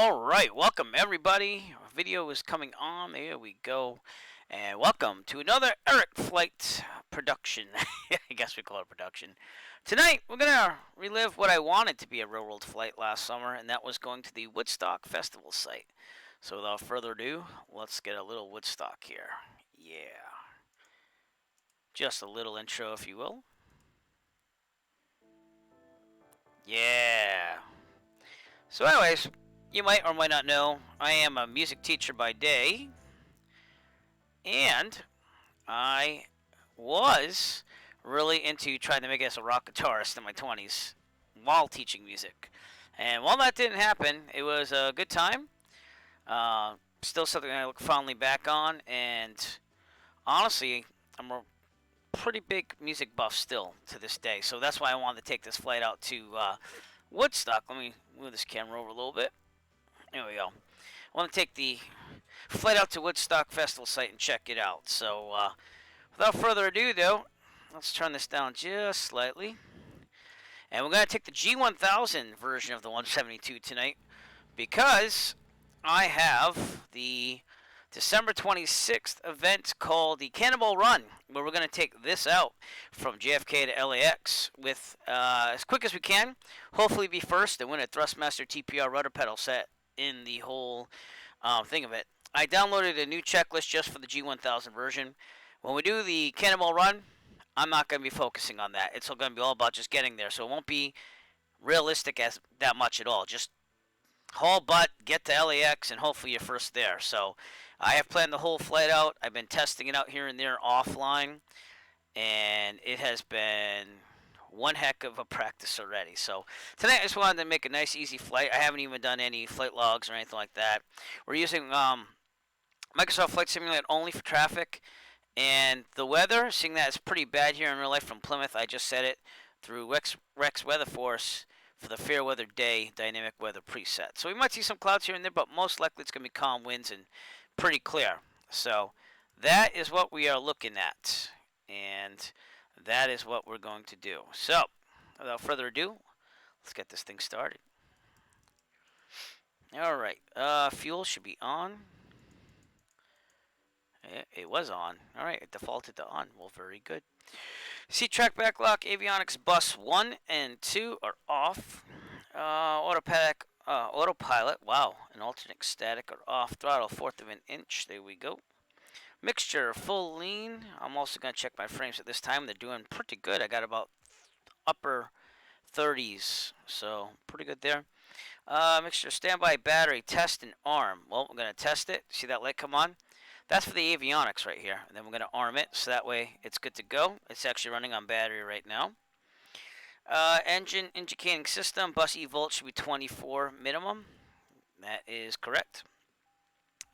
Alright, welcome everybody. Video is coming on. There we go. And welcome to another Eric Flight production. I guess we call it production. Tonight, we're going to relive what I wanted to be a railroad flight last summer, and that was going to the Woodstock Festival site. So without further ado, let's get a little Woodstock here. Yeah. Just a little intro, if you will. Yeah. So anyways, you might or might not know, I am a music teacher by day, and I was really into trying to make it as a rock guitarist in my 20s while teaching music. And while that didn't happen, it was a good time. Still something I look fondly back on, and honestly, I'm a pretty big music buff still to this day. So that's why I wanted to take this flight out to Woodstock. Let me move this camera over a little bit. There we go. I want to take the flight out to Woodstock Festival site and check it out. So, without further ado, though, let's turn this down just slightly. And we're going to take the G1000 version of the 172 tonight because I have the December 26th event called the Cannonball Run, where we're going to take this out from JFK to LAX with as quick as we can. Hopefully be first and win a Thrustmaster TPR rudder pedal set in the whole thing of it. I downloaded a new checklist just for the G1000 version. When we do the Cannonball Run, I'm not going to be focusing on that. It's going to be all about just getting there, so it won't be realistic as that much at all. Just haul butt, get to LAX, and hopefully you're first there. So I have planned the whole flight out. I've been testing it out here and there offline, and it has been one heck of a practice already. So tonight I just wanted to make a nice easy flight. I haven't even done any flight logs or anything like that. We're using Microsoft Flight Simulator only for traffic and the weather. Seeing that it's pretty bad here in real life from Plymouth, I just set it through Rex Weather Force for the fair weather day dynamic weather preset. So we might see some clouds here and there, but most likely it's going to be calm winds and pretty clear. So that is what we are looking at, and that is what we're going to do. So, without further ado, let's get this thing started. Alright, fuel should be on. It was on. Alright, it defaulted to on. Well, very good. Seat track backlock, avionics bus 1 and 2 are off. Autopilot, wow, and alternate static are off. Throttle, 1/4 of an inch. There we go. Mixture, full lean. I'm also going to check my frames at this time. They're doing pretty good. I got about upper 30s, so pretty good there. Mixture, standby battery, test and arm. Well, we're going to test it. See that light come on? That's for the avionics right here. And then we're going to arm it, so that way it's good to go. It's actually running on battery right now. Engine indicating system, bus E-volt should be 24 minimum. That is correct.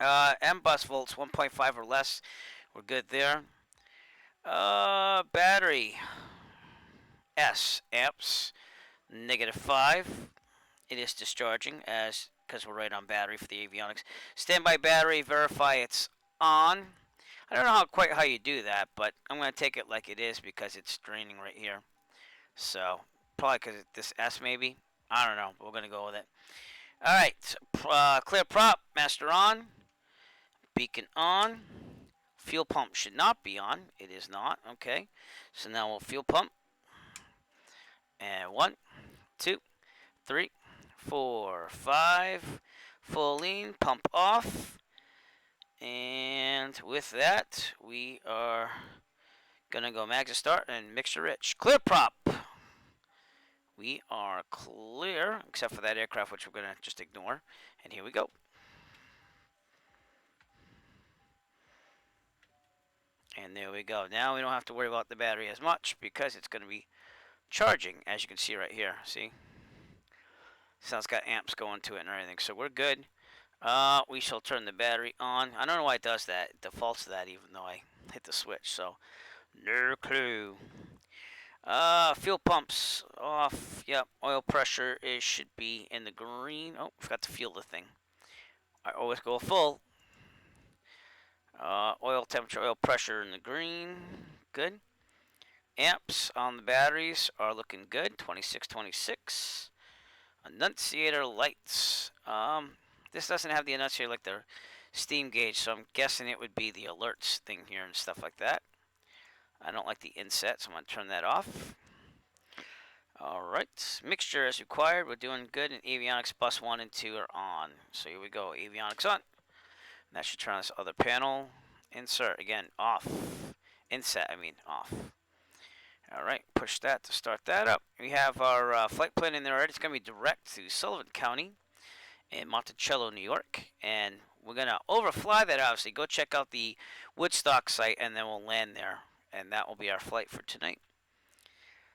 M-bus volts 1.5 or less. We're good there. Battery S amps -5. It is discharging because we're right on battery for the avionics. Standby battery, verify it's on. I don't know quite how you do that, but I'm going to take it like it is because it's draining right here. So probably because it's this S maybe. I don't know. But we're going to go with it. All right. Clear prop. Master on. Beacon on. Fuel pump should not be on. It is not. Okay. So now we'll fuel pump. And 1, 2, 3, 4, 5. Full lean. Pump off. And with that, we are going to go max start and mixture rich. Clear prop. We are clear, except for that aircraft, which we're going to just ignore. And here we go. And there we go. Now we don't have to worry about the battery as much because it's going to be charging, as you can see right here. See? So it's got amps going to it and everything. So we're good. We shall turn the battery on. I don't know why it does that. It defaults to that even though I hit the switch. So, no clue. Fuel pumps off. Yep. Oil pressure should be in the green. Oh, forgot to feel the thing. I always go full. Oil temperature, oil pressure in the green. Good. Amps on the batteries are looking good. 2626. Annunciator lights. This doesn't have the annunciator like the steam gauge, so I'm guessing it would be the alerts thing here and stuff like that. I don't like the inset, so I'm going to turn that off. Alright, mixture as required. We're doing good, and avionics bus 1 and 2 are on. So here we go, avionics on. That should turn on this other panel. Insert, again, off. Inset, I mean, off. Alright, push that to start that up. We have our flight plan in there already. It's going to be direct to Sullivan County in Monticello, New York. And we're going to overfly that, obviously. Go check out the Woodstock site, and then we'll land there. And that will be our flight for tonight.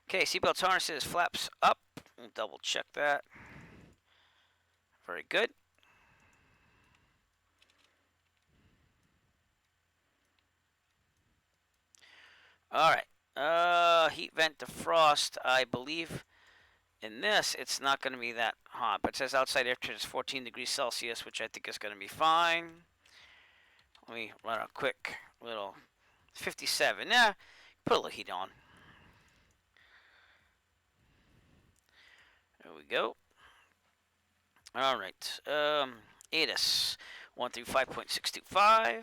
Okay, seatbelt harnesses, flaps up. We'll double check that. Very good. Alright. Heat vent defrost, I believe. In this, it's not going to be that hot, but it says outside air temperature is 14 degrees Celsius, which I think is going to be fine. Let me run a quick little 57. Yeah, put a little heat on. There we go. All right. ATIS 135.625.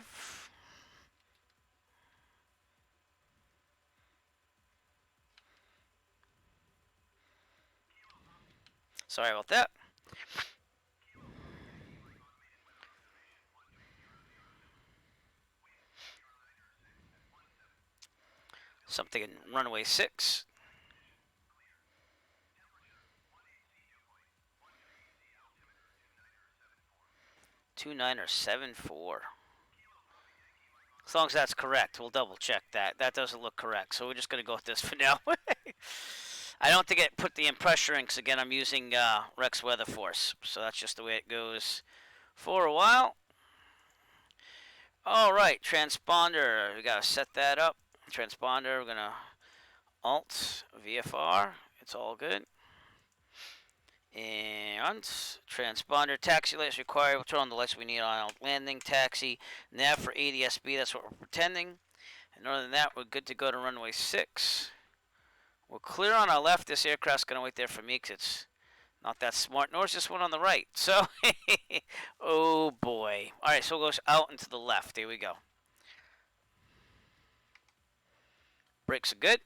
Sorry about that. Something in runway 6. 29 or 74. As long as that's correct, we'll double check that. That doesn't look correct, so we're just going to go with this for now. I don't think it put the pressure in, because again, I'm using Rex Weather Force, so that's just the way it goes for a while. All right, transponder, we got to set that up. Transponder, we're going to Alt, VFR, it's all good. And transponder, taxi lights required. We'll turn on the lights we need on landing, taxi, nav for ADSB, that's what we're pretending. And other than that, we're good to go to runway 6. We're clear on our left. This aircraft's going to wait there for me because it's not that smart, nor is this one on the right. So, oh boy. All right, so we'll go out and to the left. Here we go. Brakes are good.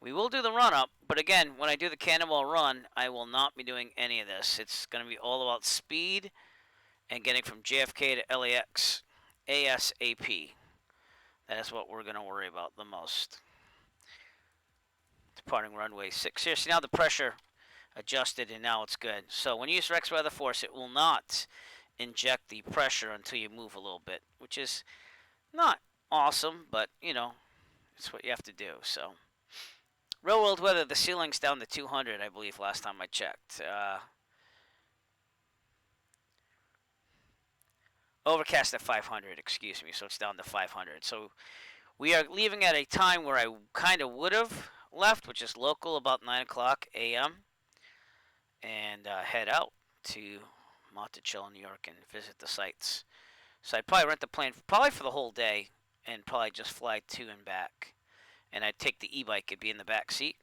We will do the run-up, but again, when I do the cannonball run, I will not be doing any of this. It's going to be all about speed and getting from JFK to LAX ASAP. That is what we're going to worry about the most. Departing runway 6 here. See, now the pressure adjusted, and now it's good. So when you use Rex Weather Force, it will not inject the pressure until you move a little bit, which is not awesome, but, you know, it's what you have to do, so... Real world weather, the ceiling's down to 200, I believe, last time I checked. Overcast at 500, excuse me, so it's down to 500. So we are leaving at a time where I kind of would have left, which is local, about 9 o'clock a.m. And head out to Monticello, New York, and visit the sites. So I'd probably rent the plane probably for the whole day and probably just fly to and back. And I'd take the e-bike. It'd be in the back seat,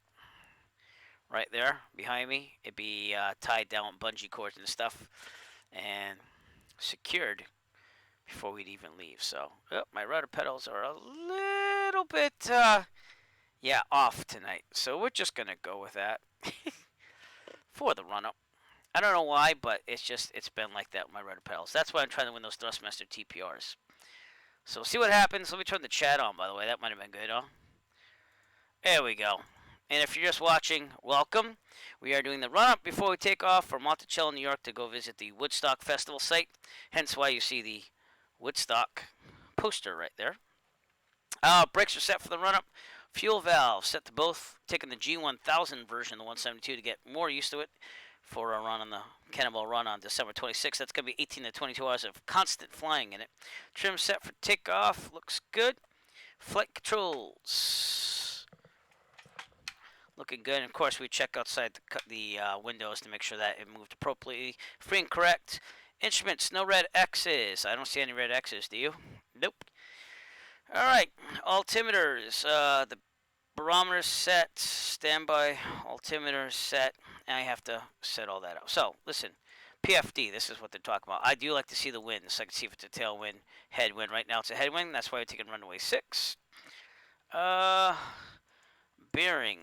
right there behind me. It'd be tied down with bungee cords and stuff, and secured before we'd even leave. So, my rudder pedals are a little bit, off tonight. So we're just gonna go with that for the run-up. I don't know why, but it's been like that with my rudder pedals. That's why I'm trying to win those Thrustmaster TPRs. So we'll see what happens. Let me turn the chat on, by the way. That might have been good, huh? There we go. And if you're just watching, welcome. We are doing the run-up before we take off for Monticello, New York to go visit the Woodstock Festival site. Hence why you see the Woodstock poster right there. Brakes are set for the run-up. Fuel valve set to both. Taking the G1000 version, the 172, to get more used to it for a run on the Cannonball Run on December 26th. That's going to be 18 to 22 hours of constant flying in it. Trim set for takeoff. Looks good. Flight controls. Looking good. And of course, we check outside the windows to make sure that it moved appropriately. Free and correct. Instruments, no red X's. I don't see any red X's, do you? Nope. All right. Altimeters. The barometer set, standby altimeter set, and I have to set all that up. So, listen, PFD, this is what they're talking about. I do like to see the wind, so I can see if it's a tailwind, headwind. Right now it's a headwind, that's why we're taking runway 6. Bearing.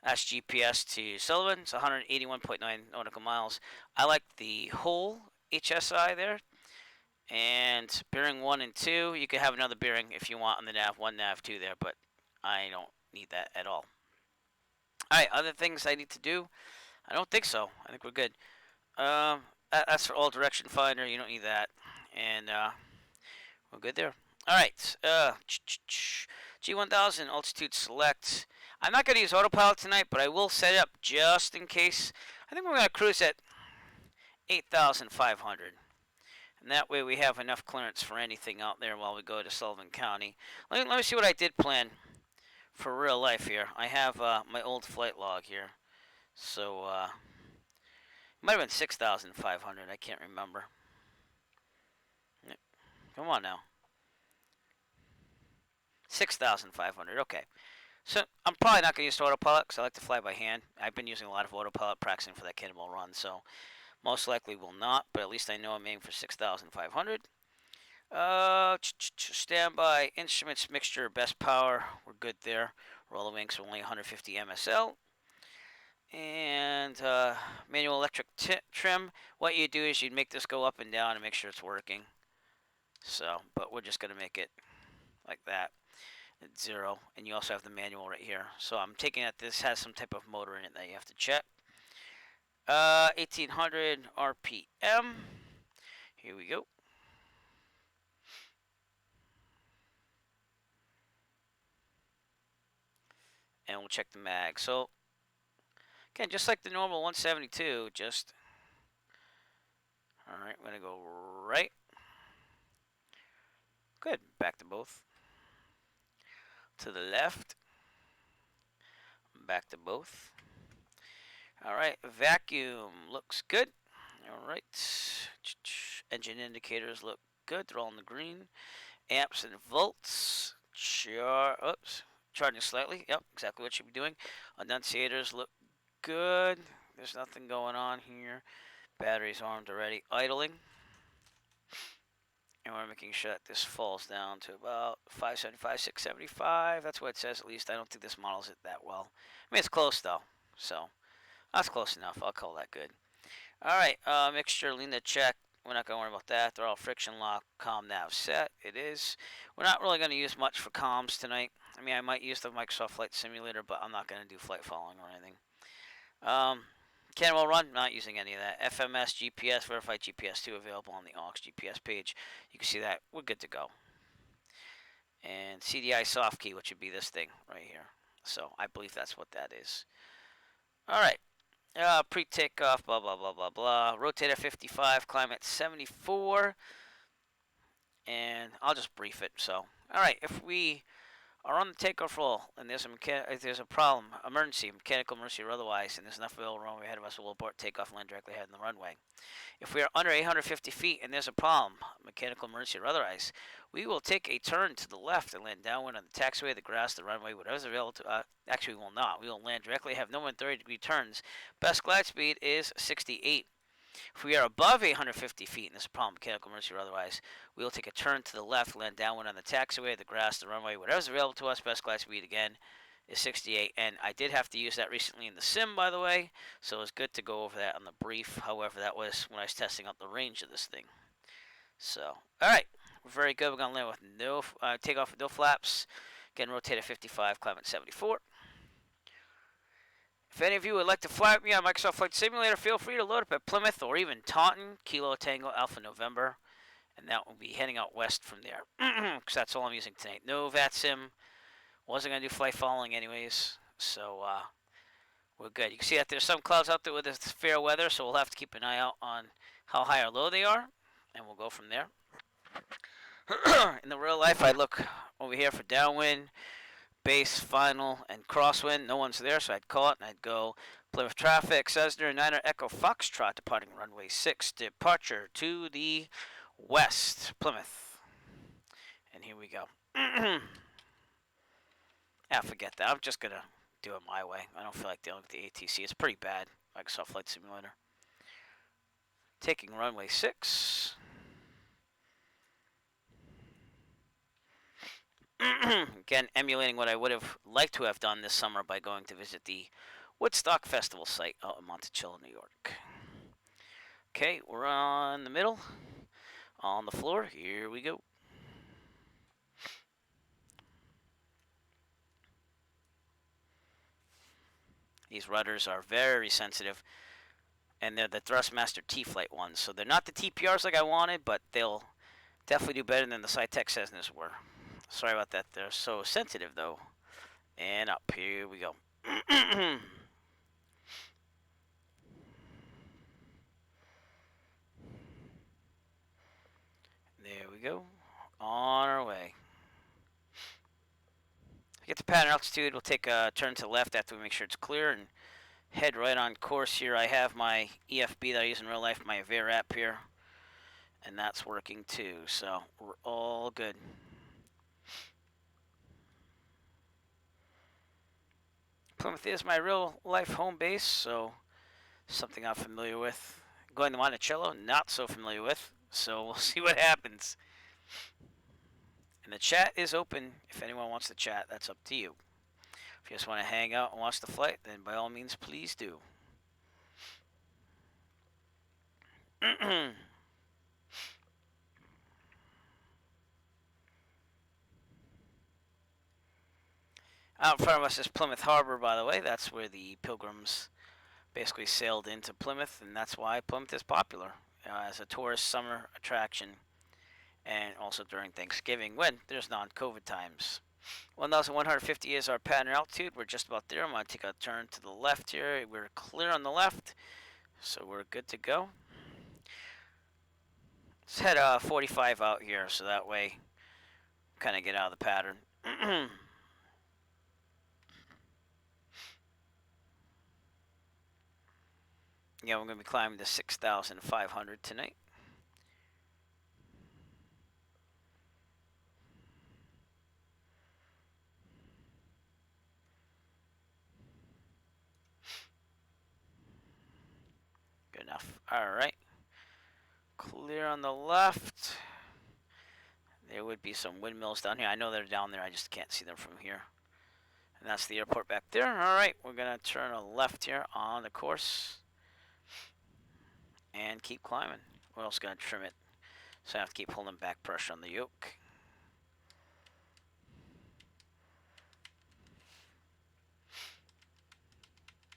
That's GPS to Sullivan. It's 181.9 nautical miles. I like the whole HSI there. And bearing 1 and 2, you can have another bearing if you want on the nav 1, nav 2 there, but I don't need that at all. Alright, other things I need to do? I don't think so. I think we're good. That's for all direction finder. You don't need that. And we're good there. Alright, G1000 altitude select. I'm not going to use autopilot tonight, but I will set it up just in case. I think we're going to cruise at 8,500. And that way we have enough clearance for anything out there while we go to Sullivan County. Let me see what I did plan for real life here. I have my old flight log here. So, it might have been 6,500. I can't remember. Come on now. 6,500. Okay. So, I'm probably not going to use autopilot because I like to fly by hand. I've been using a lot of autopilot practicing for that Cannonball run, so most likely will not, but at least I know I'm aiming for 6,500. Standby, instruments, mixture, best power. We're good there. Roller wings are only 150 MSL. And manual electric trim. What you do is you make this go up and down and make sure it's working. So, but we're just going to make it like that. It's 0. And you also have the manual right here. So I'm taking it this has some type of motor in it that you have to check. 1800 RPM. Here we go. And we'll check the mag. So, again, just like the normal 172, just... Alright, I'm going to go right. Good. Back to both. To the left. Back to both. Alright, vacuum looks good. Alright. Engine indicators look good. They're all in the green. Amps and volts. Charging slightly. Yep, exactly what you should be doing. Annunciators look good. There's nothing going on here. Batteries armed already. Idling. And we're making sure that this falls down to about 575, 675. That's what it says at least. I don't think this models it that well. I mean, it's close though. So, that's close enough. I'll call that good. Alright, mixture, lean to check. We're not going to worry about that. They're all friction lock, comm nav set. It is. We're not really going to use much for comms tonight. I mean, I might use the Microsoft Flight Simulator, but I'm not going to do flight following or anything. Cannonball run, not using any of that. FMS, GPS, verified GPS 2 available on the aux GPS page. You can see that. We're good to go. And CDI soft key, which would be this thing right here. So I believe that's what that is. Alright. Pre-takeoff, blah, blah, blah, blah, blah. Rotator 55, climb at 74. And I'll just brief it. So, alright, if we are on the takeoff roll and there's a problem, emergency, mechanical emergency or otherwise, and there's enough available runway ahead of us, we'll abort takeoff and land directly ahead in the runway. If we are under 850 feet and there's a problem, mechanical emergency or otherwise, we will take a turn to the left and land downwind on the taxiway, the grass, the runway, whatever's available to actually, we will not. We will land directly, have no more than 30-degree turns. Best glide speed is 68. If we are above 850 feet, and this is a problem, mechanical emergency or otherwise, we will take a turn to the left, land downwind on the taxiway, the grass, the runway, whatever's available to us. Best glide speed, again, is 68. And I did have to use that recently in the sim, by the way, so it was good to go over that on the brief. However, that was when I was testing out the range of this thing. So, alright, we're very good. We're going to land with no takeoff with no flaps. Again, rotate at 55, climb at 74. If any of you would like to fly with me on Microsoft Flight Simulator, feel free to load up at Plymouth or even Taunton, Kilo Tango Alpha November, and that will be heading out west from there, because that's all I'm using tonight. No VATSIM, wasn't going to do flight following anyways, so we're good. You can see that there's some clouds out there with this fair weather, so we'll have to keep an eye out on how high or low they are, and we'll go from there. In the real life, I look over here for downwind, base, final, and crosswind. No one's there, so I'd call it, and I'd go Plymouth traffic, Cessna, 9er Echo Foxtrot, departing runway 6, departure to the west, Plymouth. And here we go. Yeah, forget that. I'm just gonna do it my way. I don't feel like dealing with the ATC. It's pretty bad. Microsoft Flight Simulator. Taking runway 6. Again, emulating what I would have liked to have done this summer by going to visit the Woodstock Festival site out in Monticello, New York. Okay, we're on the middle. On the floor. Here we go. These rudders are very sensitive, and they're the Thrustmaster T-Flight ones. So they're not the TPRs like I wanted, but they'll definitely do better than the Cytec Cessnas were. Sorry about that. They're so sensitive, though. And up. Here we go. There we go. On our way. Get to pattern altitude. We'll take a turn to the left after we make sure it's clear and head right on course here. I have my EFB that I use in real life, my Avera app here, and that's working too. So we're all good. Plymouth is my real life home base, so something I'm familiar with. Going to Monticello, not so familiar with, so we'll see what happens. And the chat is open. If anyone wants to chat, that's up to you. If you just want to hang out and watch the flight, then by all means, please do. Out in front of us is Plymouth Harbor, by the way. That's where the Pilgrims basically sailed into Plymouth, and that's why Plymouth is popular as a tourist summer attraction, and also during Thanksgiving when there's non-COVID times. 1,150 is our pattern altitude. We're just about there. I'm going to take a turn to the left here. We're clear on the left, so we're good to go. Let's head 45 out here, so that way kind of get out of the pattern. Yeah, we're going to be climbing to 6,500 tonight. Good enough. All right. Clear on the left. There would be some windmills down here. I know they're down there. I just can't see them from here. And that's the airport back there. All right. We're going to turn a left here on the course and keep climbing. We're also going to trim it, so I have to keep holding back pressure on the yoke.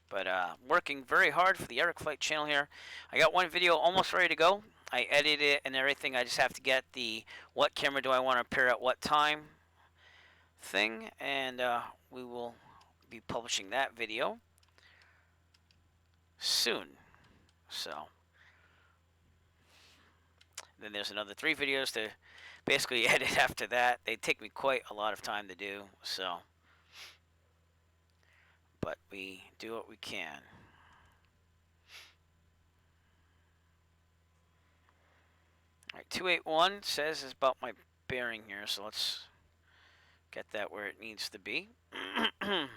But working very hard for the Eric Flight channel here. I got one video almost ready to go. I edited it and everything. I just have to get the what camera do I want to appear at what time thing, and we will be publishing that video soon. So then there's another 3 videos to basically edit after that. They take me quite a lot of time to do, so but we do what we can. All right, 281 says is about my bearing here, so let's get that where it needs to be. And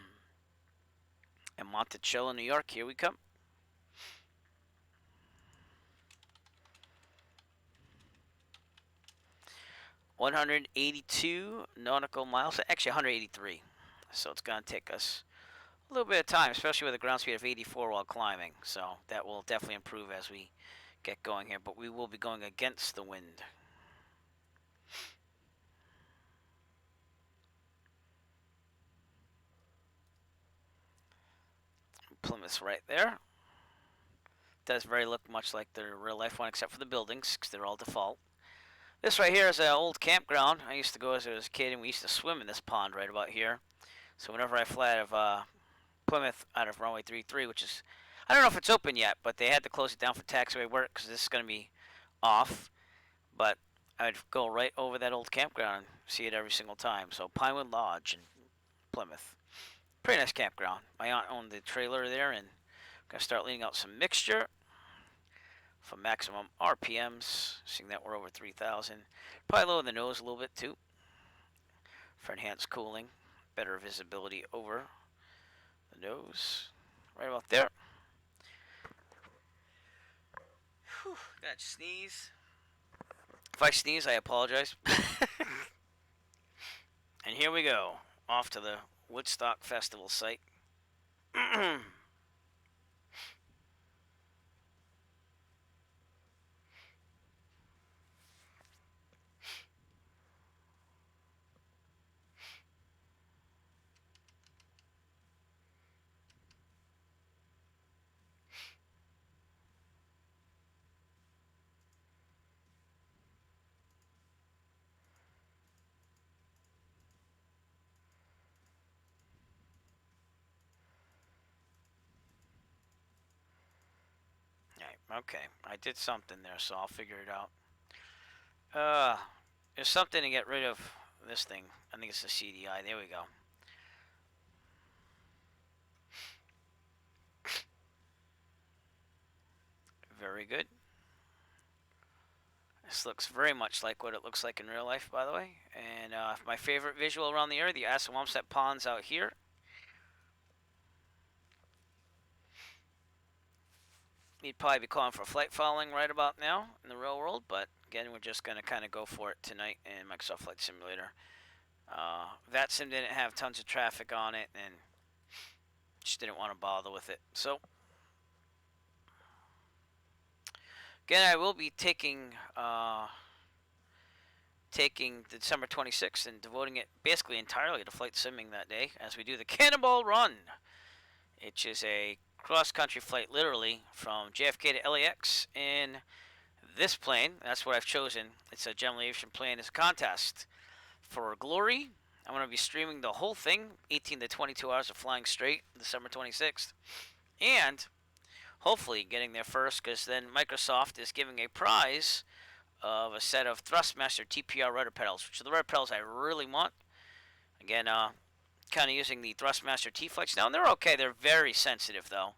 Monticello, New York, here we come. $182 nautical miles, actually 183. So it's going to take us a little bit of time, especially with a ground speed of 84 while climbing. So that will definitely improve as we get going here, but we will be going against the wind. Plymouth's right there. Does very look much like the real life one, except for the buildings, because they're all default. This right here is an old campground. I used to go as I was a kid, and we used to swim in this pond right about here. So whenever I fly out of Plymouth, out of runway 33, which is, I don't know if it's open yet, but they had to close it down for taxiway work because this is going to be off. But I'd go right over that old campground and see it every single time. So Pinewood Lodge in Plymouth. Pretty nice campground. My aunt owned the trailer there, and I'm going to start leaning out some mixture for maximum RPMs, seeing that we're over 3,000. Probably lower the nose a little bit too for enhanced cooling. better visibility over the nose. Right about there. Whew, got to sneeze. If I sneeze, I apologize. And here we go, off to the Woodstock Festival site. Okay, I did something there, so I'll figure it out. There's something to get rid of this thing. I think it's the CDI. There we go. Very good. This looks very much like what it looks like in real life, by the way. And my favorite visual around the area, the Assawamsett Ponds out here. You'd probably be calling for flight following right about now in the real world, but again, we're just going to kind of go for it tonight in Microsoft Flight Simulator. That sim didn't have tons of traffic on it, and just didn't want to bother with it. So, again, I will be taking December 26th and devoting it basically entirely to flight simming that day as we do the Cannonball Run, which is a cross-country flight literally from JFK to LAX in this plane. That's what I've chosen. It's a general aviation plane. It's a contest for glory. I'm going to be streaming the whole thing, 18 to 22 hours of flying straight, December 26th. And hopefully getting there first, because then Microsoft is giving a prize of a set of Thrustmaster TPR rudder pedals, which are the rudder pedals I really want. Again, kind of using the Thrustmaster T-Flex now, and they're okay. They're very sensitive, though,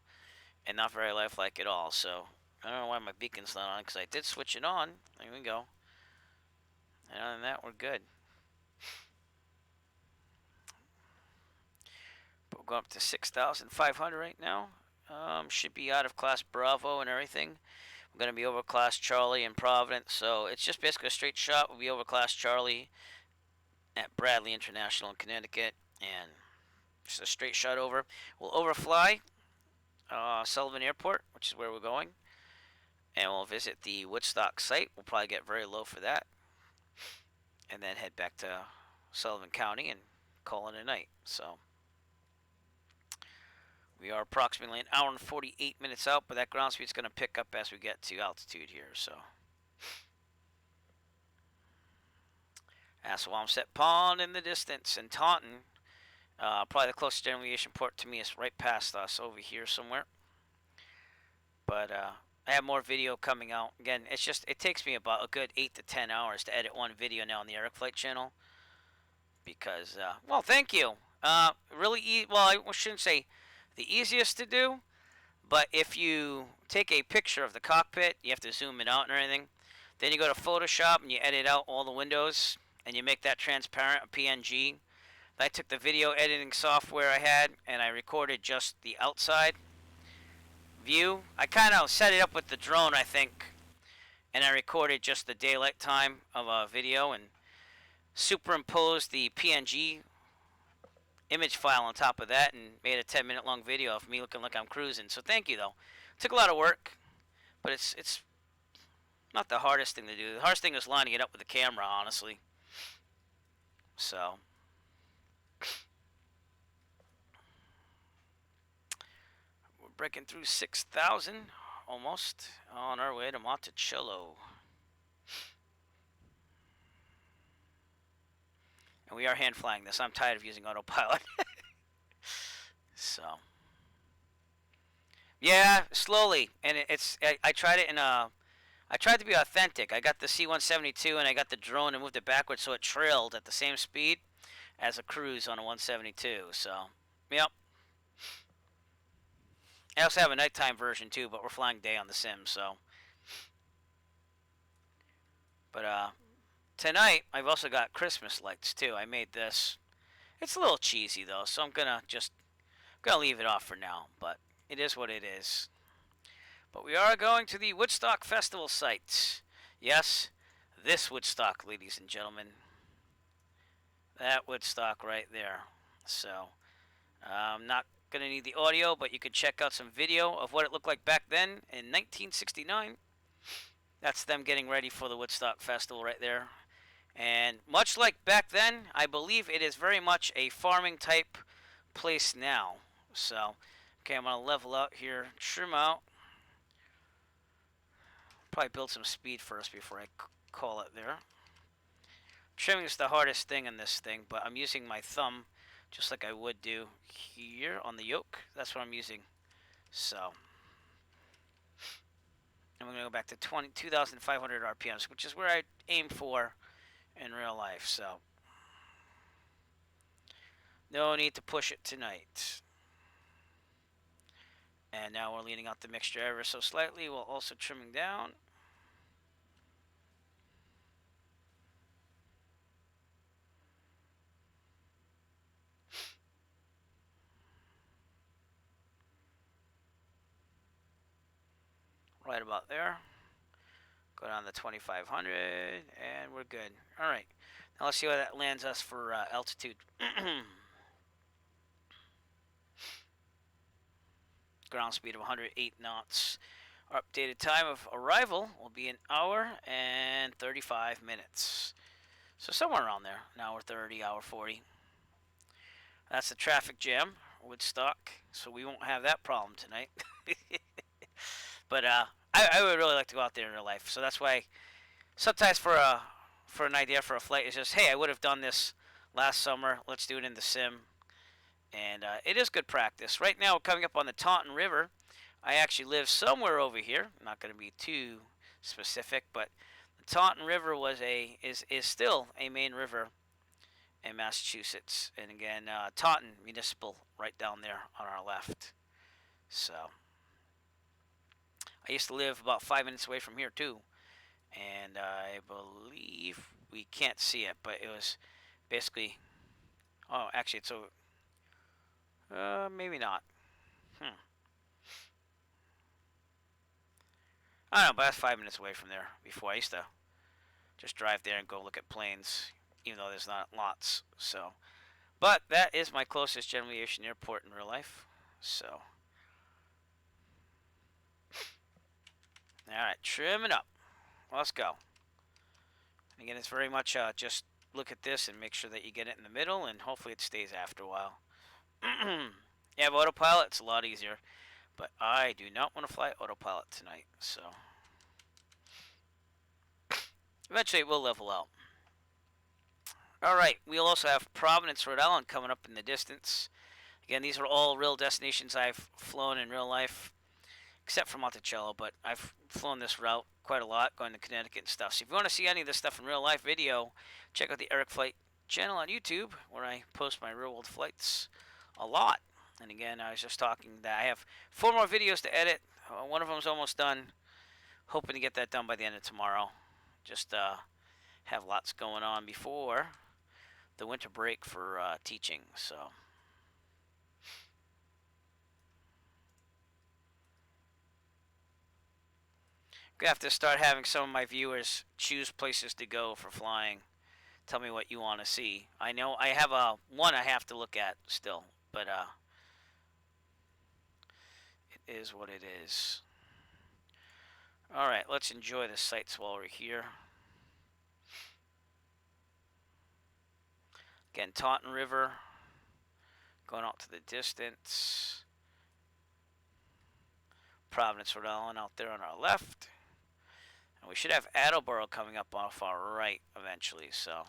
and not very lifelike at all. So I don't know why my beacon's not on, because I did switch it on. There we go. And other than that, we're good. But we're going up to 6,500 right now. Should be out of class Bravo and everything. We're going to be over class Charlie in Providence. So it's just basically a straight shot. We'll be over class Charlie at Bradley International in Connecticut. And just a straight shot over. We'll overfly Sullivan Airport, which is where we're going. And we'll visit the Woodstock site. We'll probably get very low for that. And then head back to Sullivan County and call it a night. So we are approximately an hour and 48 minutes out, but that ground speed's going to pick up as we get to altitude here. So Assawamsett Pond in the distance, and Taunton, probably the closest general aviation port to me, is right past us over here somewhere. But I have more video coming out. Again, it takes me about a good 8 to 10 hours to edit one video now on the Eric Flight channel. Because, well, thank you. Really, well, I shouldn't say the easiest to do, but if you take a picture of the cockpit, you have to zoom it out and everything. Then you go to Photoshop and you edit out all the windows and you make that transparent, a PNG. I took the video editing software I had and I recorded just the outside view. I kind of set it up with the drone, I think, and I recorded just the daylight time of a video and superimposed the PNG image file on top of that and made a 10-minute long video of me looking like I'm cruising. So thank you, though. It took a lot of work, but it's not the hardest thing to do. The hardest thing is lining it up with the camera, honestly. So we're breaking through 6,000 almost on our way to Monticello. And we are hand flying this. I'm tired of using autopilot. So yeah, slowly. And I tried it in a I tried to be authentic. I got the C-172 and I got the drone and moved it backwards so it trailed at the same speed as a cruise on a 172. So, yep. I also have a nighttime version too, but we're flying day on the sim, so. But tonight I've also got Christmas lights too. I made this, It's a little cheesy though, so I'm gonna leave it off for now. But it is what it is. But we are going to the Woodstock Festival site. Yes, this Woodstock, ladies and gentlemen. That Woodstock right there. So, I'm not going to need the audio, but you can check out some video of what it looked like back then in 1969. That's them getting ready for the Woodstock Festival right there. And much like back then, I believe it is very much a farming type place now. So, okay, I'm going to level out here, trim out. Probably build some speed first before I call it there. Trimming is the hardest thing in this thing, but I'm using my thumb just like I would do here on the yoke. That's what I'm using. So, I'm going to go back to 2,500 RPMs, which is where I aim for in real life. So, no need to push it tonight. And now we're leaning out the mixture ever so slightly while also trimming down. Right about there. Go down to 2,500 and we're good. All right. Now let's see how that lands us for altitude. Ground speed of 108 knots. Our updated time of arrival will be 1 hour and 35 minutes. So somewhere around there. An hour 30, hour 40. That's the traffic jam, Woodstock. So we won't have that problem tonight. But I would really like to go out there in real life. So that's why sometimes for an idea for a flight is just, hey, I would have done this last summer. Let's do it in the sim. And it is good practice. Right now, coming up on the Taunton River. I actually live somewhere over here. I'm not going to be too specific, but the Taunton River is still a main river in Massachusetts. And again, Taunton Municipal right down there on our left. So I used to live about 5 minutes away from here too. And I believe we can't see it, but it was basically. Oh, actually, it's over. Maybe not. I don't know, but that's 5 minutes away from there. Before I used to just drive there and go look at planes, even though there's not lots. So, but that is my closest general aviation airport in real life. So, all right, trim it up. Let's go. And again, it's very much just look at this and make sure that you get it in the middle, and hopefully it stays after a while. You have autopilot, it's a lot easier. But I do not want to fly autopilot tonight, so eventually it will level out. Alright, we'll also have Providence, Rhode Island coming up in the distance. Again, these are all real destinations I've flown in real life, except for Monticello, but I've flown this route quite a lot, going to Connecticut and stuff. So if you want to see any of this stuff in real life video, check out the Eric Flight channel on YouTube, where I post my real world flights a lot. And again, I was just talking that I have 4 more videos to edit. One of them's almost done. Hoping to get that done by the end of tomorrow. Just have lots going on before the winter break for teaching. So I'm gonna have to start having some of my viewers choose places to go for flying. Tell me what you want to see. I know I have one I have to look at still, but it is what it is. Alright, let's enjoy the sights while we're here. Again, Taunton River, going out to the distance. Providence, Rhode Island out there on our left. And we should have Attleboro coming up off our right eventually, so.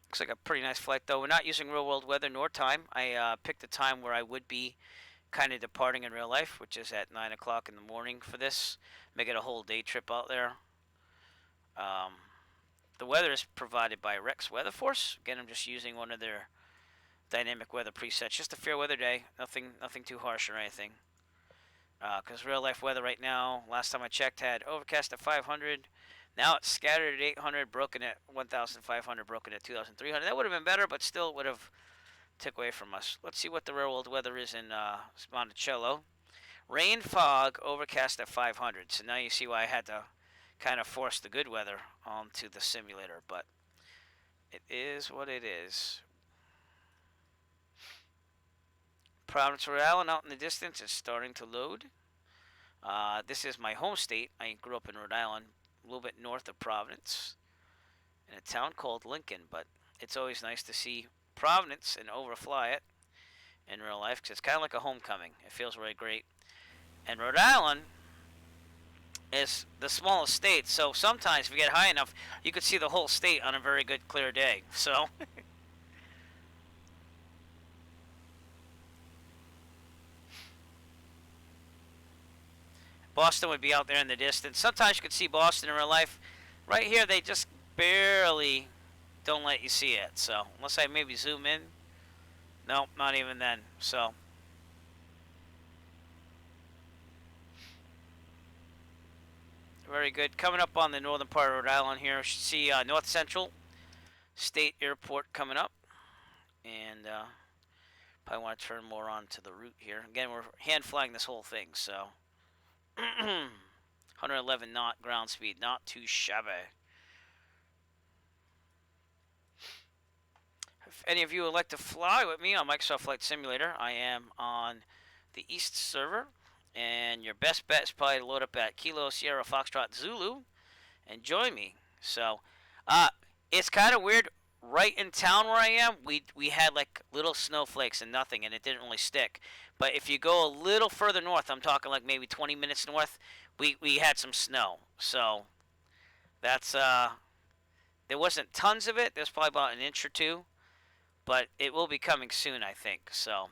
Looks like a pretty nice flight, though. We're not using real world weather nor time. I picked a time where I would be kind of departing in real life, which is at 9 o'clock in the morning for this. Make it a whole day trip out there. The weather is provided by Rex Weather Force. Again, I'm just using one of their dynamic weather presets. Just a fair weather day. Nothing too harsh or anything. Because real life weather right now, last time I checked, had overcast at 500. Now it's scattered at 800, broken at 1,500, broken at 2,300. That would have been better, but still would have took away from us. Let's see what the real world weather is in Monticello. Rain, fog, overcast at 500. So now you see why I had to kind of force the good weather onto the simulator, but it is what it is. Providence, Rhode Island, out in the distance, is starting to load. This is my home state. I grew up in Rhode Island, a little bit north of Providence, in a town called Lincoln, but it's always nice to see Providence and overfly it in real life because it's kind of like a homecoming. It feels really great. And Rhode Island is the smallest state, so sometimes if you get high enough, you could see the whole state on a very good clear day. So Boston would be out there in the distance. Sometimes you could see Boston in real life. Right here, they just barely don't let you see it. So unless I maybe zoom in, no, not even then. So very good. Coming up on the northern part of Rhode Island here, you should see North Central State Airport coming up, and probably want to turn more on to the route here. Again, we're hand flying this whole thing, so 111 knot ground speed, not too shabby. If any of you would like to fly with me on Microsoft Flight Simulator, I am on the East server, and your best bet is probably to load up at Kilo Sierra Foxtrot Zulu and join me. So, it's kind of weird. Right in town where I am, we had like little snowflakes and nothing, and it didn't really stick. But if you go a little further north, I'm talking like maybe 20 minutes north, we had some snow. So that's there wasn't tons of it. There's probably about an inch or two, but it will be coming soon, I think. So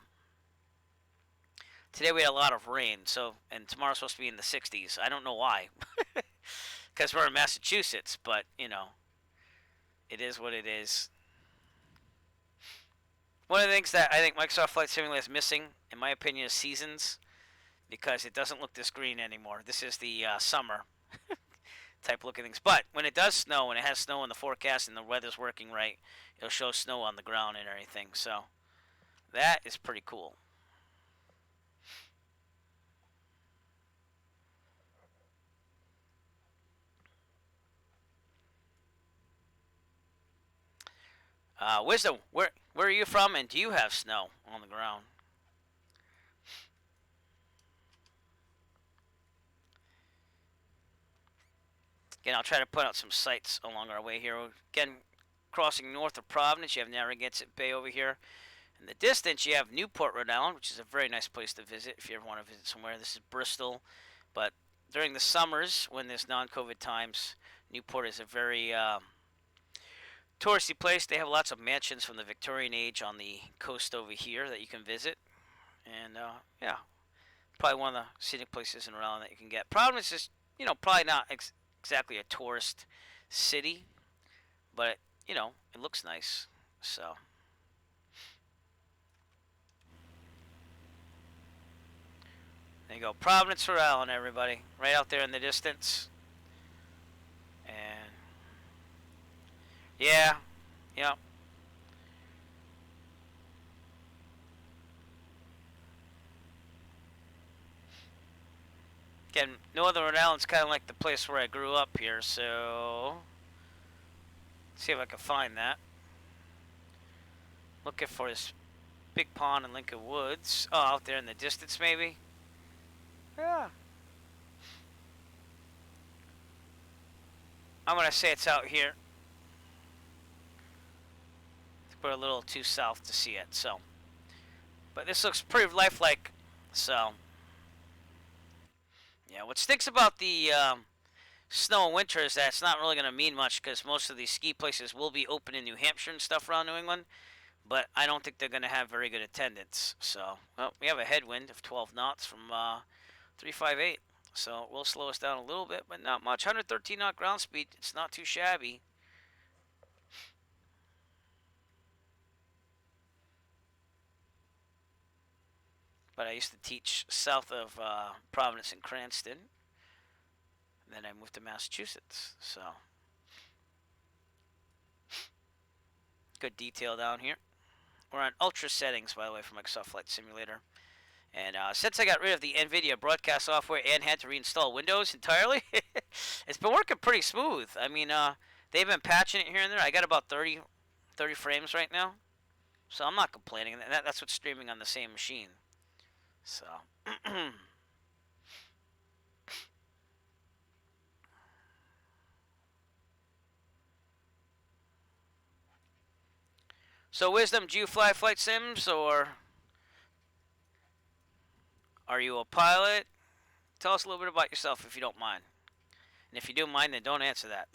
today we had a lot of rain. So and tomorrow's supposed to be in the 60s. I don't know why, because we're in Massachusetts, but you know. It is what it is. One of the things that I think Microsoft Flight Simulator is missing, in my opinion, is seasons, because it doesn't look this green anymore. This is the summer type looking things. But when it does snow, and it has snow in the forecast and the weather's working right, it'll show snow on the ground and everything. So that is pretty cool. Wisdom, where are you from, and do you have snow on the ground? Again, I'll try to put out some sights along our way here. Again, crossing north of Providence, you have Narragansett Bay over here. In the distance, you have Newport, Rhode Island, which is a very nice place to visit if you ever want to visit somewhere. This is Bristol, but during the summers, when there's non-COVID times, Newport is a very touristy place. They have lots of mansions from the Victorian age on the coast over here that you can visit. And yeah, probably one of the scenic places in Rhode Island that you can get. Providence is, probably not exactly a tourist city, but it looks nice. So there you go, Providence, Rhode Island, everybody, right out there in the distance. And yeah, yep. Again, Northern Rhode Island's kind of like the place where I grew up here, so let's see if I can find that. Looking for this big pond in Lincoln Woods. Oh, out there in the distance, maybe? Yeah. I'm going to say it's out here. We're a little too south to see it, so. But this looks pretty lifelike, so. Yeah, what stinks about the snow in winter is that it's not really going to mean much because most of these ski places will be open in New Hampshire and stuff around New England. But I don't think they're going to have very good attendance. So, well, we have a headwind of 12 knots from 358. So it will slow us down a little bit, but not much. 113 knot ground speed. It's not too shabby. but I used to teach south of Providence and Cranston. And then I moved to Massachusetts. So good detail down here. We're on ultra settings, by the way, for Microsoft Flight Simulator. And since I got rid of the NVIDIA broadcast software and had to reinstall Windows entirely, it's been working pretty smooth. I mean, they've been patching it here and there. I got about 30 frames right now. So I'm not complaining. That's what's streaming on the same machine. So. So, Wisdom, do you fly flight sims, or are you a pilot? Tell us a little bit about yourself if you don't mind. And if you do mind, then don't answer that.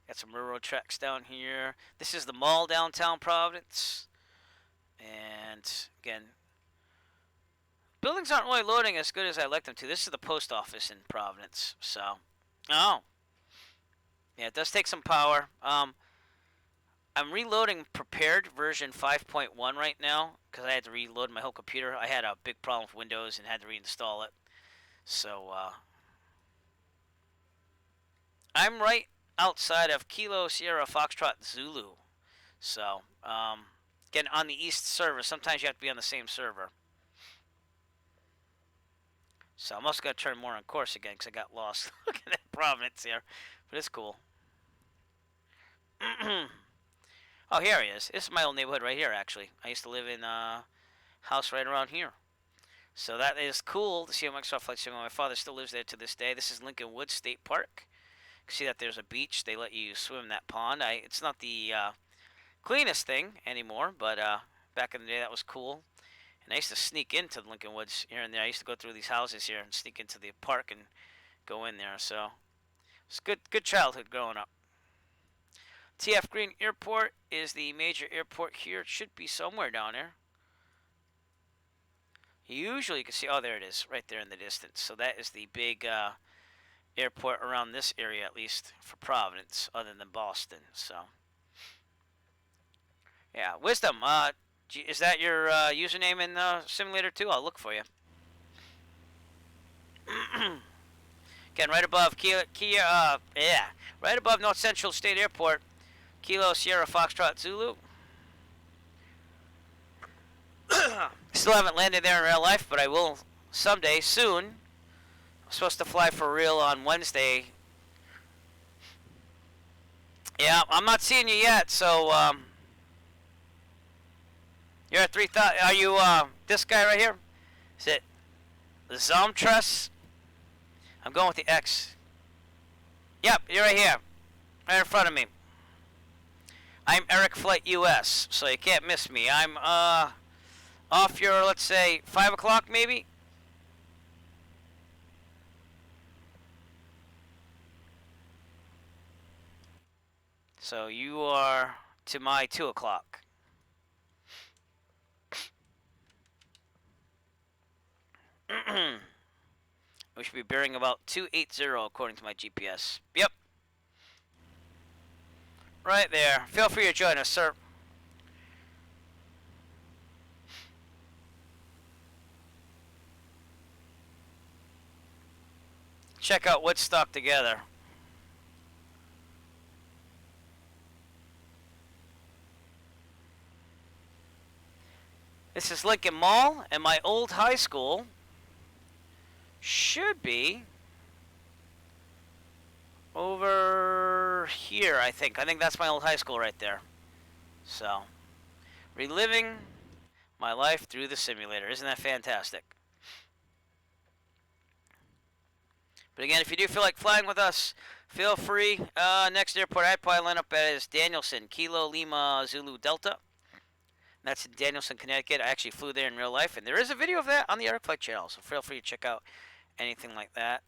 Got some railroad tracks down here. This is the mall downtown Providence. And again, buildings aren't really loading as good as I'd like them to. This is the post office in Providence. So, oh. Yeah, it does take some power. I'm reloading prepared version 5.1 right now because I had to reload my whole computer. I had a big problem with Windows and had to reinstall it. So, I'm right outside of Kilo Sierra Foxtrot Zulu. So, again, on the east server. Sometimes you have to be on the same server. So I'm also going to turn more on course again because I got lost. Look at that Providence here. But it's cool. Oh, here he is. This is my old neighborhood right here, actually. I used to live in a house right around here. So that is cool to see a Microsoft Flight Simulator. My father still lives there to this day. This is Lincoln Woods State Park. You can see that there's a beach. They let you swim in that pond. It's not the cleanest thing anymore, but back in the day that was cool. And I used to sneak into Lincoln Woods here and there. I used to go through these houses here and sneak into the park and go in there. So it's good childhood growing up. TF Green Airport is the major airport here. It should be somewhere down there. Usually you can see, oh, there it is, right there in the distance. So that is the big airport around this area, at least for Providence, other than Boston. So, yeah, Wisdom. Is that your username in Simulator 2? I'll look for you. Again, right above right above North Central State Airport, Kilo Sierra Foxtrot Zulu. Still haven't landed there in real life, but I will someday, soon. I'm supposed to fly for real on Wednesday. Yeah, I'm not seeing you yet, so you're at 3,000. Are you this guy right here? Is it the Zomtress? I'm going with the X. Yep, you're right here. Right in front of me. I'm Eric Flight US, so you can't miss me. I'm off your, let's say, 5 o'clock maybe? So you are to my 2 o'clock. We should be bearing about 280 according to my GPS. Yep. Right there. Feel free to join us, sir. Check out Woodstock together. This is Lincoln Mall, and my old high school should be over here, I think. I think that's my old high school right there. So, reliving my life through the simulator. Isn't that fantastic? But again, if you do feel like flying with us, feel free. Next airport I'd probably line up at is Danielson, Kilo Lima Zulu Delta. That's in Danielson, Connecticut. I actually flew there in real life, and there is a video of that on the Eric Flight channel, so feel free to check out anything like that.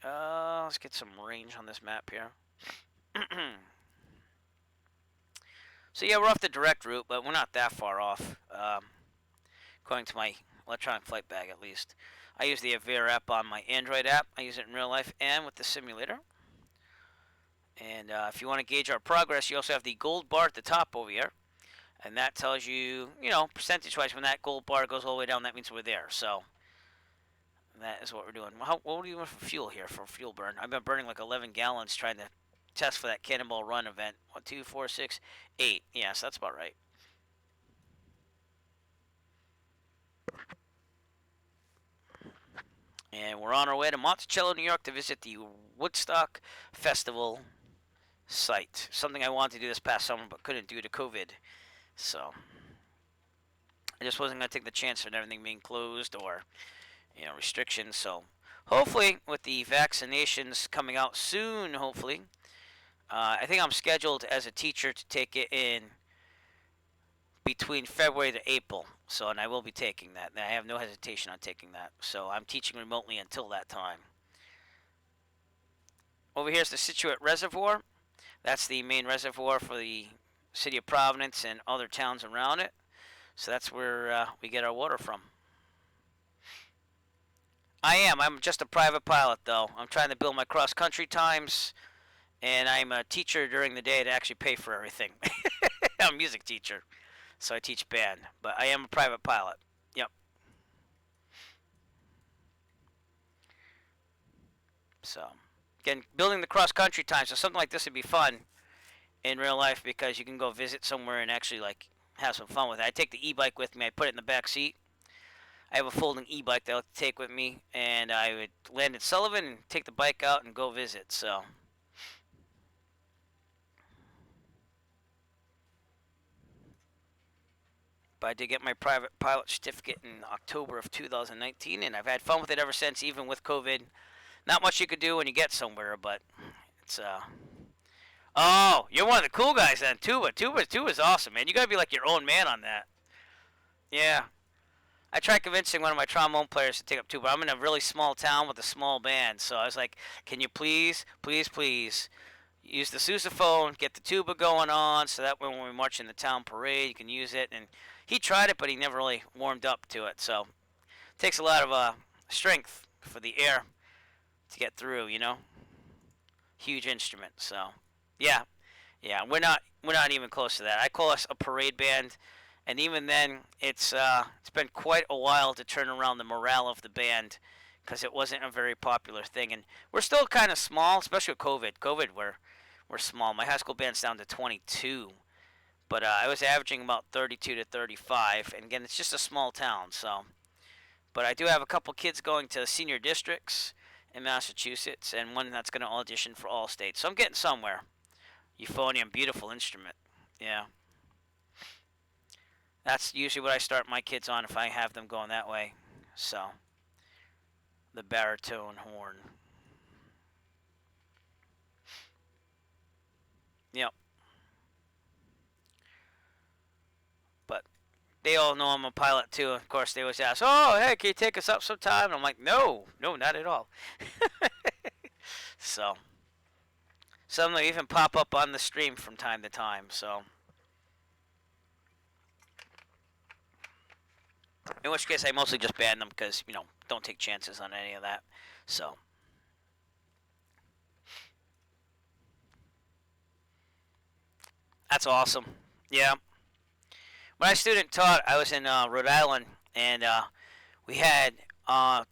Let's get some range on this map here. So yeah, we're off the direct route, but we're not that far off, according to my electronic flight bag at least. I use the Avera app on my Android app. I use it in real life and with the simulator. And if you want to gauge our progress, you also have the gold bar at the top over here. And that tells you, you know, percentage-wise, when that gold bar goes all the way down, that means we're there. So that is what we're doing. What do you want for fuel here for fuel burn? I've been burning like 11 gallons trying to test for that Cannonball Run event. 1, 2, 4, 6, 8. Yes, that's about right. And we're on our way to Monticello, New York to visit the Woodstock Festival site. Something I wanted to do this past summer but couldn't due to COVID. So I just wasn't going to take the chance of everything being closed or, you know, restrictions. So hopefully with the vaccinations coming out soon, hopefully, I think I'm scheduled as a teacher to take it in between February to April. So, and I will be taking that. I have no hesitation on taking that. So I'm teaching remotely until that time. Over here is the Situate Reservoir. That's the main reservoir for the city of Providence and other towns around it. So that's where we get our water from. I'm just a private pilot, though. I'm trying to build my cross-country times, and I'm a teacher during the day to actually pay for everything. I'm a music teacher, so I teach band, but I am a private pilot. Yep. So, again, building the cross-country time, so something like this would be fun in real life because you can go visit somewhere and actually, like, have some fun with it. I take the e-bike with me. I put it in the back seat. I have a folding e-bike that I'll take with me, and I would land in Sullivan and take the bike out and go visit, so. But I did get my private pilot certificate in October of 2019, and I've had fun with it ever since, even with COVID. Not much you could do when you get somewhere, but it's, Oh, you're one of the cool guys then, tuba. Tuba's awesome, man. You gotta be like your own man on that. Yeah. I tried convincing one of my trombone players to take up tuba. I'm in a really small town with a small band, so I was like, can you please use the sousaphone, get the tuba going on, so that when we march in the town parade, you can use it. And he tried it, but he never really warmed up to it. So it takes a lot of strength for the air to get through, you know. Huge instrument. So yeah, we're not even close to that. I call us a parade band. And even then, it's been quite a while to turn around the morale of the band because it wasn't a very popular thing. And we're still kind of small, especially with COVID. We're small. My high school band's down to 22, but I was averaging about 32 to 35. And again, it's just a small town, so. But I do have a couple kids going to senior districts in Massachusetts, and one that's going to audition for all states. So I'm getting somewhere. Euphonium, beautiful instrument. Yeah. That's usually what I start my kids on if I have them going that way. So, the baritone horn. Yep. But they all know I'm a pilot too. Of course, they always ask, "Oh, hey, can you take us up sometime?" And I'm like, "No, not at all." So, some of them even pop up on the stream from time to time. So. In which case, I mostly just ban them because, you know, don't take chances on any of that. So. That's awesome. Yeah. When I student taught, I was in Rhode Island, and we had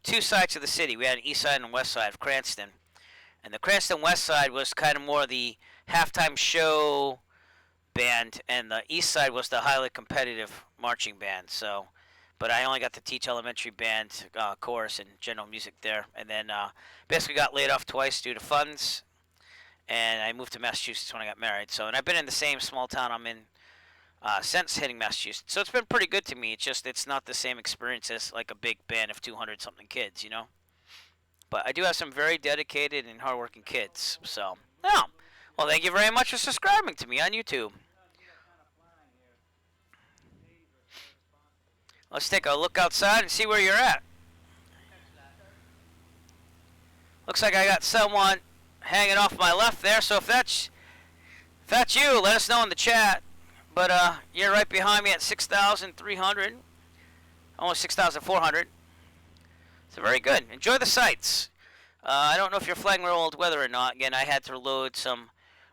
two sides of the city. We had an east side and west side of Cranston. And the Cranston west side was kind of more the halftime show band, and the east side was the highly competitive marching band. So. But I only got to teach elementary band, chorus, and general music there. And then basically got laid off twice due to funds. And I moved to Massachusetts when I got married. So, and I've been in the same small town I'm in since hitting Massachusetts. So it's been pretty good to me. It's just it's not the same experience as like a big band of 200-something kids, you know. But I do have some very dedicated and hardworking kids. So, yeah. Well, thank you very much for subscribing to me on YouTube. Let's take a look outside and see where you're at. Looks like I got someone hanging off my left there, so if that's you, let us know in the chat. But you're right behind me at 6,300, almost 6,400. So very good. Enjoy the sights. I don't know if you're flagging real old weather or not. Again, I had to load some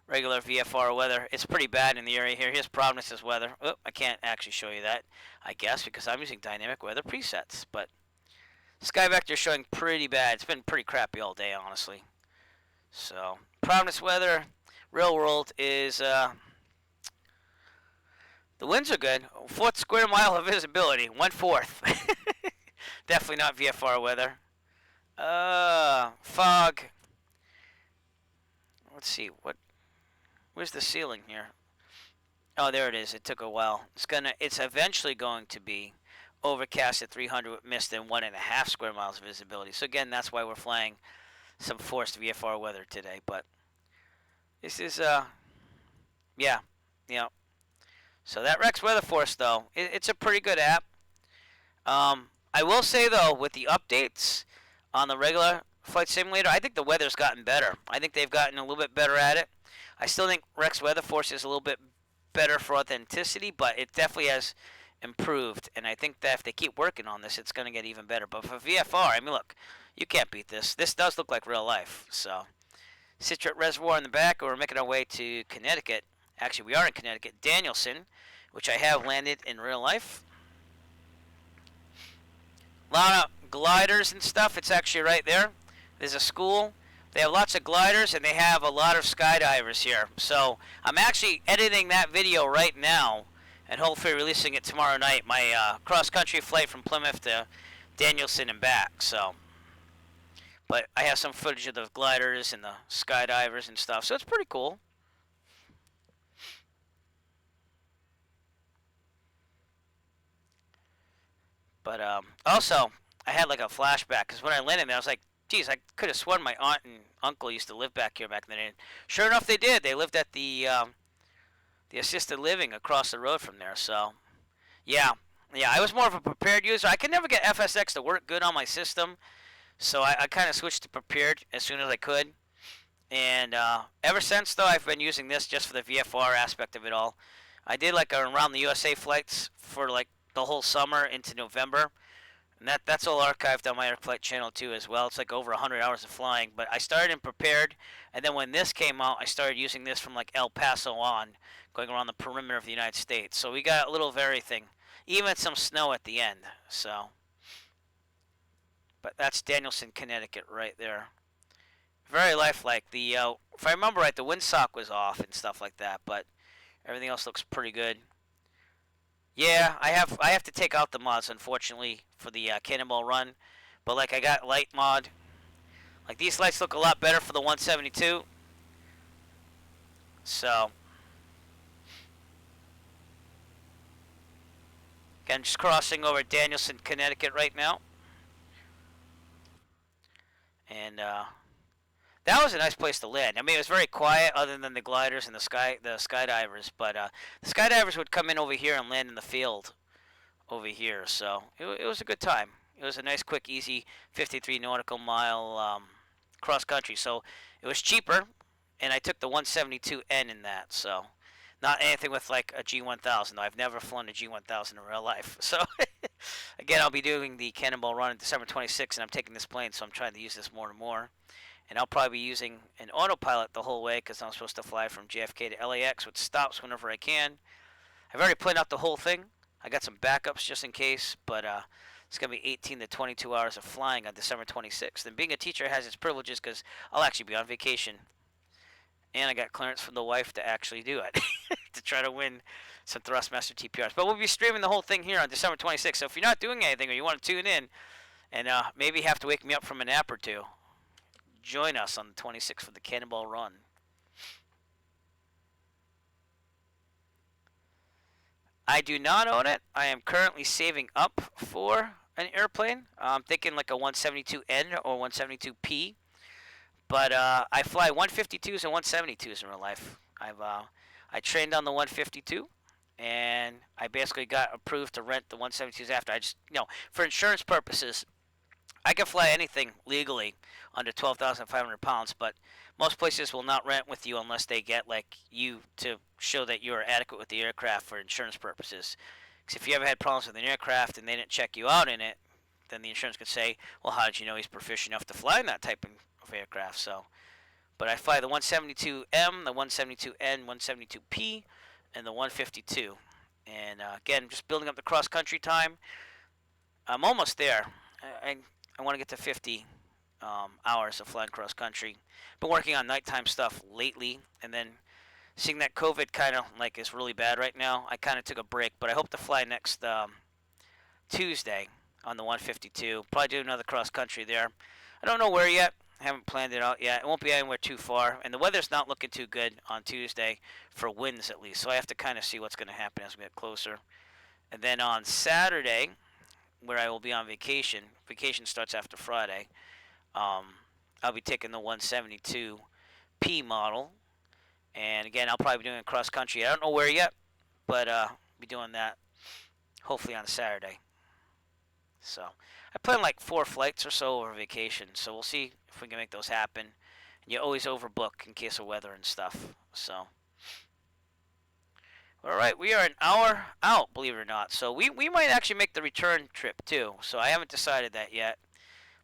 regular VFR weather. It's pretty bad in the area here. Here's Providence's weather. Oh, I can't actually show you that, I guess, because I'm using dynamic weather presets. But Sky Vector is showing pretty bad. It's been pretty crappy all day, honestly. So Providence weather, real world is the winds are good. 4th square mile of visibility, 1/4. Definitely not VFR weather. Fog. Let's see where's the ceiling here? Oh, there it is. It took a while. It's eventually going to be overcast at 300 with mist and 1.5 square miles of visibility. So again, that's why we're flying some forced VFR weather today. But this is yeah. So that Rex Weather Force though, it's a pretty good app. I will say though, with the updates on the regular flight simulator, I think the weather's gotten better. I think they've gotten a little bit better at it. I still think Rex Weather Force is a little bit better for authenticity, but it definitely has improved. And I think that if they keep working on this, it's going to get even better. But for VFR, I mean, look, you can't beat this. This does look like real life. So, Citrus Reservoir in the back, and we're making our way to Connecticut. Actually, we are in Connecticut. Danielson, which I have landed in real life. A lot of gliders and stuff. It's actually right there. There's a school. They have lots of gliders, and they have a lot of skydivers here. So I'm actually editing that video right now and hopefully releasing it tomorrow night. My cross-country flight from Plymouth to Danielson and back. So, but I have some footage of the gliders and the skydivers and stuff. So it's pretty cool. But also, I had like a flashback because when I landed there, I was like, geez, I could have sworn my aunt and uncle used to live back here back then. And sure enough, they did. They lived at the assisted living across the road from there. So, yeah, I was more of a prepared user. I could never get FSX to work good on my system, so I kind of switched to prepared as soon as I could. And ever since, though, I've been using this just for the VFR aspect of it all. I did like around the USA flights for like the whole summer into November. And that's all archived on my AirFlight channel too as well. It's like over 100 hours of flying. But I started in prepared, and then when this came out, I started using this from like El Paso on, going around the perimeter of the United States. So we got a little of everything, even some snow at the end. So, but that's Danielson, Connecticut, right there. Very lifelike. The if I remember right, the windsock was off and stuff like that, but everything else looks pretty good. Yeah, I have to take out the mods, unfortunately, for the Cannonball Run. But like I got light mod. Like these lights look a lot better for the 172. So again, just crossing over Danielson, Connecticut right now. And that was a nice place to land. I mean, it was very quiet, other than the gliders and the skydivers. But the skydivers would come in over here and land in the field over here. So it was a good time. It was a nice, quick, easy 53 nautical mile cross country. So it was cheaper, and I took the 172N in that. So not anything with like a G1000. Though I've never flown a G1000 in real life. So again, I'll be doing the Cannonball Run on December 26th, and I'm taking this plane, so I'm trying to use this more and more. And I'll probably be using an autopilot the whole way because I'm supposed to fly from JFK to LAX with stops whenever I can. I've already planned out the whole thing. I got some backups just in case, but it's going to be 18 to 22 hours of flying on December 26th. And being a teacher has its privileges because I'll actually be on vacation. And I got clearance from the wife to actually do it, to try to win some Thrustmaster TPRs. But we'll be streaming the whole thing here on December 26th. So if you're not doing anything or you want to tune in and maybe have to wake me up from a nap or two, join us on the 26th for the Cannonball Run. I do not own it. I am currently saving up for an airplane. I'm thinking like a 172N or 172P. But I fly 152s and 172s in real life. I trained on the 152, and I basically got approved to rent the 172s after. I just, for insurance purposes, I can fly anything legally under 12,500 pounds, but most places will not rent with you unless they get like you to show that you are adequate with the aircraft for insurance purposes. Because if you ever had problems with an aircraft and they didn't check you out in it, then the insurance could say, well, how did you know he's proficient enough to fly in that type of aircraft? So But I fly the 172M, the 172N, 172P, and the 152. And again, just building up the cross country time. I'm almost there. I want to get to 50 hours of flying cross country. Been working on nighttime stuff lately, and then seeing that COVID kind of like is really bad right now, I kind of took a break. But I hope to fly next Tuesday on the 152. Probably do another cross country there. I don't know where yet. I haven't planned it out yet. It won't be anywhere too far, and the weather's not looking too good on Tuesday for winds at least. So I have to kind of see what's going to happen as we get closer. And then on Saturday, where I will be on vacation. Vacation starts after Friday. I'll be taking the 172P model, and again, I'll probably be doing cross country. I don't know where yet, but be doing that hopefully on Saturday. So I plan like 4 flights or so over vacation. So we'll see if we can make those happen. And you always overbook in case of weather and stuff. So. All right, we are an hour out, believe it or not. So we might actually make the return trip too. So I haven't decided that yet.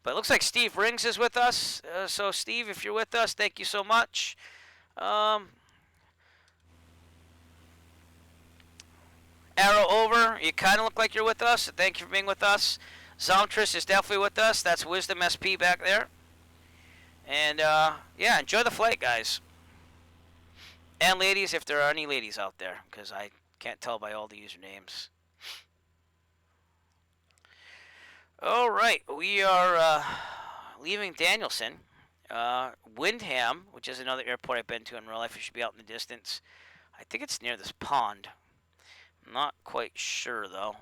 But it looks like Steve Rings is with us. So Steve, if you're with us, thank you so much. Arrow over. You kind of look like you're with us. So thank you for being with us. Zomtris is definitely with us. That's Wisdom SP back there. And yeah, enjoy the flight, guys. And ladies, if there are any ladies out there, because I can't tell by all the usernames. All right, we are leaving Danielson. Windham, which is another airport I've been to in real life. It should be out in the distance. I think it's near this pond. I'm not quite sure, though.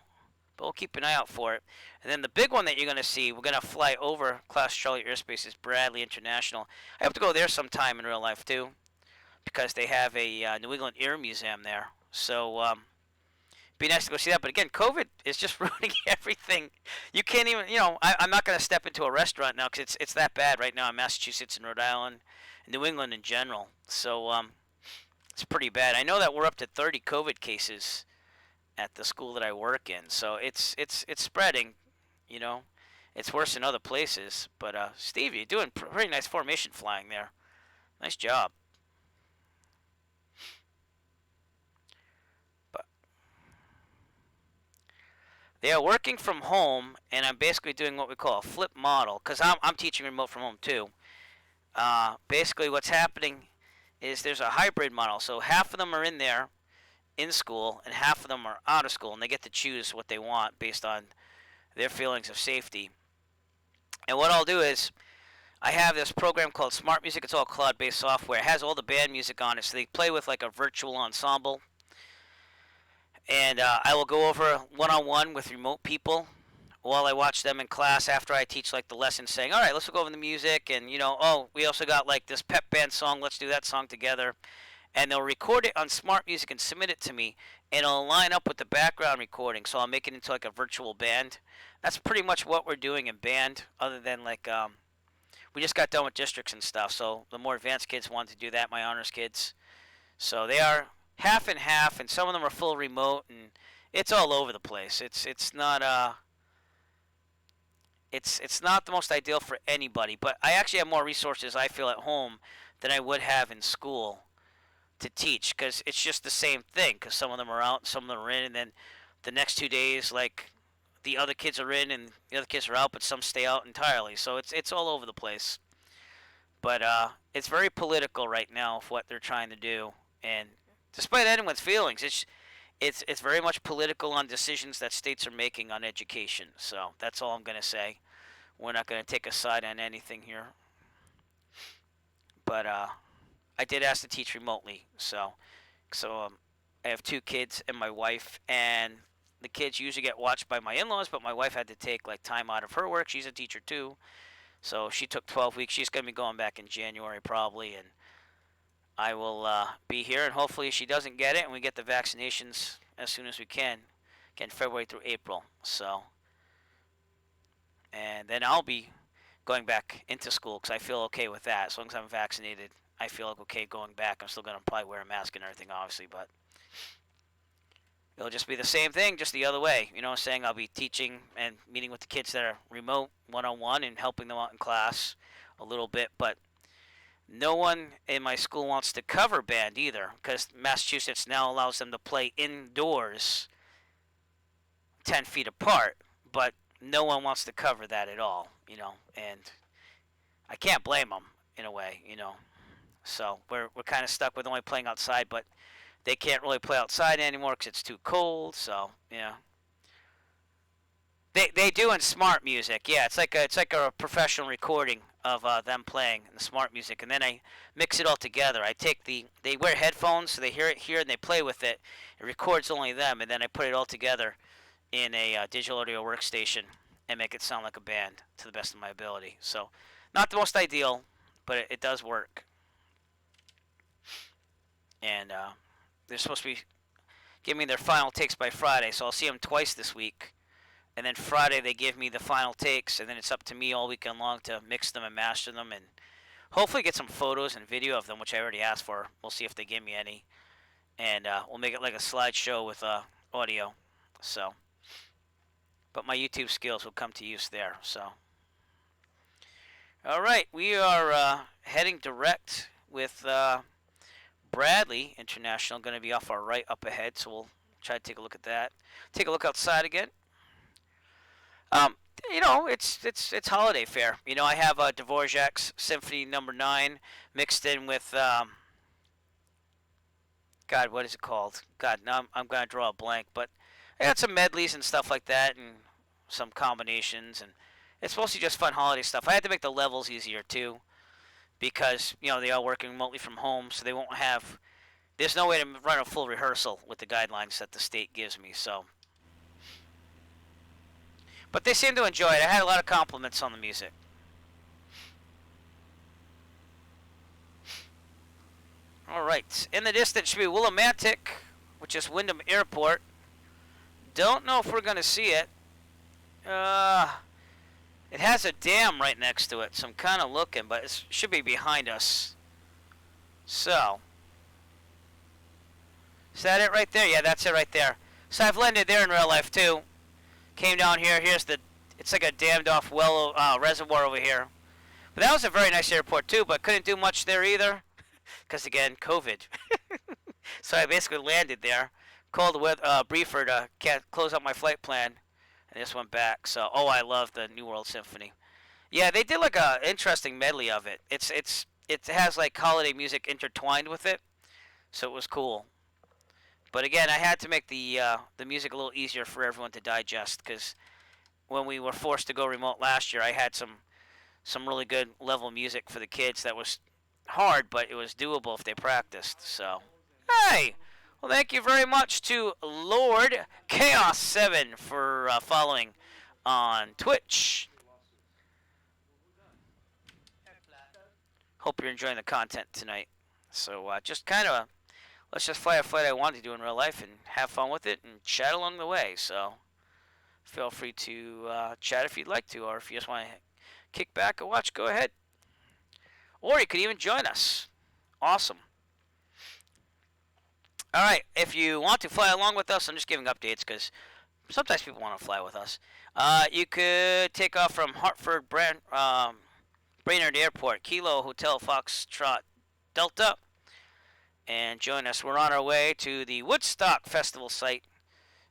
But we'll keep an eye out for it. And then the big one that you're going to see, we're going to fly over Class Charlie Airspace, is Bradley International. I hope to go there sometime in real life, too, because they have a New England Air Museum there. So be nice to go see that. But again, COVID is just ruining everything. You can't even, I'm not going to step into a restaurant now because it's that bad right now in Massachusetts and Rhode Island and New England in general. So it's pretty bad. I know that we're up to 30 COVID cases at the school that I work in. So it's spreading, It's worse in other places. But Steve, you're doing pretty nice formation flying there. Nice job. They are working from home, and I'm basically doing what we call a flip model, because I'm teaching remote from home too. Basically what's happening is there's a hybrid model, so half of them are in there in school, and half of them are out of school, and they get to choose what they want based on their feelings of safety. And what I'll do is, I have this program called Smart Music. It's all cloud-based software. It has all the band music on it, so they play with like a virtual ensemble. And I will go over one-on-one with remote people while I watch them in class after I teach like the lesson, saying, all right, let's go over the music. And, we also got like this pep band song. Let's do that song together. And they'll record it on Smart Music and submit it to me. And it'll line up with the background recording. So I'll make it into like a virtual band. That's pretty much what we're doing in band, other than like we just got done with districts and stuff. So the more advanced kids wanted to do that, my honors kids. So they are half and half, and some of them are full remote, and it's all over the place. It's not it's not the most ideal for anybody, but I actually have more resources I feel at home than I would have in school to teach, because it's just the same thing, because some of them are out, some of them are in, and then the next 2 days, like, the other kids are in and the other kids are out, but some stay out entirely. So it's all over the place. But it's very political right now of what they're trying to do, and despite anyone's feelings, it's very much political on decisions that states are making on education. So that's all I'm going to say. We're not going to take a side on anything here. But I did ask to teach remotely. So I have 2 kids and my wife, and the kids usually get watched by my in-laws, but my wife had to take like time out of her work. She's a teacher too. So she took 12 weeks. She's going to be going back in January probably, and I will be here, and hopefully she doesn't get it, and we get the vaccinations as soon as we can. Again, February through April. So, and then I'll be going back into school because I feel okay with that. As long as I'm vaccinated, I feel like okay going back. I'm still going to probably wear a mask and everything, obviously, but it'll just be the same thing, just the other way. You know what I'm saying? I'll be teaching and meeting with the kids that are remote one-on-one and helping them out in class a little bit, but no one in my school wants to cover band either, because Massachusetts now allows them to play indoors 10 feet apart, but no one wants to cover that at all, and I can't blame them in a way. So we're kind of stuck with only playing outside, but they can't really play outside anymore because it's too cold. So they do in smart music. Yeah, it's like a professional recording of them playing in the smart music, and then I mix it all together. They wear headphones so they hear it here and they play with it. It records only them, and then I put it all together in a digital audio workstation and make it sound like a band to the best of my ability. So not the most ideal, but it does work. And they're supposed to be giving me their final takes by Friday, so I'll see them twice this week. And then Friday they give me the final takes, and then it's up to me all weekend long to mix them and master them, and hopefully get some photos and video of them, which I already asked for. We'll see if they give me any, and we'll make it like a slideshow with audio. So, but my YouTube skills will come to use there. So, all right, we are heading direct with Bradley International. Going to be off our right up ahead, so we'll try to take a look at that. Take a look outside again. It's holiday fare. I have Dvorak's Symphony Number 9 mixed in with God, what is it called? God, now I'm gonna draw a blank. But I got some medleys and stuff like that, and some combinations, and it's mostly just fun holiday stuff. I had to make the levels easier too, because they are working remotely from home, so they won't have. There's no way to run a full rehearsal with the guidelines that the state gives me. So. But they seem to enjoy it. I had a lot of compliments on the music. All right. In the distance should be Willimantic, which is Wyndham Airport. Don't know if we're going to see it. It has a dam right next to it, so I'm kind of looking, but it should be behind us. So. Is that it right there? Yeah, that's it right there. So I've landed there in real life, too. Came down here. It's like a dammed off well reservoir over here. But that was a very nice airport too, but couldn't do much there either. Because again, COVID. So I basically landed there. Called the briefer to close up my flight plan. And just went back. So, I love the New World Symphony. Yeah, they did like a interesting medley of it. It has like holiday music intertwined with it. So it was cool. But again, I had to make the music a little easier for everyone to digest, because when we were forced to go remote last year, I had some really good level music for the kids that was hard, but it was doable if they practiced. So, hey, well, thank you very much to Lord Chaos 7 for following on Twitch. Hope you're enjoying the content tonight. So let's just fly a flight I wanted to do in real life and have fun with it and chat along the way. So feel free to chat if you'd like to, or if you just want to kick back and watch, go ahead. Or you could even join us. Awesome. All right, if you want to fly along with us, I'm just giving updates because sometimes people want to fly with us. You could take off from Hartford Brainerd Airport, Kilo Hotel Foxtrot Delta, and join us. We're on our way to the Woodstock Festival site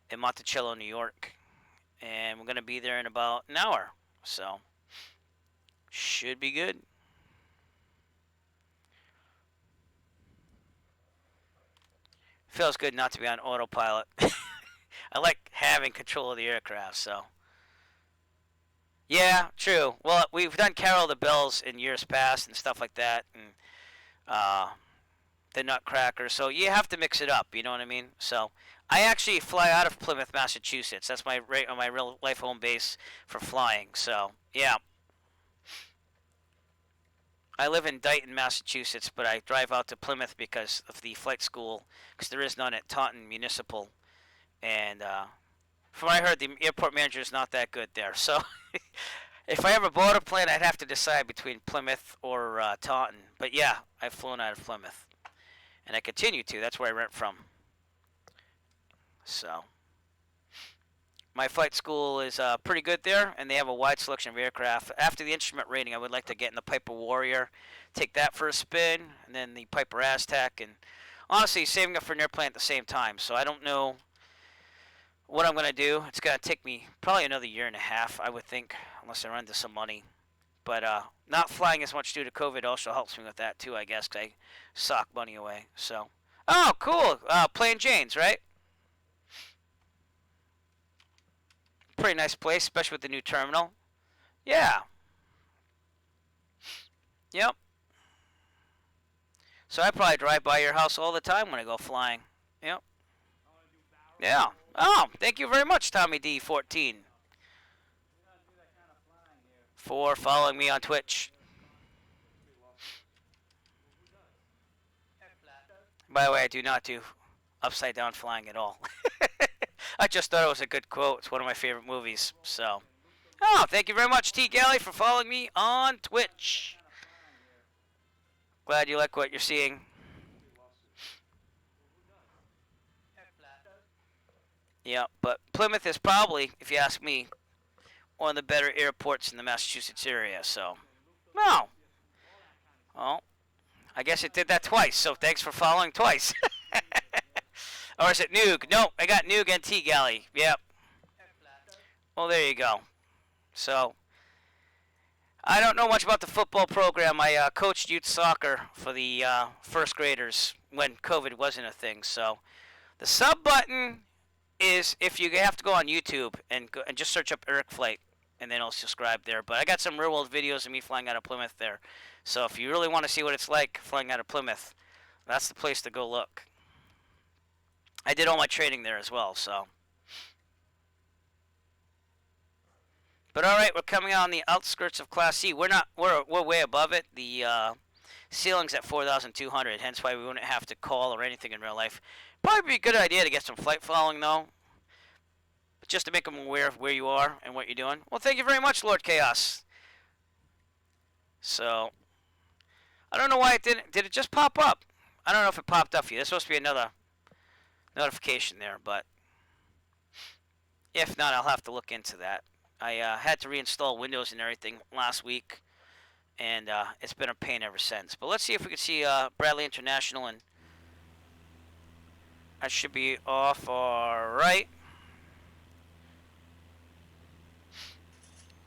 in Monticello, New York, and we're going to be there in about an hour, so should be good. Feels good not to be on autopilot. I like having control of the aircraft, so. Yeah, true. Well, we've done Carol of the Bells in years past and stuff like that, and the Nutcracker. So you have to mix it up, you know what I mean? So I actually fly out of Plymouth, Massachusetts. That's my real life home base for flying. So yeah, I live in Dighton, Massachusetts, but I drive out to Plymouth because of the flight school, because there is none at Taunton Municipal, and from what I heard, the airport manager is not that good there. So if I ever bought a plane, I'd have to decide between Plymouth or Taunton. But yeah, I've flown out of Plymouth, and I continue to. That's where I rent from. So, My flight school is pretty good there, and they have a wide selection of aircraft. After the instrument rating, I would like to get in the Piper Warrior, take that for a spin, and then the Piper Aztec, and honestly, saving up for an airplane at the same time. So I don't know what I'm going to do. It's going to take me probably another year and a half, I would think, unless I run into some money. But not flying as much due to COVID also helps me with that too, I guess, 'cause I sock money away. So, oh, cool. Plain Jane's, right? Pretty nice place, especially with the new terminal. Yeah. Yep. So I probably drive by your house all the time when I go flying. Yep. Yeah. Oh, thank you very much, Tommy D14, for following me on Twitch. By the way, I do not do upside down flying at all. I just thought it was a good quote. It's one of my favorite movies. So, oh, thank you very much, T Galley, for following me on Twitch. Glad you like what you're seeing. Yeah, but Plymouth is probably, if you ask me, one of the better airports in the Massachusetts area. So, no. Well, I guess it did that twice. So thanks for following twice. Or is it Noog? No, I got Noog and T Galley. Yep. Well, there you go. So, I don't know much about the football program. I coached youth soccer for the first graders when COVID wasn't a thing. So, the sub button is if you have to go on YouTube and just search up Eric Flight, and then I'll subscribe there. But I got some real world videos of me flying out of Plymouth there. So if you really want to see what it's like flying out of Plymouth, that's the place to go look. I did all my training there as well, so. But all right, we're coming on the outskirts of Class C. We're way above it. The ceiling's at 4,200, hence why we wouldn't have to call or anything in real life. Probably be a good idea to get some flight following though, just to make them aware of where you are and what you're doing. Well, thank you very much, Lord Chaos. So, I don't know why it didn't. Did it just pop up? I don't know if it popped up for you. There's supposed to be another notification there, but if not, I'll have to look into that. I had to reinstall Windows and everything last week, and it's been a pain ever since. But let's see if we can see Bradley International, and I should be off all right.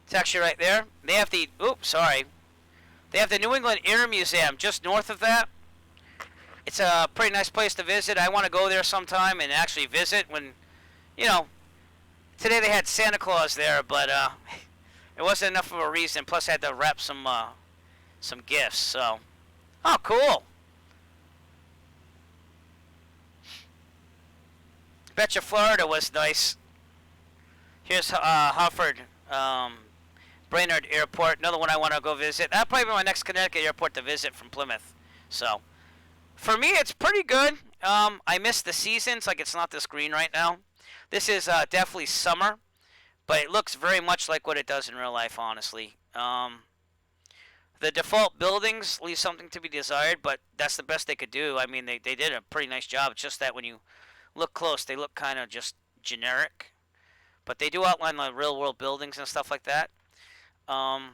It's actually right there. They have the, oops, sorry. They have the New England Air Museum just north of that. It's a pretty nice place to visit. I want to go there sometime and actually visit when, you know, today they had Santa Claus there, but it wasn't enough of a reason. Plus, I had to wrap some gifts. So, oh, cool. Betcha Florida was nice. Here's Hartford, Brainerd Airport. Another one I want to go visit. That'll probably be my next Connecticut airport to visit from Plymouth. So, for me, it's pretty good. I miss the seasons. Like, it's not this green right now. This is definitely summer, but it looks very much like what it does in real life, honestly. The default buildings leave something to be desired, but that's the best they could do. I mean, they did a pretty nice job. It's just that when you look close, they look kind of just generic. But they do outline the real-world buildings and stuff like that. I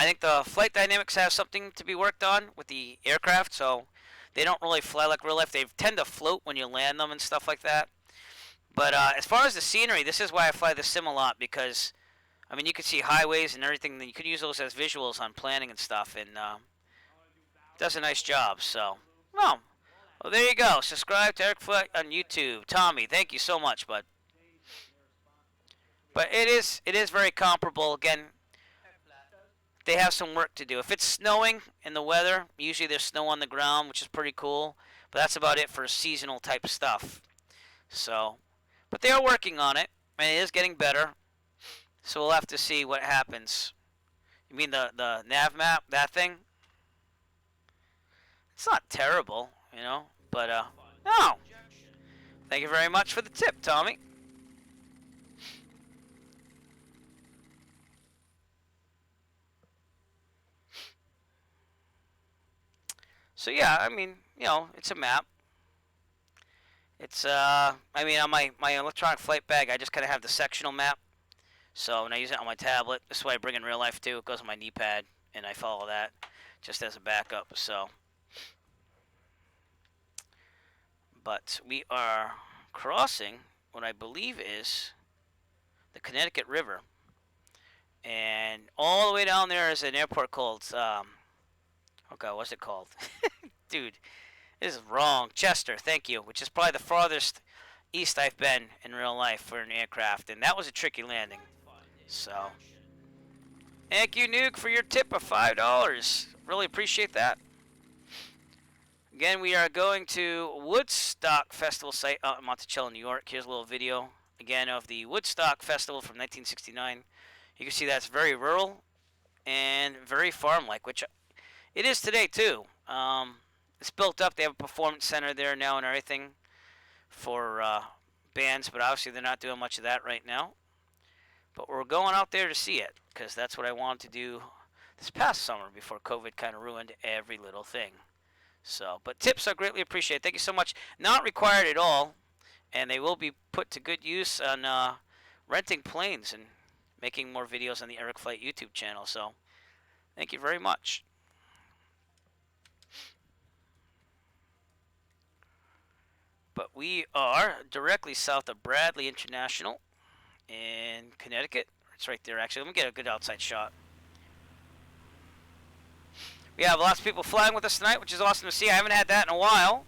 think the flight dynamics have something to be worked on with the aircraft, so they don't really fly like real life. They tend to float when you land them and stuff like that. But as far as the scenery, this is why I fly the sim a lot, because, I mean, you can see highways and everything. You could use those as visuals on planning and stuff, and does a nice job. So, well, there you go. Subscribe to Eric Flight on YouTube. Tommy, thank you so much, bud. But it is very comparable. Again, they have some work to do. If it's snowing in the weather, usually there's snow on the ground, which is pretty cool. But that's about it for seasonal type stuff. So, but they are working on it, and it is getting better. So we'll have to see what happens. You mean the nav map, that thing? It's not terrible, you know. But no. Thank you very much for the tip, Tommy. So yeah, I mean, you know, it's a map. It's I mean, on my electronic flight bag, I just kind of have the sectional map. So when I use it on my tablet, this is what I bring in real life too. It goes on my knee pad, and I follow that just as a backup. So, but we are crossing what I believe is the Connecticut River, and all the way down there is an airport called oh god, what's it called? Dude, this is wrong. Chester, thank you. Which is probably the farthest east I've been in real life for an aircraft, and that was a tricky landing. So, thank you, Nuke, for your tip of $5. Really appreciate that. Again, we are going to Woodstock Festival site out in Monticello, New York. Here's a little video again of the Woodstock Festival from 1969. You can see that's very rural and very farm-like, which it is today too. It's built up. They have a performance center there now and everything for bands, but obviously they're not doing much of that right now. But we're going out there to see it because that's what I wanted to do this past summer before COVID kind of ruined every little thing. So, but tips are greatly appreciated. Thank you so much. Not required at all, and they will be put to good use on renting planes and making more videos on the Eric Flight YouTube channel. So, thank you very much. But we are directly south of Bradley International in Connecticut. It's right there, actually. Let me get a good outside shot. We have lots of people flying with us tonight, which is awesome to see. I haven't had that in a while.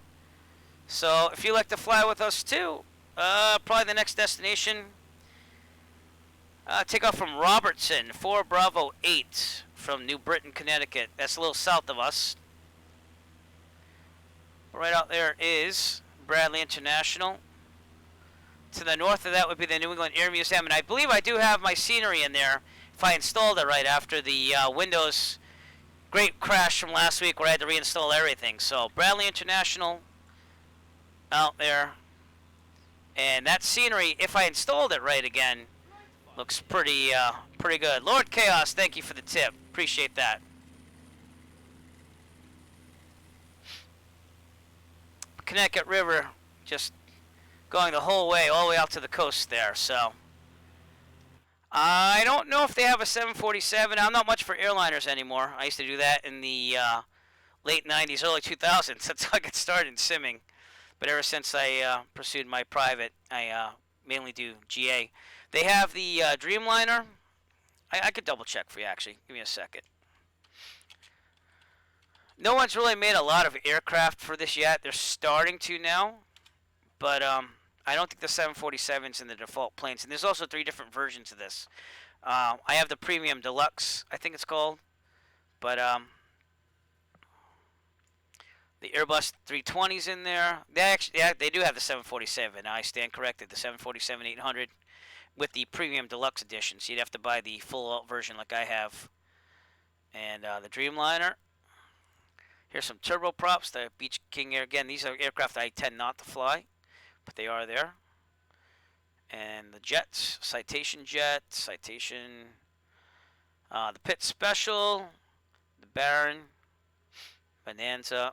So if you like to fly with us too, probably the next destination, take off from Robertson, 4 Bravo 8 from New Britain, Connecticut. That's a little south of us. Right out there is Bradley International. To the north of that would be the New England Air Museum, and I believe I do have my scenery in there if I installed it right after the Windows great crash from last week where I had to reinstall everything. So Bradley International out there, and that scenery, if I installed it right again, looks pretty good. Lord Chaos, thank you for the tip. Appreciate that. Connecticut River, just going the whole way, all the way out to the coast there. So I don't know if they have a 747. I'm not much for airliners anymore. I used to do that in the late 90s, early 2000s. That's how I got started in simming. But ever since I pursued my private, I mainly do GA. They have the Dreamliner. I could double check for you, actually. Give me a second. No one's really made a lot of aircraft for this yet. They're starting to now. But I don't think the 747's in the default planes. And there's also 3 different versions of this. I have the Premium Deluxe, I think it's called. But the Airbus 320's in there. They do have the 747. I stand corrected. The 747-800 with the Premium Deluxe edition. So you'd have to buy the full-out version like I have. And the Dreamliner. Here's some turboprops. The Beach King Air. Again, these are aircraft I tend not to fly, but they are there. And the jets. Citation Jet. Citation. The Pitt Special. The Baron. Bonanza.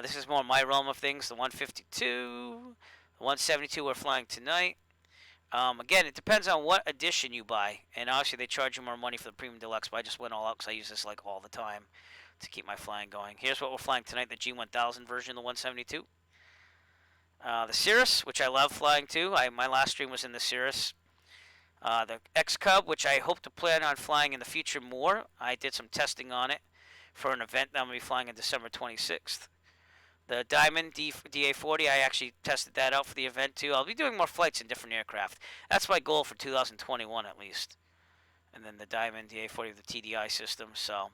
This is more my realm of things. The 152, the 172 we're flying tonight. Again, it depends on what edition you buy. And obviously they charge you more money for the Premium Deluxe, but I just went all out because I use this like all the time to keep my flying going. Here's what we're flying tonight, the G1000 version of the 172. The Cirrus, which I love flying too. My last stream was in the Cirrus. The X-Cub, which I hope to plan on flying in the future more. I did some testing on it for an event that I'm going to be flying on December 26th. The Diamond DA40, I actually tested that out for the event too. I'll be doing more flights in different aircraft. That's my goal for 2021 at least. And then the Diamond DA40 with the TDI system. So,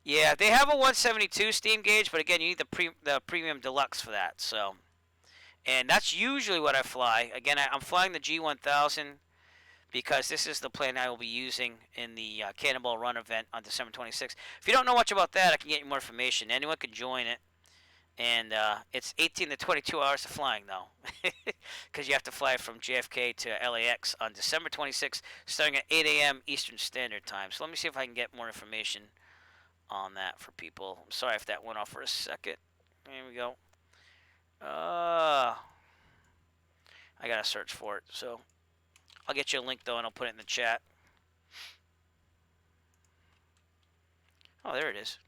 yeah, they have a 172 steam gauge, but again, you need the Premium Deluxe for that. So, and that's usually what I fly. Again, I'm flying the G1000 because this is the plane I will be using in the Cannonball Run event on December 26th. If you don't know much about that, I can get you more information. Anyone can join it. And it's 18 to 22 hours of flying, though, because you have to fly from JFK to LAX on December 26th, starting at 8 a.m. Eastern Standard Time. So let me see if I can get more information on that for people. I'm sorry if that went off for a second. There we go. Uh, I gotta search for it. So I'll get you a link though, and I'll put it in the chat. Oh, there it is.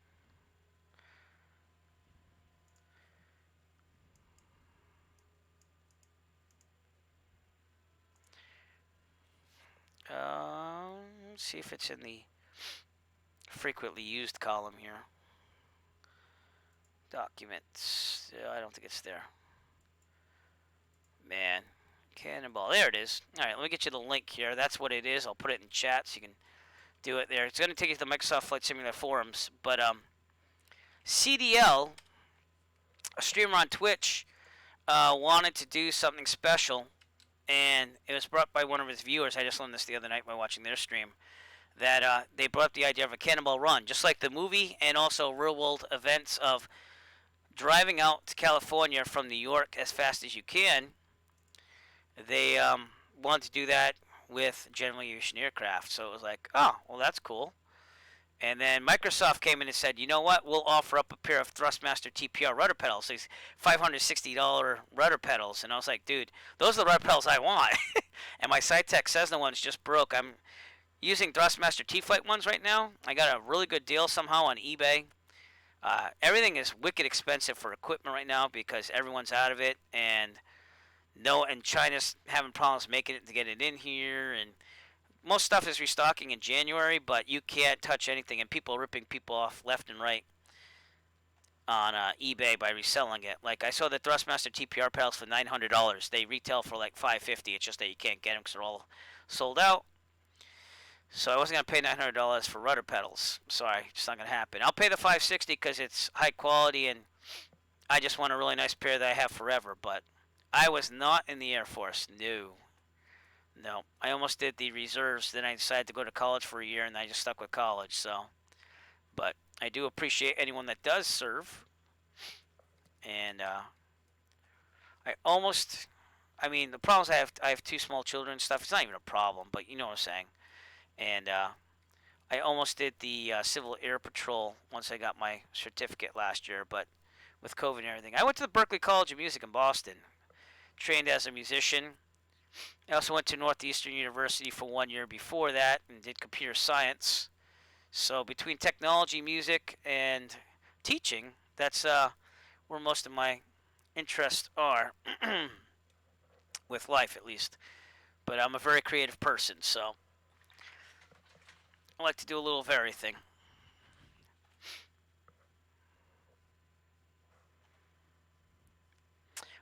Let's see if it's in the frequently used column here. Documents. I don't think it's there. Man. Cannonball. There it is. All right, let me get you the link here. That's what it is. I'll put it in chat so you can do it there. It's going to take you to the Microsoft Flight Simulator forums. But CDL, a streamer on Twitch, wanted to do something special. And it was brought by one of his viewers. I just learned this the other night by watching their stream. That they brought up the idea of a Cannonball Run, just like the movie, and also real-world events of driving out to California from New York as fast as you can. They wanted to do that with general aviation aircraft. So it was like, oh, well, that's cool. And then Microsoft came in and said, you know what? We'll offer up a pair of Thrustmaster TPR rudder pedals, these $560 rudder pedals. And I was like, dude, those are the rudder pedals I want. And my Cytec Cessna ones just broke. I'm using Thrustmaster T-Flight ones right now. I got a really good deal somehow on eBay. Everything is wicked expensive for equipment right now because everyone's out of it. And China's having problems making it to get it in here. And most stuff is restocking in January, but you can't touch anything. And people are ripping people off left and right on eBay by reselling it. Like I saw the Thrustmaster TPR pedals for $900. They retail for like $550. It's just that you can't get them because they're all sold out. So I wasn't going to pay $900 for rudder pedals. Sorry, it's not going to happen. I'll pay the $560 because it's high quality and I just want a really nice pair that I have forever. But I was not in the Air Force. No. I almost did the reserves. Then I decided to go to college for a year and I just stuck with college. So, but I do appreciate anyone that does serve. And the problem is I have two small children and stuff. It's not even a problem, but you know what I'm saying. And I almost did the Civil Air Patrol once I got my certificate last year, but with COVID and everything. I went to the Berklee College of Music in Boston, trained as a musician. I also went to Northeastern University for 1 year before that and did computer science. So between technology, music, and teaching, that's where most of my interests are, with life at least. But I'm a very creative person, so I like to do a little of everything.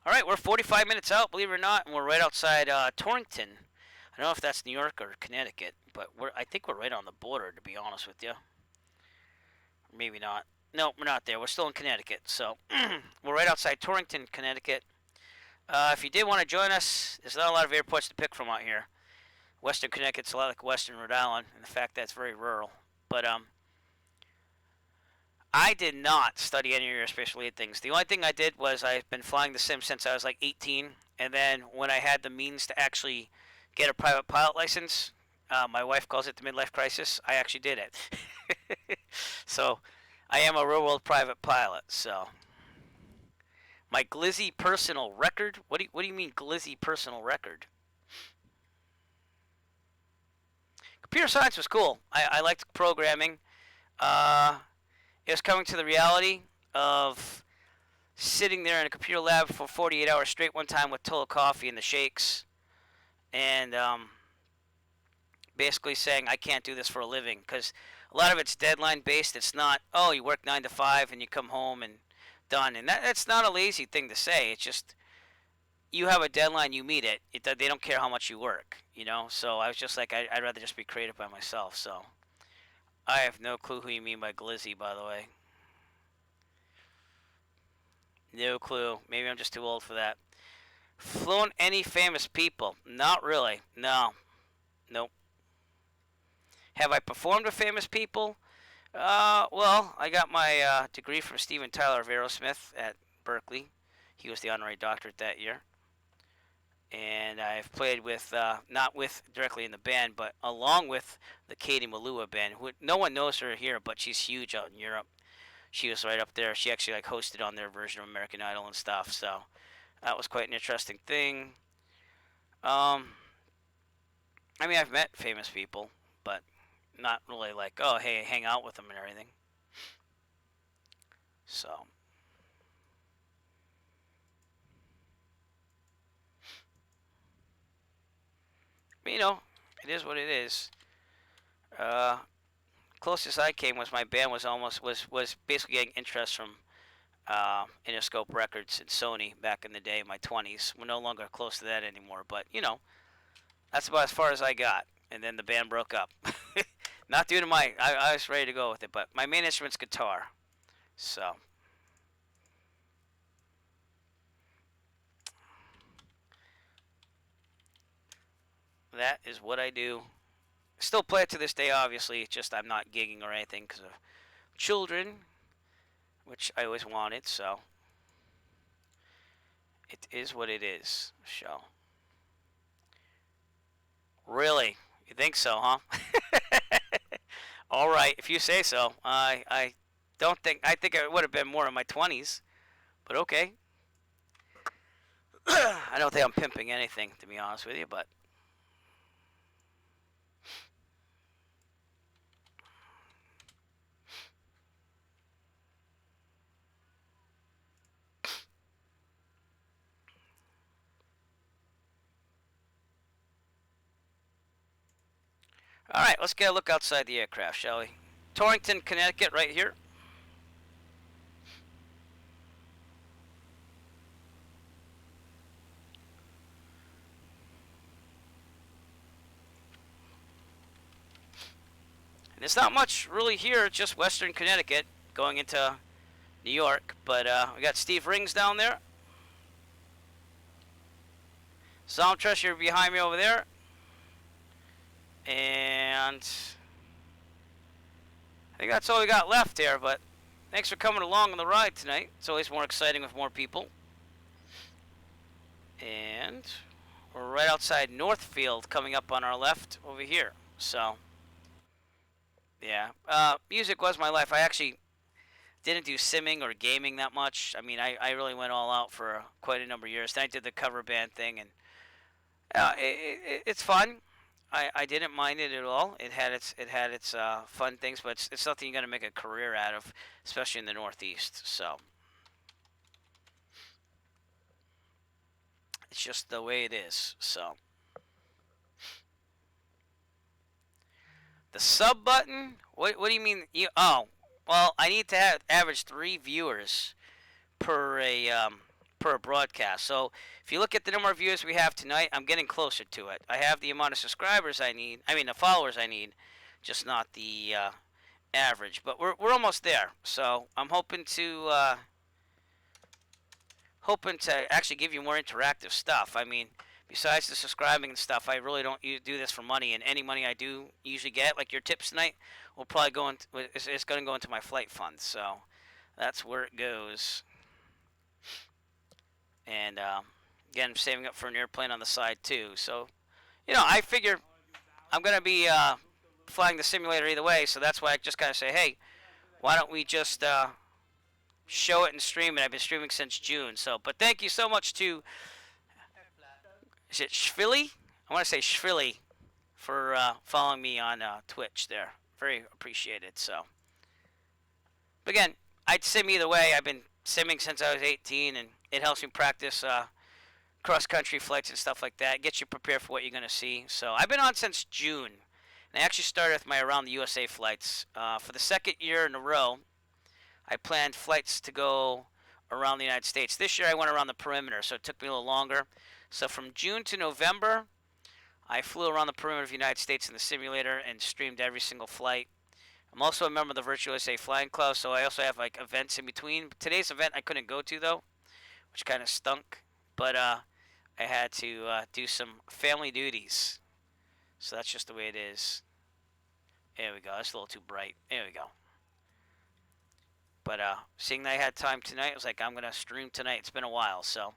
All right, we're 45 minutes out, believe it or not, and we're right outside Torrington. I don't know if that's New York or Connecticut, but I think we're right on the border, to be honest with you. Maybe not. No, we're not there. We're still in Connecticut. So we're right outside Torrington, Connecticut. If you did want to join us, there's not a lot of airports to pick from out here. Western Connecticut's a lot like Western Rhode Island, in the fact that it's very rural. But I did not study any aerospace related things. The only thing I did was I've been flying the sim since I was like 18, and then when I had the means to actually get a private pilot license, my wife calls it the midlife crisis. I actually did it. So I am a real world private pilot. So my glizzy personal record. What do you mean glizzy personal record? Computer science was cool. I liked programming. It was coming to the reality of sitting there in a computer lab for 48 hours straight one time with Total Coffee and the shakes, and basically saying I can't do this for a living because a lot of it's deadline based. It's not, oh, you work 9 to 5 and you come home and done. And that's not a lazy thing to say. It's just you have a deadline, you meet it. They don't care how much you work, you know. So I was just like, I'd rather just be creative by myself. So I have no clue who you mean by glizzy, by the way. No clue. Maybe I'm just too old for that. Flown any famous people? Not really. No. Nope. Have I performed with famous people? Well, I got my degree from Steven Tyler of Aerosmith at Berkeley. He was the honorary doctorate that year. And I've played with, not with directly in the band, but along with the Katie Malua band. Who, no one knows her here, but she's huge out in Europe. She was right up there. She actually like hosted on their version of American Idol and stuff. So that was quite an interesting thing. Um, I mean, I've met famous people, but not really like, oh, hey, hang out with them and everything. So, but, you know, it is what it is. Uh, Closest I came was my band was basically getting interest from Interscope Records and Sony back in the day, in my 20s. We're no longer close to that anymore, but you know, that's about as far as I got. And then the band broke up. Not due to I was ready to go with it, but my main instrument's guitar. So, that is what I do. Still play it to this day, obviously. It's just I'm not gigging or anything because of children, which I always wanted, so it is what it is. So, really? You think so, huh? All right, if you say so. I don't think I think it would have been more in my 20s, but okay. I don't think I'm pimping anything, to be honest with you, but all right, let's get a look outside the aircraft, shall we? Torrington, Connecticut, right here. And there's not much really here, just Western Connecticut going into New York, but we got Steve Rings down there. Zomtress, you're behind me over there. And I think that's all we got left here, but thanks for coming along on the ride tonight. It's always more exciting with more people. And we're right outside Northfield coming up on our left over here. So, yeah. Music was my life. I actually didn't do simming or gaming that much. I mean, I really went all out for quite a number of years. Then I did the cover band thing, and it's fun. I didn't mind it at all. It had its fun things, but it's nothing you're gonna make a career out of, especially in the Northeast. So it's just the way it is. So the sub button. What do you mean? Well, I need to have average 3 viewers per a broadcast. So if you look at the number of viewers we have tonight, I'm getting closer to it. I have the amount of subscribers I need. I mean the followers I need, just not the average. But we're almost there. So I'm hoping to actually give you more interactive stuff. I mean, besides the subscribing and stuff, I really don't do this for money. And any money I do usually get, like your tips tonight, will probably go into it's going to go into my flight fund. So that's where it goes. And again, I'm saving up for an airplane on the side too. So, you know, I figure I'm gonna be flying the simulator either way. So that's why I just kind of say, hey, why don't we just show it and stream it? I've been streaming since June. So, but thank you so much to is it Shvili? I want to say Shvili for following me on Twitch. There, very appreciated. So, but again, I'd sim either way. I've been simming since I was 18, and it helps me practice cross-country flights and stuff like that. Gets you prepared for what you're going to see. So I've been on since June. And I actually started with my Around the USA flights. For the second year in a row, I planned flights to go around the United States. This year I went around the perimeter, so it took me a little longer. So from June to November, I flew around the perimeter of the United States in the simulator and streamed every single flight. I'm also a member of the Virtual USA Flying Club, so I also have like events in between. Today's event I couldn't go to though, which kind of stunk. But I had to do some family duties, so that's just the way it is. There we go. That's a little too bright. There we go. But seeing that I had time tonight, I was like, I'm gonna stream tonight. It's been a while, so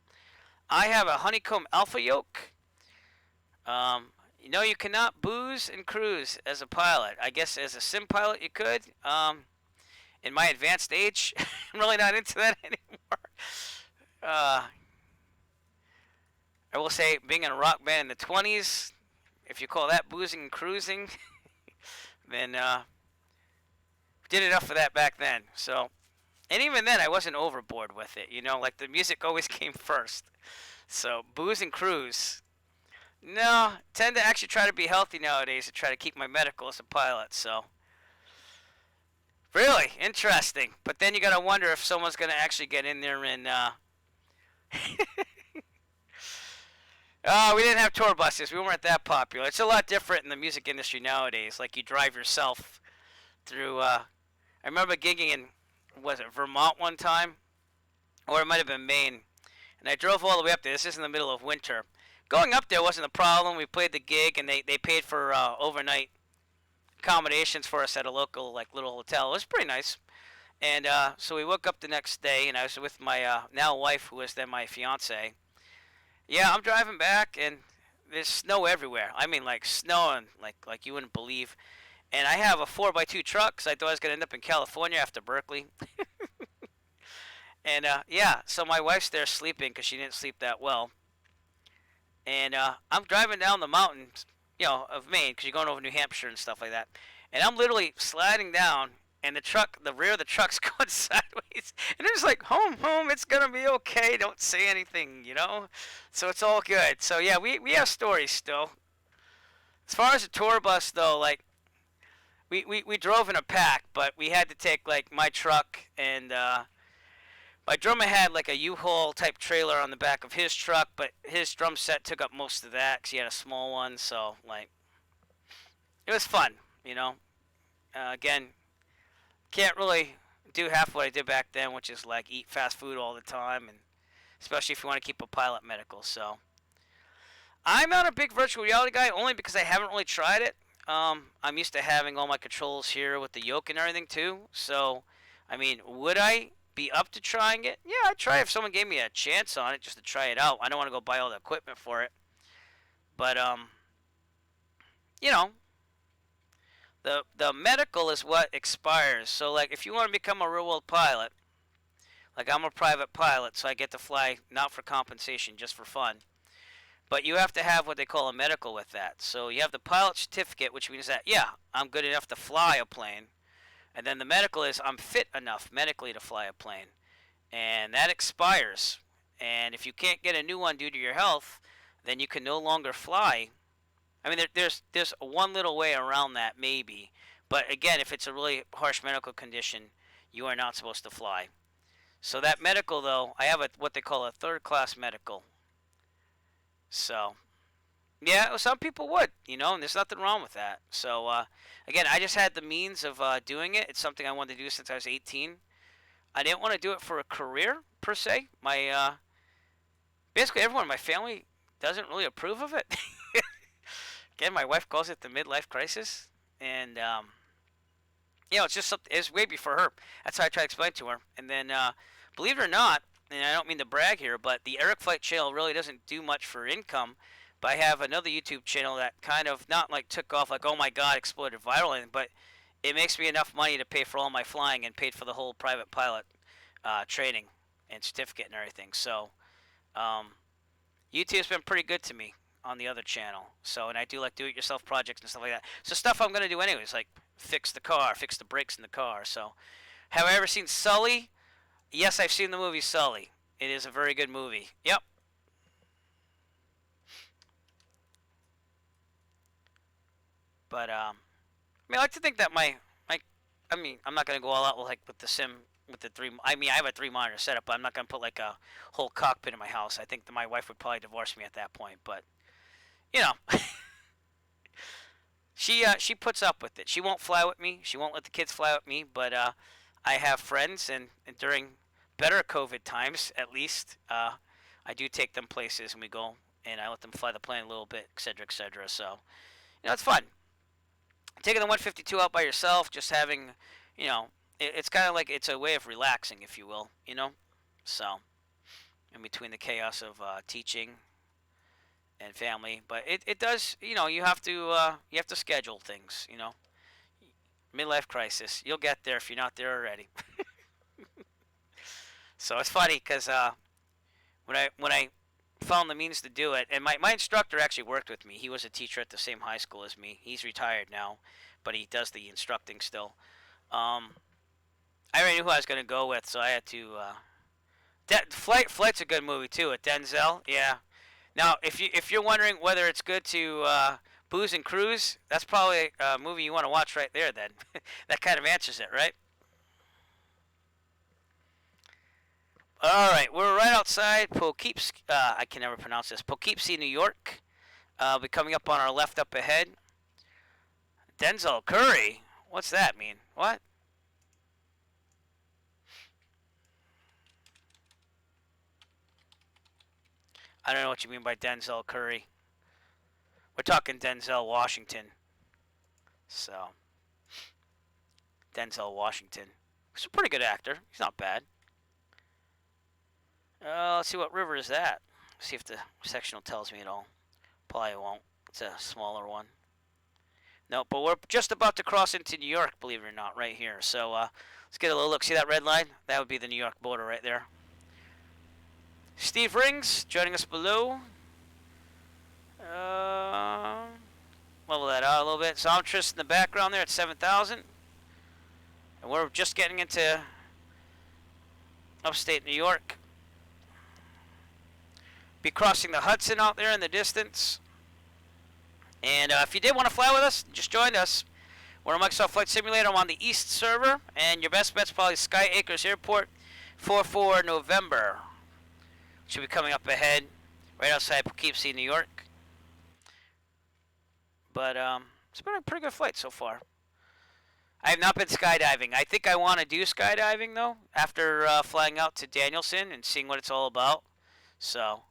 I have a honeycomb alpha yolk. You know, you cannot booze and cruise as a pilot. I guess as a sim pilot you could. in my advanced age, I'm really not into that anymore. Uh, I will say, being in a rock band in the 20s, if you call that boozing and cruising, then did enough for that back then. So, and even then, I wasn't overboard with it. You know, like the music always came first. So, booze and cruise. No, tend to actually try to be healthy nowadays and try to keep my medical as a pilot. So, really interesting. But then you gotta wonder if someone's gonna actually get in there and. We didn't have tour buses. We weren't that popular. It's a lot different in the music industry nowadays. Like you drive yourself through. I remember gigging in, was it Vermont one time, or it might have been Maine, and I drove all the way up there. This is in the middle of winter. Going up there wasn't a problem. We played the gig, and they paid for overnight accommodations for us at a local like little hotel. It was pretty nice. And so we woke up the next day, and I was with my now wife, who was then my fiance. Yeah, I'm driving back, and there's snow everywhere. I mean, like snow, and like you wouldn't believe. And I have a 4x2 truck, because I thought I was gonna end up in California after Berkeley. And yeah, so my wife's there sleeping because she didn't sleep that well. And I'm driving down the mountains, of Maine, because you're going over New Hampshire and stuff like that. And I'm literally sliding down, and the rear of the truck's going sideways. And it's like, home, it's gonna be okay. Don't say anything. So it's all good. So yeah, we have stories still. As far as the tour bus though, like we drove in a pack, but we had to take like my truck and my drummer had like a U-Haul type trailer on the back of his truck, but his drum set took up most of that because he had a small one. So like, it was fun. Again, can't really do half what I did back then, which is like eat fast food all the time, and especially if you want to keep a pilot medical. So I'm not a big virtual reality guy, only because I haven't really tried it. I'm used to having all my controls here with the yoke and everything too. So, I mean, would I be up to trying it? Yeah, I'd try if someone gave me a chance on it just to try it out. I don't want to go buy all the equipment for it. But you know, the medical is what expires. So like if you want to become a real world pilot, like I'm a private pilot, so I get to fly not for compensation, just for fun. But you have to have what they call a medical with that. So you have the pilot certificate, which means that, yeah, I'm good enough to fly a plane. And then the medical is I'm fit enough medically to fly a plane. And that expires. And if you can't get a new one due to your health, then you can no longer fly. I mean, there's one little way around that, maybe. But again, if it's a really harsh medical condition, you are not supposed to fly. So that medical, though, I have what they call a third-class medical. So, yeah, some people would, and there's nothing wrong with that. So, again, I just had the means of doing it. It's something I wanted to do since I was 18. I didn't want to do it for a career, per se. Basically, everyone in my family doesn't really approve of it. Again, my wife calls it the midlife crisis. And, it's just something, it's way before her. That's how I try to explain to her. And then, believe it or not, and I don't mean to brag here, but the Eric Flight channel really doesn't do much for income. But I have another YouTube channel that kind of not like took off like, oh my god, exploded viral, but it makes me enough money to pay for all my flying and paid for the whole private pilot training and certificate and everything. So YouTube's been pretty good to me on the other channel. So, and I do like do-it-yourself projects and stuff like that. So stuff I'm going to do anyways, like fix the car, fix the brakes in the car. So have I ever seen Sully? Yes, I've seen the movie Sully. It is a very good movie. Yep. But I mean, I like to think that I mean, I'm not gonna go all out with the sim with the three. I mean, I have a 3 monitor setup, but I'm not gonna put like a whole cockpit in my house. I think that my wife would probably divorce me at that point. But you know, she puts up with it. She won't fly with me. She won't let the kids fly with me. But I have friends, and during better COVID times, at least, I do take them places, and we go, and I let them fly the plane a little bit, etc., etc. So, it's fun. Taking the 152 out by yourself, just having, it's kind of like it's a way of relaxing, if you will, So, in between the chaos of teaching and family, but it does, you have to schedule things, Midlife crisis. You'll get there if you're not there already. So it's funny because when I found the means to do it, and my instructor actually worked with me. He was a teacher at the same high school as me. He's retired now, but he does the instructing still. Um, I already knew who I was going to go with, so I had to. Flight's a good movie too with Denzel. Yeah. Now, if you're wondering whether it's good to booze and cruise, that's probably a movie you want to watch right there. Then that kind of answers it, right? All right, we're right outside Poughkeepsie. I can never pronounce this. Poughkeepsie, New York. Be coming up on our left up ahead. Denzel Curry. What's that mean? What? I don't know what you mean by Denzel Curry. We're talking Denzel Washington. So, Denzel Washington. He's a pretty good actor. He's not bad. Let's see what river is that. See if the sectional tells me at all. Probably won't. It's a smaller one. No, but we're just about to cross into New York, believe it or not, right here. So let's get a little look. See that red line? That would be the New York border right there. Steve Rings joining us below. Level that out a little bit. Zometrist in the background there at 7,000. And we're just getting into upstate New York. Be crossing the Hudson out there in the distance. And if you did want to fly with us, just join us. We're on Microsoft Flight Simulator. I'm on the East server. And your best bet's probably Sky Acres Airport, 4/4 November. Should be coming up ahead, right outside Poughkeepsie, New York. But it's been a pretty good flight so far. I have not been skydiving. I think I want to do skydiving, though, after flying out to Danielson and seeing what it's all about. So,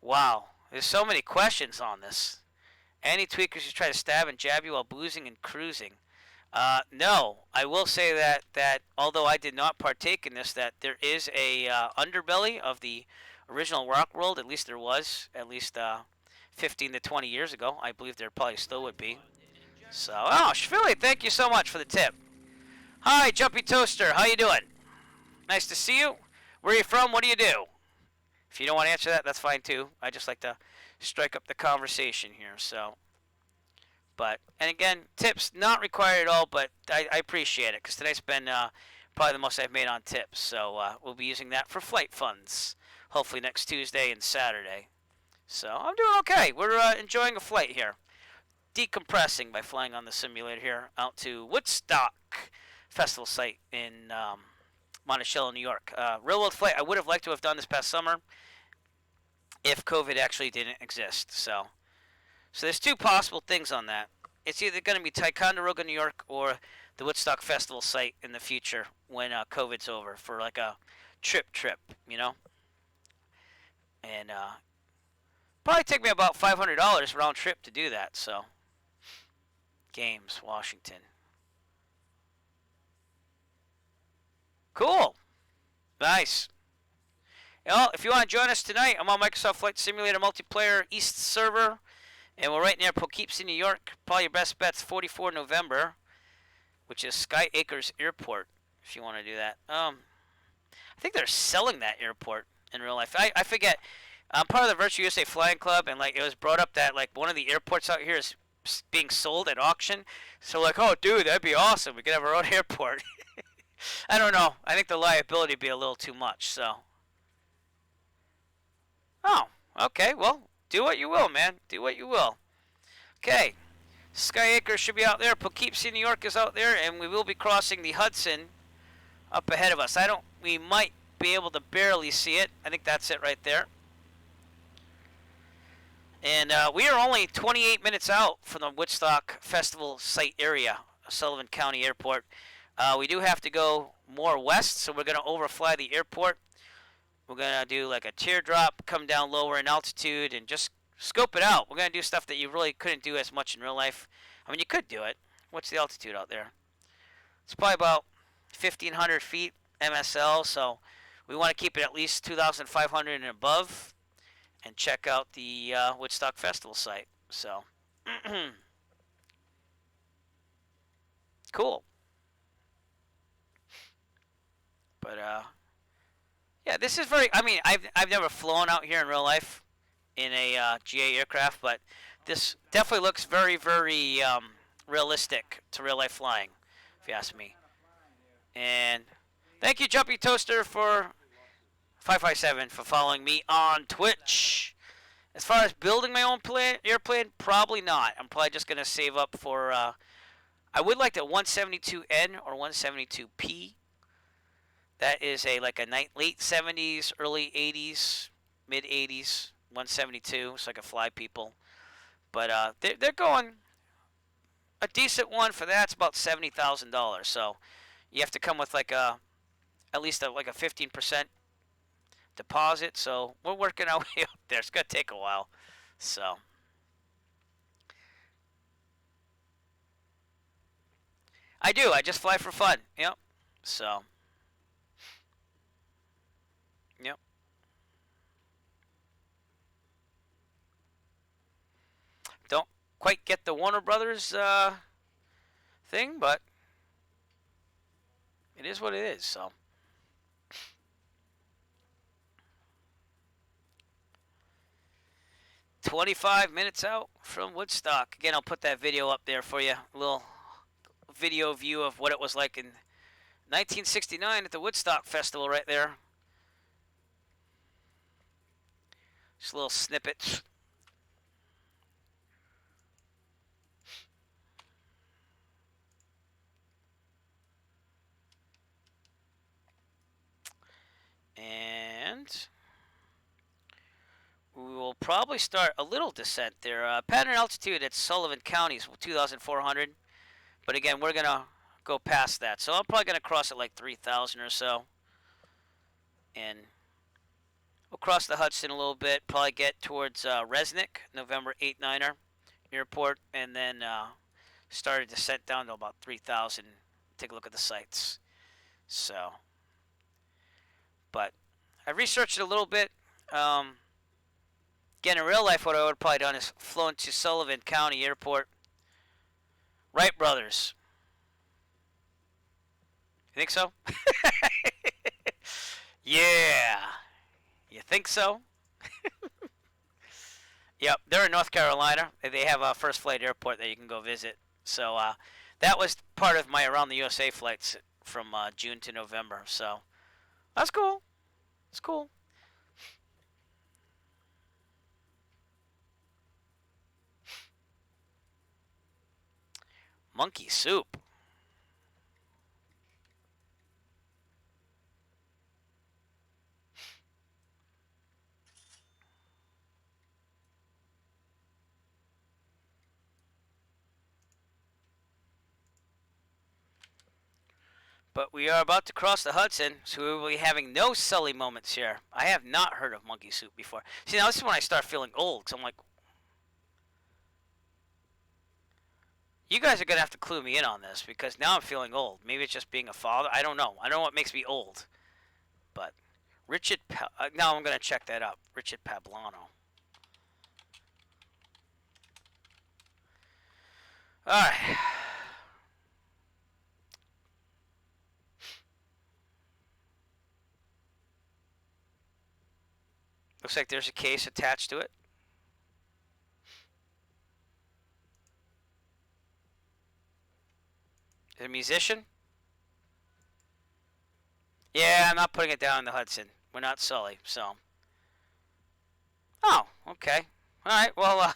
wow. There's so many questions on this. Any tweakers who try to stab and jab you while boozing and cruising? No. I will say that although I did not partake in this, that there is a underbelly of the original Rock World. At least there was. At least 15 to 20 years ago. I believe there probably still would be. So, oh, Philly, thank you so much for the tip. Hi, Jumpy Toaster. How you doing? Nice to see you. Where are you from? What do you do? If you don't want to answer that, that's fine too. I just like to strike up the conversation here. So, but, and again, tips not required at all, but I appreciate it because tonight's been probably the most I've made on tips. So we'll be using that for flight funds, hopefully next Tuesday and Saturday. So I'm doing okay. We're enjoying a flight here. Decompressing by flying on the simulator here out to Woodstock Festival site in Monticello, New York. Real world flight. I would have liked to have done this past summer if COVID actually didn't exist. So there's two possible things on that. It's either going to be Ticonderoga, New York, or the Woodstock Festival site in the future when COVID's over for like a trip, you know. And probably take me about $500 round trip to do that. So, Games, Washington. Cool. Nice. Well, if you want to join us tonight, I'm on Microsoft Flight Simulator Multiplayer East server. And we're right near Poughkeepsie, New York. Probably your best bet's 44 November, which is Sky Acres Airport, if you want to do that. I think they're selling that airport in real life. I forget. I'm part of the Virtual USA Flying Club, and like it was brought up that like one of the airports out here is being sold at auction. So like, oh, dude, that'd be awesome. We could have our own airport. I don't know. I think the liability would be a little too much. So. Oh, okay. Well, do what you will, man. Do what you will. Okay. Sky Acres should be out there. Poughkeepsie, New York is out there, and we will be crossing the Hudson up ahead of us. We might be able to barely see it. I think that's it right there. And we are only 28 minutes out from the Woodstock Festival site area, Sullivan County Airport. We do have to go more west, so we're going to overfly the airport. We're going to do like a teardrop, come down lower in altitude, and just scope it out. We're going to do stuff that you really couldn't do as much in real life. I mean, you could do it. What's the altitude out there? It's probably about 1,500 feet MSL, so we want to keep it at least 2,500 and above and check out the Woodstock Festival site. So, Cool. But yeah, this is very. I mean, I've never flown out here in real life in a GA aircraft, but this definitely looks very very realistic to real life flying, if you ask me. And thank you, Jumpy Toaster, for 557 for following me on Twitch. As far as building my own airplane, probably not. I'm probably just gonna save up for. I would like the 172N or 172P. That is a like a late 70s, early 80s, mid 80s 172, so I can fly people. But they're going a decent one for that's about $70,000. So you have to come with like a at least like a 15% deposit. So we're working our way up there. It's gonna take a while. So I do. I just fly for fun. Yep. So yep. Don't quite get the Warner Brothers thing, but it is what it is. So 25 minutes out from Woodstock. Again, I'll put that video up there for you. A little video view of what it was like in 1969 at the Woodstock Festival right there. Just a little snippet. And we will probably start a little descent there. Pattern altitude at Sullivan County is 2,400. But again, we're going to go past that. So I'm probably going to cross at like 3,000 or so. And we'll cross the Hudson a little bit. Probably get towards Resnick, November 8-9er airport. And then start a descent down to about 3,000. Take a look at the sights. So, but I researched it a little bit. Again, in real life, what I would have probably done is flown to Sullivan County Airport. Wright brothers. You think so? Yeah. You think so? Yep, they're in North Carolina. They have a first flight airport that you can go visit. So that was part of my around the USA flights from June to November. So that's cool. It's cool. Monkey soup. But we are about to cross the Hudson, so we will be having no Sully moments here. I have not heard of monkey soup before. See, now this is when I start feeling old, because I'm like, you guys are going to have to clue me in on this, because now I'm feeling old. Maybe it's just being a father. I don't know. I don't know what makes me old. But now I'm going to check that up. Richard Pablano. All right. Looks like there's a case attached to it. Is it a musician? Yeah, I'm not putting it down in the Hudson. We're not Sully, so. Oh, okay. All right, well,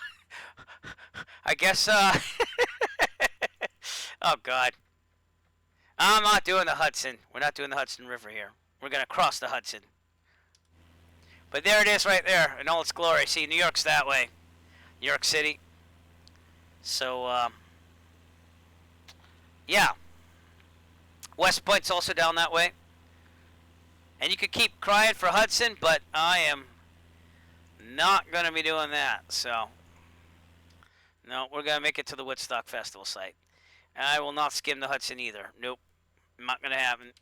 I guess, oh, God. I'm not doing the Hudson. We're not doing the Hudson River here. We're going to cross the Hudson. But there it is right there in all its glory. See, New York's that way. New York City. So, yeah. West Point's also down that way. And you could keep crying for Hudson, but I am not going to be doing that. So, no, we're going to make it to the Woodstock Festival site. And I will not skim the Hudson either. Nope. Not going to happen.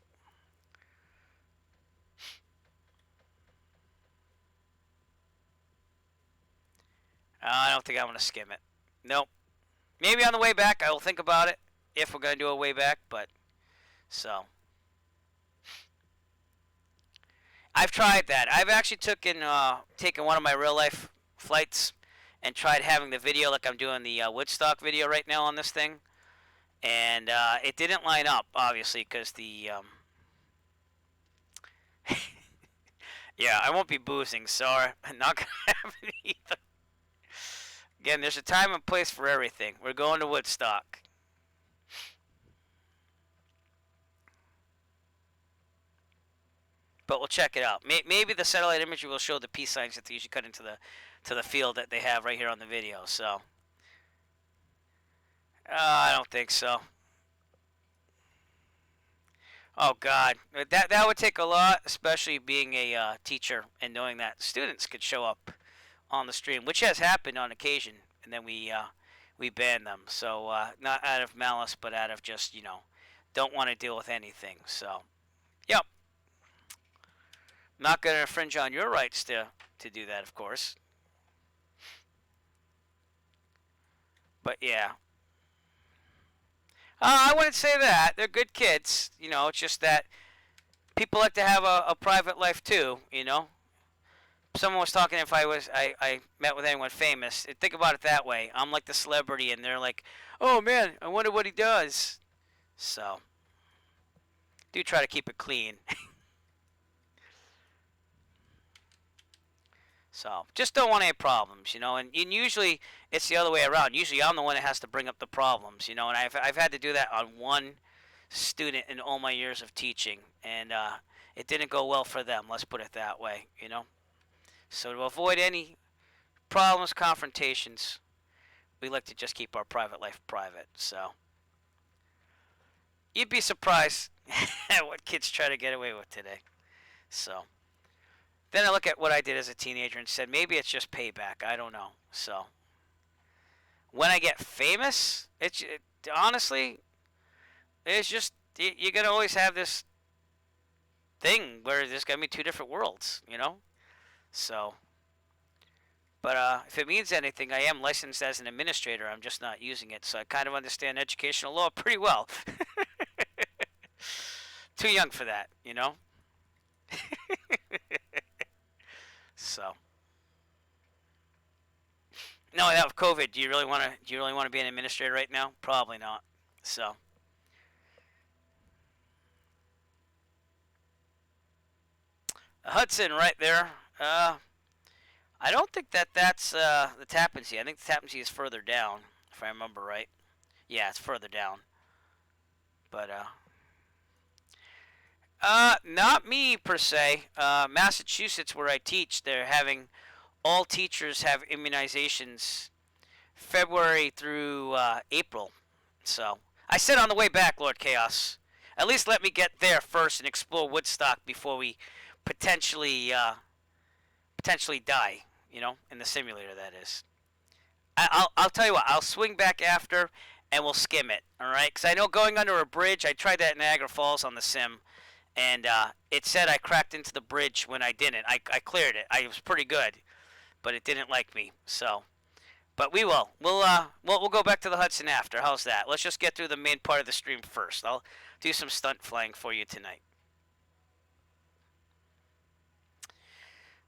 I don't think I want to skim it. Nope. Maybe on the way back I will think about it. if we're gonna do a way back, but so I've tried that. I've actually taken one of my real life flights and tried having the video like I'm doing the Woodstock video right now on this thing, and it didn't line up obviously because the yeah, I won't be boozing, so I'm not gonna have it either. Again, there's a time and place for everything. We're going to Woodstock. But we'll check it out. Maybe the satellite imagery will show the peace signs that they usually cut into the field that they have right here on the video. So I don't think so. Oh God, that would take a lot, especially being a teacher and knowing that students could show up on the stream, which has happened on occasion, and then we ban them. So not out of malice, but out of just don't want to deal with anything. So yep, not going to infringe on your rights to do that, of course. But yeah. I wouldn't say that. They're good kids. It's just that people like to have a private life too. Someone was talking if I met with anyone famous. Think about it that way. I'm like the celebrity, and they're like, oh man, I wonder what he does. So, do try to keep it clean. So, just don't want any problems, and usually it's the other way around. Usually I'm the one that has to bring up the problems, and I've had to do that on one student in all my years of teaching, and it didn't go well for them, let's put it that way. So to avoid any problems, confrontations, we like to just keep our private life private. So you'd be surprised at what kids try to get away with today. So then I look at what I did as a teenager and said, maybe it's just payback. I don't know. So when I get famous, honestly, it's just you're gonna always have this thing where there's gonna be two different worlds. So, but if it means anything, I am licensed as an administrator. I'm just not using it, so I kind of understand educational law pretty well. Too young for that. So, no, without COVID, do you really want to be an administrator right now? Probably not. So, Hudson right there. I don't think that's the Tappan Zee. I think the Tappan Zee is further down, if I remember right. Yeah, it's further down. But not me per se. Massachusetts, where I teach, they're having all teachers have immunizations February through April. So I said on the way back, Lord Chaos, at least let me get there first and explore Woodstock before we potentially die. In the simulator, that is. I'll tell you what. I'll swing back after, and we'll skim it. All right? Because I know going under a bridge. I tried that at Niagara Falls on the sim, and it said I cracked into the bridge when I didn't. I cleared it. I was pretty good, but it didn't like me. So, but we will. We'll go back to the Hudson after. How's that? Let's just get through the main part of the stream first. I'll do some stunt flying for you tonight.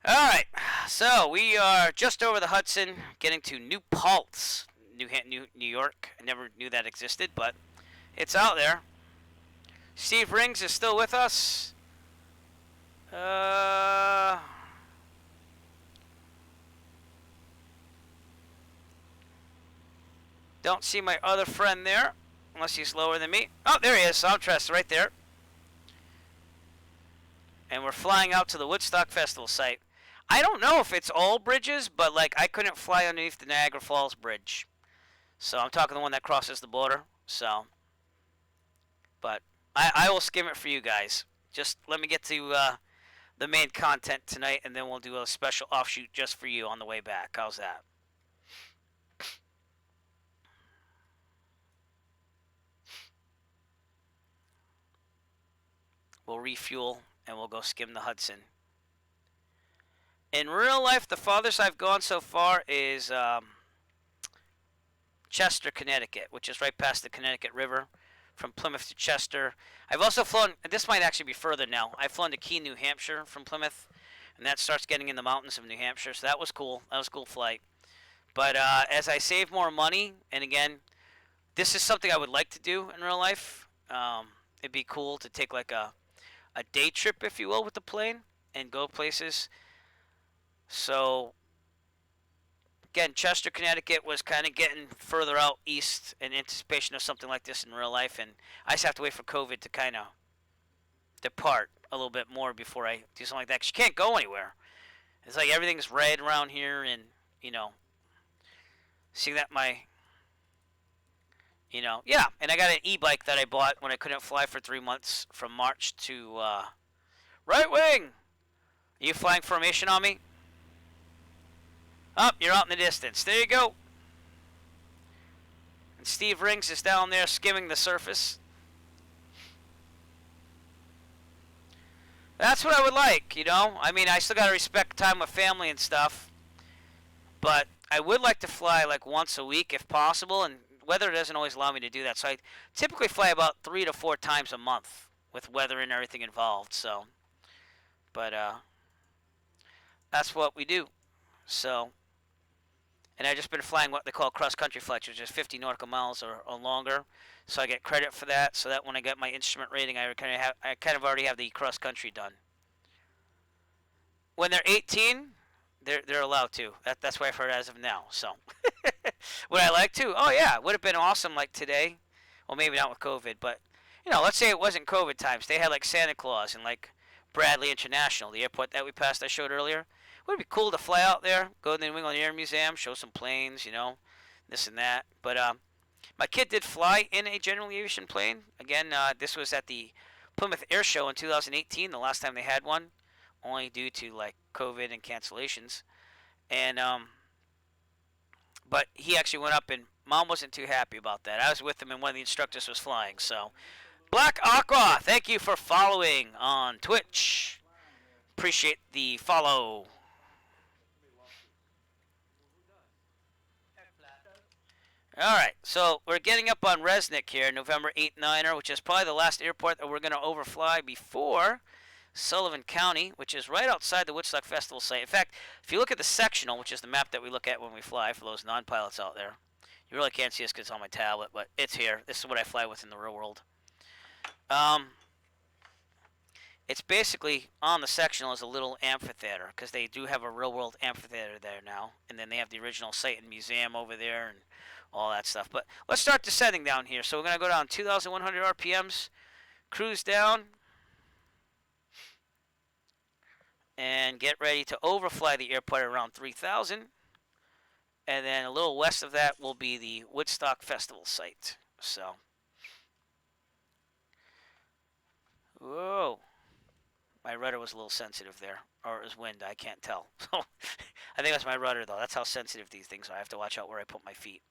All right, so we are just over the Hudson, getting to New Paltz, New York. I never knew that existed, but it's out there. Steve Rings is still with us. Don't see my other friend there, unless he's lower than me. Oh, there he is. Soundtress right there. And we're flying out to the Woodstock Festival site. I don't know if it's all bridges, but I couldn't fly underneath the Niagara Falls Bridge. So I'm talking the one that crosses the border. So, but I will skim it for you guys. Just let me get to the main content tonight, and then we'll do a special offshoot just for you on the way back. How's that? We'll refuel, and we'll go skim the Hudson. In real life, the farthest I've gone so far is Chester, Connecticut, which is right past the Connecticut River, from Plymouth to Chester. I've also flown, and this might actually be further now. I've flown to Keene, New Hampshire from Plymouth, and that starts getting in the mountains of New Hampshire. So that was cool. That was a cool flight. But as I save more money, and again, this is something I would like to do in real life. It'd be cool to take like a day trip, if you will, with the plane and go places. So again, Chester, Connecticut was kind of getting further out east in anticipation of something like this in real life, and I just have to wait for COVID to kind of depart a little bit more before I do something like that. 'Cause you can't go anywhere. It's like everything's red around here, and see that yeah. And I got an e-bike that I bought when I couldn't fly for 3 months from March to right wing. Are you flying formation on me? Up, you're out in the distance. There you go. And Steve Rings is down there skimming the surface. That's what I would like, I mean, I still got to respect time with family and stuff. But I would like to fly like once a week if possible, and weather doesn't always allow me to do that. So I typically fly about 3 to 4 times a month with weather and everything involved. So, but that's what we do. So, and I've just been flying what they call cross-country flights, which is 50 nautical miles or longer. So I get credit for that. So that when I get my instrument rating, I kind of already have the cross-country done. When they're 18, they're allowed to. That's what I've heard as of now. So would I like to? Oh yeah, would have been awesome like today. Well, maybe not with COVID, but let's say it wasn't COVID times. They had like Santa Claus and like Bradley International, the airport that we passed I showed earlier. Would it be cool to fly out there, go to the New England Air Museum, show some planes, this and that. But my kid did fly in a general aviation plane. Again, this was at the Plymouth Air Show in 2018, the last time they had one, only due to like COVID and cancellations. And but he actually went up, and Mom wasn't too happy about that. I was with him, and one of the instructors was flying. So, Black Aqua, thank you for following on Twitch. Appreciate the follow. Alright, so we're getting up on Resnick here, November 8-9er, which is probably the last airport that we're going to overfly before Sullivan County, which is right outside the Woodstock Festival site. In fact, if you look at the sectional, which is the map that we look at when we fly for those non-pilots out there, you really can't see us because it's on my tablet, but it's here. This is what I fly with in the real world. It's basically on the sectional is a little amphitheater, because they do have a real-world amphitheater there now, and then they have the original site and museum over there and all that stuff. But let's start descending down here. So we're going to go down 2,100 RPMs, cruise down, and get ready to overfly the airport around 3,000. And then a little west of that will be the Woodstock Festival site. So, whoa. My rudder was a little sensitive there. Or it was wind, I can't tell. So, I think that's my rudder, though. That's how sensitive these things are. I have to watch out where I put my feet.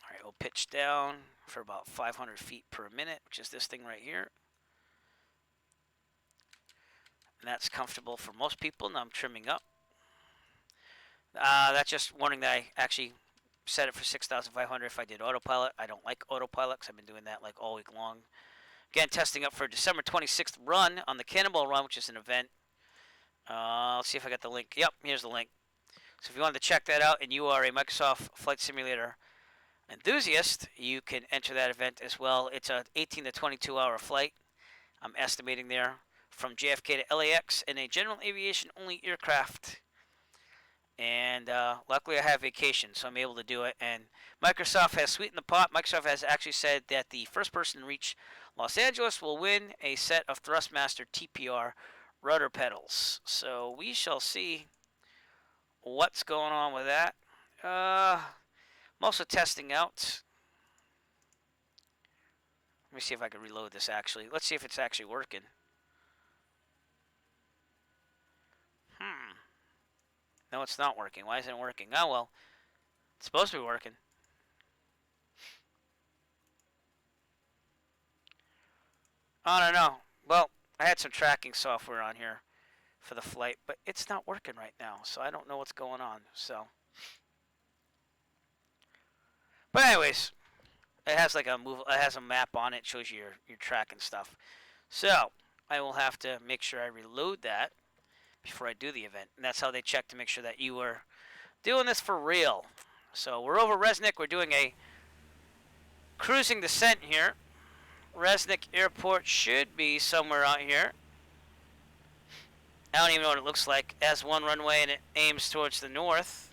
Alright, we'll pitch down for about 500 feet per minute, which is this thing right here. And that's comfortable for most people. Now I'm trimming up. That's just warning that I actually set it for 6,500 if I did autopilot. I don't like autopilot because I've been doing that like all week long. Again, testing up for December 26th run on the Cannonball Run, which is an event. Let's see if I got the link. Yep, here's the link. So if you wanted to check that out and you are a Microsoft Flight Simulator enthusiast, you can enter that event as well. It's a 18 to 22 hour flight, I'm estimating there, from JFK to LAX in a general aviation only aircraft. And luckily I have vacation, so I'm able to do it. And Microsoft has sweetened the pot. Microsoft has actually said that the first person to reach Los Angeles will win a set of Thrustmaster TPR rudder pedals. So we shall see what's going on with that. I'm also testing out. Let me see if I can reload this actually. Let's see if it's actually working. No, it's not working. Why isn't it working? Oh, well. It's supposed to be working. I don't know. Well, I had some tracking software on here for the flight, but it's not working right now, so I don't know what's going on. So, but anyways, it has like a move. It has a map on it, shows you your track and stuff. So I will have to make sure I reload that before I do the event, and that's how they check to make sure that you are doing this for real. So we're over Resnick. We're doing a cruising descent here. Resnick Airport should be somewhere out here. I don't even know what it looks like. It has one runway and it aims towards the north.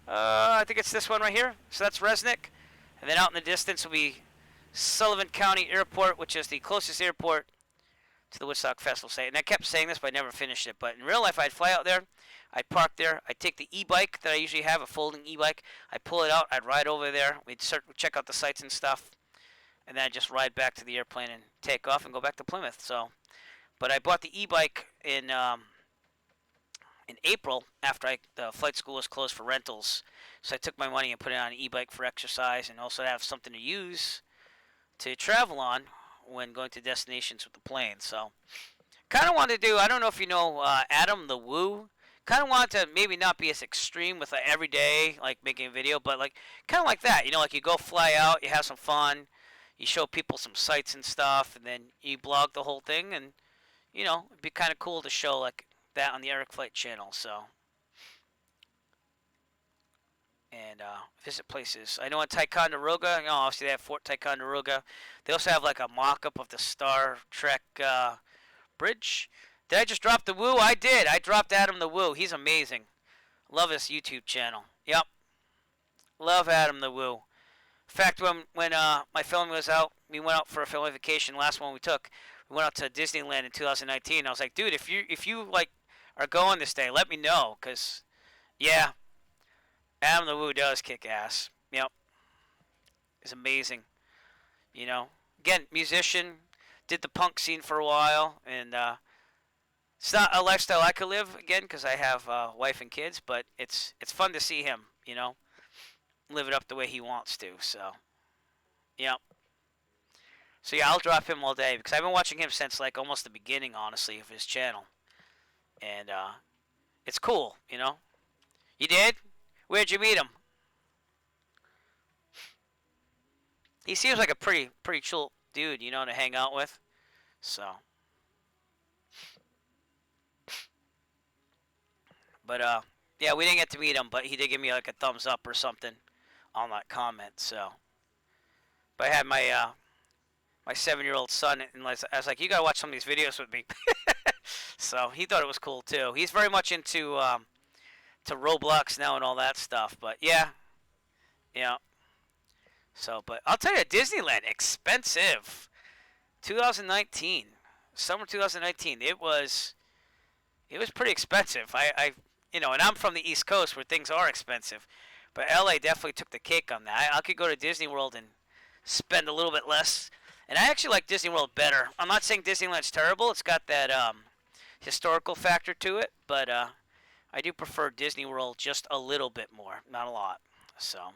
I think it's this one right here. So that's Resnick. And then out in the distance will be Sullivan County Airport, which is the closest airport to the Woodstock Festival site. And I kept saying this, but I never finished it. But in real life, I'd fly out there. I'd park there. I'd take the e-bike that I usually have, a folding e-bike. I'd pull it out. I'd ride over there. We'd check out the sights and stuff. And then I'd just ride back to the airplane and take off and go back to Plymouth. So, but I bought the e-bike in April after the flight school was closed for rentals. So I took my money and put it on an e-bike for exercise and also have something to use to travel on when going to destinations with the plane. So kind of wanted to do, I don't know if you know Adam the Woo. Kind of wanted to maybe not be as extreme with like every day, like making a video, but like kind of like that. You know, like you go fly out, you have some fun, you show people some sights and stuff, and then you blog the whole thing. And, you know, it'd be kind of cool to show like that on the Eric Flight channel. So, and visit places. I know in Ticonderoga, you know, obviously they have Fort Ticonderoga. They also have like a mock-up of the Star Trek bridge. Did I just drop the Woo? I did. I dropped Adam the Woo. He's amazing. Love his YouTube channel. Yep. Love Adam the Woo. In fact, when my film was out, we went out for a family vacation. Last one we took, we went out to Disneyland in 2019. I was like, dude, if you like are going this day, let me know, cause yeah, Adam the Woo does kick ass. Yep, it's amazing. You know, again, musician, did the punk scene for a while, and it's not a lifestyle I could live again because I have a wife and kids, but it's fun to see him, you know, live it up the way he wants to. So, yep. So yeah, I'll drop him all day because I've been watching him since like almost the beginning, honestly, of his channel, and it's cool, you know. You did? Where'd you meet him? He seems like a pretty chill dude, you know, to hang out with. So, but yeah, we didn't get to meet him, but he did give me like a thumbs up or something on that comment. So, but I had my my 7-year-old son, and I was like, you gotta watch some of these videos with me. So he thought it was cool too. He's very much into to Roblox now and all that stuff. But yeah, yeah. So, but I'll tell you, Disneyland expensive. 2019, summer 2019. It was pretty expensive. You know, and I'm from the East Coast where things are expensive, but LA definitely took the cake on that. I could go to Disney World and spend a little bit less. And I actually like Disney World better. I'm not saying Disneyland's terrible. It's got that historical factor to it, but I do prefer Disney World just a little bit more, not a lot. So,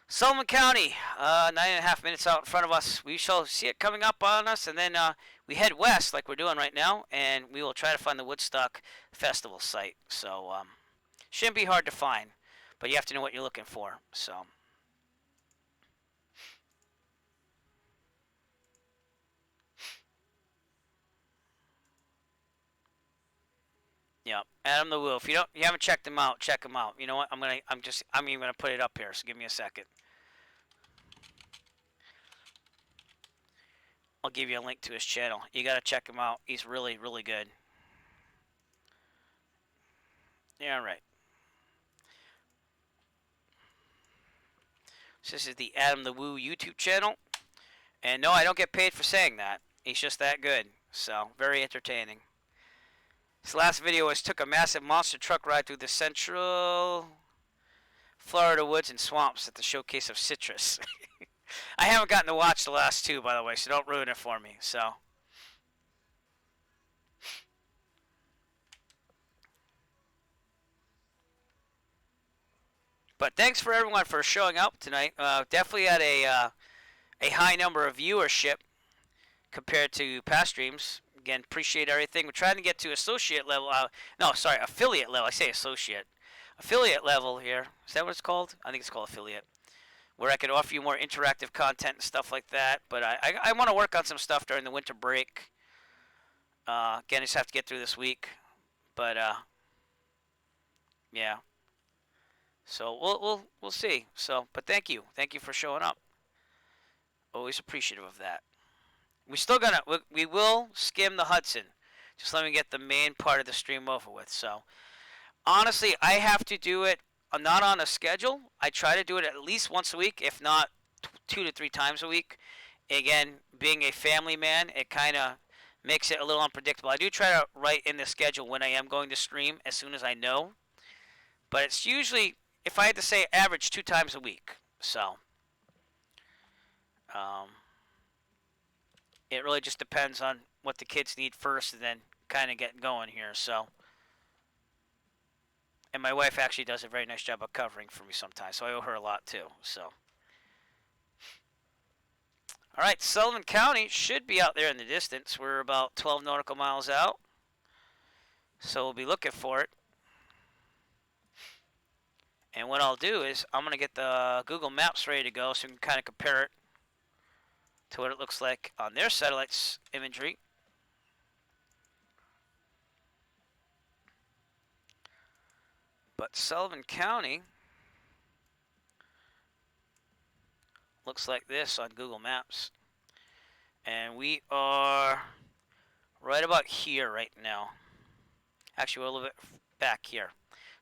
Sullivan County, 9.5 minutes out in front of us. We shall see it coming up on us, and then we head west like we're doing right now, and we will try to find the Woodstock Festival site. So, shouldn't be hard to find, but you have to know what you're looking for. So. Yeah, Adam the Woo. If you haven't checked him out, check him out. You know what? I'm even gonna put it up here. So give me a second. I'll give you a link to his channel. You gotta check him out. He's really, really good. Yeah, right. So this is the Adam the Woo YouTube channel, and no, I don't get paid for saying that. He's just that good. So very entertaining. This last video was took a massive monster truck ride through the central Florida woods and swamps at the showcase of citrus. I haven't gotten to watch the last two, by the way, so don't ruin it for me. So, but thanks for everyone for showing up tonight. Definitely had a a high number of viewership compared to past streams. Again, appreciate everything. We're trying to get to associate level. No, sorry, affiliate level. I say associate. Affiliate level here. Is that what it's called? I think it's called affiliate. Where I could offer you more interactive content and stuff like that. But I want to work on some stuff during the winter break. Again, I just have to get through this week. But yeah. So we'll see. So, but thank you for showing up. Always appreciative of that. We will skim the Hudson. Just let me get the main part of the stream over with. So honestly, I have to do it. I'm not on a schedule. I try to do it at least once a week, if not 2 to 3 times a week. Again, being a family man, it kind of makes it a little unpredictable. I do try to write in the schedule when I am going to stream as soon as I know. But it's usually, if I had to say, average 2 times a week. So it really just depends on what the kids need first and then kind of get going here. So, and my wife actually does a very nice job of covering for me sometimes, so I owe her a lot too. So, all right, Sullivan County should be out there in the distance. We're about 12 nautical miles out, so we'll be looking for it. And what I'll do is I'm going to get the Google Maps ready to go so we can kind of compare it to what it looks like on their satellites imagery. But Sullivan County looks like this on Google Maps. And we are right about here right now. Actually, we're a little bit back here.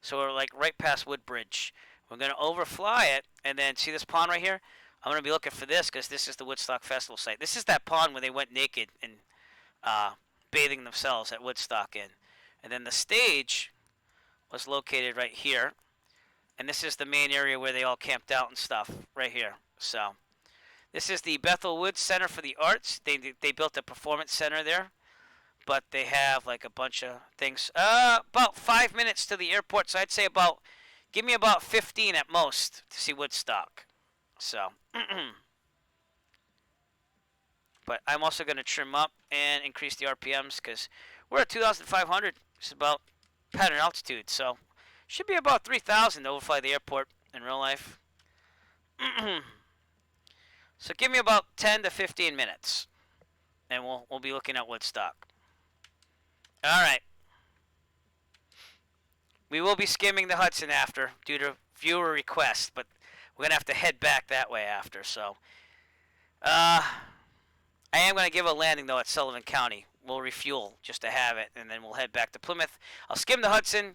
So we're like right past Woodbridge. We're going to overfly it and then see this pond right here? I'm going to be looking for this because this is the Woodstock Festival site. This is that pond where they went naked and bathing themselves at Woodstock in. And then the stage was located right here. And this is the main area where they all camped out and stuff right here. So this is the Bethel Woods Center for the Arts. They built a performance center there. But they have like a bunch of things. About 5 minutes to the airport. So I'd say give me about 15 at most to see Woodstock. So, but I'm also going to trim up and increase the RPMs because we're at 2,500. It's about pattern altitude. So, should be about 3,000 to overfly the airport in real life. So, give me about 10 to 15 minutes. And we'll be looking at Woodstock. All right. We will be skimming the Hudson after due to viewer requests, but we're going to have to head back that way after. So, I am going to give a landing, though, at Sullivan County. We'll refuel just to have it, and then we'll head back to Plymouth. I'll skim the Hudson,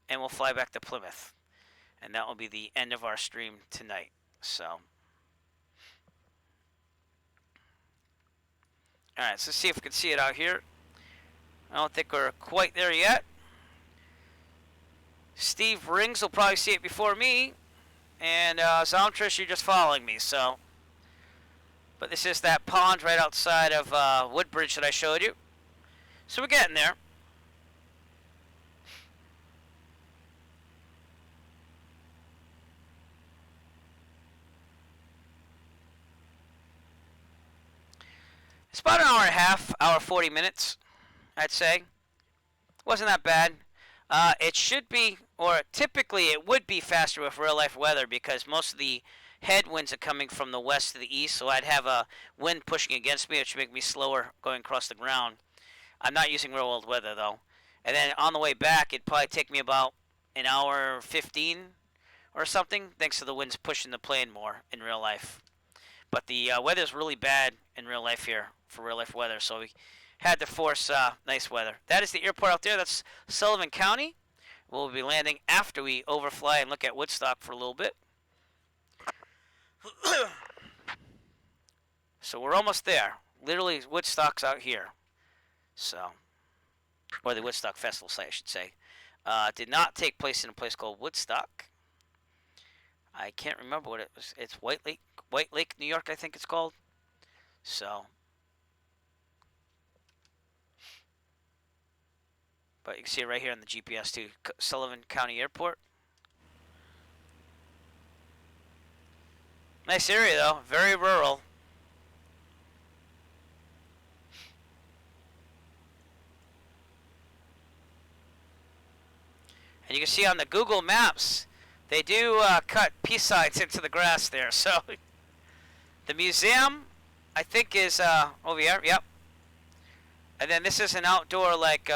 and we'll fly back to Plymouth. And that will be the end of our stream tonight. So, all right, so let's see if we can see it out here. I don't think we're quite there yet. Steve Rings will probably see it before me. And Zomtrish, you're just following me, so. But this is that pond right outside of Woodbridge that I showed you. So we're getting there. It's about an hour and a half, hour 40 minutes, I'd say. Wasn't that bad. It should be, or typically it would be faster with real life weather because most of the headwinds are coming from the west to the east, so I'd have a wind pushing against me, which would make me slower going across the ground. I'm not using real world weather though. And then on the way back, it'd probably take me about an hour 15 or something, thanks to the winds pushing the plane more in real life. But the weather's really bad in real life here for real life weather, so we had to force nice weather. That is the airport out there. That's Sullivan County. We'll be landing after we overfly and look at Woodstock for a little bit. So we're almost there. Literally, Woodstock's out here. So, or the Woodstock Festival site, I should say. Did not take place in a place called Woodstock. I can't remember what it was. It's White Lake, New York, I think it's called. So. But you can see it right here on the GPS too. Sullivan County Airport. Nice area though. Very rural. And you can see on the Google Maps, they do cut peace signs into the grass there. So the museum, I think, is over here. Yep. And then this is an outdoor, like,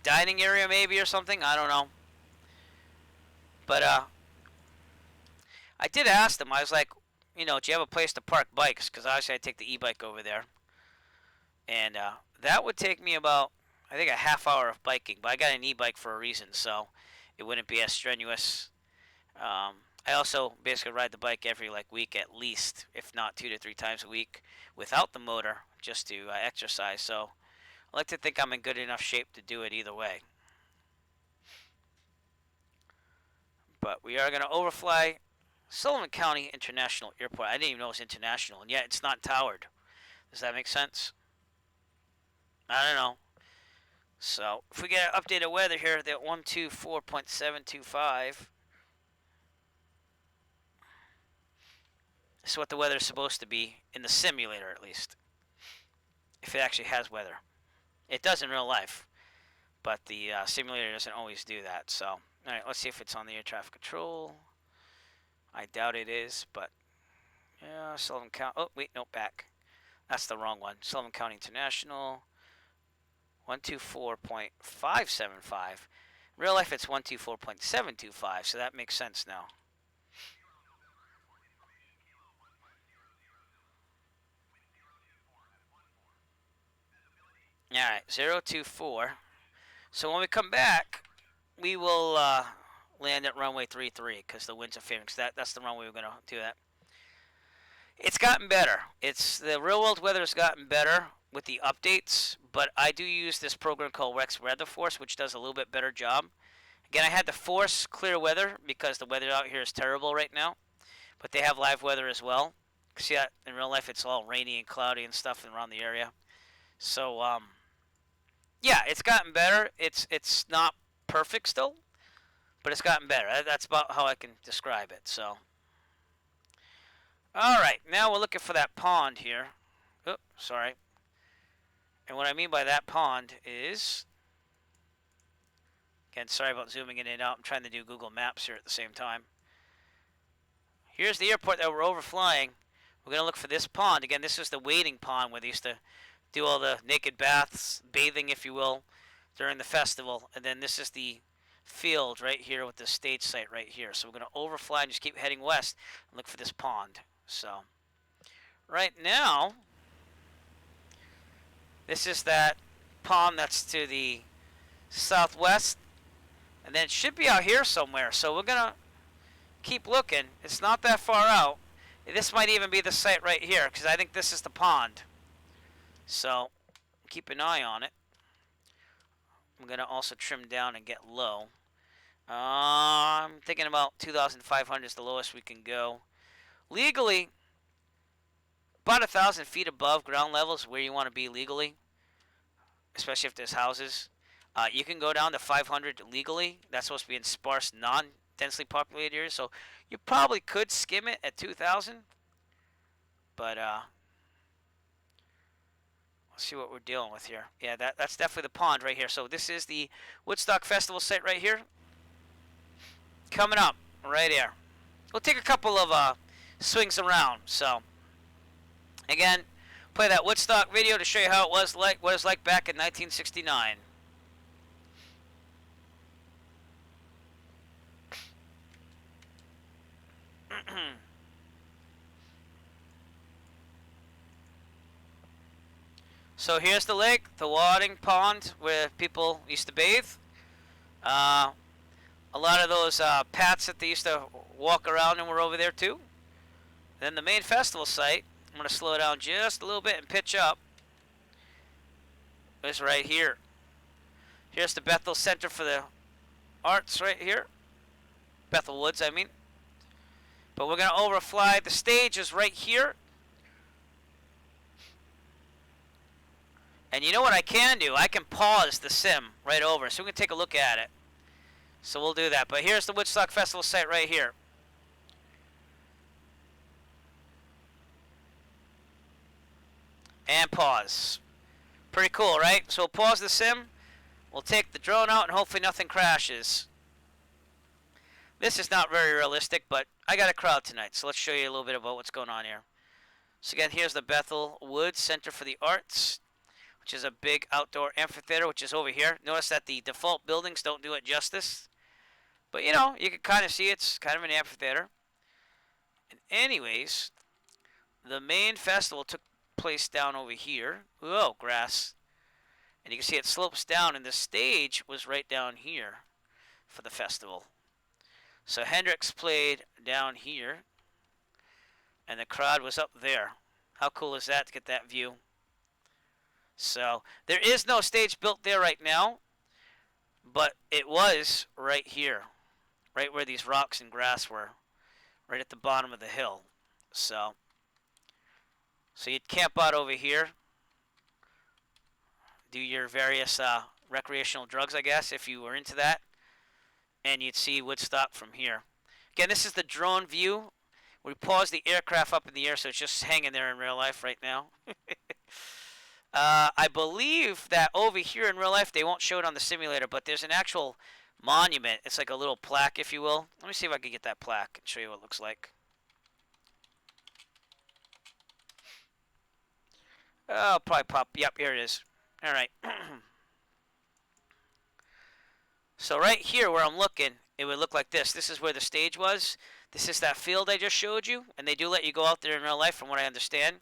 dining area maybe or something. I don't know. But I did ask them. I was like, you know, do you have a place to park bikes? Because obviously I take the e-bike over there. And that would take me about, I think, a half hour of biking. But I got an e-bike for a reason, so it wouldn't be as strenuous. I also basically ride the bike every week at least, if not 2 to 3 times a week, without the motor, just to exercise. So I like to think I'm in good enough shape to do it either way. But we are going to overfly Sullivan County International Airport. I didn't even know it was international, and yet it's not towered. Does that make sense? I don't know. So if we get updated weather here, that 124.725. This is what the weather is supposed to be in the simulator, at least. If it actually has weather. It does in real life, but the simulator doesn't always do that. So, all right, let's see if it's on the air traffic control. I doubt it is, but yeah, Sullivan County. Oh, wait, no, back. That's the wrong one. Sullivan County International. 124.575. In real life, it's 124.725, so that makes sense now. All right, 024. So when we come back, we will land at runway 33 because the winds are favoring. That's the runway we're going to do that. It's gotten better. The real world weather has gotten better with the updates, but I do use this program called Rex Weather Force, which does a little bit better job. Again, I had to force clear weather because the weather out here is terrible right now, but they have live weather as well. See that in real life, it's all rainy and cloudy and stuff around the area. So, yeah, it's gotten better. It's not perfect still, but it's gotten better. That's about how I can describe it. So, all right, now we're looking for that pond here. Oh, sorry. And what I mean by that pond is, again, sorry about zooming in and out. I'm trying to do Google Maps here at the same time. Here's the airport that we're overflying. We're going to look for this pond. Again, this is the wading pond where they used to do all the naked baths, bathing, if you will, during the festival. And then this is the field right here with the stage site right here. So we're going to overfly and just keep heading west and look for this pond. So right now, this is that pond that's to the southwest. And then it should be out here somewhere. So we're going to keep looking. It's not that far out. This might even be the site right here because I think this is the pond. So keep an eye on it. I'm going to also trim down and get low. I'm thinking about 2,500 is the lowest we can go. Legally, about 1,000 feet above ground level is where you want to be legally, especially if there's houses. You can go down to 500 legally. That's supposed to be in sparse, non-densely populated areas. So you probably could skim it at 2,000. But let's see what we're dealing with here. Yeah, that's definitely the pond right here. So this is the Woodstock Festival site right here. Coming up right here. We'll take a couple of swings around. So again, play that Woodstock video to show you how it was like, what it was like back in 1969. So here's the lake, the wading pond where people used to bathe. A lot of those paths that they used to walk around and were over there too. Then the main festival site, I'm going to slow down just a little bit and pitch up. It's right here. Here's the Bethel Center for the Arts right here. Bethel Woods, I mean. But we're going to overfly. The stage is right here. And you know what I can do? I can pause the sim right over, so we can take a look at it. So we'll do that. But here's the Woodstock Festival site right here. And pause. Pretty cool, right? So we'll pause the sim. We'll take the drone out and hopefully nothing crashes. This is not very realistic, but I got a crowd tonight, so let's show you a little bit about what's going on here. So again, here's the Bethel Woods Center for the Arts, which is a big outdoor amphitheater, which is over here. Notice that the default buildings don't do it justice. But, you know, you can kind of see it's kind of an amphitheater. And anyways, the main festival took place down over here. Whoa, grass. And you can see it slopes down, and the stage was right down here for the festival. So Hendrix played down here, and the crowd was up there. How cool is that to get that view? So there is no stage built there right now, but it was right here, right where these rocks and grass were, right at the bottom of the hill. So you'd camp out over here, do your various recreational drugs, I guess, if you were into that, and you'd see Woodstock from here. Again, this is the drone view. We paused the aircraft up in the air, so it's just hanging there in real life right now. I believe that over here in real life, they won't show it on the simulator, but there's an actual monument. It's like a little plaque, if you will. Let me see if I can get that plaque and show you what it looks like. Oh, I'll probably pop. Yep, here it is. All right. So right here where I'm looking, it would look like this. This is where the stage was. This is that field I just showed you, and they do let you go out there in real life from what I understand.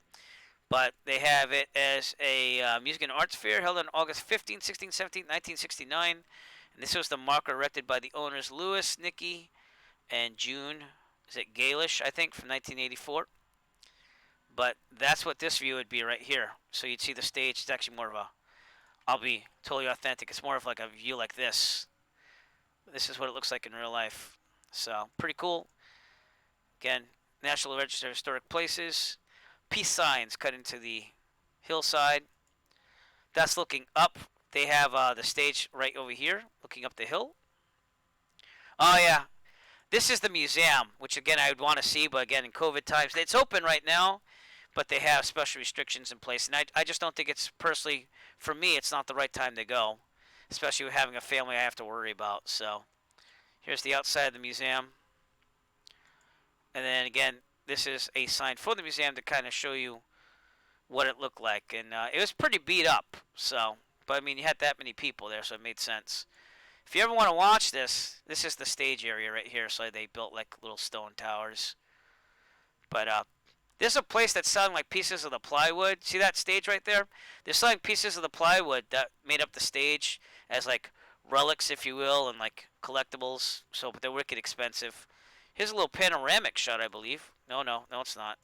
But they have it as a music and arts fair held on August 15, 16, 17, 1969. And this was the marker erected by the owners Louis, Nicky, and June, is it Galish, I think, from 1984. But that's what this view would be right here. So you'd see the stage. It's actually more of a, I'll be totally authentic, it's more of like a view like this. This is what it looks like in real life. So, pretty cool. Again, National Register of Historic Places. Peace signs cut into the hillside. That's looking up. They have the stage right over here, looking up the hill. Oh, yeah. This is the museum, which, again, I would want to see. But, again, in COVID times, it's open right now, but they have special restrictions in place. And I just don't think it's, personally, for me, it's not the right time to go, especially with having a family I have to worry about. So here's the outside of the museum. And then, again, this is a sign for the museum to kind of show you what it looked like. And it was pretty beat up. So, but, I mean, you had that many people there, so it made sense. If you ever want to watch this, this is the stage area right here. So they built like little stone towers. But this is a place that's selling like pieces of the plywood. See that stage right there? They're selling pieces of the plywood that made up the stage as like relics, if you will, and like collectibles. So, but they're wicked expensive. Here's a little panoramic shot, I believe. No, it's not.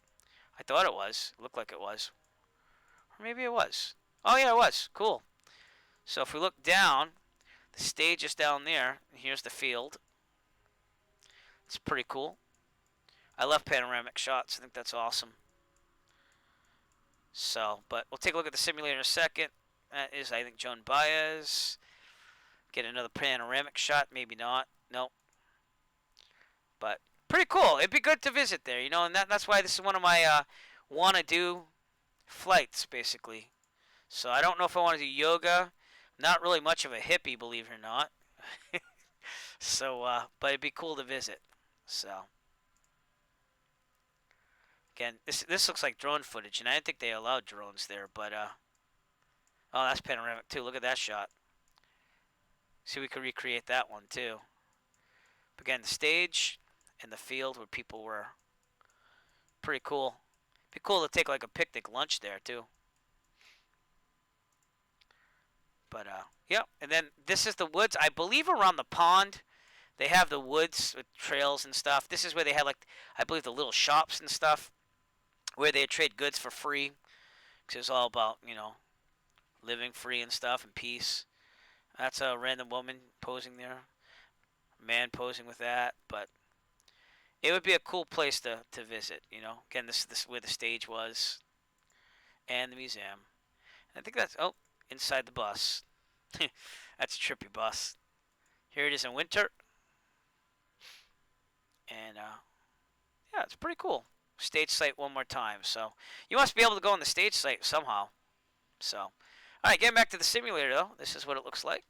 I thought it was. It looked like it was. Or maybe it was. Oh, yeah, it was. Cool. So if we look down, the stage is down there. And here's the field. It's pretty cool. I love panoramic shots. I think that's awesome. So, but we'll take a look at the simulator in a second. That is, I think, Joan Baez. Get another panoramic shot. Maybe not. Nope. But pretty cool. It'd be good to visit there, you know, and that's why this is one of my want-to-do flights, basically. So I don't know if I want to do yoga. Not really much of a hippie, believe it or not. So, but it'd be cool to visit. So, again, this looks like drone footage, and I didn't think they allowed drones there, but oh, that's panoramic too. Look at that shot. See, we could recreate that one too. But again, the stage and the field where people were. Pretty cool. Be cool to take like a picnic lunch there too. But yeah, and then this is the woods. I believe around the pond, they have the woods with trails and stuff. This is where they had like, I believe, the little shops and stuff, where they trade goods for free. Because it's all about, you know, living free and stuff and peace. That's a random woman posing there. Man posing with that, but it would be a cool place to visit, you know. Again, this is where the stage was and the museum. And I think that's, oh, inside the bus. That's a trippy bus. Here it is in winter. And yeah, it's pretty cool. Stage site one more time. So you must be able to go on the stage site somehow. So, all right, getting back to the simulator though. This is what it looks like.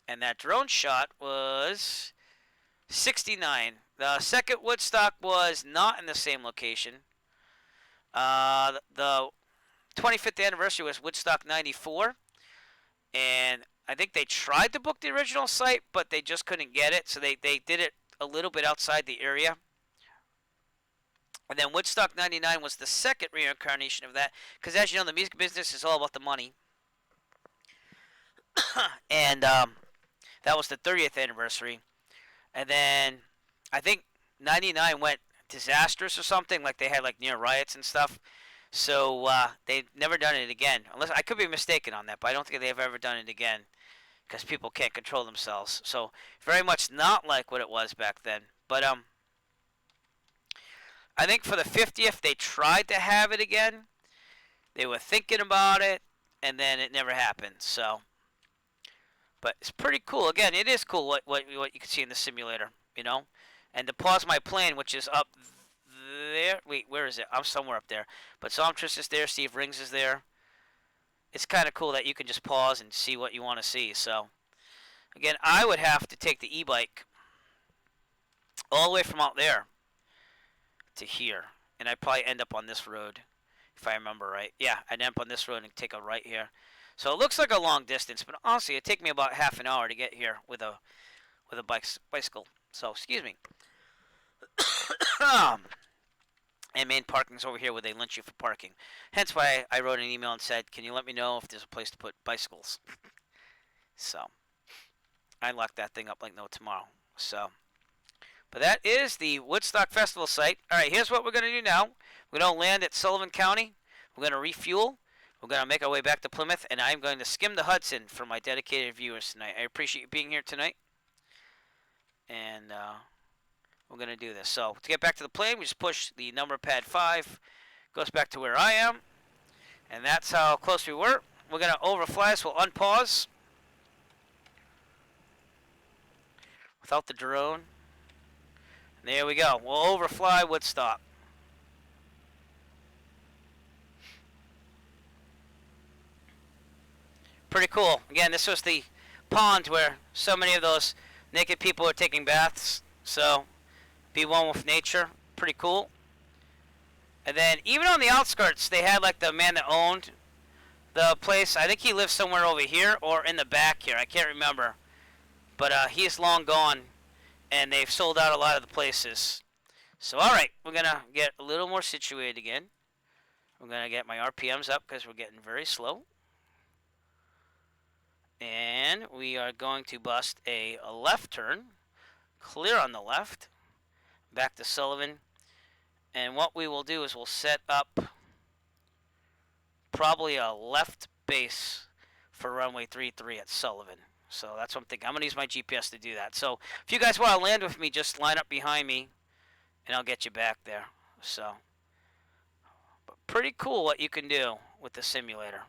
And that drone shot was 69. The second Woodstock was not in the same location. The 25th anniversary was Woodstock 94. And I think they tried to book the original site, but they just couldn't get it. So they did it a little bit outside the area. And then Woodstock 99 was the second reincarnation of that. Because as you know, the music business is all about the money. And that was the 30th anniversary. And then I think 99 went disastrous or something. Like they had like near riots and stuff. So they've never done it again. Unless I could be mistaken on that, but I don't think they've ever done it again. Because people can't control themselves. So very much not like what it was back then. But I think for the 50th they tried to have it again. They were thinking about it, and then it never happened. So, but it's pretty cool. Again, it is cool what you can see in the simulator, you know. And to pause my plane, which is up there. Wait, where is it? I'm somewhere up there. But Somtress is there. Steve Rings is there. It's kind of cool that you can just pause and see what you want to see. So, again, I would have to take the e-bike all the way from out there to here. And I'd probably end up on this road, if I remember right. Yeah, I'd end up on this road and take a right here. So it looks like a long distance, but honestly, it'd take me about half an hour to get here with a bicycle. So, excuse me. And main parking's over here where they lynch you for parking. Hence why I wrote an email and said, can you let me know if there's a place to put bicycles? So, I locked that thing up like no tomorrow. So, but that is the Woodstock Festival site. All right, here's what we're going to do now. We're going to land at Sullivan County. We're going to refuel. We're going to make our way back to Plymouth, and I'm going to skim the Hudson for my dedicated viewers tonight. I appreciate you being here tonight. And we're going to do this. So to get back to the plane, we just push the number pad 5. Goes back to where I am. And that's how close we were. We're going to overfly, so we'll unpause. Without the drone. And there we go. We'll overfly Woodstock. Pretty cool. Again, this was the pond where so many of those naked people are taking baths. So, be one with nature. Pretty cool. And then, even on the outskirts, they had like the man that owned the place. I think he lives somewhere over here or in the back here. I can't remember. But he's long gone, and they've sold out a lot of the places. So, alright, we're going to get a little more situated again. We're going to get my RPMs up because we're getting very slow. And we are going to bust a left turn, clear on the left, back to Sullivan. And what we will do is we'll set up probably a left base for runway 33 at Sullivan. So that's what I'm thinking. I'm going to use my GPS to do that. So if you guys want to land with me, just line up behind me, and I'll get you back there. So, but pretty cool what you can do with the simulator.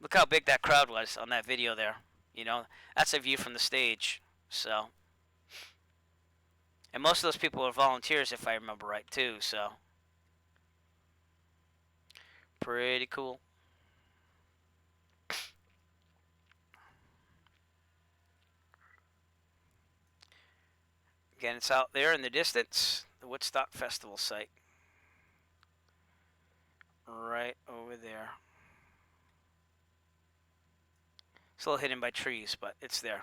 Look how big that crowd was on that video there. You know, that's a view from the stage. So, and most of those people are volunteers, if I remember right, too. So, pretty cool. Again, it's out there in the distance, the Woodstock Festival site. Right over there. It's a little hidden by trees, but it's there.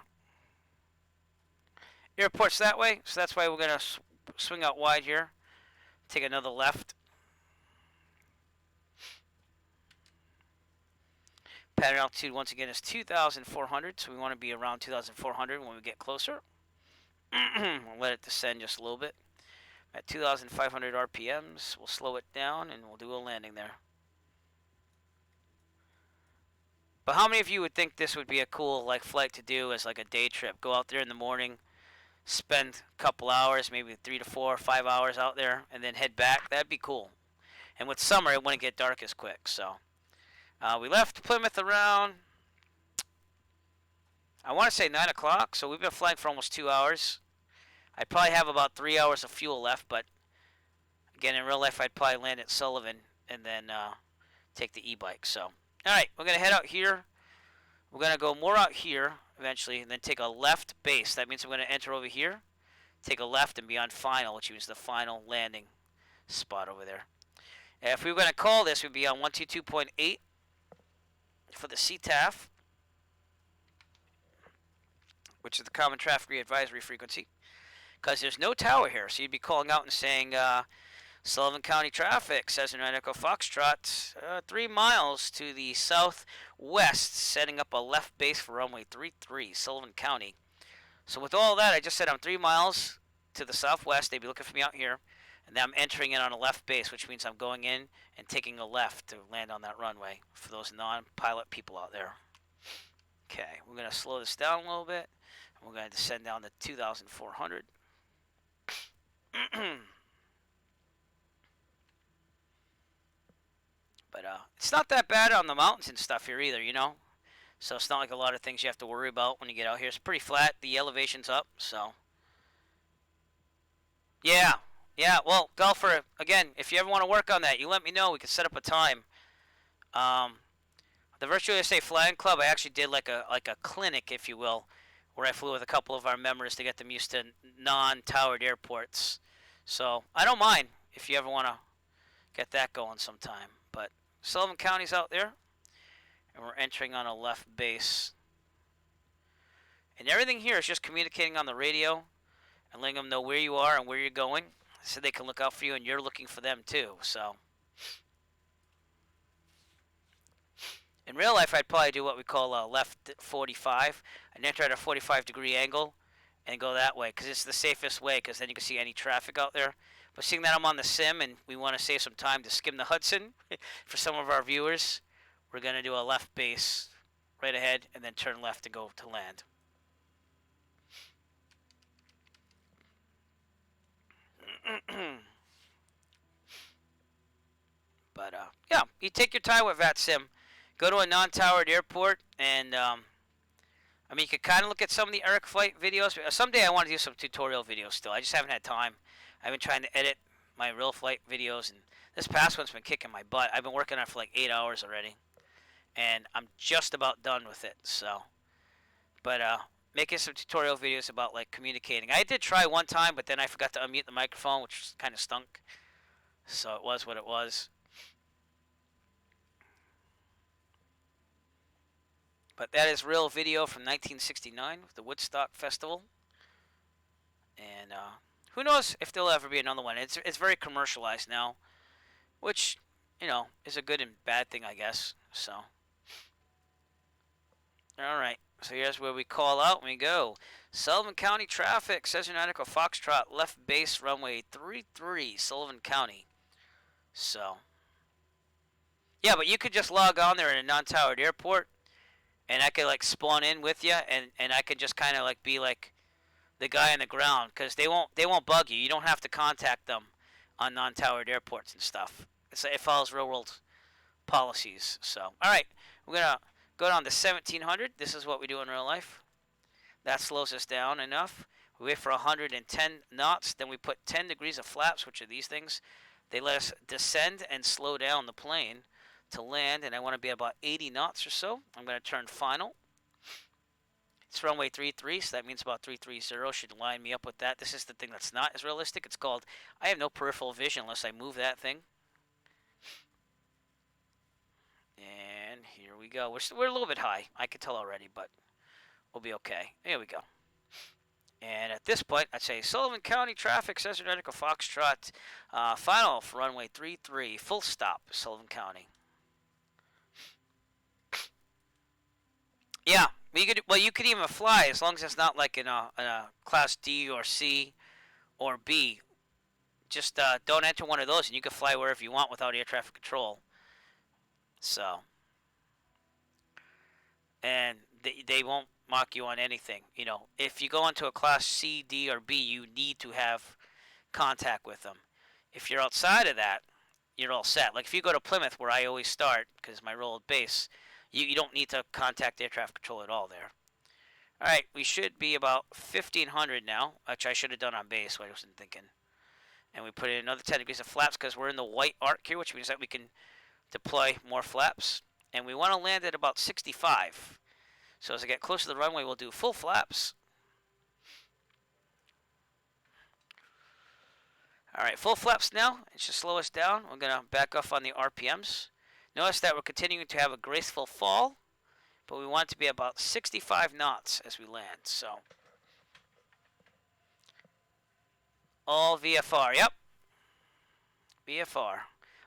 Airport's that way, so that's why we're going to swing out wide here. Take another left. Pattern altitude, once again, is 2,400, so we want to be around 2,400 when we get closer. We'll let it descend just a little bit. At 2,500 RPMs, we'll slow it down, and we'll do a landing there. But how many of you would think this would be a cool flight to do as like a day trip? Go out there in the morning, spend a couple hours, maybe 3 to 4 or 5 hours out there, and then head back. That'd be cool. And with summer, it wouldn't get dark as quick. So we left Plymouth around, I want to say 9 o'clock. So we've been flying for almost 2 hours. I probably have about 3 hours of fuel left. But again, in real life, I'd probably land at Sullivan and then take the e-bike. So. Alright, we're going to head out here We're going to go more out here eventually, and then take a left base. That means I'm going to enter over here, take a left, and be on final, which means the final landing spot over there. And if we were going to call this, we'd be on 122.8 for the CTAF, which is the Common Traffic Advisory Frequency, because there's no tower here. So you'd be calling out and saying, Sullivan County traffic, Cessna Echo Foxtrot, 3 miles to the southwest, setting up a left base for runway 33, Sullivan County. So with all that, I just said I'm 3 miles to the southwest. They'd be looking for me out here. And then I'm entering in on a left base, which means I'm going in and taking a left to land on that runway for those non-pilot people out there. Okay, we're going to slow this down a little bit. And we're going to descend down to 2,400. But it's not that bad on the mountains and stuff here either, you know. So it's not like a lot of things you have to worry about when you get out here. It's pretty flat. The elevation's up, so. Yeah. Well, golfer, again, if you ever want to work on that, you let me know. We can set up a time. The Virtual USA Flying Club, I actually did like a clinic, if you will, where I flew with a couple of our members to get them used to non-towered airports. So I don't mind if you ever want to get that going sometime. But Sullivan County's out there, and we're entering on a left base. And everything here is just communicating on the radio and letting them know where you are and where you're going, so they can look out for you and you're looking for them too. So in real life, I'd probably do what we call a left 45 and enter at a 45-degree angle and go that way, because it's the safest way, because then you can see any traffic out there. But seeing that I'm on the sim and we want to save some time to skim the Hudson for some of our viewers, we're going to do a left base right ahead and then turn left to go to land. But yeah, you take your time with VATSIM. Go to a non-towered airport, and I mean, you could kind of look at some of the Eric flight videos. Someday I want to do some tutorial videos still. I just haven't had time. I've been trying to edit my real flight videos, and this past one's been kicking my butt. I've been working on it for like 8 hours already, and I'm just about done with it. So, but making some tutorial videos about like communicating. I did try one time, but then I forgot to unmute the microphone, which kind of stunk. So it was what it was. But that is real video from 1969 with the Woodstock Festival. And who knows if there'll ever be another one. It's very commercialized now, which, you know, is a good and bad thing, I guess. So, all right. So here's where we call out and we go. Sullivan County traffic, Cessna Echo Foxtrot, left base runway 33, Sullivan County. So, yeah, but you could just log on there in a non-towered airport, and I could like spawn in with you, and I could just kind of like be like the guy on the ground, because they won't bug you. You don't have to contact them on non-towered airports and stuff. It follows real world policies. So, all right, we're gonna go down to 1700. This is what we do in real life. That slows us down enough. We wait for 110 knots. Then we put 10 degrees of flaps, which are these things. They let us descend and slow down the plane to land, and I want to be about 80 knots or so. I'm going to turn final. It's runway 33, so that means about 330 should line me up with that. This is the thing that's not as realistic. It's called, I have no peripheral vision unless I move that thing. And here we go. We're a little bit high. I can tell already, but we'll be okay. Here we go. And at this point, I'd say Sullivan County traffic, Cessna Echo Foxtrot, final for runway 33, full stop, Sullivan County. Yeah, you could even fly as long as it's not like in a class D or C or B. Just don't enter one of those, and you can fly wherever you want without air traffic control. So, and they won't mark you on anything. You know, if you go into a class C, D, or B, you need to have contact with them. If you're outside of that, you're all set. Like if you go to Plymouth, where I always start, because my role at base, you don't need to contact air traffic control at all there. All right, we should be about 1,500 now, which I should have done on base, so I wasn't thinking. And we put in another 10 degrees of flaps because we're in the white arc here, which means that we can deploy more flaps. And we want to land at about 65. So as I get closer to the runway, we'll do full flaps. All right, full flaps now. It should slow us down. We're going to back off on the RPMs. Notice that we're continuing to have a graceful fall, but we want it to be about 65 knots as we land. So all VFR. Yep. VFR.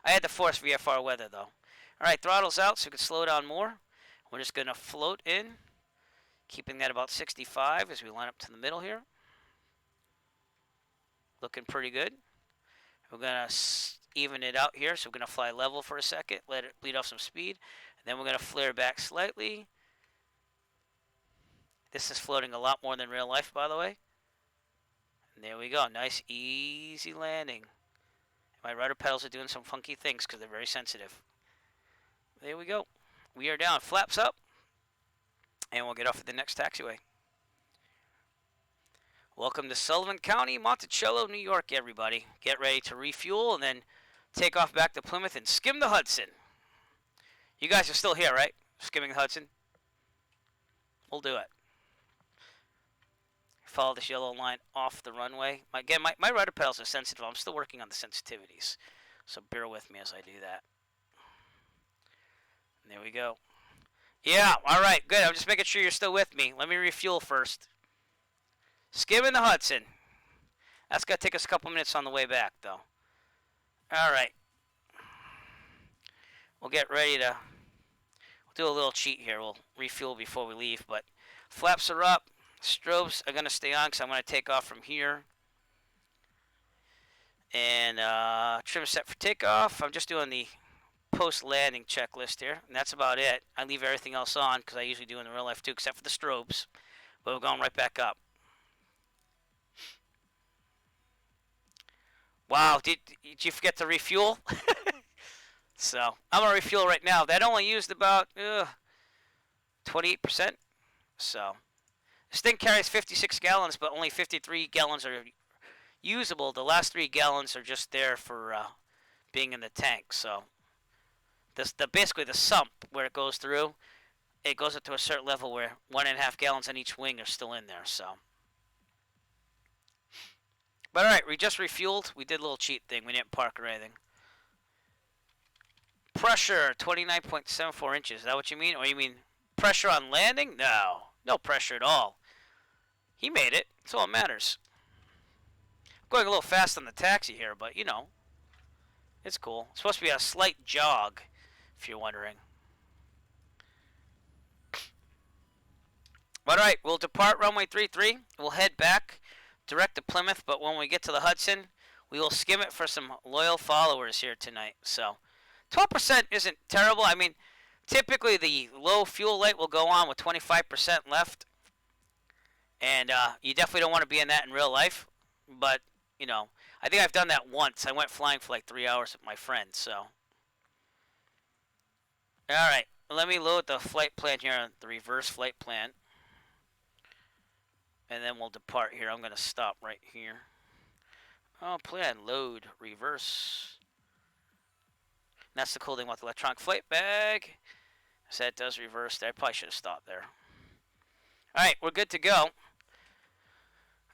I had to force VFR weather though. All right, throttle's out so we can slow down more. We're just going to float in, keeping that about 65 as we line up to the middle here. Looking pretty good. We're going to even it out here, so we're going to fly level for a second, let it bleed off some speed, and then we're going to flare back slightly. This is floating a lot more than real life, by the way. And there we go. Nice, easy landing. My rudder pedals are doing some funky things because they're very sensitive. There we go. We are down. Flaps up. And we'll get off at the next taxiway. Welcome to Sullivan County, Monticello, New York, everybody. Get ready to refuel and then take off back to Plymouth and skim the Hudson. You guys are still here, right? Skimming the Hudson? We'll do it. Follow this yellow line off the runway. Again, my rudder pedals are sensitive. I'm still working on the sensitivities. So bear with me as I do that. And there we go. Yeah, all right, good. I'm just making sure you're still with me. Let me refuel first. Skimming the Hudson. That's going to take us a couple minutes on the way back, though. All right. We'll get ready to... We'll do a little cheat here. We'll refuel before we leave, but flaps are up. Strobes are going to stay on because I'm going to take off from here. And trim set for takeoff. I'm just doing the post-landing checklist here, and that's about it. I leave everything else on because I usually do in the real life too, except for the strobes. But we're going right back up. Wow, did you forget to refuel? So, I'm going to refuel right now. That only used about 28%. So, this thing carries 56 gallons, but only 53 gallons are usable. The last 3 gallons are just there for being in the tank. So, basically the sump where it goes through, it goes up to a certain level where 1.5 gallons on each wing are still in there. So. But alright, we just refueled. We did a little cheat thing. We didn't park or anything. Pressure, 29.74 inches. Is that what you mean? Or you mean pressure on landing? No. No pressure at all. He made it. That's all that matters. I'm going a little fast on the taxi here, but you know. It's cool. It's supposed to be a slight jog, if you're wondering. But alright, we'll depart runway 33. We'll head back direct to Plymouth, but when we get to the Hudson, we will skim it for some loyal followers here tonight. So 12% isn't terrible. I mean, typically the low fuel light will go on with 25% left. And you definitely don't want to be in that in real life. But, you know, I think I've done that once. I went flying for like 3 hours with my friend, so. Alright, let me load the flight plan here, the reverse flight plan. And then we'll depart here. I'm going to stop right here. Oh, plan, load, reverse. And that's the cool thing about the electronic flight bag. So it does reverse there. I probably should have stopped there. Alright, we're good to go.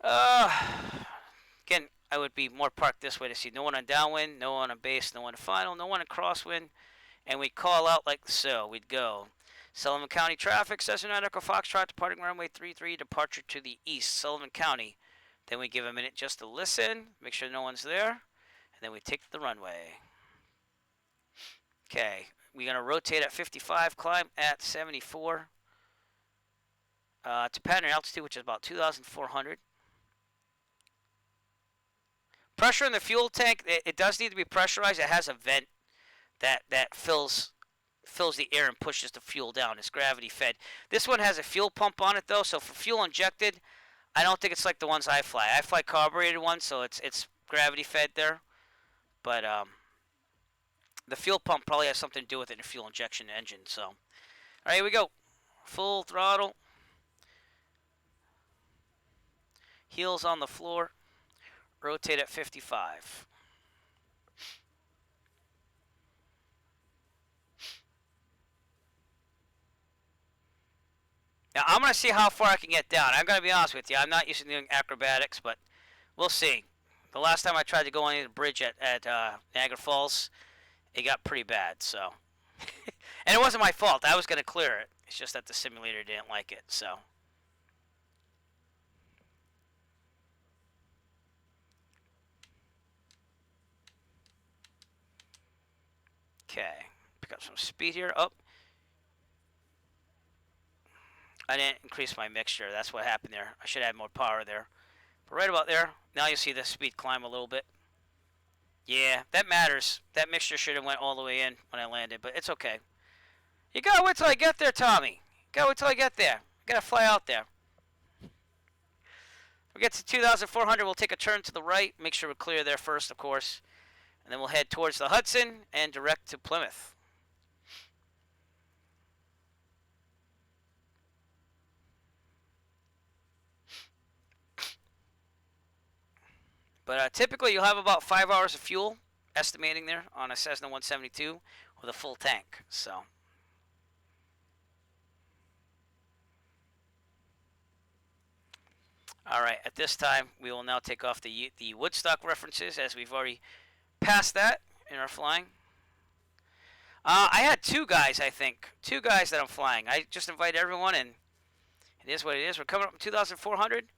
Again, I would be more parked this way to see no one on downwind, no one on base, no one on final, no one on crosswind. And we'd call out like so. We'd go. Sullivan County traffic, Cessna Echo Foxtrot, departing runway 33, departure to the east, Sullivan County. Then we give a minute just to listen, make sure no one's there, and then we take the runway. Okay, we're going to rotate at 55, climb at 74. To pattern altitude, which is about 2,400. Pressure in the fuel tank, it does need to be pressurized. It has a vent that fills the air and pushes the fuel down. It's gravity fed. This one has a fuel pump on it though, so for fuel injected, I don't think it's like the ones I fly. I fly carbureted ones, so it's gravity fed there. But the fuel pump probably has something to do with it in a fuel injection engine. So, all right, here we go. Full throttle. Heels on the floor. Rotate at 55. Now, I'm going to see how far I can get down. I'm going to be honest with you. I'm not used to doing acrobatics, but we'll see. The last time I tried to go on the bridge at Niagara Falls, it got pretty bad, so. And it wasn't my fault. I was going to clear it. It's just that the simulator didn't like it, so. Okay. Pick up some speed here. Oh. I didn't increase my mixture. That's what happened there. I should add more power there. But right about there, now you see the speed climb a little bit. Yeah, that matters. That mixture should have went all the way in when I landed, but it's okay. You gotta wait till I get there, Tommy. You gotta wait till I get there. I gotta fly out there. We get to 2,400, we'll take a turn to the right. Make sure we're clear there first, of course. And then we'll head towards the Hudson and direct to Plymouth. But typically you'll have about 5 hours of fuel, estimating there, on a Cessna 172 with a full tank. So. Alright, at this time, we will now take off the Woodstock references, as we've already passed that in our flying. I had 2 guys, I think. 2 guys that I'm flying. I just invite everyone, and it is what it is. We're coming up to 2,400.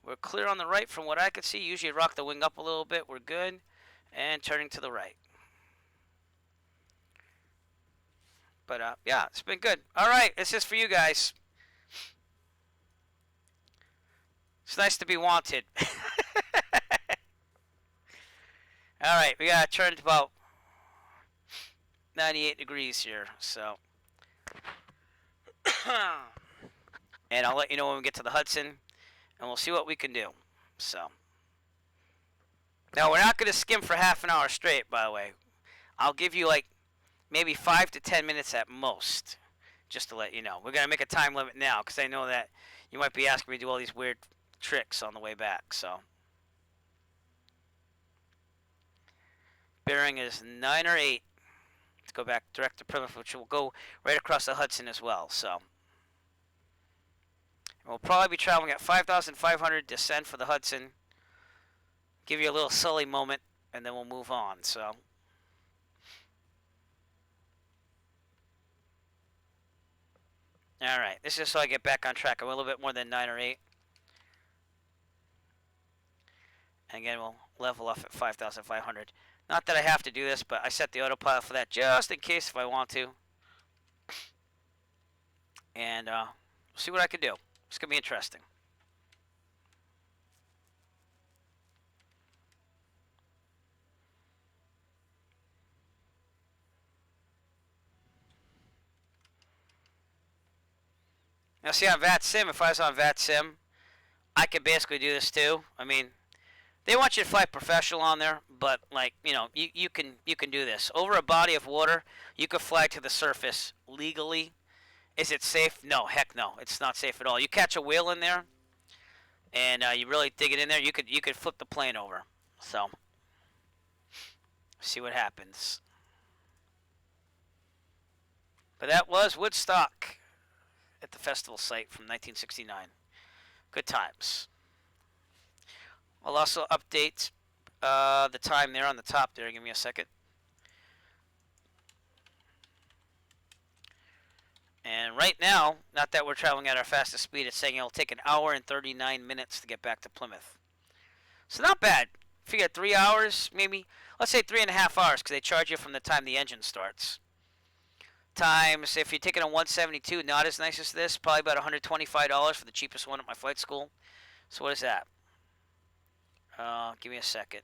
We're clear on the right from what I could see. Usually rock the wing up a little bit. We're good. And turning to the right. But, yeah, it's been good. All right, this is for you guys. It's nice to be wanted. All right, we got to turn to about 98 degrees here. So, and I'll let you know when we get to the Hudson, and we'll see what we can do. So, now we're not going to skim for half an hour straight, by the way. I'll give you like maybe 5 to 10 minutes at most, just to let you know. We're going to make a time limit now, because I know that you might be asking me to do all these weird tricks on the way back. So, bearing is 9 or 8. Let's go back direct to Plymouth, which will go right across the Hudson as well. So, we'll probably be traveling at 5,500, descend for the Hudson, give you a little Sully moment, and then we'll move on. So, all right, this is so I get back on track. I'm a little bit more than 9 or 8. And again, we'll level off at 5,500. Not that I have to do this, but I set the autopilot for that just in case if I want to. And see what I can do. It's going to be interesting. Now see on VATSIM, if I was on VATSIM, I could basically do this too. I mean, they want you to fly professional on there, but like, you know, you can do this. Over a body of water, you could fly to the surface legally. Is it safe? No, heck no. It's not safe at all. You catch a whale in there, and you really dig it in there, you could flip the plane over. So, see what happens. But that was Woodstock at the festival site from 1969. Good times. I'll also update the time there on the top there. Give me a second. And right now, not that we're traveling at our fastest speed, it's saying it'll take 1 hour and 39 minutes to get back to Plymouth. So not bad. If you get 3 hours, maybe, let's say 3.5 hours, because they charge you from the time the engine starts. Times, if you're taking a 172, not as nice as this, probably about $125 for the cheapest one at my flight school. So what is that? Give me a second.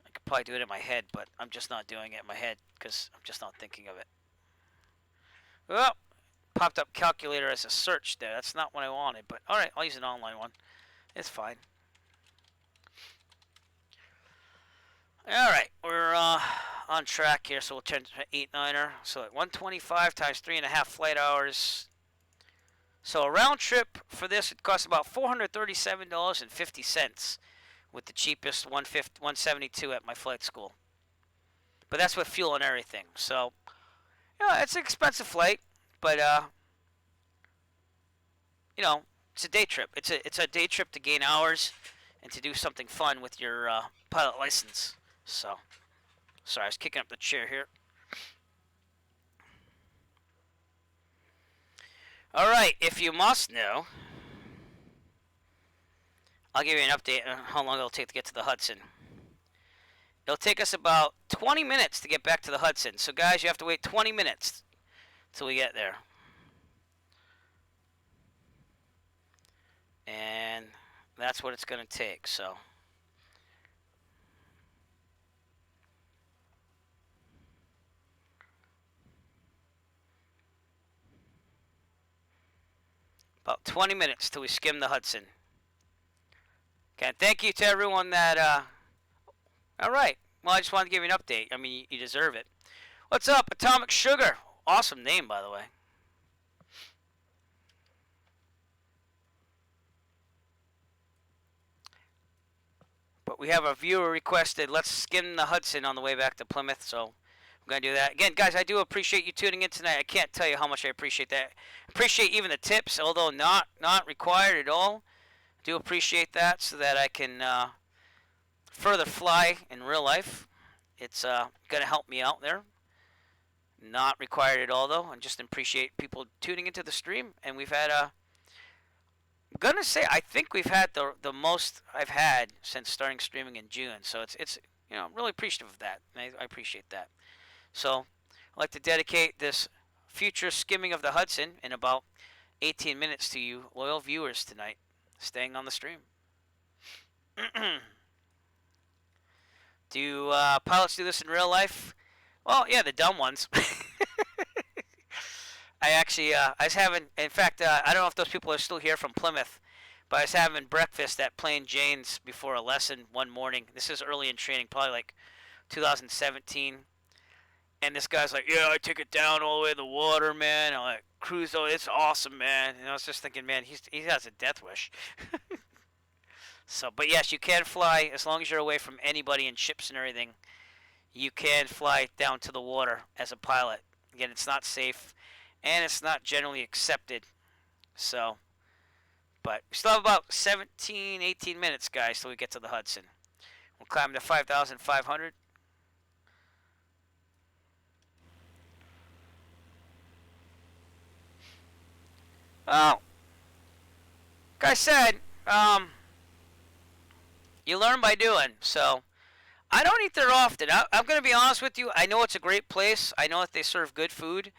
I could probably do it in my head, but I'm just not doing it in my head because I'm just not thinking of it. Well, popped up calculator as a search there. That's not what I wanted, but all right, I'll use an online one. It's fine. All right, we're on track here, so we'll turn to 8-9er. So at 125 times 3.5 flight hours. So a round trip for this, it costs about $437.50 with the cheapest 172 at my flight school. But that's with fuel and everything. So, yeah, it's an expensive flight, but you know, it's a day trip. It's a day trip to gain hours and to do something fun with your pilot license. So, sorry, I was kicking up the chair here. All right, if you must know, I'll give you an update on how long it'll take to get to the Hudson. It'll take us about 20 minutes to get back to the Hudson. So, guys, you have to wait 20 minutes till we get there. And that's what it's going to take. So, about 20 minutes till we skim the Hudson. Okay, thank you to everyone that. All right. Well, I just wanted to give you an update. I mean, you deserve it. What's up, Atomic Sugar? Awesome name, by the way. But we have a viewer requested, let's skim the Hudson on the way back to Plymouth, so I'm going to do that. Again, guys, I do appreciate you tuning in tonight. I can't tell you how much I appreciate that. Appreciate even the tips, although not required at all. Do appreciate that so that I can further fly in real life. It's going to help me out there. Not required at all, though. I just appreciate people tuning into the stream, and we've had I'm gonna say I think we've had the most I've had since starting streaming in June. So it's I'm really appreciative of that. I appreciate that. So I'd like to dedicate this future skimming of the Hudson in about 18 minutes to you loyal viewers tonight, staying on the stream. Do pilots do this in real life? Well, yeah, the dumb ones. I actually, I was having, in fact, I don't know if those people are still here from Plymouth, but I was having breakfast at Plain Jane's before a lesson one morning. This is early in training, probably like 2017. And this guy's like, yeah, I took it down all the way to the water, man. I'm like, cruise, oh, it's awesome, man. And I was just thinking, man, he has a death wish. So, but yes, you can fly as long as you're away from anybody and ships and everything. You can fly down to the water as a pilot. Again, it's not safe, and it's not generally accepted. So, but we still have about 17, 18 minutes, guys, till we get to the Hudson. We'll climb to 5,500. Oh, like I said, you learn by doing. So, I don't eat there often. I'm going to be honest with you. I know it's a great place. I know that they serve good food.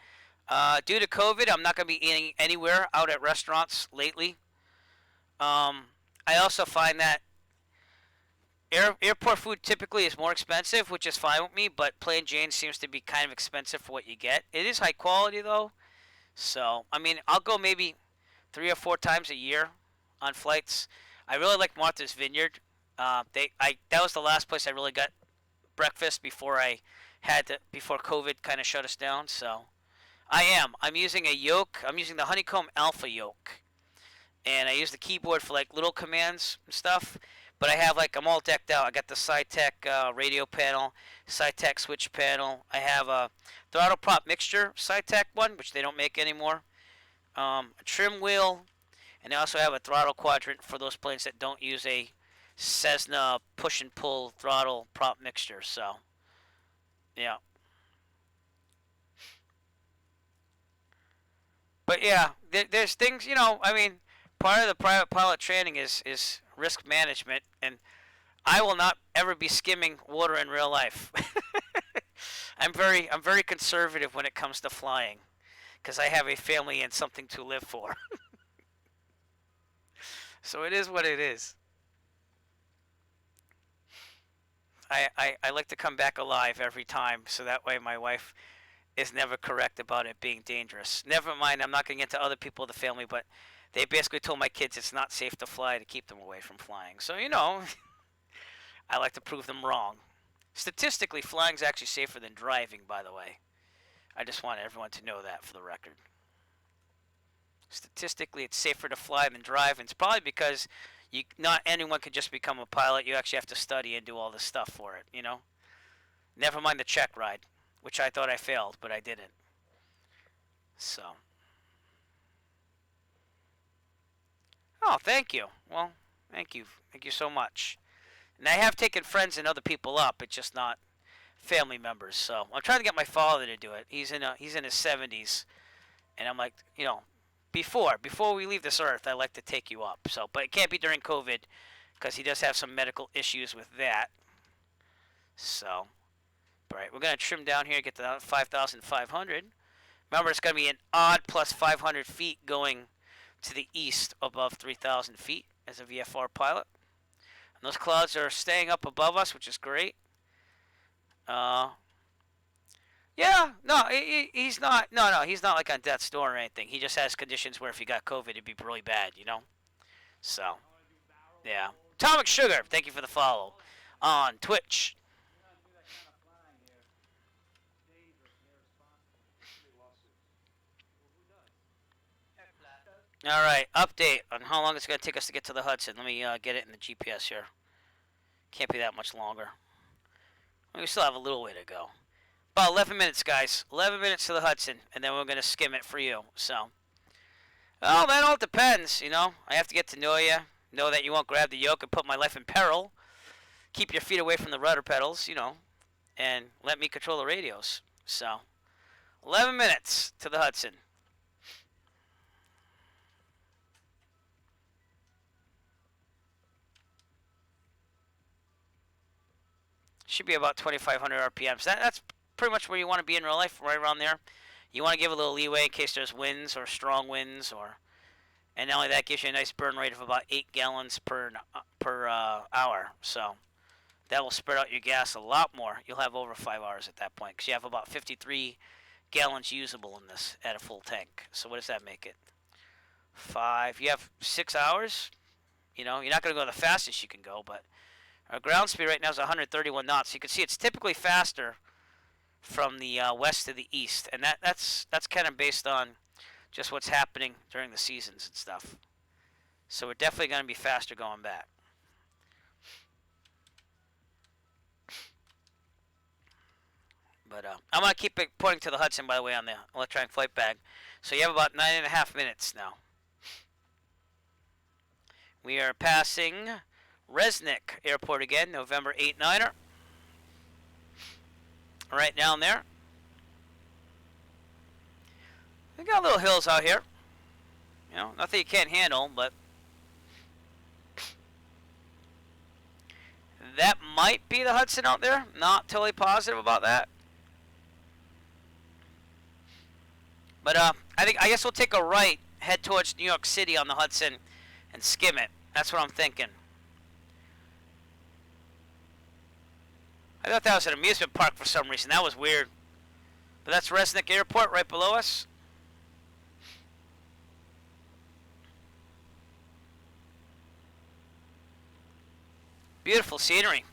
Due to COVID, I'm not going to be eating anywhere out at restaurants lately. I also find that airport food typically is more expensive, which is fine with me, but Plain Jane seems to be kind of expensive for what you get. It is high quality, though. So, I mean, I'll go maybe 3 or 4 times a year on flights. I really like Martha's Vineyard. That was the last place I really got breakfast before before COVID kind of shut us down. So I'm using a yoke. I'm using the Honeycomb Alpha yoke, and I use the keyboard for like little commands and stuff. But I'm all decked out. I got the SciTech radio panel, SciTech switch panel. I have a throttle prop mixture SciTech one, which they don't make anymore. A trim wheel, and I also have a throttle quadrant for those planes that don't use a Cessna push and pull throttle prop mixture. So, yeah. But yeah, there's things, I mean, part of the private pilot training is risk management, and I will not ever be skimming water in real life. I'm very conservative when it comes to flying, because I have a family and something to live for. So it is what it is. I like to come back alive every time, so that way my wife is never correct about it being dangerous. Never mind, I'm not going to get into other people of the family, but they basically told my kids it's not safe to fly to keep them away from flying. So, I like to prove them wrong. Statistically, flying is actually safer than driving, by the way. I just want everyone to know that for the record. Statistically, it's safer to fly than drive, and it's probably because not anyone can just become a pilot. You actually have to study and do all this stuff for it, Never mind the check ride, which I thought I failed, but I didn't. So. Oh, thank you. Well, thank you. Thank you so much. And I have taken friends and other people up. It's just not family members. So I'm trying to get my father to do it. He's in his 70s, and I'm like, before we leave this earth, I like to take you up. So, but it can't be during COVID because he does have some medical issues with that. So, all right, we're gonna trim down here, get to 5,500. Remember, it's gonna be an odd plus 500 feet going to the east above 3,000 feet as a VFR pilot. And those clouds are staying up above us, which is great. Uh, yeah, no, he's not. No, he's not like on death's door or anything. He just has conditions where if he got COVID, it'd be really bad. So, yeah. Atomic Sugar, thank you for the follow on Twitch. All right, update on how long it's going to take us to get to the Hudson. Let me get it in the GPS here. Can't be that much longer. We still have a little way to go. About 11 minutes, guys. 11 minutes to the Hudson, and then we're going to skim it for you. So, well, that all depends, I have to get to know that you won't grab the yoke and put my life in peril. Keep your feet away from the rudder pedals, and let me control the radios. So, 11 minutes to the Hudson. Should be about 2,500 RPMs. That's pretty much where you want to be in real life, right around there. You want to give a little leeway in case there's winds or strong winds, and not only that, gives you a nice burn rate of about 8 gallons per hour. So that will spread out your gas a lot more. You'll have over 5 hours at that point because you have about 53 gallons usable in this at a full tank. So what does that make it? 5. You have 6 hours. You're not going to go the fastest you can go, but our ground speed right now is 131 knots. You can see it's typically faster from the west to the east, and that's kind of based on just what's happening during the seasons and stuff. So we're definitely going to be faster going back. But I'm going to keep it pointing to the Hudson, by the way, on the electronic flight bag. So you have about 9.5 minutes now. We are passing Resnick Airport again, November 89er. Right down there. We got little hills out here. Nothing you can't handle, but that might be the Hudson out there. Not totally positive about that. But I guess we'll take a right, head towards New York City on the Hudson, and skim it. That's what I'm thinking. I thought that was an amusement park for some reason. That was weird. But that's Resnick Airport right below us. Beautiful scenery.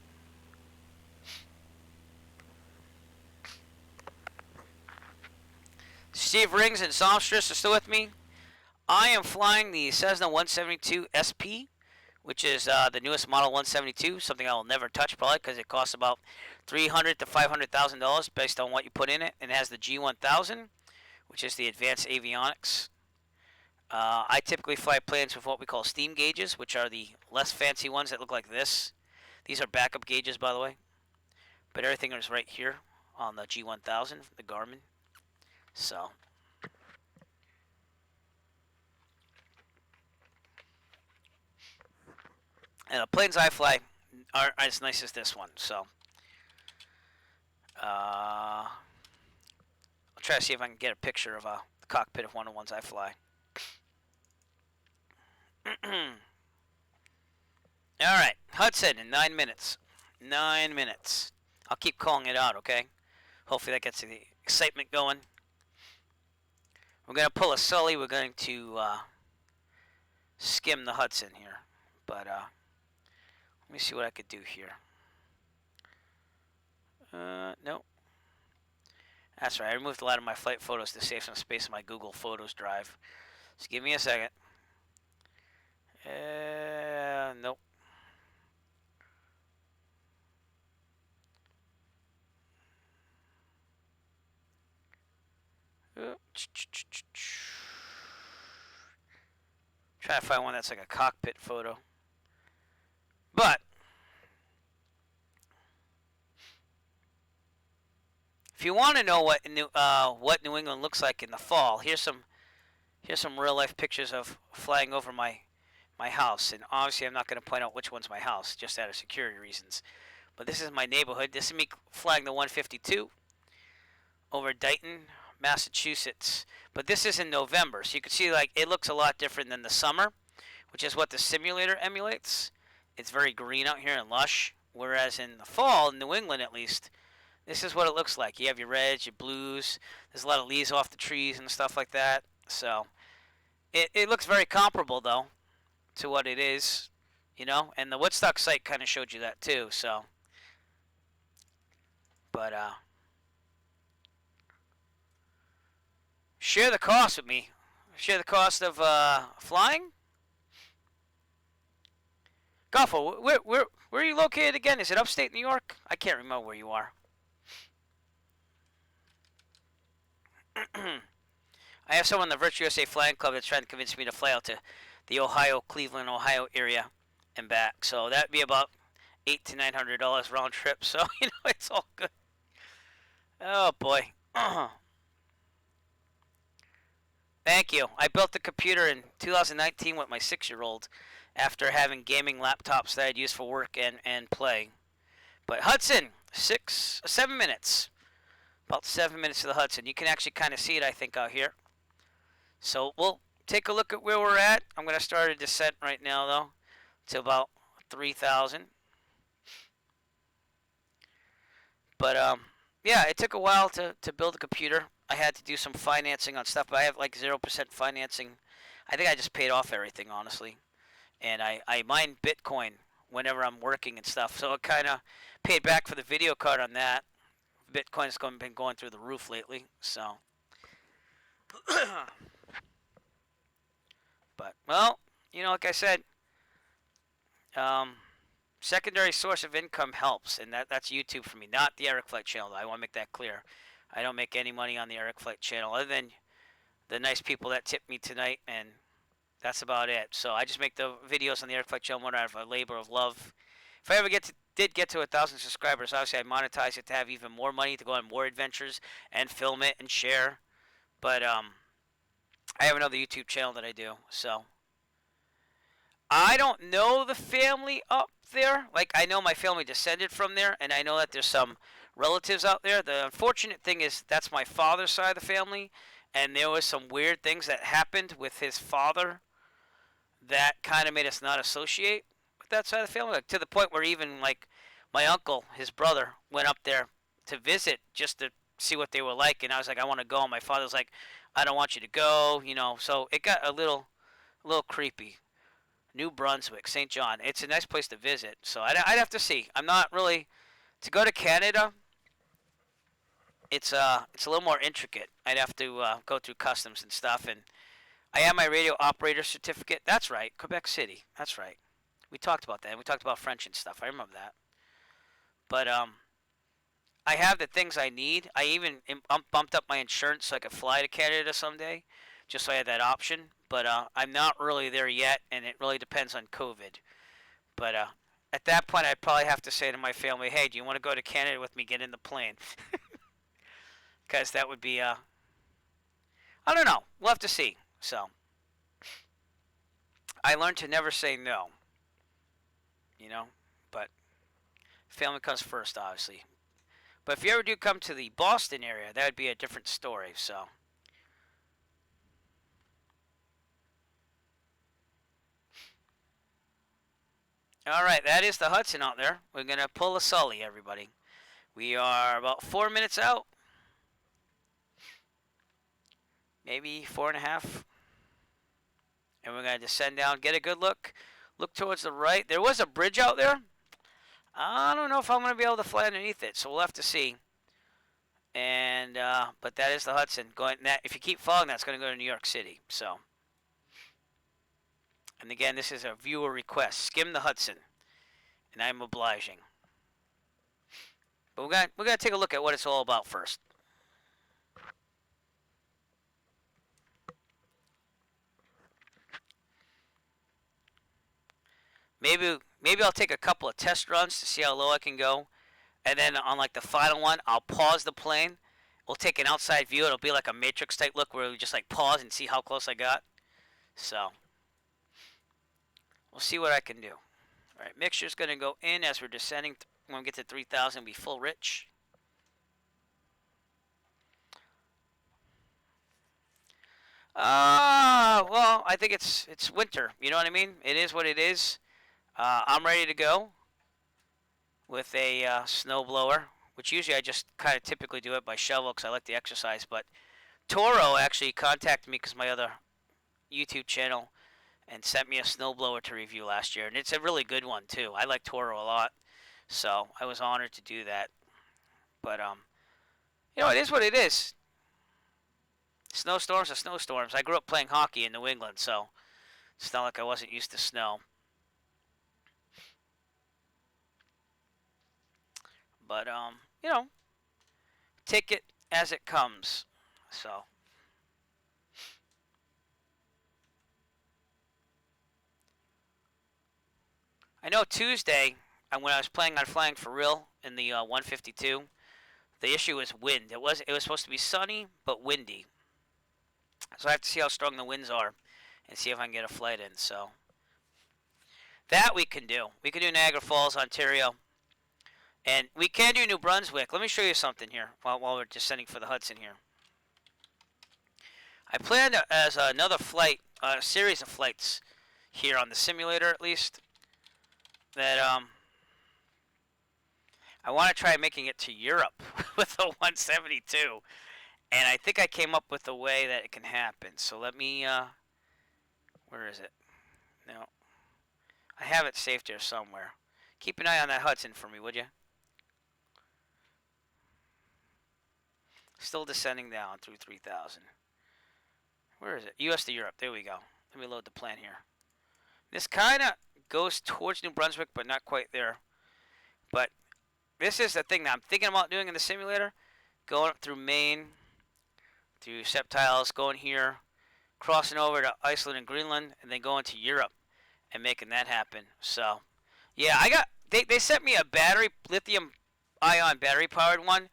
Steve Rings and Songstress are still with me. I am flying the Cessna 172 SP, which is the newest model 172, something I will never touch probably because it costs about $300,000 to $500,000 based on what you put in it. And it has the G1000, which is the advanced avionics. I typically fly planes with what we call steam gauges, which are the less fancy ones that look like this. These are backup gauges, by the way. But everything is right here on the G1000, the Garmin. So, and the planes I fly aren't as nice as this one. So, I'll try to see if I can get a picture of the cockpit of one of the ones I fly. All right, Hudson in 9 minutes. 9 minutes. I'll keep calling it out, okay? Hopefully that gets the excitement going. We're going to pull a Sully. We're going to skim the Hudson here. But let me see what I could do here. Nope. That's right. I removed a lot of my flight photos to save some space in my Google Photos drive. Just give me a second. Nope. Try to find one that's like a cockpit photo. But if you want to know what New England looks like in the fall, here's some real life pictures of flying over my house. And obviously, I'm not going to point out which one's my house, just out of security reasons. But this is my neighborhood. This is me flying the 152 over Dayton, Massachusetts. But this is in November, so you can see like it looks a lot different than the summer, which is what the simulator emulates. It's very green out here and lush. Whereas in the fall, in New England at least, this is what it looks like. You have your reds, your blues. There's a lot of leaves off the trees and stuff like that. So it looks very comparable, though, to what it is, you know. And the Woodstock site kind of showed you that, too. So, but, share the cost with me. Share the cost of flying. Goffo, where are you located again? Is it upstate New York? I can't remember where you are. I have someone in the Virtue USA Flying Club that's trying to convince me to fly out to the Cleveland, Ohio area and back. So that'd be about $800 to $900 round trip. So, you know, it's all good. Oh, boy. Thank you. I built the computer in 2019 with my 6-year-old after having gaming laptops that I'd use for work and play. But Hudson, 7 minutes. About 7 minutes to the Hudson. You can actually kind of see it, I think, out here. So we'll take a look at where we're at. I'm going to start a descent right now, though, to about 3,000. But, yeah, it took a while to build a computer. I had to do some financing on stuff, but I have like 0% financing. I think I just paid off everything, honestly. And I mine Bitcoin whenever I'm working and stuff. So it kind of paid back for the video card on that. Bitcoin's been going through the roof lately, so. But, well, you know, like I said, secondary source of income helps, and that's YouTube for me, not the Eric Flight channel. I want to make that clear. I don't make any money on the Eric Flight channel other than the nice people that tipped me tonight, and that's about it. So I just make the videos on the Eric Flight channel more out of a labor of love. If I ever did get to 1,000 subscribers, obviously I'd monetize it to have even more money to go on more adventures and film it and share. But I have another YouTube channel that I do, so I don't know the family up there. Like, I know my family descended from there, and I know that there's some relatives out there. The unfortunate thing is that's my father's side of the family, and there was some weird things that happened with his father that kind of made us not associate with that side of the family, like, to the point where even, like, my uncle, his brother, went up there to visit just to see what they were like, and I was like, I want to go, and my father's like, I don't want you to go, you know, so it got a little creepy. New Brunswick, St. John. It's a nice place to visit, so I'd have to see. I'm not really to go to Canada. It's a little more intricate. I'd have to go through customs and stuff, and I have my radio operator certificate. That's right, Quebec City. That's right. We talked about that. We talked about French and stuff. I remember that. But I have the things I need. I even bumped up my insurance so I could fly to Canada someday, just so I had that option. But I'm not really there yet, and it really depends on COVID. But at that point, I'd probably have to say to my family, hey, do you want to go to Canada with me? Get in the plane. Because that would be, I don't know. We'll have to see. So, I learned to never say no. You know? But family comes first, obviously. But if you ever do come to the Boston area, that would be a different story, so. Alright, that is the Hudson out there. We're going to pull a Sully, everybody. We are about 4 minutes out. Maybe 4.5. And we're going to descend down, get a good look. Look towards the right. There was a bridge out there. I don't know if I'm going to be able to fly underneath it, so we'll have to see. And but that is the Hudson. If you keep following that, it's going to go to New York City. So, and again, this is a viewer request. Skim the Hudson, and I'm obliging. But we're gonna take a look at what it's all about first. Maybe I'll take a couple of test runs to see how low I can go, and then on like the final one, I'll pause the plane. We'll take an outside view. It'll be like a Matrix type look where we just like pause and see how close I got. So we'll see what I can do. All right, mixture's going to go in as we're descending. When we get to 3,000, be full rich. Well, I think it's winter. You know what I mean? It is what it is. I'm ready to go with a snow blower, which usually I just kind of typically do it by shovel because I like the exercise. But Toro actually contacted me because my other YouTube channel and sent me a snowblower to review last year, and it's a really good one too. I like Toro a lot, so I was honored to do that. But it is what it is. Snowstorms are snowstorms. I grew up playing hockey in New England, so it's not like I wasn't used to snow. But take it as it comes. So I know Tuesday, when I was planning on flying for real in the 152, the issue was wind. It was supposed to be sunny but windy. So I have to see how strong the winds are and see if I can get a flight in. So that we can do. We can do Niagara Falls, Ontario. And we can do New Brunswick. Let me show you something here while we're descending for the Hudson here. I planned as another flight, a series of flights here on the simulator at least, that I want to try making it to Europe with a 172. And I think I came up with a way that it can happen. So let me, where is it? No. I have it saved here somewhere. Keep an eye on that Hudson for me, would you? Still descending down through 3,000. Where is it? US to Europe. There we go. Let me load the plan here. This kind of goes towards New Brunswick, but not quite there. But this is the thing that I'm thinking about doing in the simulator. Going up through Maine, through Septiles, going here, crossing over to Iceland and Greenland, and then going to Europe and making that happen. So, yeah, they sent me a battery, lithium-ion battery-powered one,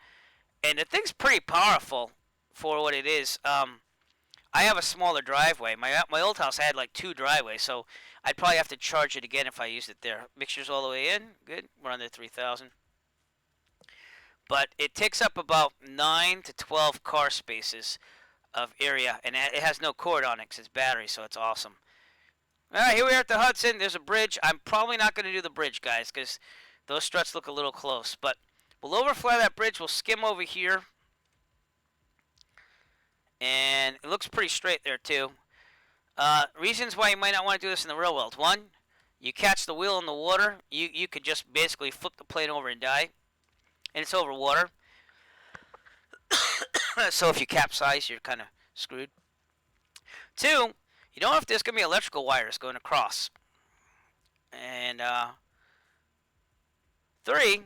and the thing's pretty powerful for what it is. I have a smaller driveway. My old house had like 2 driveways, so I'd probably have to charge it again if I used it there. Mixture's all the way in. Good. We're under 3,000. But it takes up about 9 to 12 car spaces of area, and it has no cord on it because it's battery, so it's awesome. All right, here we are at the Hudson. There's a bridge. I'm probably not going to do the bridge, guys, because those struts look a little close. But we'll overfly that bridge. We'll skim over here. And it looks pretty straight there, too. Reasons why you might not want to do this in the real world. One, you catch the wheel in the water. You could just basically flip the plane over and die. And it's over water. So if you capsize, you're kind of screwed. 2, you don't know if there's going to be electrical wires going across. And 3,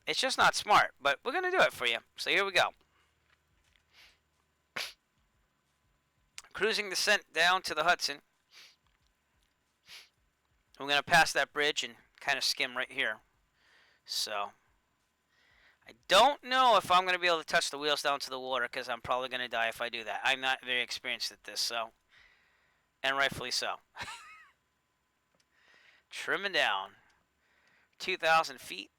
it's just not smart. But we're going to do it for you. So here we go. Cruising descent down to the Hudson. We're going to pass that bridge and kind of skim right here. So I don't know if I'm going to be able to touch the wheels down to the water because I'm probably going to die if I do that. I'm not very experienced at this, so. And rightfully so. Trimming down. 2,000 feet.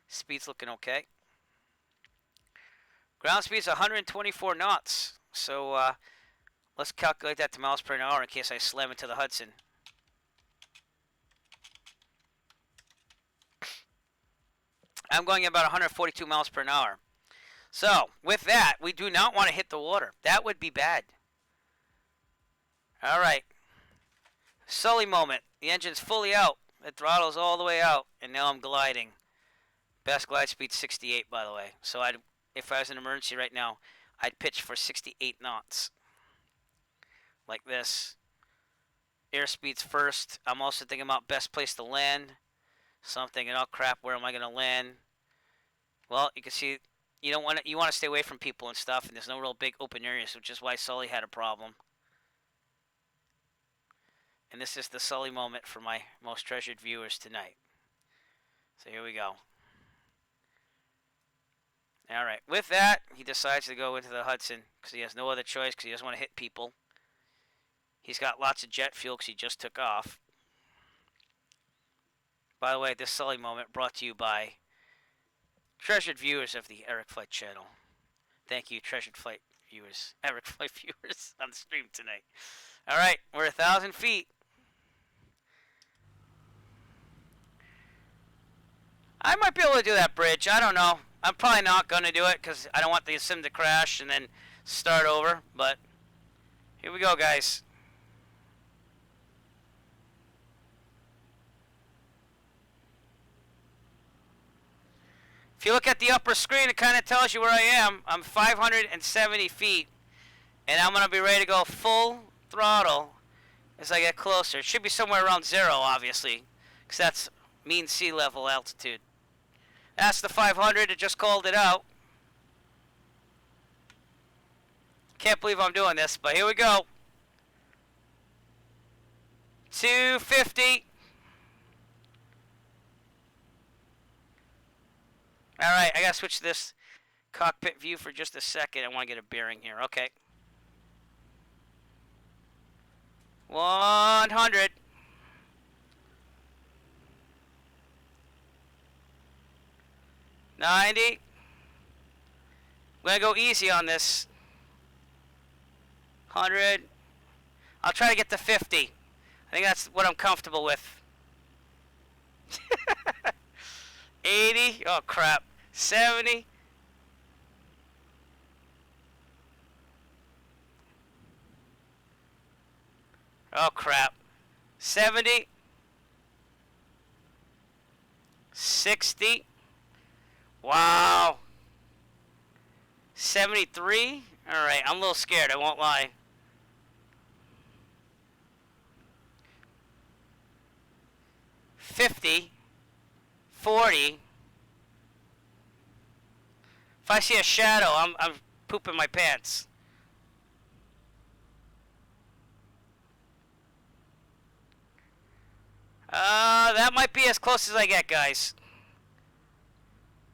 Speed's looking okay. Ground speed's 124 knots. So let's calculate that to miles per hour in case I slam into the Hudson. I'm going about 142 miles per hour. So, with that, we do not want to hit the water. That would be bad. All right. Sully moment. The engine's fully out. The throttle's all the way out. And now I'm gliding. Best glide speed 68, by the way. So if I was in an emergency right now, I'd pitch for 68 knots. Like this. Airspeed's first. I'm also thinking about best place to land. So I'm thinking, oh crap, where am I going to land? Well, you can see you want to stay away from people and stuff, and there's no real big open areas, which is why Sully had a problem. And this is the Sully moment for my most treasured viewers tonight. So here we go. All right. With that, he decides to go into the Hudson because he has no other choice because he doesn't want to hit people. He's got lots of jet fuel because he just took off. By the way, this Sully moment brought to you by treasured viewers of the Eric Flight channel. Thank you, treasured flight viewers, Eric Flight viewers on the stream tonight. All right, we're 1,000 feet. I might be able to do that bridge. I don't know. I'm probably not going to do it because I don't want the sim to crash and then start over. But here we go, guys. If you look at the upper screen, it kind of tells you where I am. I'm 570 feet, and I'm going to be ready to go full throttle as I get closer. It should be somewhere around 0, obviously, because that's mean sea level altitude. That's the 500. It just called it out. Can't believe I'm doing this, but here we go. 250. Alright, I gotta switch to this cockpit view for just a second. I want to get a bearing here. Okay. 100. 90. I'm gonna go easy on this. 100. I'll try to get to 50. I think that's what I'm comfortable with. 80. Oh crap. 70. Oh crap. 70. 60. Wow. 73. Alright, I'm a little scared, I won't lie. 50. 40. If I see a shadow, I'm pooping my pants. That might be as close as I get, guys.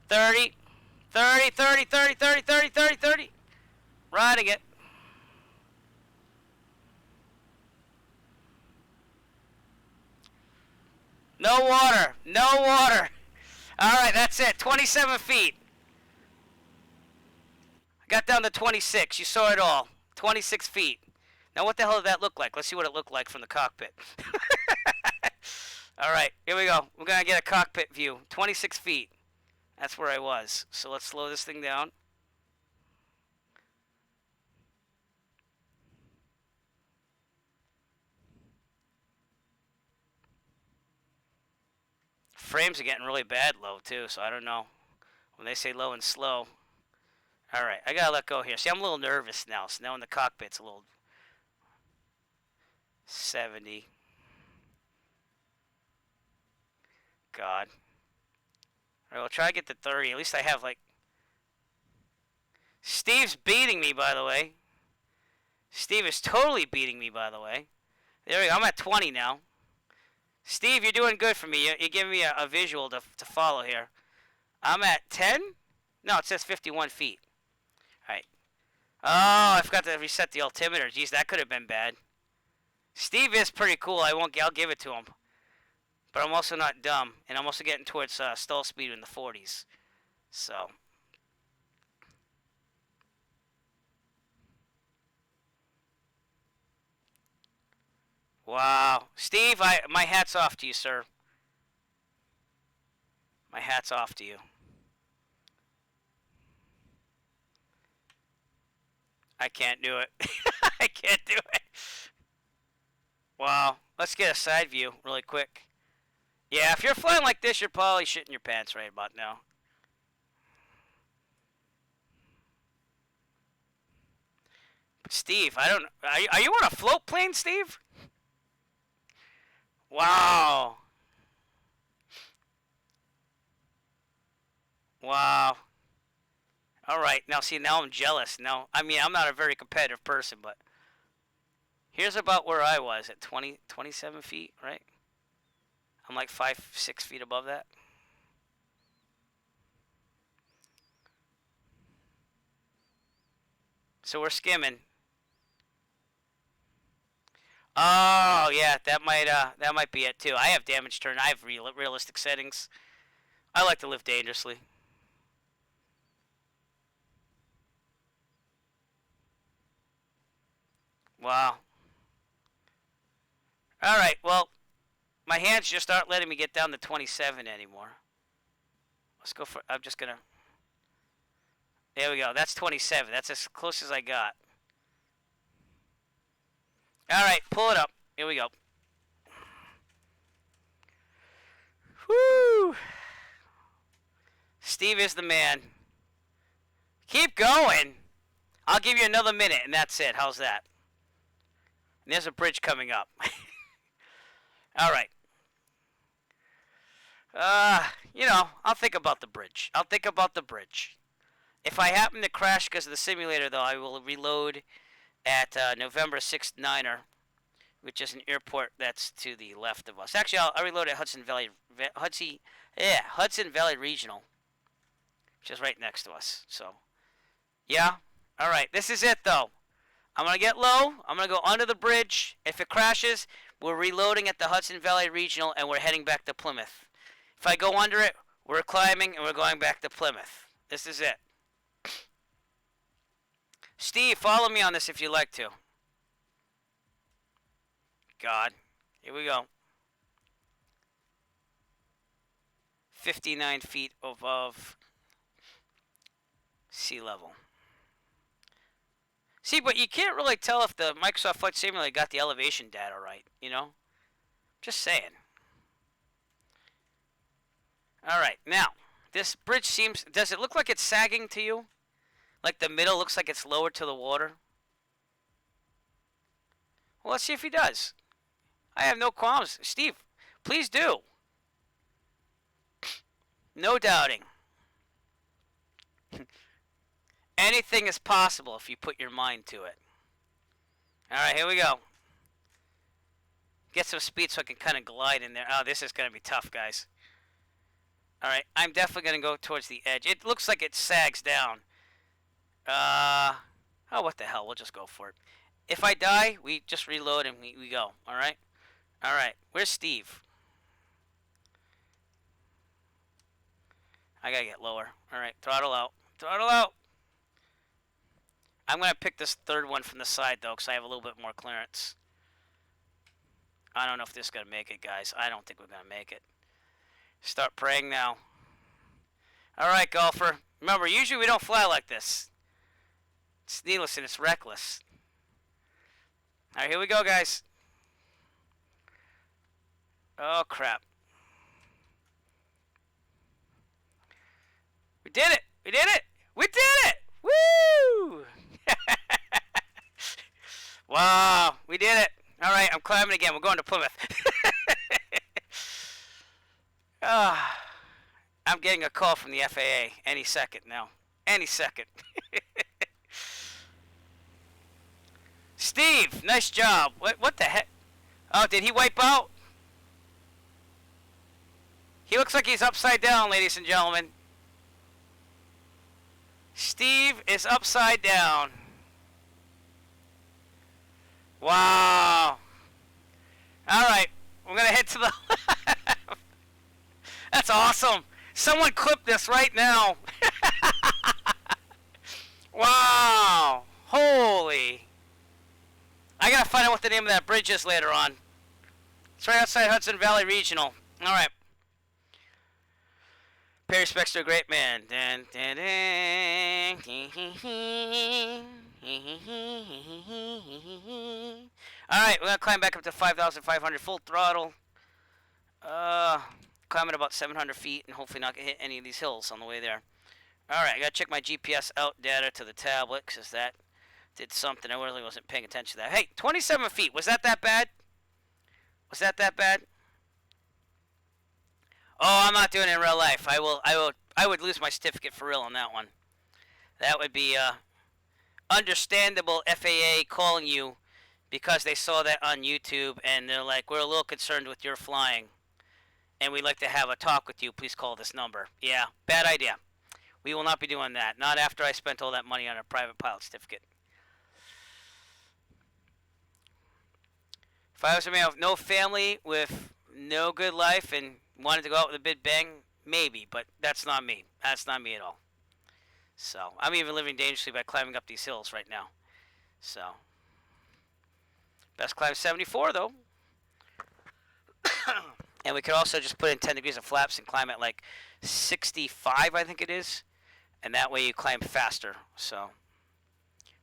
30. 30, 30, 30, 30, 30, 30, 30. Riding it. No water. No water. Alright, that's it. 27 feet. I got down to 26. You saw it all. 26 feet. Now what the hell did that look like? Let's see what it looked like from the cockpit. Alright, here we go. We're going to get a cockpit view. 26 feet. That's where I was. So let's slow this thing down. Frames are getting really bad low too, so I don't know. When they say low and slow. Alright, I gotta let go here. See, I'm a little nervous now. So now in the cockpit's a little 70. God. Alright, we'll try to get to 30. At least I have like... Steve's beating me, by the way. Steve is totally beating me, by the way. There we go. I'm at 20 now. Steve, you're doing good for me. You're giving me a visual to follow here. I'm at 10? No, it says 51 feet. Alright. Oh, I forgot to reset the altimeter. Jeez, that could have been bad. Steve is pretty cool. I'll give it to him. But I'm also not dumb. And I'm also getting towards stall speed in the 40s. So... Wow. Steve, my hat's off to you, sir. My hat's off to you. I can't do it. I can't do it. Wow. Let's get a side view really quick. Yeah, if you're flying like this, you're probably shitting your pants right about now. But Steve, I don't... Are you on a float plane, Steve? Wow. Wow. Alright, now see, now I'm jealous. Now, I mean, I'm not a very competitive person, but... Here's about where I was at 27 feet, right? I'm like 5, 6 feet above that. So we're skimming. Oh yeah, that might be it too. I have damage turn. I have realistic settings. I like to live dangerously. Wow. All right. Well, my hands just aren't letting me get down to 27 anymore. Let's go for. I'm just gonna. There we go. That's 27. That's as close as I got. All right, pull it up. Here we go. Whoo! Steve is the man. Keep going. I'll give you another minute, and that's it. How's that? And there's a bridge coming up. All right. I'll think about the bridge. I'll think about the bridge. If I happen to crash because of the simulator, though, I will reload at November 6th Niner, which is an airport that's to the left of us. Actually, I'll reload at Hudson Valley Regional, which is right next to us. So, yeah. All right. This is it, though. I'm going to get low. I'm going to go under the bridge. If it crashes, we're reloading at the Hudson Valley Regional, and we're heading back to Plymouth. If I go under it, we're climbing, and we're going back to Plymouth. This is it. Steve, follow me on this if you'd like to. God. Here we go. 59 feet above sea level. See, but you can't really tell if the Microsoft Flight Simulator got the elevation data right, you know? Just saying. All right, now, this bridge seems... Does it look like it's sagging to you? Like the middle looks like it's lower to the water? Well, let's see if he does. I have no qualms. Steve, please do. No doubting. Anything is possible if you put your mind to it. All right, here we go. Get some speed so I can kind of glide in there. Oh, this is going to be tough, guys. All right, I'm definitely going to go towards the edge. It looks like it sags down. Oh, what the hell? We'll just go for it. If I die, we just reload and we go. All right? All right. Where's Steve? I got to get lower. All right, throttle out. Throttle out. I'm going to pick this third one from the side, though, because I have a little bit more clearance. I don't know if this is going to make it, guys. I don't think we're going to make it. Start praying now. All right, golfer. Remember, usually we don't fly like this. It's needless and it's reckless. All right, here we go, guys. Oh, crap. We did it. We did it. We did it. Woo! Wow, we did it. All right, I'm climbing again. We're going to Plymouth. I'm getting a call from the FAA any second now. Any second. Steve, nice job. What the heck? Oh, did he wipe out? He looks like he's upside down, ladies and gentlemen. Steve is upside down. Wow. All right, we're going to head to the left. That's awesome. Someone clip this right now. Wow. Holy. I got to find out what the name of that bridge is later on. It's right outside Hudson Valley Regional. All right. Pay respects to a great man. Dun, dun, dun. All right, we're going to climb back up to 5,500 full throttle. Climbing about 700 feet and hopefully not hit any of these hills on the way there. All right, I got to check my GPS out data to the tablet because that did something. I really wasn't paying attention to that. Hey, 27 feet. Was that bad? Was that bad? Oh, I'm not doing it in real life. I would lose my certificate for real on that one. That would be understandable FAA calling you because they saw that on YouTube and they're like, we're a little concerned with your flying and we'd like to have a talk with you. Please call this number. Yeah, bad idea. We will not be doing that. Not after I spent all that money on a private pilot certificate. If I was somebody with no family, with no good life, and wanted to go out with a big bang, maybe, but that's not me. That's not me at all. So, I'm even living dangerously by climbing up these hills right now. So, best climb 74 though. And we could also just put in 10 degrees of flaps and climb at like 65, I think it is. And that way you climb faster. So,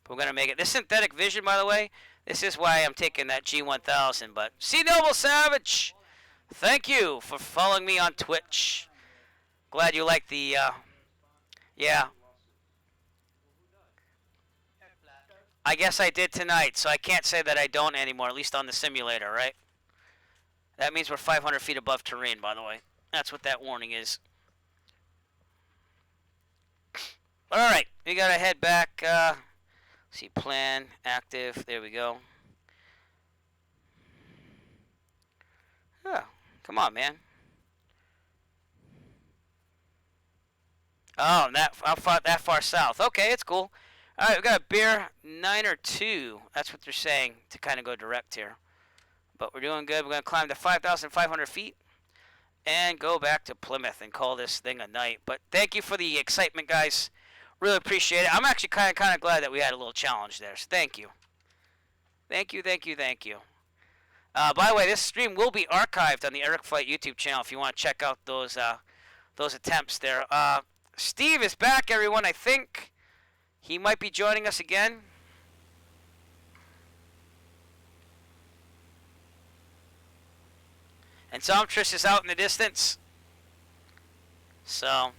but we're going to make it. This synthetic vision, by the way, this is why I'm taking that G1000. But, C Noble Savage, thank you for following me on Twitch. Glad you like the, yeah. I guess I did tonight, so I can't say that I don't anymore, at least on the simulator, right? That means we're 500 feet above terrain, by the way. That's what that warning is. Alright, we gotta head back. See, plan, active. There we go. Yeah, come on, man. Oh, that far south. Okay, it's cool. Alright, we got a beer 9 or 2. That's what they're saying to kind of go direct here. But we're doing good. We're going to climb to 5,500 feet and go back to Plymouth and call this thing a night. But thank you for the excitement, guys. Really appreciate it. I'm actually kind of glad that we had a little challenge there. So thank you. Thank you. By the way, this stream will be archived on the Eric Flight YouTube channel if you want to check out those attempts there. Steve is back, everyone. I think he might be joining us again. And Zomptress is out in the distance. So,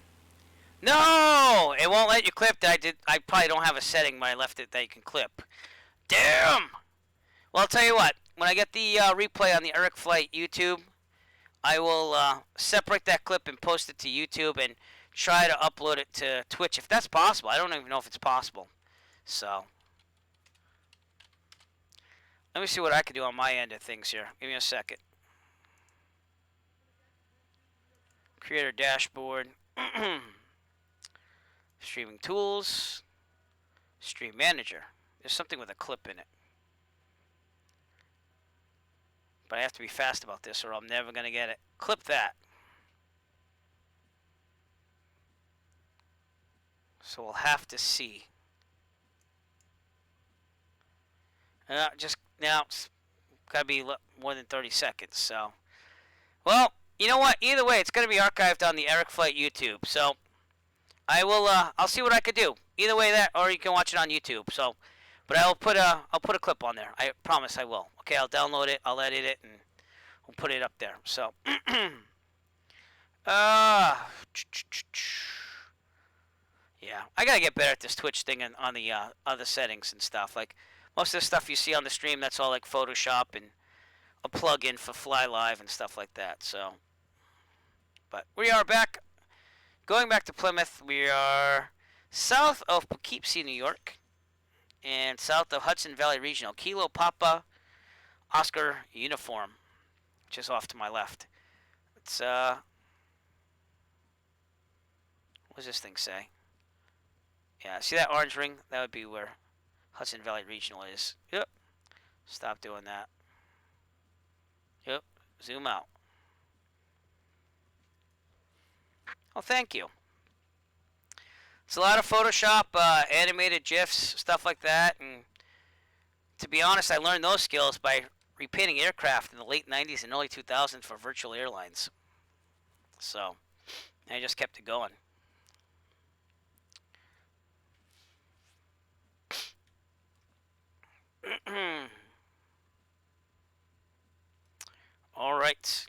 no, it won't let you clip. I probably don't have a setting when I left it that you can clip. Damn. Well, I'll tell you what. When I get the replay on the Eric Flight YouTube, I will separate that clip and post it to YouTube and try to upload it to Twitch if that's possible. I don't even know if it's possible. So, let me see what I can do on my end of things here. Give me a second. Creator dashboard. Streaming tools. Stream manager. There's something with a clip in it. But I have to be fast about this or I'm never going to get it. Clip that. So we'll have to see. Just now, it's got to be more than 30 seconds. So, well, you know what? Either way, it's going to be archived on the Eric Flight YouTube. So, I'll see what I could do. Either way, that, or you can watch it on YouTube. So, but I'll put a clip on there. I promise I will. Okay, I'll download it. I'll edit it, and we'll put it up there. So, yeah, I gotta get better at this Twitch thing and on the other settings and stuff. Like most of the stuff you see on the stream, that's all like Photoshop and a plug-in for Fly Live and stuff like that. So, but we are back, going back to Plymouth. We are south of Poughkeepsie, New York, and south of Hudson Valley Regional. Kilo Papa Oscar Uniform, which is off to my left. It's what does this thing say? Yeah, see that orange ring? That would be where Hudson Valley Regional is. Yep. Stop doing that. Yep. Zoom out. Oh, thank you. It's a lot of Photoshop, animated GIFs, stuff like that. And to be honest, I learned those skills by repainting aircraft in the late 90s and early 2000s for Virtual Airlines. So, I just kept it going. All right.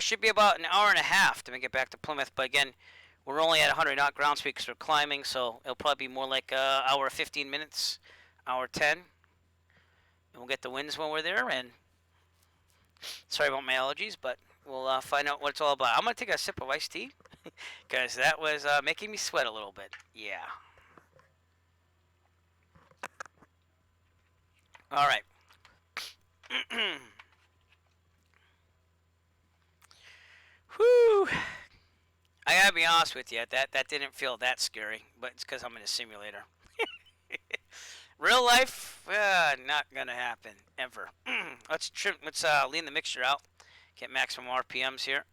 Should be about an hour and a half to make it back to Plymouth. But again, we're only at 100 knot ground speed because we're climbing, so it'll probably be more like hour 15 minutes, hour 10. And we'll get the winds when we're there. And sorry about my allergies, but we'll find out what it's all about. I'm going to take a sip of iced tea because that was making me sweat a little bit. Yeah. All right. Whew. I gotta be honest with you. That didn't feel that scary, but it's because I'm in a simulator. Real life, not gonna happen ever. Let's trim. Let's lean the mixture out. Get maximum RPMs here.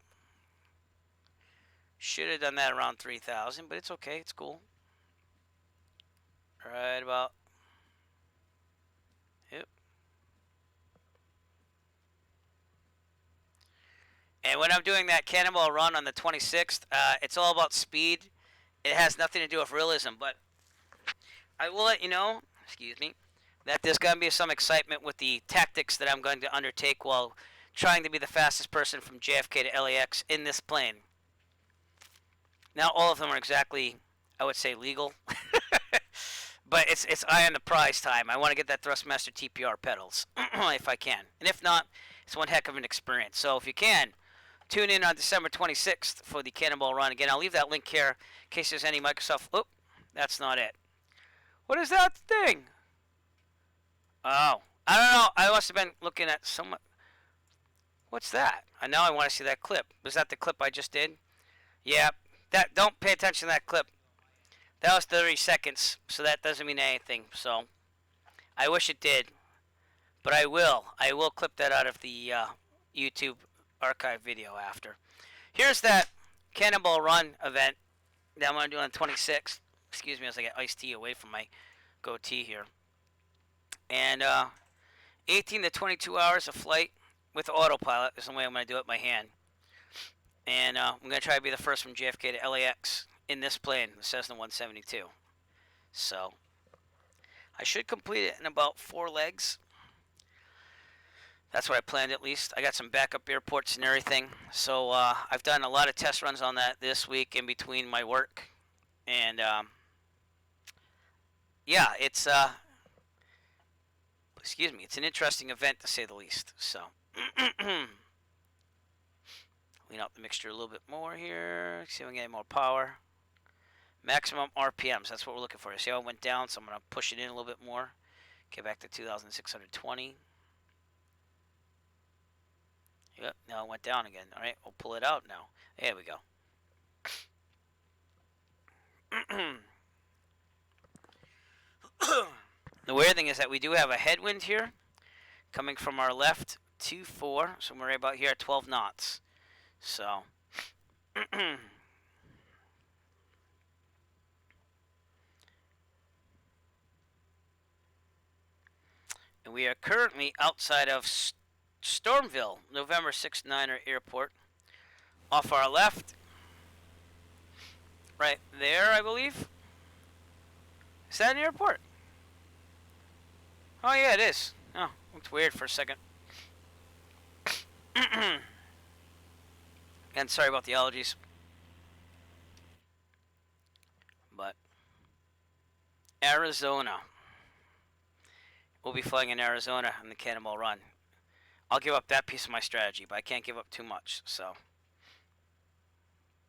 Should have done that around 3,000, but it's okay. It's cool. Right about. Yep. And when I'm doing that cannonball run on the 26th, it's all about speed. It has nothing to do with realism, but I will let you know, excuse me, that there's going to be some excitement with the tactics that I'm going to undertake while trying to be the fastest person from JFK to LAX in this plane. Now, all of them are exactly, I would say, legal. But it's eye on the prize time. I want to get that Thrustmaster TPR pedals, if I can. And if not, it's one heck of an experience. So if you can, tune in on December 26th for the Cannonball Run. Again, I'll leave that link here in case there's any Microsoft... Oh, that's not it. What is that thing? Oh, I don't know. I must have been looking at some... What's that? Now I want to see that clip. Was that the clip I just did? Yeah. Don't pay attention to that clip. That was 30 seconds, so that doesn't mean anything. So, I wish it did. But I will. I will clip that out of the YouTube archive video after. Here's that Cannonball Run event that I'm going to do on the 26th. Excuse me as I get iced tea away from my goatee here. And 18 to 22 hours of flight with autopilot is the way I'm going to do it by hand. And I'm going to try to be the first from JFK to LAX in this plane, the Cessna 172. So, I should complete it in about 4 legs. That's what I planned at least. I got some backup airports and everything. So, I've done a lot of test runs on that this week in between my work. And, yeah, it's, excuse me, it's an interesting event to say the least. So, clean out the mixture a little bit more here. See if we can get more power. Maximum RPMs, that's what we're looking for. See how it went down, so I'm going to push it in a little bit more. Get back to 2,620. Yep, now it went down again. All right, we'll pull it out now. There we go. The weird thing is that we do have a headwind here coming from our left 2-4, so we're right about here at 12 knots. So, and we are currently outside of Stormville, November 6-9er Airport. Off our left, right there, I believe. Is that an airport? Oh, yeah, it is. Oh, looked weird for a second. And sorry about the allergies. But Arizona. We'll be flying in Arizona in the Cannonball Run. I'll give up that piece of my strategy, but I can't give up too much, so.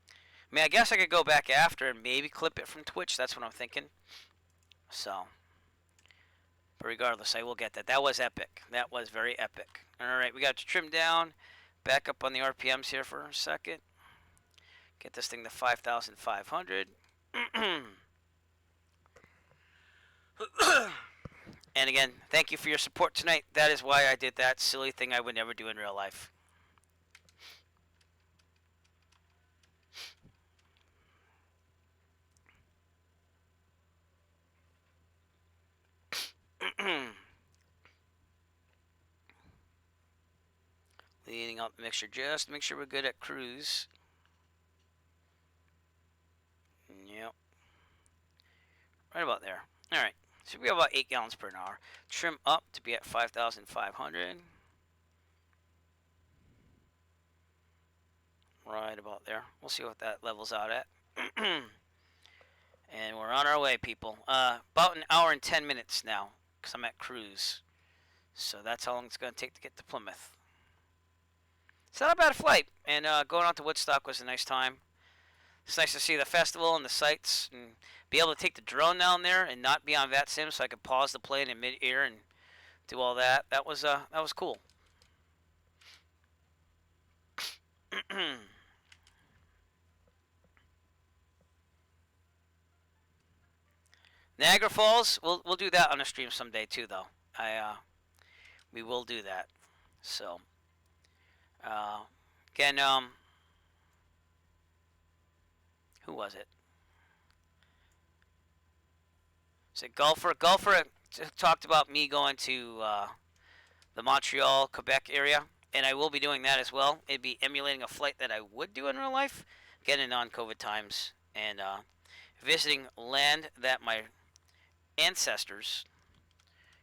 I mean, I guess I could go back after and maybe clip it from Twitch. That's what I'm thinking. So. But regardless, I will get that. That was epic. That was very epic. Alright, we got to trim down. Back up on the RPMs here for a second. Get this thing to 5,500. And again, thank you for your support tonight. That is why I did that silly thing I would never do in real life. Leading out the mixture just to make sure we're good at cruise. Yep. Right about there. Alright. So we have about 8 gallons per hour. Trim up to be at 5,500. Right about there. We'll see what that levels out at. And we're on our way, people. About an hour and 10 minutes now, because I'm at cruise. So that's how long it's going to take to get to Plymouth. It's not a bad flight. And going out to Woodstock was a nice time. It's nice to see the festival and the sights and be able to take the drone down there and not be on VATSIM so I could pause the plane in mid-air and do all that. That was cool. Niagara Falls, we'll do that on a stream someday too, though. We will do that. So, uh, again, who was it? Is it Golfer? Golfer talked about me going to the Montreal, Quebec area, and I will be doing that as well. It'd be emulating a flight that I would do in real life, again in non-COVID times, and visiting land that my ancestors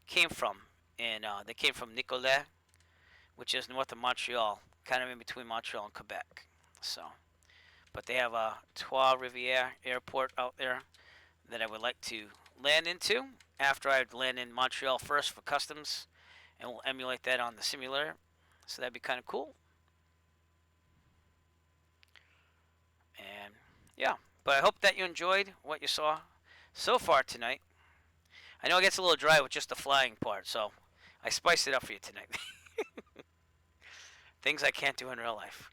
came from. And they came from Nicolet, which is north of Montreal, kind of in between Montreal and Quebec. So, but they have a Trois-Rivières airport out there that I would like to land into after I land in Montreal first for customs, and we'll emulate that on the simulator. So that'd be kind of cool. And yeah, but I hope that you enjoyed what you saw so far tonight. I know it gets a little dry with just the flying part, so I spiced it up for you tonight. Things I can't do in real life.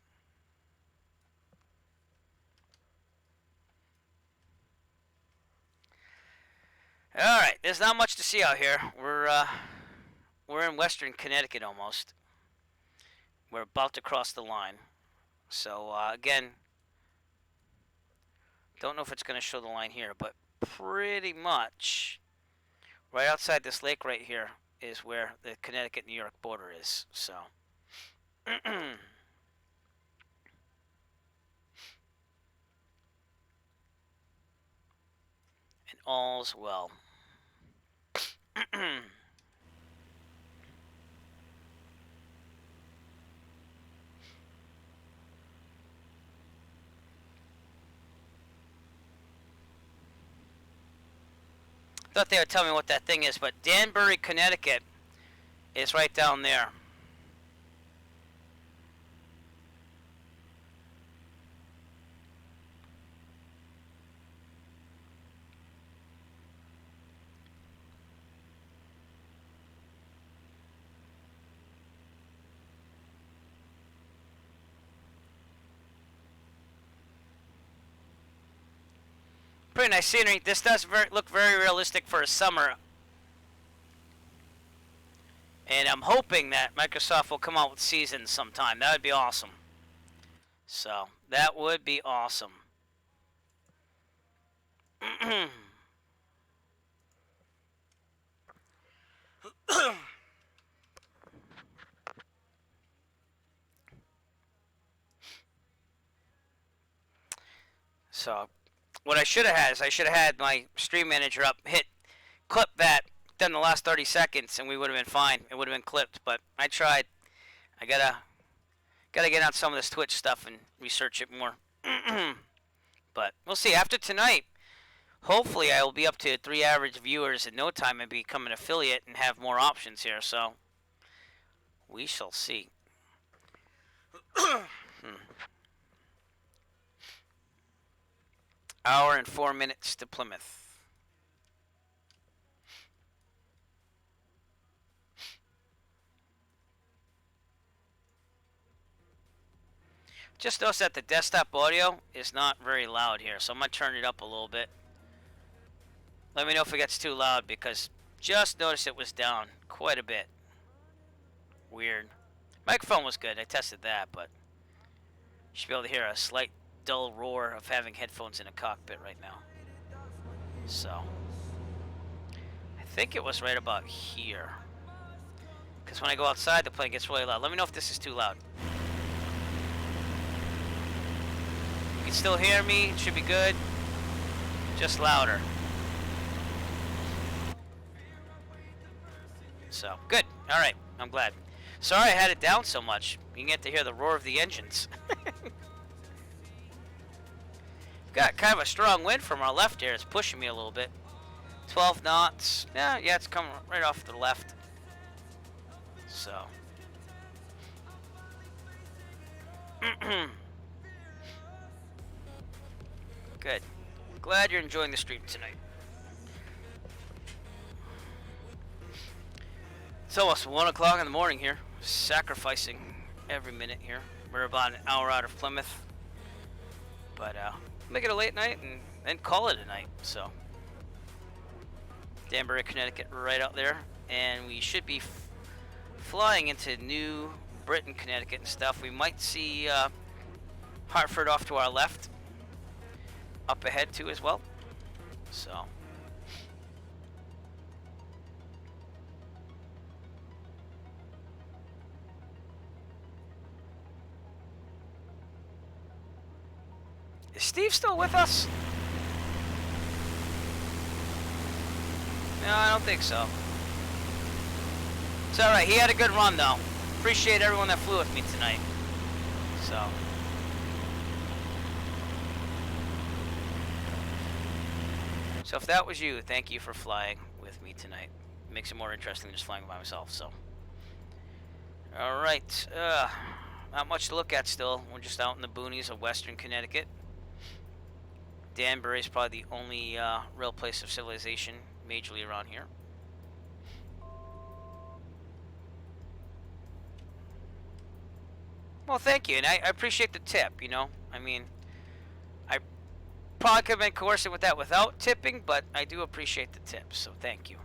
All right, there's not much to see out here. We're in Western Connecticut almost. We're about to cross the line. So again, don't know if it's going to show the line here, but pretty much right outside this lake right here is where the Connecticut-New York border is. So. And all's well. Thought they would tell me what that thing is, but Danbury, Connecticut is right down there. Pretty nice scenery. This does look very realistic for a summer. And I'm hoping that Microsoft will come out with seasons sometime. That would be awesome. So, that would be awesome. So, what I should have had is I should have had my stream manager up, clip that, done the last 30 seconds, and we would have been fine. It would have been clipped, but I tried. I gotta get on some of this Twitch stuff and research it more. But we'll see. After tonight, hopefully I will be up to 3 average viewers in no time and become an affiliate and have more options here. So we shall see. Hour and 4 minutes to Plymouth. Just notice that the desktop audio is not very loud here, so I'm going to turn it up a little bit. Let me know if it gets too loud, because just noticed it was down quite a bit. Weird. Microphone was good, I tested that, but you should be able to hear a slight dull roar of having headphones in a cockpit right now. So, I think it was right about here. Because when I go outside, the plane gets really loud. Let me know if this is too loud. You can still hear me, it should be good. Just louder. So, good. Alright, I'm glad. Sorry I had it down so much. You can get to hear the roar of the engines. Got kind of a strong wind from our left here. It's pushing me a little bit. 12 knots. Yeah, it's coming right off to the left. So. Good. Glad you're enjoying the stream tonight. It's almost 1 o'clock in the morning here. Sacrificing every minute here. We're about an hour out of Plymouth. But make it a late night and then call it a night. So Danbury, Connecticut right out there. And we should be flying into New Britain, Connecticut and stuff. We might see Hartford off to our left. Up ahead too as well. So is Steve still with us? No, I don't think so. It's alright, he had a good run though. Appreciate everyone that flew with me tonight. So if that was you, thank you for flying with me tonight. It makes it more interesting than just flying by myself, so. Alright, not much to look at still. We're just out in the boonies of western Connecticut. Danbury is probably the only real place of civilization majorly around here. Well, thank you, and I appreciate the tip, you know. I mean, I probably could have been coercive with that without tipping, but I do appreciate the tips, so thank you.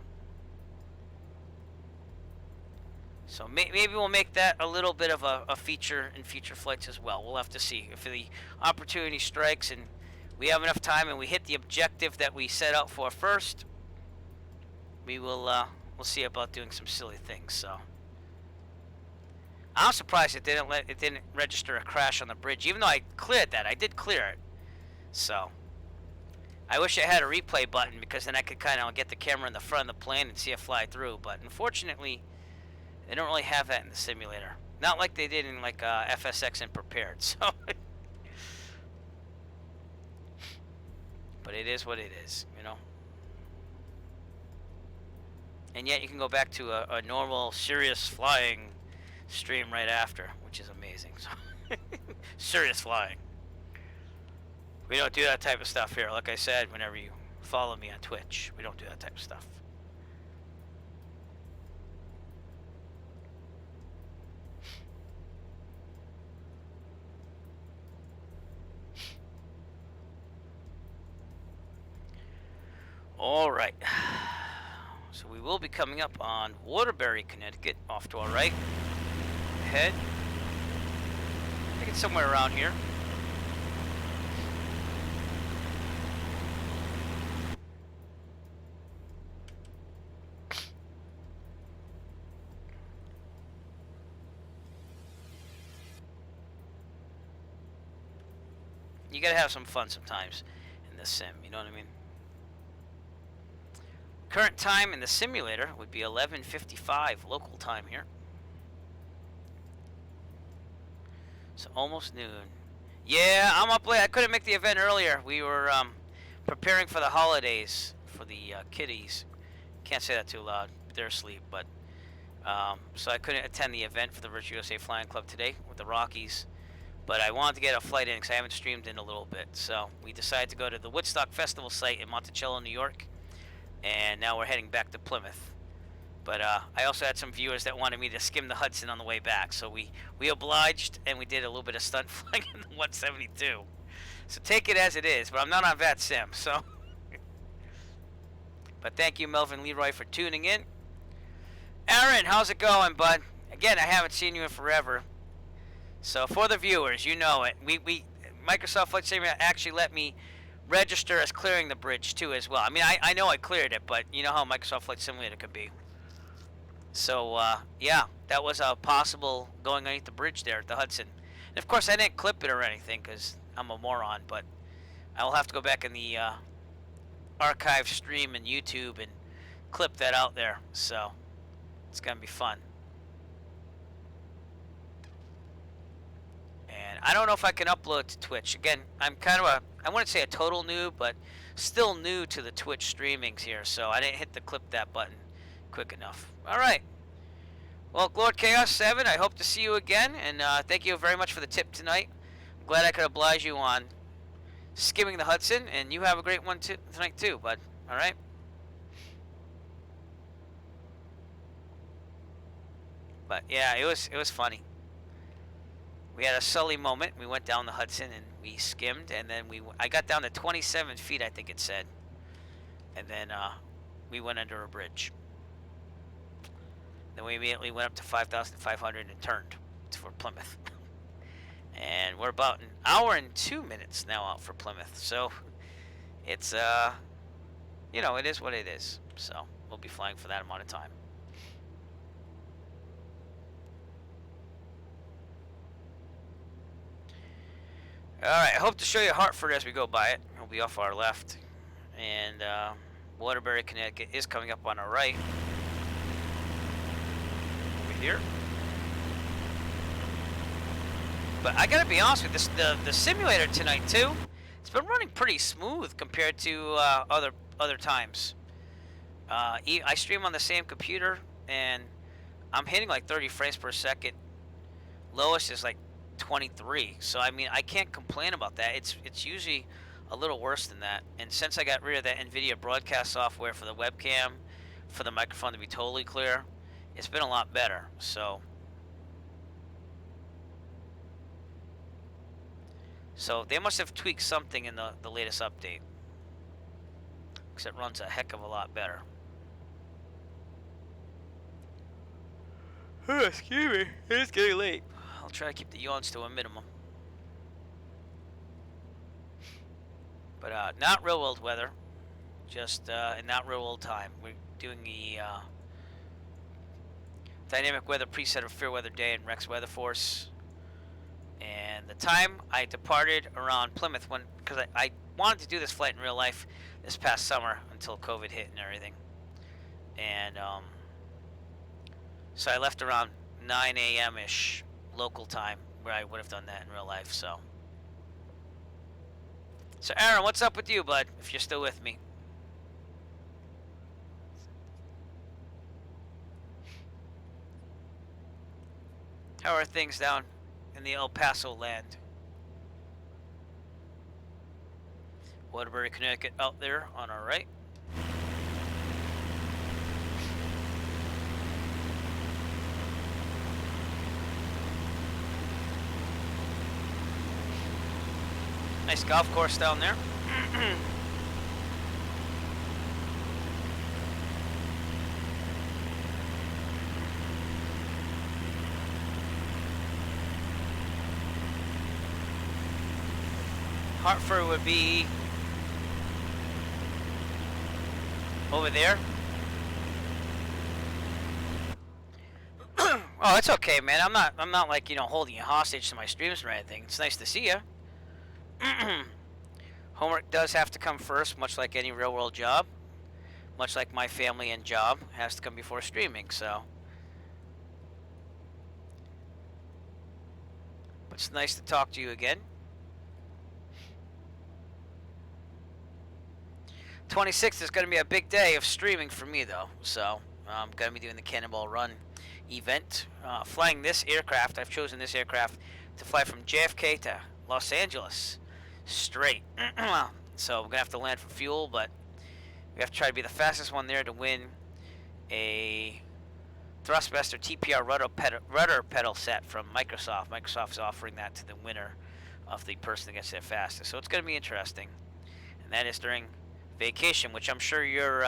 So maybe we'll make that a little bit of a feature in future flights as well. We'll have to see if the opportunity strikes and we have enough time and we hit the objective that we set out for first. We will we'll see about doing some silly things. So I'm surprised it didn't register a crash on the bridge, even though I cleared that. I did clear it. So I wish I had a replay button because then I could kind of get the camera in the front of the plane and see it fly through. But unfortunately, they don't really have that in the simulator. Not like they did in like FSX and Prepared. So, but it is what it is, you know. And yet you can go back to a normal, serious flying stream right after, which is amazing. So serious flying. We don't do that type of stuff here. Like I said, whenever you follow me on Twitch, we don't do that type of stuff. All right. So we will be coming up on Waterbury, Connecticut, off to our right. Ahead. I think it's somewhere around here. You gotta have some fun sometimes in this sim, you know what I mean? Current time in the simulator would be 11:55 local time here. So almost noon. Yeah, I'm up late. I couldn't make the event earlier. We were preparing for the holidays for the kiddies. Can't say that too loud. They're asleep, but so I couldn't attend the event for the Virtual USA Flying Club today with the Rockies. But I wanted to get a flight in because I haven't streamed in a little bit. So we decided to go to the Woodstock Festival site in Monticello, New York. And now we're heading back to Plymouth. But I also had some viewers that wanted me to skim the Hudson on the way back. So we obliged, and we did a little bit of stunt flying in the 172. So take it as it is, but I'm not on that sim, so. But thank you, Melvin Leroy, for tuning in. Aaron, how's it going, bud? Again, I haven't seen you in forever. So for the viewers, you know it. Microsoft Flight Simulator actually let me register as clearing the bridge too as well. I mean, I know I cleared it, but you know how Microsoft Flight Simulator can be. So yeah, that was possible going underneath the bridge there at the Hudson. And of course, I didn't clip it or anything because I'm a moron. But I will have to go back in the archive stream and YouTube and clip that out there. So it's gonna be fun. And I don't know if I can upload to Twitch. Again, I'm kind of I wouldn't say a total noob, but still new to the Twitch streamings here, so I didn't hit the clip that button quick enough. All right. Well, Lord Chaos 7, I hope to see you again, and thank you very much for the tip tonight. I'm glad I could oblige you on skimming the Hudson, and you have a great one tonight too, bud. All right. But yeah, it was funny. We had a Sully moment. We went down the Hudson and we skimmed, and then I got down to 27 feet, I think it said, and then we went under a bridge. Then we immediately went up to 5,500 and turned for Plymouth. And we're about an hour and 2 minutes now out for Plymouth. So it's it is what it is. So we'll be flying for that amount of time. All right, I hope to show you Hartford as we go by it. It'll be off our left, and Waterbury, Connecticut is coming up on our right. Over here. But I gotta be honest with this, the simulator tonight too, it's been running pretty smooth compared to other times. I stream on the same computer, and I'm hitting like 30 frames per second. Lowest is like 23, so I mean I can't complain about that. It's usually a little worse than that. And since I got rid of that NVIDIA broadcast software for the webcam, for the microphone to be totally clear, it's been a lot better. So they must have tweaked something in the latest update, because it runs a heck of a lot better. Excuse me, it's getting late. I'll try to keep the yawns to a minimum. But not real world weather, just in not real world time. We're doing the dynamic weather preset of Fair Weather Day and Rex Weather Force. And the time I departed around Plymouth, because I wanted to do this flight in real life this past summer until COVID hit and everything. And so I left around 9 a.m.-ish local time, where I would have done that in real life. So Aaron, what's up with you, bud, if you're still with me? How are things down in the El Paso land? Waterbury, Connecticut out there on our right. Nice golf course down there. Hartford would be over there. Oh, it's okay, man. I'm not like, holding you hostage to my streams or anything. It's nice to see you. Homework does have to come first, much like any real world job. Much like my family and job has to come before streaming, so. But it's nice to talk to you again. 26th is going to be a big day of streaming for me, though. So I'm going to be doing the Cannonball Run event. Flying this aircraft. I've chosen this aircraft to fly from JFK to Los Angeles straight. So we're going to have to land for fuel, but we have to try to be the fastest one there to win a Thrustmaster TPR rudder pedal set from Microsoft. Microsoft's offering that to the winner of the person that gets there fastest. So it's going to be interesting. And that is during vacation, which I'm sure you're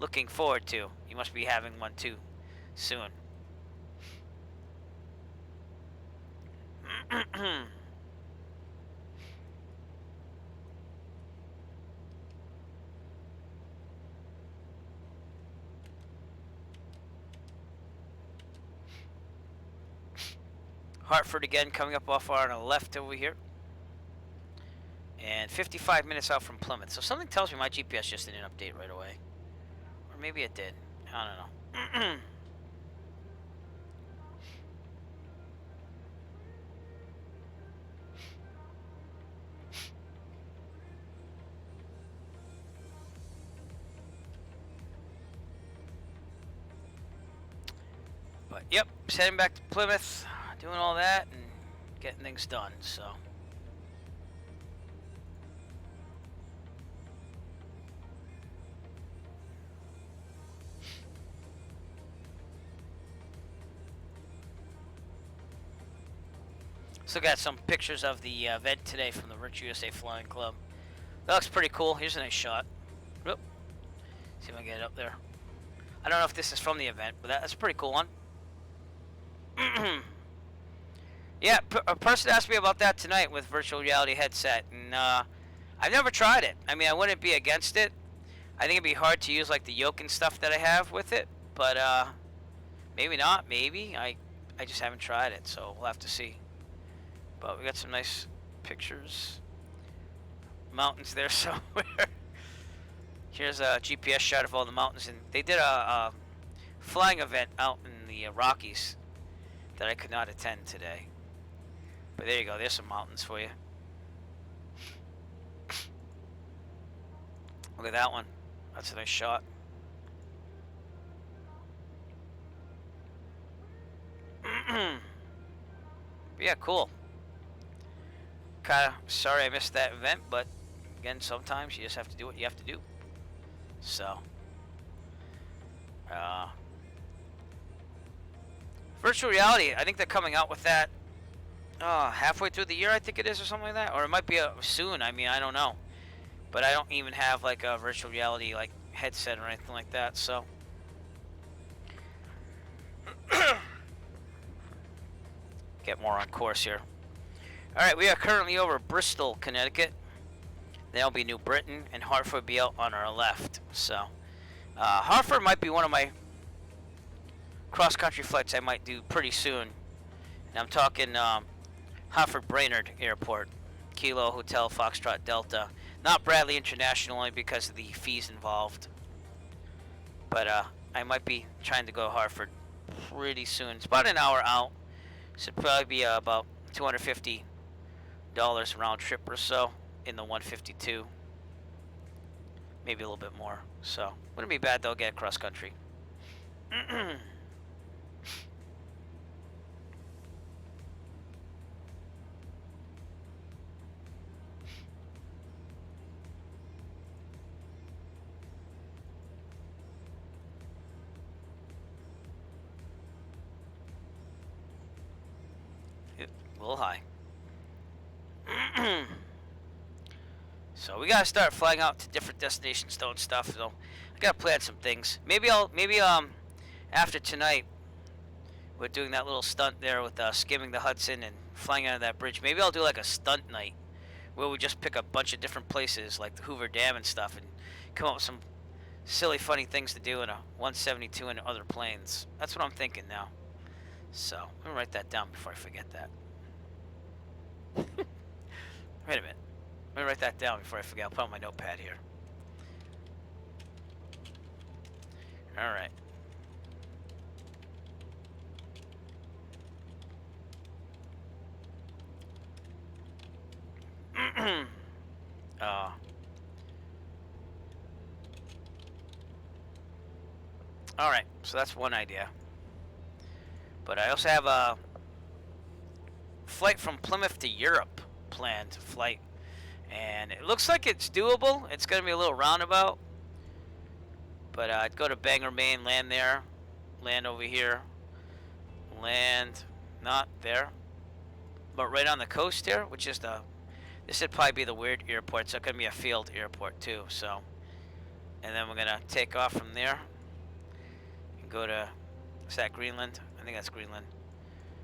looking forward to. You must be having one too soon. Hartford again, coming up off on the left over here. And 55 minutes out from Plymouth. So something tells me my GPS just didn't update right away. Or maybe it did. I don't know. But yep, just heading back to Plymouth, doing all that and getting things done, so. So got some pictures of the event today from the Virtual USA Flying Club. That looks pretty cool. Here's a nice shot. Whoop. See if I can get it up there. I don't know if this is from the event, but that's a pretty cool one. Yeah, a person asked me about that tonight with virtual reality headset, and I've never tried it. I mean, I wouldn't be against it. I think it'd be hard to use like the yoke and stuff that I have with it, but maybe not. Maybe I just haven't tried it, so we'll have to see. But we got some nice pictures. Mountains there somewhere. Here's a GPS shot of all the mountains, and they did a flying event out in the Rockies that I could not attend today. But there you go. There's some mountains for you. Look at that one. That's a nice shot. But yeah, cool. Kinda sorry I missed that event, but again, sometimes you just have to do what you have to do. So, virtual reality, I think they're coming out with that halfway through the year, I think it is, or something like that. Or it might be soon. I mean, I don't know. But I don't even have like a virtual reality like headset or anything like that, so. Get more on course here. Alright, we are currently over Bristol, Connecticut. That'll be New Britain, and Hartford will be out on our left. So, Hartford might be one of my cross-country flights I might do pretty soon. And I'm talking Hartford Brainerd Airport, Kilo Hotel Foxtrot Delta. Not Bradley International, only because of the fees involved. But I might be trying to go to Hartford pretty soon. It's about an hour out. So it'll probably be about $250 round trip or so in the 152. Maybe a little bit more. So wouldn't be bad though, get cross country. A little high. So we gotta start flying out to different destinations though and stuff. So I gotta plan some things. Maybe after tonight, we're doing that little stunt there with skimming the Hudson and flying out of that bridge. Maybe I'll do like a stunt night where we just pick a bunch of different places like the Hoover Dam and stuff and come up with some silly, funny things to do in a 172 and other planes. That's what I'm thinking now. So I'm gonna write that down before I forget that. Wait a minute. Let me write that down before I forget. I'll put on my notepad here. Alright. Alright, so that's one idea. But I also have a flight from Plymouth to Europe planned flight. And it looks like it's doable. It's going to be a little roundabout. But I'd go to Bangor, Maine, land there. Land over here. Land not there. But right on the coast here, which is this would probably be the weird airport. It's going to be a field airport too. So, and then we're going to take off from there. And go to, is that Greenland? I think that's Greenland.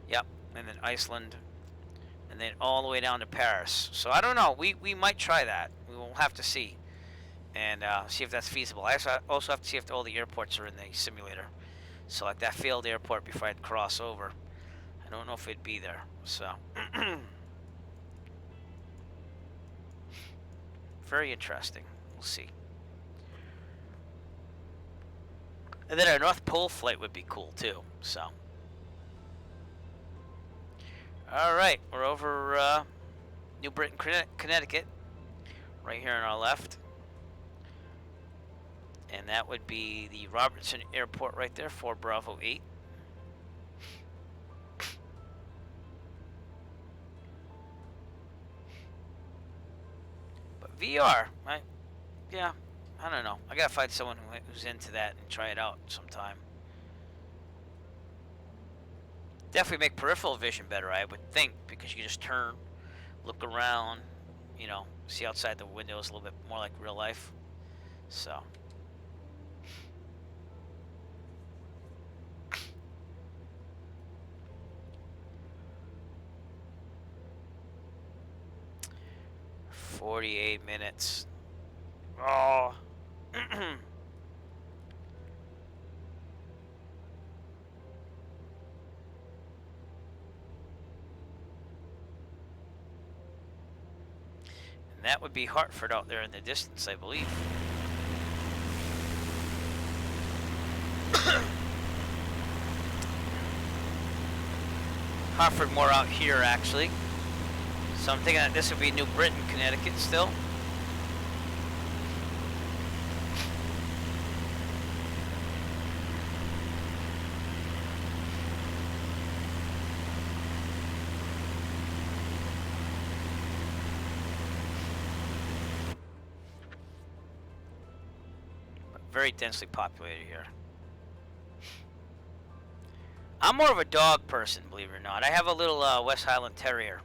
Yep. And then Iceland. And then all the way down to Paris. So I don't know. We might try that. We will have to see. And see if that's feasible. I also have to see if all the airports are in the simulator. So like that field airport before I'd cross over. I don't know if it'd be there. So. Very interesting. We'll see. And then our North Pole flight would be cool too. So. Alright, we're over New Britain, Connecticut, right here on our left. And that would be the Robertson Airport right there, 4 Bravo 8. But VR, yeah, I don't know. I gotta find someone who's into that and try it out sometime. Definitely make peripheral vision better, I would think, because you can just turn, look around, you know, see outside the windows a little bit more like real life. So. "48 minutes. Oh. And that would be Hartford out there in the distance, I believe. Hartford more out here, actually. So I'm thinking that this would be New Britain, Connecticut still. But very densely populated here. I'm more of a dog person, believe it or not. I have a little West Highland Terrier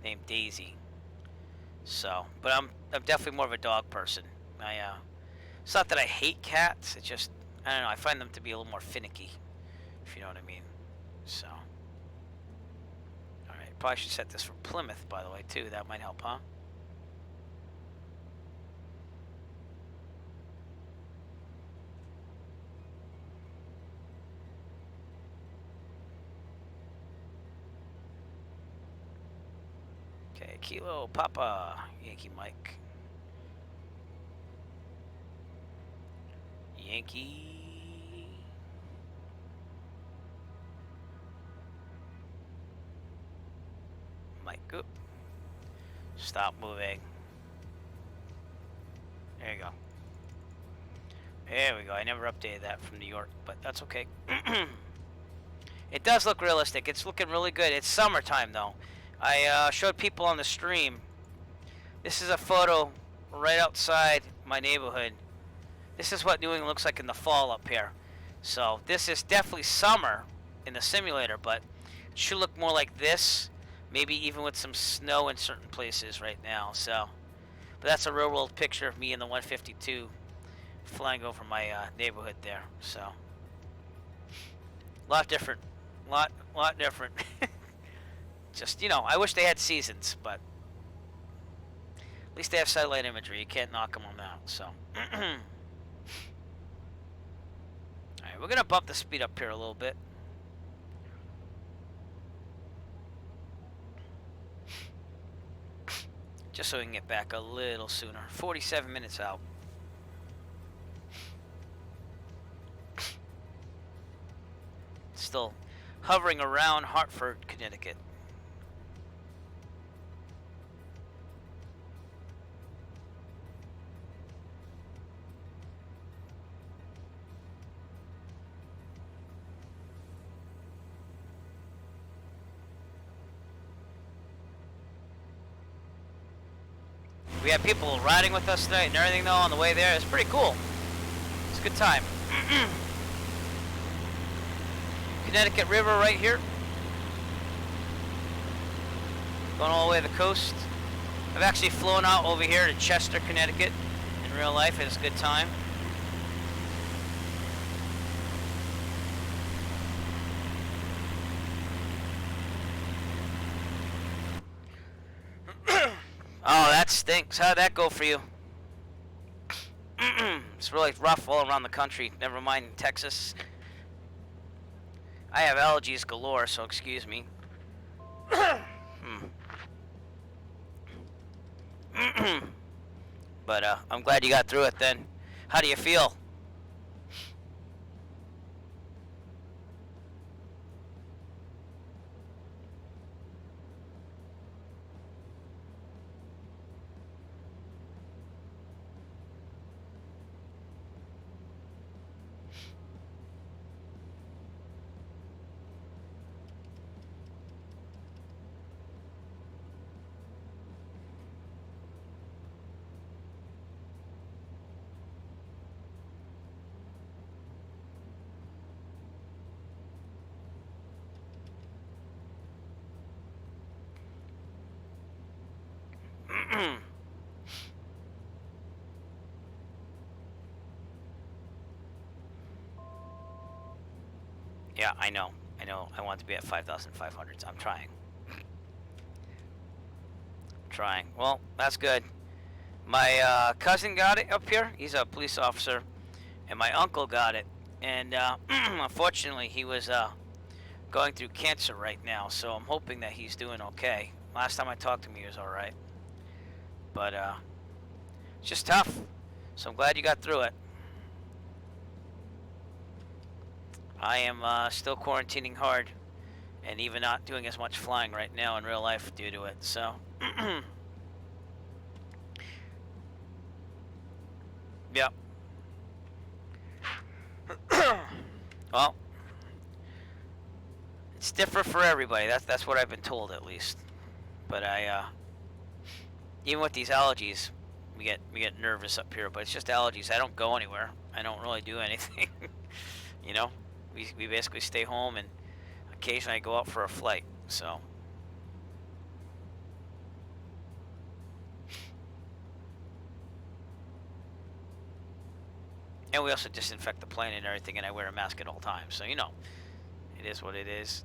named Daisy. So, but I'm definitely more of a dog person. It's not that I hate cats. It's just, I don't know, I find them to be a little more finicky, if you know what I mean. So, all right, probably should set this for Plymouth, by the way, too. That might help, huh? Okay, Kilo Papa, Yankee Mike. Yankee. Mike, go. Stop moving. There you go. There we go. I never updated that from New York, but that's okay. It does look realistic. It's looking really good. It's summertime, though. I showed people on the stream. This is a photo right outside my neighborhood. This is what New England looks like in the fall up here. So this is definitely summer in the simulator, but it should look more like this. Maybe even with some snow in certain places right now. So, but that's a real world picture of me in the 152 flying over my neighborhood there. So, lot different. Lot different. Just, you know, I wish they had seasons, but at least they have satellite imagery. You can't knock them on that. So, all right, we're gonna bump the speed up here a little bit. Just so we can get back a little sooner. 47 minutes out. Still hovering around Hartford, Connecticut. We had people riding with us tonight and everything though on the way there. It's pretty cool. It's a good time. Connecticut River right here. Going all the way to the coast. I've actually flown out over here to Chester, Connecticut in real life. It's a good time. Oh, that stinks. How'd that go for you? It's really rough all around the country. Never mind in Texas. I have allergies galore, so excuse me. But I'm glad you got through it then. How do you feel? Yeah, I know. I know. I want to be at 5,500. I'm trying. Trying. Well, that's good. My cousin got it up here. He's a police officer, and my uncle got it. And unfortunately, he was going through cancer right now. So I'm hoping that he's doing okay. Last time I talked to him, he was all right. But it's just tough. So I'm glad you got through it. I am still quarantining hard, and even not doing as much flying right now in real life due to it. So. Yep. Well, it's different for everybody. That's what I've been told, at least. But even with these allergies, we get nervous up here. But it's just allergies. I don't go anywhere. I don't really do anything. You know, we basically stay home, and occasionally I go out for a flight. So. And we also disinfect the plane and everything, and I wear a mask at all times. So, you know, it is what it is.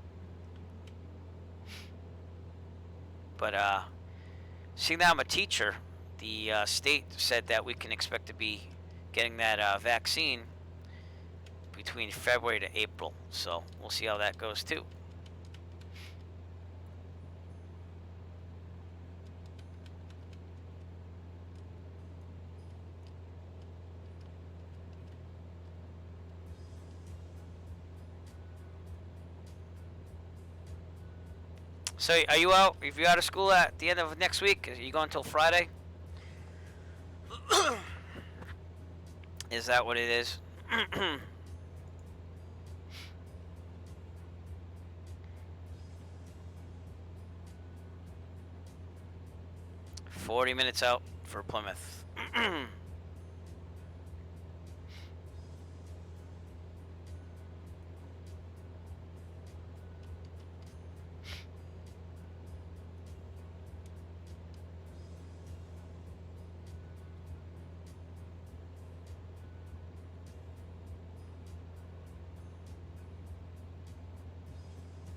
But seeing that I'm a teacher, the state said that we can expect to be getting that vaccine between February to April. So we'll see how that goes too. So are you out? If you're out of school at the end of next week, are you going until Friday? Is that what it is? 40 minutes out for Plymouth.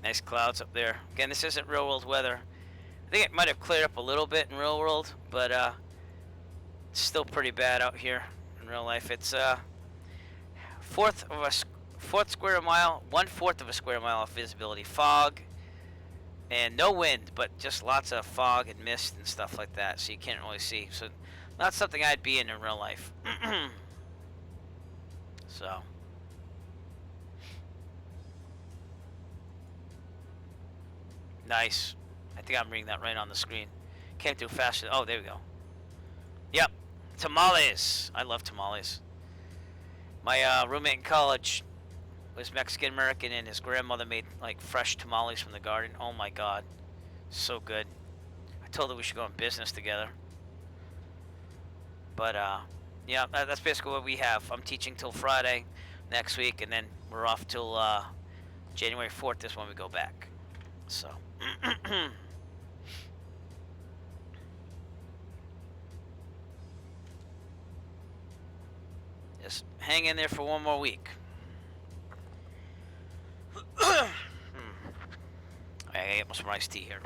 Nice clouds up there. Again, this isn't real world weather. I think it might have cleared up a little bit in real world, but it's still pretty bad out here in real life. It's fourth square mile, 1/4 of a square mile of visibility, fog, and no wind, but just lots of fog and mist and stuff like that, so you can't really see. So not something I'd be in real life. So. Nice. I think I'm reading that right on the screen. Came through faster. Oh, there we go. Yep. Tamales. I love tamales. My roommate in college was Mexican American, and his grandmother made like fresh tamales from the garden. Oh my God, so good. I told her we should go in business together. But yeah, that's basically what we have. I'm teaching till Friday next week, and then we're off till January 4th is when we go back. So. Just hang in there for one more week. I gotta get some iced tea here.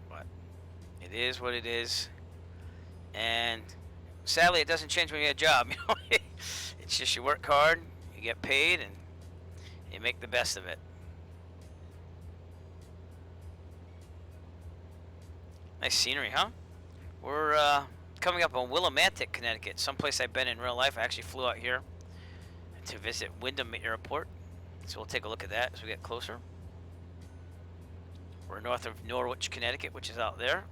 But it is what it is. And sadly, it doesn't change when you get a job. You know, it's just you work hard, you get paid, and you make the best of it. Nice scenery, huh? We're coming up on Willimantic, Connecticut, someplace I've been in real life. I actually flew out here to visit Wyndham Airport, so we'll take a look at that as we get closer. We're north of Norwich, Connecticut, which is out there.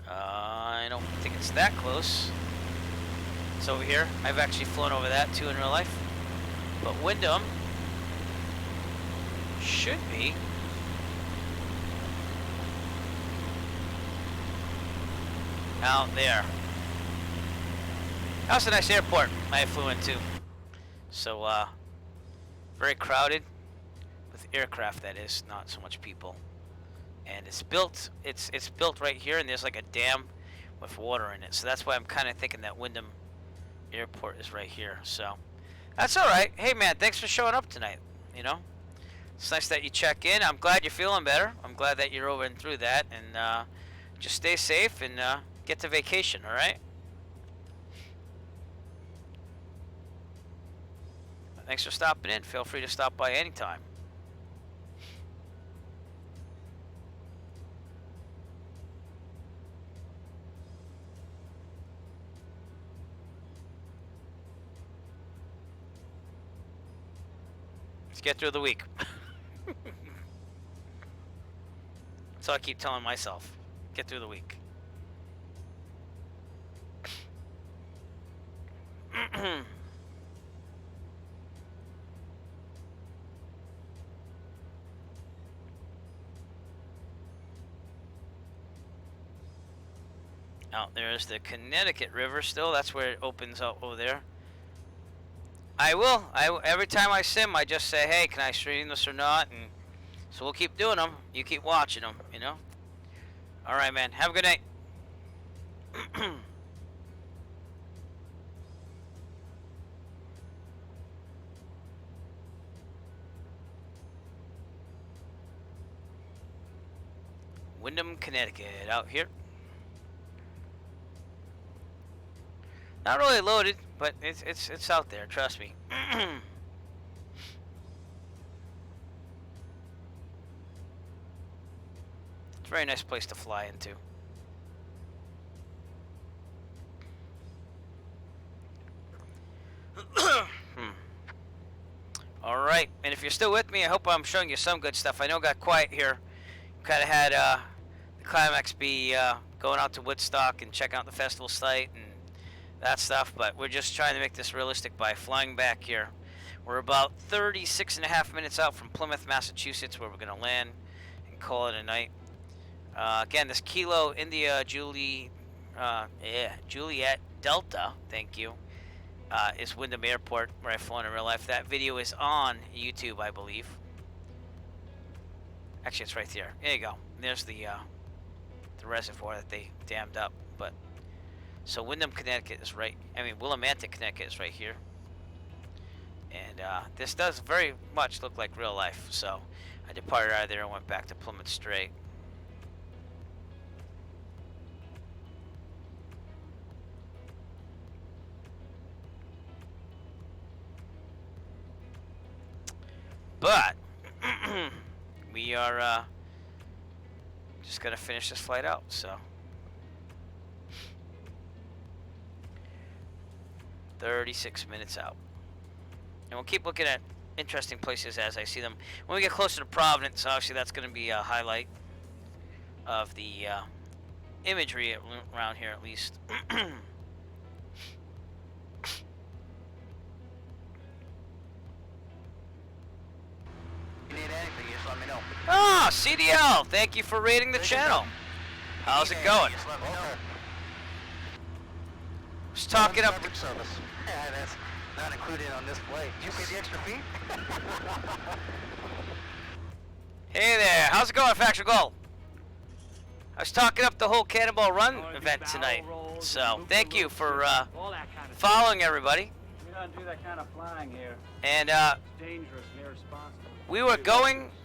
I don't think it's that close. It's over here. I've actually flown over that too in real life. But Wyndham should be out there. That was a nice airport I flew into. So, very crowded with aircraft, that is, not so much people. and it's built. It's built right here, and there's like a dam with water in it. So that's why I'm kind of thinking that Wyndham Airport is right here. So that's all right. Hey man, thanks for showing up tonight. You know, it's nice that you check in. I'm glad you're feeling better. I'm glad that you're over and through that, and just stay safe and get to vacation. All right. Thanks for stopping in. Feel free to stop by anytime. Let's get through the week. That's all I keep telling myself. Get through the week. Out there is the Connecticut River still. That's where it opens up over there. I will. Every time I sim, I just say, hey, can I stream this or not? And so we'll keep doing them. You keep watching them, you know? All right, man. Have a good night. Wyndham, Connecticut, out here. Not really loaded, but it's out there. Trust me. It's a very nice place to fly into. All right, and if you're still with me, I hope I'm showing you some good stuff. I know it got quiet here. Kind of had the KMSV going out to Woodstock and checking out the festival site and that stuff, but we're just trying to make this realistic by flying back here. We're about 36.5 minutes out from Plymouth, Massachusetts, where we're going to land and call it a night. Again, this Kilo India Juliet Delta, thank you, is Wyndham Airport, where I've flown in real life. That video is on YouTube, I believe. Actually, it's right there. There you go. There's the reservoir that they dammed up. But so Wyndham, Connecticut is right. I mean, Willimantic, Connecticut is right here. And this does very much look like real life. So I departed out of there and went back to Plymouth straight. But we are just gonna finish this flight out. So 36 minutes out. And we'll keep looking at interesting places as I see them. When we get closer to Providence, obviously that's going to be a highlight of the imagery around here, at least. You need anything, just let me know. Oh, CDL, thank you for rating the channel. How's it going? Just talking up the service. Yeah, that's not included on this flight. Did you pay the extra fee? Hey there, how's it going, Factual Gold? I was talking up the whole Cannonball Run event tonight. So thank you for following everybody. We don't do that kind of flying here. And dangerous and irresponsible.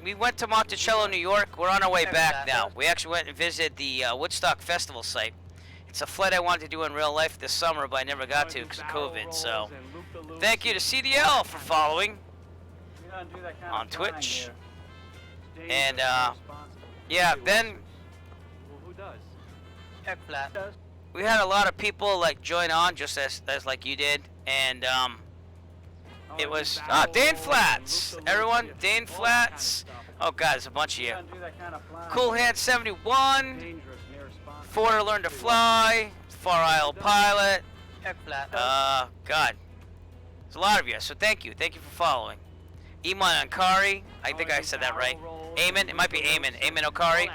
we went to Monticello, New York. We're on our way back now. We actually went and visited the Woodstock Festival site. It's a flight I wanted to do in real life this summer, but I never got to because of COVID. So thank you to CDL for following on Twitch. And yeah, then who does? We had a lot of people like join on just as like you did, and it was Dane Flats, everyone, Dane Flats. Oh God, there's a bunch of you. Cool Hand 71. Forder Learn to Fly, Far Isle Pilot. God, there's a lot of you. So thank you for following. Iman Ankari, I think I said that right. Eamon, it might be Eamon. Eamon Okari.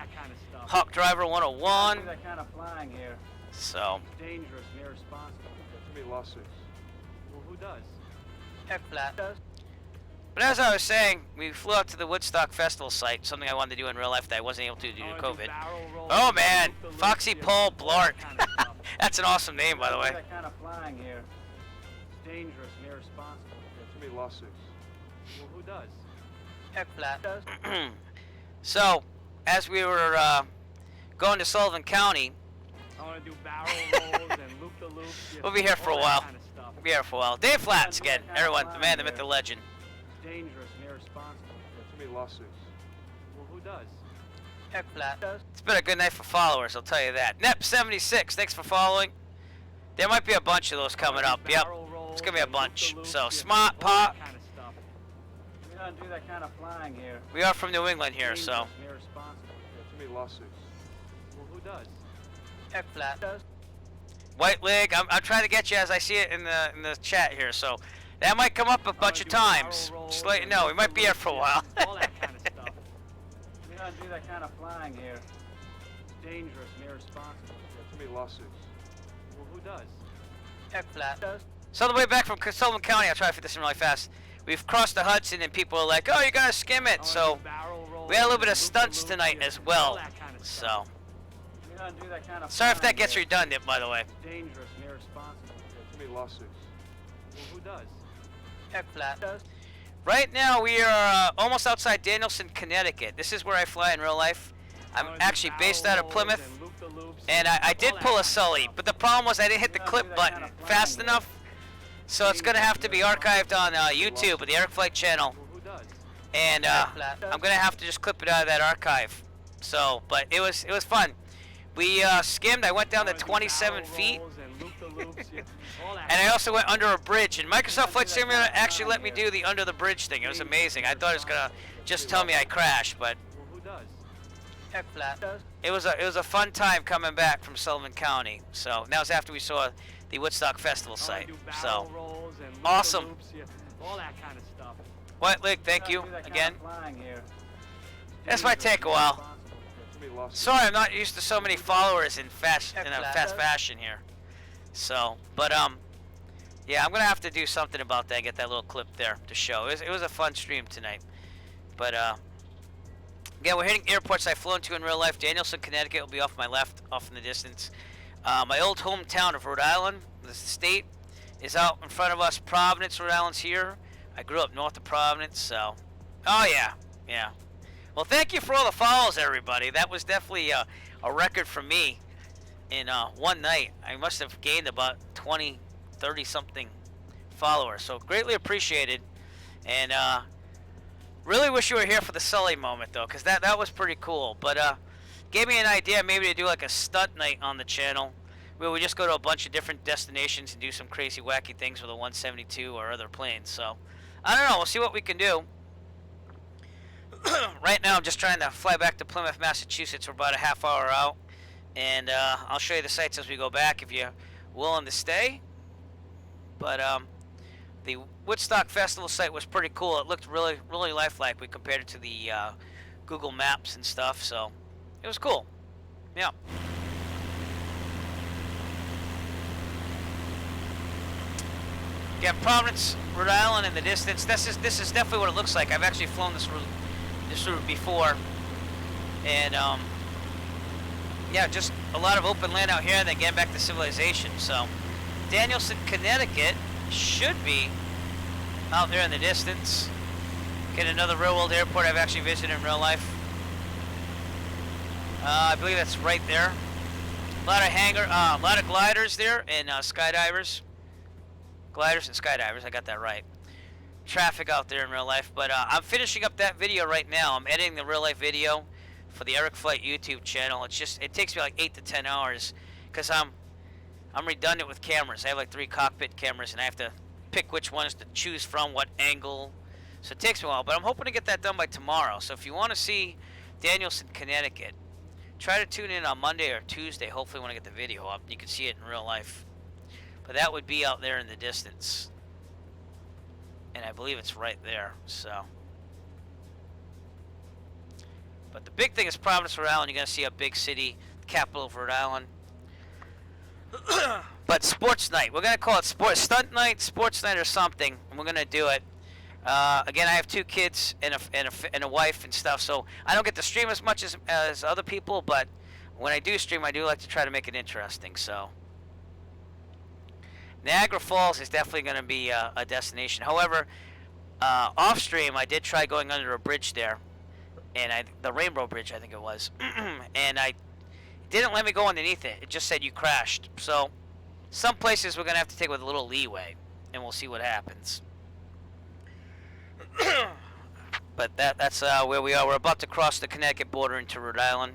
Hawk Driver 101. So. Dangerous and irresponsible. There should be lawsuits. Well, who does? But as I was saying, we flew out to the Woodstock Festival site, something I wanted to do in real life that I wasn't able to do due to COVID. Oh man, Foxy Paul Blart. That's an awesome name, by the way. That kind of flying here. It's dangerous and irresponsible. There's too many lawsuits. Well, who does? Heck flat. So, as we were going to Sullivan County, I want to do barrel rolls and loop-the-loops. we'll be here for a all that while. kind of stuff. We'll be here for a while. Dave Flats again, everyone, the man, the myth, the legend. It's dangerous and irresponsible. There's too many lawsuits. Well, who does? Heck flat. It's been a good night for followers, I'll tell you that. NEP76, thanks for following. There might be a bunch of those coming up. Yep, it's gonna be a bunch. So, Smart Pop. Kind of stuff. We don't do that kind of flying here. We are from New England here, Dangerous so. and irresponsible. There's too many lawsuits. Well, who does? Heck flat. White Leg, I'm trying to get you as I see it in the chat here, so that might come up a bunch of times. Just let you know, we might be here for a while. All that kind of stuff. We don't do that kind of flying here. It's dangerous and irresponsible. There's too many lawsuits. Well, who does? Heck flat. So on the way back from Sullivan County, I'll try to fit this in really fast. We've crossed the Hudson and people are like, oh, you gotta skim it. So we had a little bit of stunts tonight as well. So We don't do that kind of sorry if that flying gets here. redundant, by the way. Dangerous and irresponsible. There's too many lawsuits. Well, who does? Heck flat. Right now we are almost outside Danielson, Connecticut. This is where I fly in real life. I'm actually based out of Plymouth, and I did pull a Sully, but the problem was I didn't hit the clip button fast enough, so it's going to have to be archived on YouTube, the Eric Flight channel, Well, who does? and I'm going to have to just clip it out of that archive. So, but it was fun. We skimmed. I went down to 27 feet, and I also went under a bridge. And Microsoft Flight Simulator actually let me do the under the bridge thing. It was amazing. I thought it was going to just tell me I crashed, but Well, who does? heck flat. It was a fun time coming back from Sullivan County. So that was after we saw the Woodstock Festival site. So awesome. All that kind of stuff. White Leg, thank We you don't do that kind again. of flying here. This might take a while. There's too many lawsuits. Sorry, I'm not used to so many followers in a fast fashion here. So, but yeah, I'm gonna have to do something about that. Get that little clip there to show. It was a fun stream tonight. But yeah, we're hitting airports I've flown to in real life. Danielson, Connecticut will be off my left, off in the distance. My old hometown of Rhode Island, the state, is out in front of us. Providence, Rhode Island's here. I grew up north of Providence, so. Oh yeah, yeah. Well, thank you for all the follows, everybody. That was definitely a record for me in one night. I must have gained about 20, 30 something followers, so greatly appreciated. And really wish you were here for the Sully moment, though, because that was pretty cool. But gave me an idea maybe to do like a stunt night on the channel where we just go to a bunch of different destinations and do some crazy wacky things with a 172 or other planes. So I don't know, we'll see what we can do. Right now I'm just trying to fly back to Plymouth, Massachusetts. We're about a half hour out, and I'll show you the sights as we go back if you're willing to stay. But the Woodstock Festival site was pretty cool. It looked really, really lifelike. We compared it to the Google Maps and stuff, so it was cool. Yeah. Yeah, Providence, Rhode Island in the distance. This is definitely what it looks like. I've actually flown this route before, and yeah, just a lot of open land out here, and then getting back to civilization. So, Danielson, Connecticut should be out there in the distance. Get another real world airport I've actually visited in real life. I believe that's right there. A lot of gliders there and skydivers. Gliders and skydivers, I got that right. Traffic out there in real life, but I'm finishing up that video right now. I'm editing the real life video for the Eric Flight YouTube channel. It takes me like 8 to 10 hours because I'm redundant with cameras. I have like 3 cockpit cameras and I have to pick which ones to choose from, what angle. So it takes me a while, but I'm hoping to get that done by tomorrow. So if you want to see Danielson, Connecticut, try to tune in on Monday or Tuesday. Hopefully when I get the video up, you can see it in real life. But that would be out there in the distance. And I believe it's right there, so. But the big thing is Providence, Rhode Island. You're going to see a big city, capital of Rhode Island. But sports night. We're going to call it stunt night, sports night or something. And we're going to do it. Again, I have 2 kids and a wife and stuff, so I don't get to stream as much as other people, but when I do stream, I do like to try to make it interesting. So Niagara Falls is definitely going to be a destination. However, off stream, I did try going under a bridge there, and the Rainbow Bridge, I think it was, and it didn't let me go underneath it. It just said you crashed. So some places we're going to have to take with a little leeway, and we'll see what happens. But that's where we are. We're about to cross the Connecticut border into Rhode Island.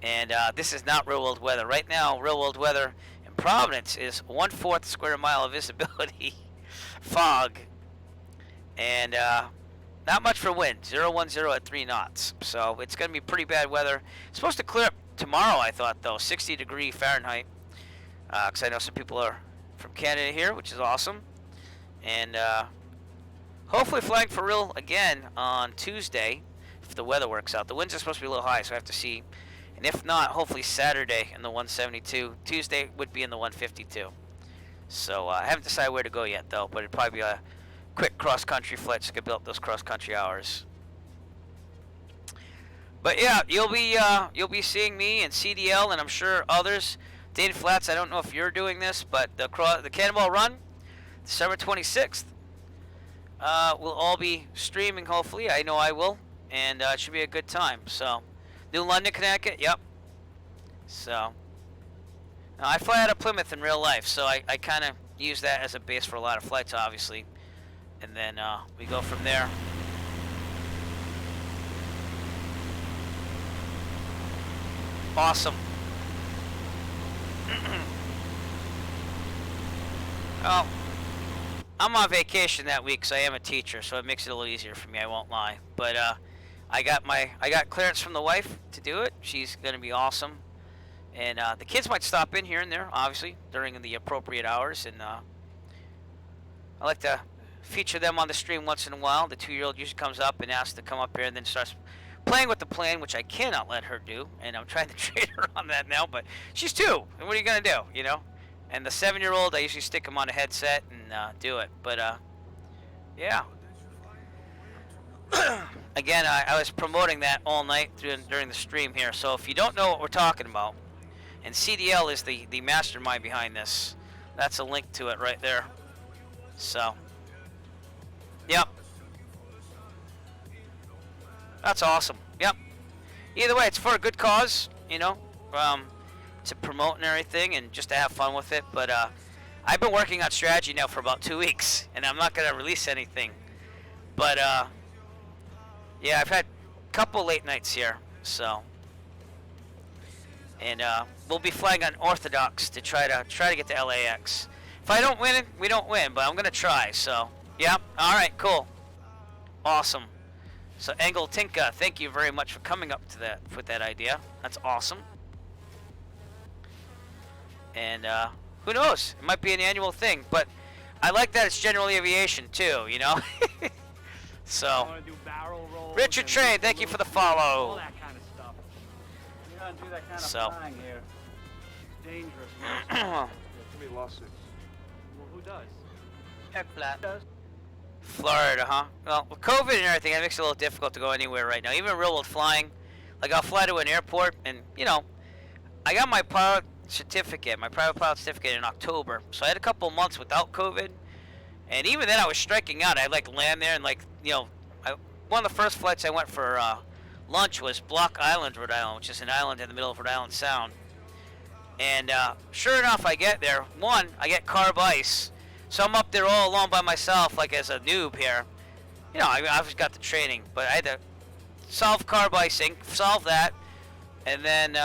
And this is not real world weather. Right now, real world weather in Providence is 1/4 square mile of visibility, fog, and not much for wind, 010 at 3 knots. So it's going to be pretty bad weather. It's supposed to clear up tomorrow, I thought, though, 60-degree Fahrenheit. Because I know some people are from Canada here, which is awesome. And hopefully flying for real again on Tuesday, if the weather works out. The winds are supposed to be a little high, so I have to see. And if not, hopefully Saturday in the 172. Tuesday would be in the 152. So I haven't decided where to go yet, though. But it'd probably be a quick cross-country flight so I could build up those cross-country hours. But yeah, you'll be seeing me and CDL, and I'm sure others. Dane Flats, I don't know if you're doing this, but the Cannonball Run, December 26th. We'll all be streaming, hopefully. I know I will. And it should be a good time. So, New London, Connecticut, yep. So, now I fly out of Plymouth in real life, so I kind of use that as a base for a lot of flights, obviously. And then we go from there. Awesome. Well, I'm on vacation that week, so I am a teacher, so it makes it a little easier for me, I won't lie. But I got clearance from the wife to do it. She's gonna be awesome. And the kids might stop in here and there, obviously, during the appropriate hours, and I like to feature them on the stream once in a while. The 2-year-old usually comes up and asks to come up here and then starts playing with the plane, which I cannot let her do, and I'm trying to train her on that now, but she's 2, and what are you gonna do, you know? And the 7-year-old, I usually stick him on a headset and do it, but yeah. Again, I was promoting that all night during the stream here, so if you don't know what we're talking about, and CDL is the mastermind behind this, that's a link to it right there. So, yep. That's awesome. Yep. Either way, it's for a good cause, you know, to promote and everything, and just to have fun with it. But I've been working on strategy now for about 2 weeks, and I'm not gonna release anything. But yeah, I've had a couple late nights here, so, and we'll be flying on Orthodox to try to get to LAX. If I don't win, we don't win, but I'm gonna try. So, yep. All right, cool, awesome. So Engel Tinka, thank you very much for coming up to that with that idea. That's awesome. And who knows? It might be an annual thing, but I like that it's general aviation too, you know. So Richard Trade, thank you for the follow. All that kind of stuff. You don't do that kind of flying here. It's dangerous. Yeah, too many lawsuits. Well, who does? Heck flat. Who does? Florida, huh? Well, with COVID and everything, it makes it a little difficult to go anywhere right now. Even real world flying, like I'll fly to an airport, and you know, I got my pilot certificate, my private pilot certificate in October, so I had a couple months without COVID, and even then I was striking out. I'd like land there and like, you know, one of the first flights I went for lunch was Block Island, Rhode Island, which is an island in the middle of Rhode Island Sound. And sure enough, I get there. One, I get carb ice. So I'm up there all alone by myself, like as a noob here. You know, I've got the training, but I had to solve carb icing, solve that, and then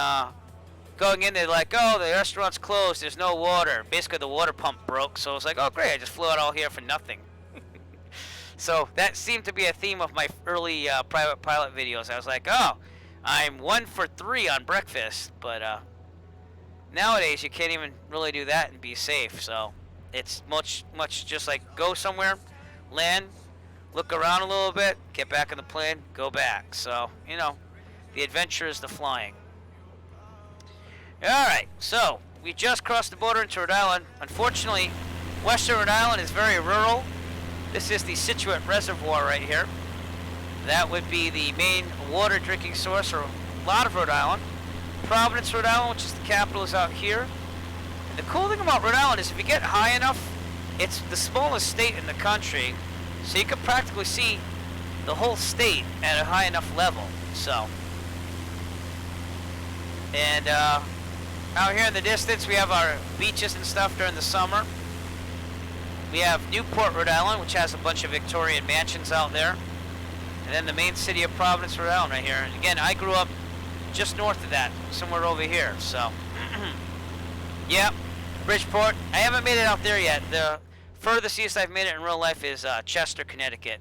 going in there like, oh, the restaurant's closed, there's no water. Basically, the water pump broke, so I was like, oh, great, I just flew out all here for nothing. So that seemed to be a theme of my early private pilot videos. I was like, oh, I'm 1 for 3 on breakfast, but nowadays you can't even really do that and be safe, so it's much just like go somewhere, land, look around a little bit, get back in the plane, go back. So, you know, the adventure is the flying. Alright, so we just crossed the border into Rhode Island. Unfortunately, Western Rhode Island is very rural, This is the Scituate Reservoir right here. That would be the main water drinking source for a lot of Rhode Island. Providence, Rhode Island, which is the capital, is out here. And the cool thing about Rhode Island is if you get high enough, it's the smallest state in the country, so you can practically see the whole state at a high enough level. So, and out here in the distance, we have our beaches and stuff during the summer. We have Newport, Rhode Island, which has a bunch of Victorian mansions out there. And then the main city of Providence, Rhode Island right here. And again, I grew up just north of that, somewhere over here, so. Yeah, Bridgeport. I haven't made it out there yet. The furthest east I've made it in real life is Chester, Connecticut.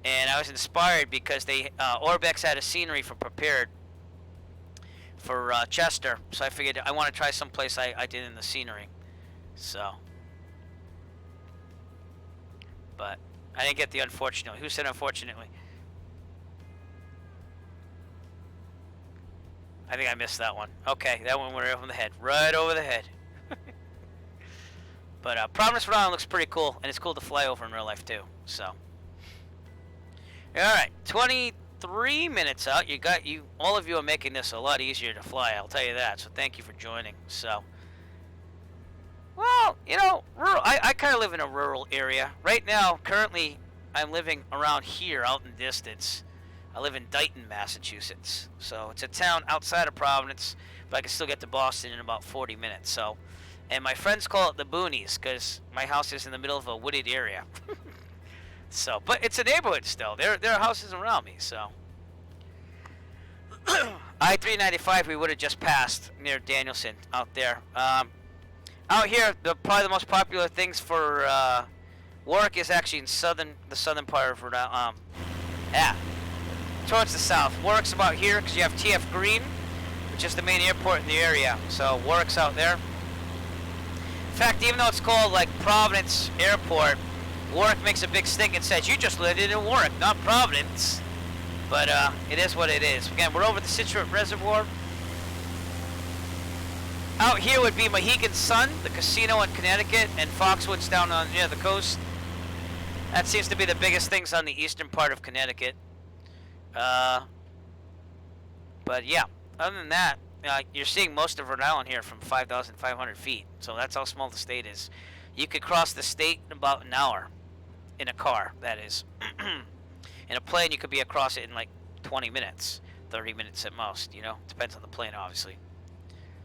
And I was inspired because Orbex had a scenery for prepared for Chester. So I figured I want to try someplace I did in the scenery. So. But I didn't get the unfortunately. Who said unfortunately? I think I missed that one. Okay, that one went right over the head. Right over the head. But Providence, Rhode Island looks pretty cool, and it's cool to fly over in real life too. So, all right, 23 minutes out. All of you are making this a lot easier to fly. I'll tell you that. So thank you for joining. So, well, you know, rural. I kind of live in a rural area right now. Currently, I'm living around here, out in distance. I live in Dighton, Massachusetts. So it's a town outside of Providence, but I can still get to Boston in about 40 minutes. So, and my friends call it the boonies because my house is in the middle of a wooded area. So, but it's a neighborhood still. There are houses around me. So, I-395 we would have just passed near Danielson out there. Out here, probably the most popular things for work is actually in the southern part of Rhode Island. Towards the south. Warwick's about here because you have TF Green, which is the main airport in the area. So Warwick's out there. In fact, even though it's called like Providence Airport, Warwick makes a big stink and says, you just lived in Warwick, not Providence. But it is what it is. Again, we're over the Scituate Reservoir. Out here would be Mohegan Sun, the casino in Connecticut, and Foxwoods down on near the coast. That seems to be the biggest things on the eastern part of Connecticut. But yeah, other than that, you're seeing most of Rhode Island here from 5,500 feet. So that's how small the state is. You could cross the state in about an hour in a car, that is. In a plane, you could be across it in like 20 minutes, 30 minutes at most, you know. Depends on the plane, obviously.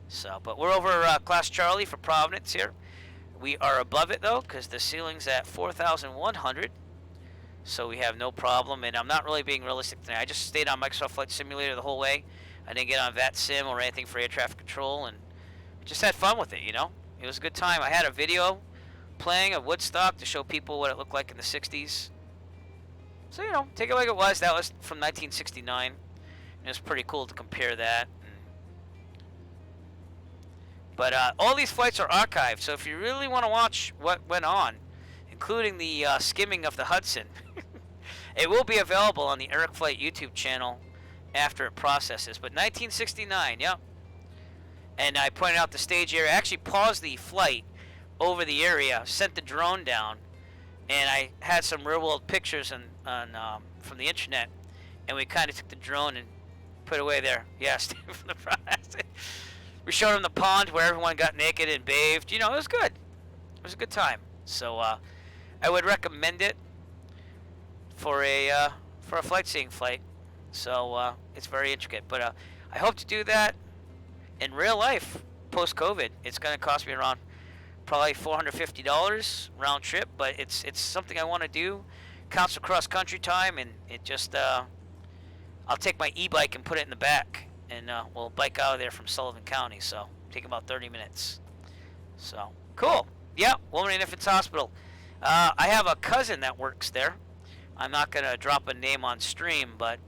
So, but we're over Class Charlie for Providence here. We are above it, though, because the ceiling's at 4,100. So we have no problem, and I'm not really being realistic today. I just stayed on Microsoft Flight Simulator the whole way. I didn't get on VATSIM or anything for air traffic control, and just had fun with it, you know? It was a good time. I had a video playing of Woodstock to show people what it looked like in the 60s. So, you know, take it like it was. That was from 1969. It was pretty cool to compare that. But all these flights are archived, so if you really want to watch what went on, including the skimming of the Hudson, it will be available on the Eric Flight YouTube channel after it processes. But 1969, yep. And I pointed out the stage area. I actually paused the flight over the area, sent the drone down, and I had some real-world pictures from the internet, and we kind of took the drone and put it away there. Yes, from the process. We showed them the pond where everyone got naked and bathed. You know, it was good. It was a good time. So I would recommend it for a flight seeing flight. So it's very intricate. But I hope to do that in real life post-COVID. It's going to cost me around probably $450 round trip, but it's something I want to do. Counts for cross-country time, and it just I'll take my e-bike and put it in the back. And we'll bike out of there from Sullivan County, so take about 30 minutes. So, cool. Yeah, Women and Infants Hospital. I have a cousin that works there. I'm not going to drop a name on stream, but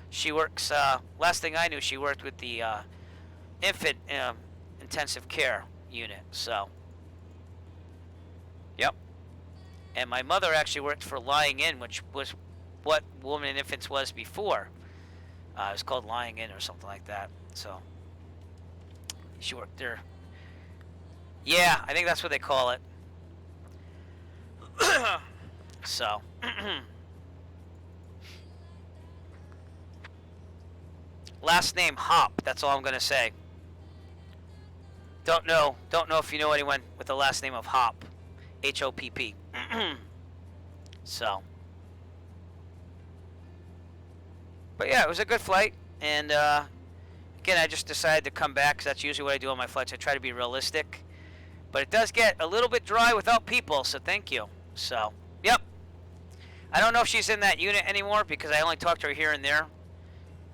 she works, last thing I knew, she worked with the infant intensive care unit, so. Yep. And my mother actually worked for Lying In, which was what Women and Infants was before. It was called Lying In or something like that. So she worked there. Yeah, I think that's what they call it. So, last name Hop. That's all I'm gonna say. Don't know if you know anyone with the last name of Hop, H-O-P-P. So, but yeah, it was a good flight, and again, I just decided to come back because that's usually what I do on my flights. I try to be realistic, but it does get a little bit dry without people. So thank you. So, yep. I don't know if she's in that unit anymore because I only talked to her here and there.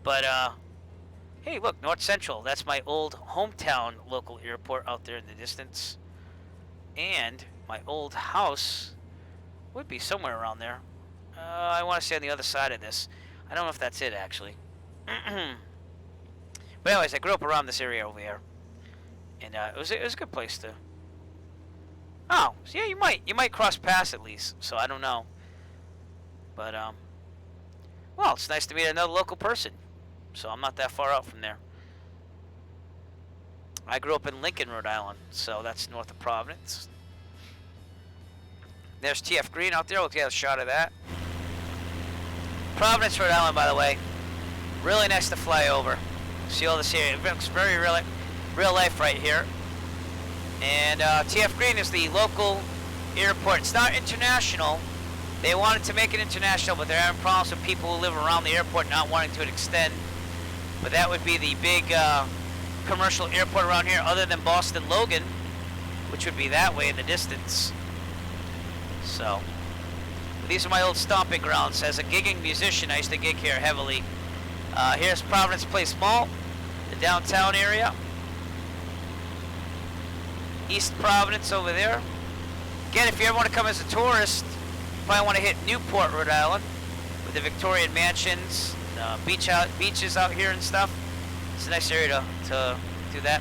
But, hey, look, North Central. That's my old hometown local airport out there in the distance. And my old house would be somewhere around there. I want to say on the other side of this. I don't know if that's it, actually. But anyways, I grew up around this area over here. And it was a good place to... Oh, so yeah, you might cross paths at least. So I don't know. But, well, it's nice to meet another local person. So I'm not that far out from there. I grew up in Lincoln, Rhode Island. So that's north of Providence. There's TF Green out there. We'll get a shot of that. Providence, Rhode Island, by the way. Really nice to fly over. See all this here. It looks very real life right here. And TF Green is the local airport. It's not international. They wanted to make it international, but they're having problems with people who live around the airport not wanting to extend. But that would be the big commercial airport around here, other than Boston Logan, which would be that way in the distance. So, these are my old stomping grounds. As a gigging musician, I used to gig here heavily. Here's Providence Place Mall, the downtown area. East Providence over there. Again, if you ever want to come as a tourist, you probably want to hit Newport, Rhode Island, with the Victorian mansions, beaches out here and stuff. It's a nice area to do that.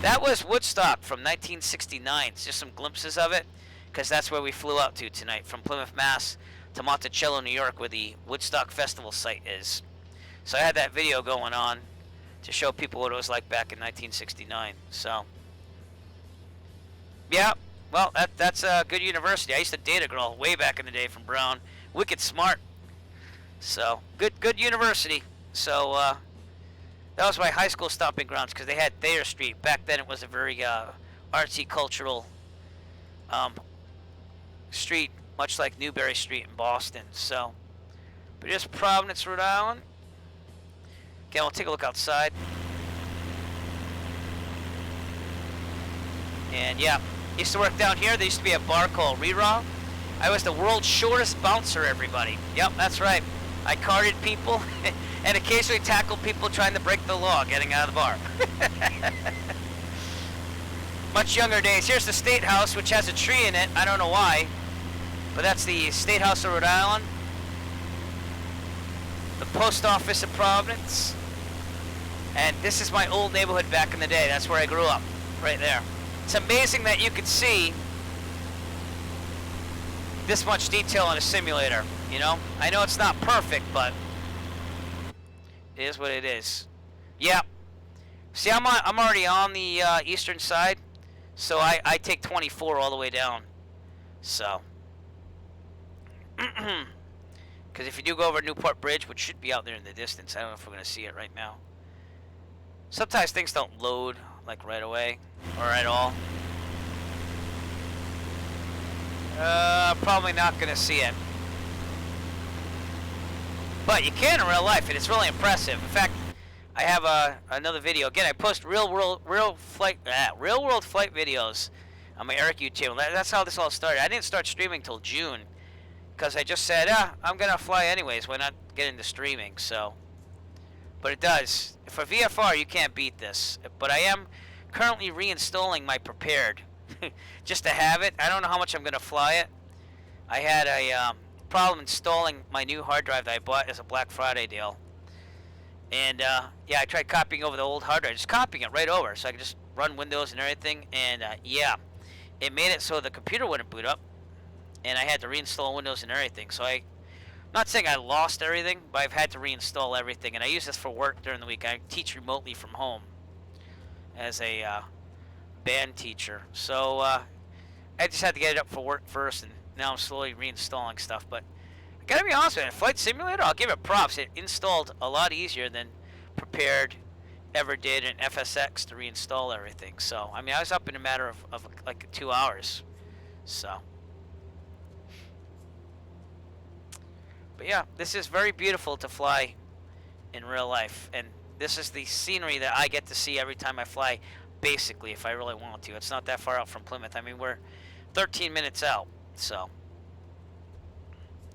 That was Woodstock from 1969. It's just some glimpses of it, because that's where we flew out to tonight, from Plymouth, Mass. to Monticello, New York, where the Woodstock Festival site is. So I had that video going on to show people what it was like back in 1969. So, yeah, well, that's a good university. I used to date a girl way back in the day from Brown. Wicked smart. So, good university. So, that was my high school stomping grounds, because they had Thayer Street. Back then it was a very artsy, cultural street, much like Newbury Street in Boston. So, but here's Providence, Rhode Island. Again, we'll take a look outside. And yeah, used to work down here. There used to be a bar called Reraw. I was the world's shortest bouncer, everybody. Yep, that's right. I carded people and occasionally tackled people trying to break the law getting out of the bar. Much younger days. Here's the State House, which has a tree in it. I don't know why, but that's the State House of Rhode Island. The Post Office of Providence. And this is my old neighborhood back in the day. That's where I grew up, right there. It's amazing that you could see this much detail in a simulator, you know? I know it's not perfect, but it is what it is. Yeah. See, I'm already on the eastern side, so I take 24 all the way down. So, because if you do go over Newport Bridge, which should be out there in the distance, I don't know if we're going to see it right now. Sometimes things don't load, like, right away, or at all. Probably not going to see it. But you can in real life, and it's really impressive. In fact, I have another video. Again, I post real world flight videos on my Eric YouTube. That's how this all started. I didn't start streaming till June, because I just said, I'm going to fly anyways. Why not get into streaming? So, but it does. For VFR, you can't beat this. But I am currently reinstalling my Prepared just to have it. I don't know how much I'm going to fly it. I had a problem installing my new hard drive that I bought as a Black Friday deal. And, yeah, I tried copying over the old hard drive. Just copying it right over so I could just run Windows and everything. And, yeah, it made it so the computer wouldn't boot up. And I had to reinstall Windows and everything. So I'm not saying I lost everything, but I've had to reinstall everything. And I use this for work during the week. I teach remotely from home as a band teacher. So I just had to get it up for work first and now I'm slowly reinstalling stuff. But I gotta be honest with you, Flight Simulator, I'll give it props. It installed a lot easier than Prepared ever did in FSX to reinstall everything. So, I mean, I was up in a matter of like 2 hours. So, but yeah, this is very beautiful to fly in real life. And this is the scenery that I get to see every time I fly, basically, if I really want to. It's not that far out from Plymouth. I mean, we're 13 minutes out. So,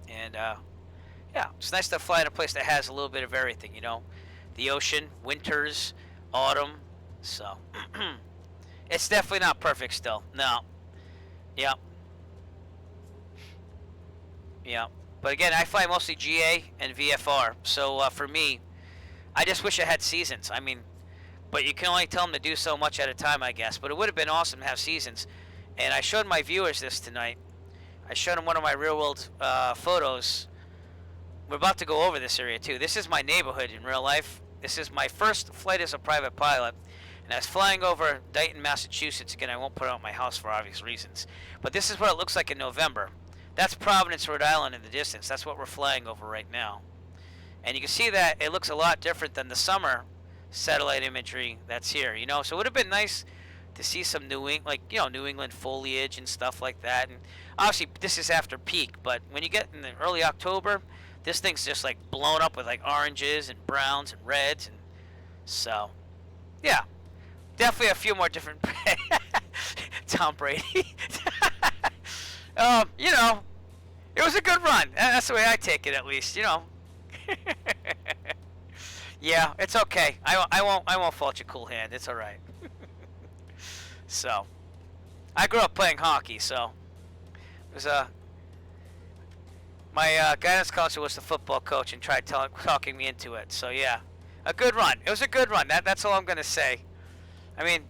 and yeah, it's nice to fly in a place that has a little bit of everything, you know. The ocean, winters, autumn. So, it's definitely not perfect still. No. Yep. Yeah. But again, I fly mostly GA and VFR. So for me, I just wish I had seasons. I mean, but you can only tell them to do so much at a time, I guess. But it would have been awesome to have seasons. And I showed my viewers this tonight. I showed them one of my real-world photos. We're about to go over this area, too. This is my neighborhood in real life. This is my first flight as a private pilot. And I was flying over Dayton, Massachusetts. Again, I won't put out my house for obvious reasons. But this is what it looks like in November. That's Providence, Rhode Island in the distance. That's what we're flying over right now. And you can see that it looks a lot different than the summer satellite imagery that's here, you know. So it would have been nice to see some New England foliage and stuff like that. And obviously, this is after peak. But when you get in the early October, this thing's just like blown up with like oranges and browns and reds. And so, yeah, definitely a few more different. Tom Brady. You know, it was a good run. That's the way I take it, at least. You know. Yeah, it's okay. I won't fault your cool hand. It's all right. So, I grew up playing hockey, so it was my guidance counselor was the football coach and tried talking me into it. So yeah, a good run. It was a good run. That's all I'm gonna say. I mean,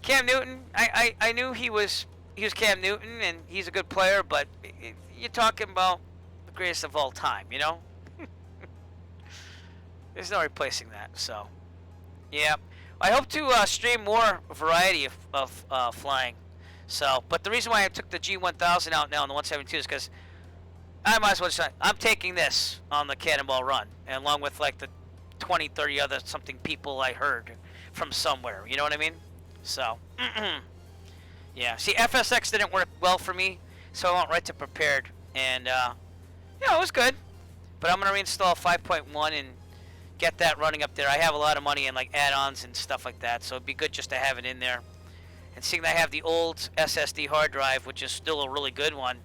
Cam Newton. I knew he was Cam Newton and he's a good player, but you're talking about the greatest of all time, you know. There's no replacing that. So, yeah. I hope to stream more variety of flying. So, but the reason why I took the G1000 out now on the 172 is because I might as well just, I'm taking this on the Cannonball Run, and along with like the 20, 30 other something people I heard from somewhere. You know what I mean? So, yeah. See, FSX didn't work well for me, so I went right to Prepared, and yeah, it was good. But I'm gonna reinstall 5.1 and get that running up there. I have a lot of money in like add-ons and stuff like that, so it'd be good just to have it in there. And seeing that I have the old SSD hard drive, which is still a really good one,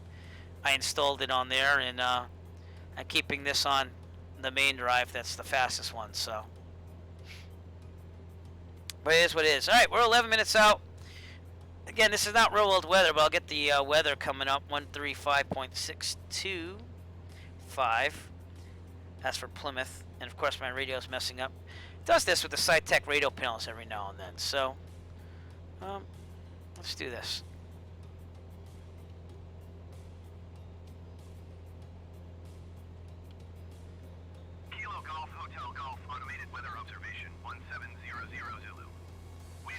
I installed it on there, and I'm keeping this on the main drive. That's the fastest one. So, but it is what it is. All right, we're 11 minutes out. Again, this is not real world weather, but I'll get the weather coming up. 135.625. That's for Plymouth. And of course, my radio's messing up. It does this with the SciTech radio panels every now and then. So, let's do this. Kilo Golf Hotel Golf automated weather observation 1700 Zulu. Wind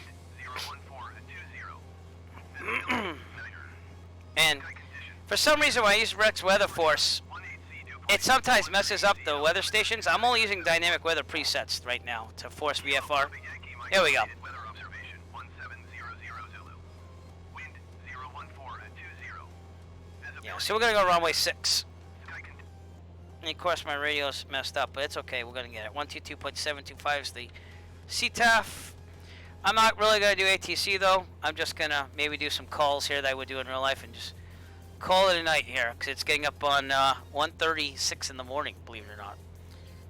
014 at 20. And for some reason, when I use Rex Weather Force, it sometimes messes up the weather stations. I'm only using dynamic weather presets right now to force VFR. Here we go. Yeah, so we're going to go runway 6. And of course my radio's messed up, but it's okay. We're going to get it. 122.725 is the CTAF. I'm not really going to do ATC though. I'm just going to maybe do some calls here that I would do in real life and just call it a night here, because it's getting up on 1:36 in the morning, believe it or not.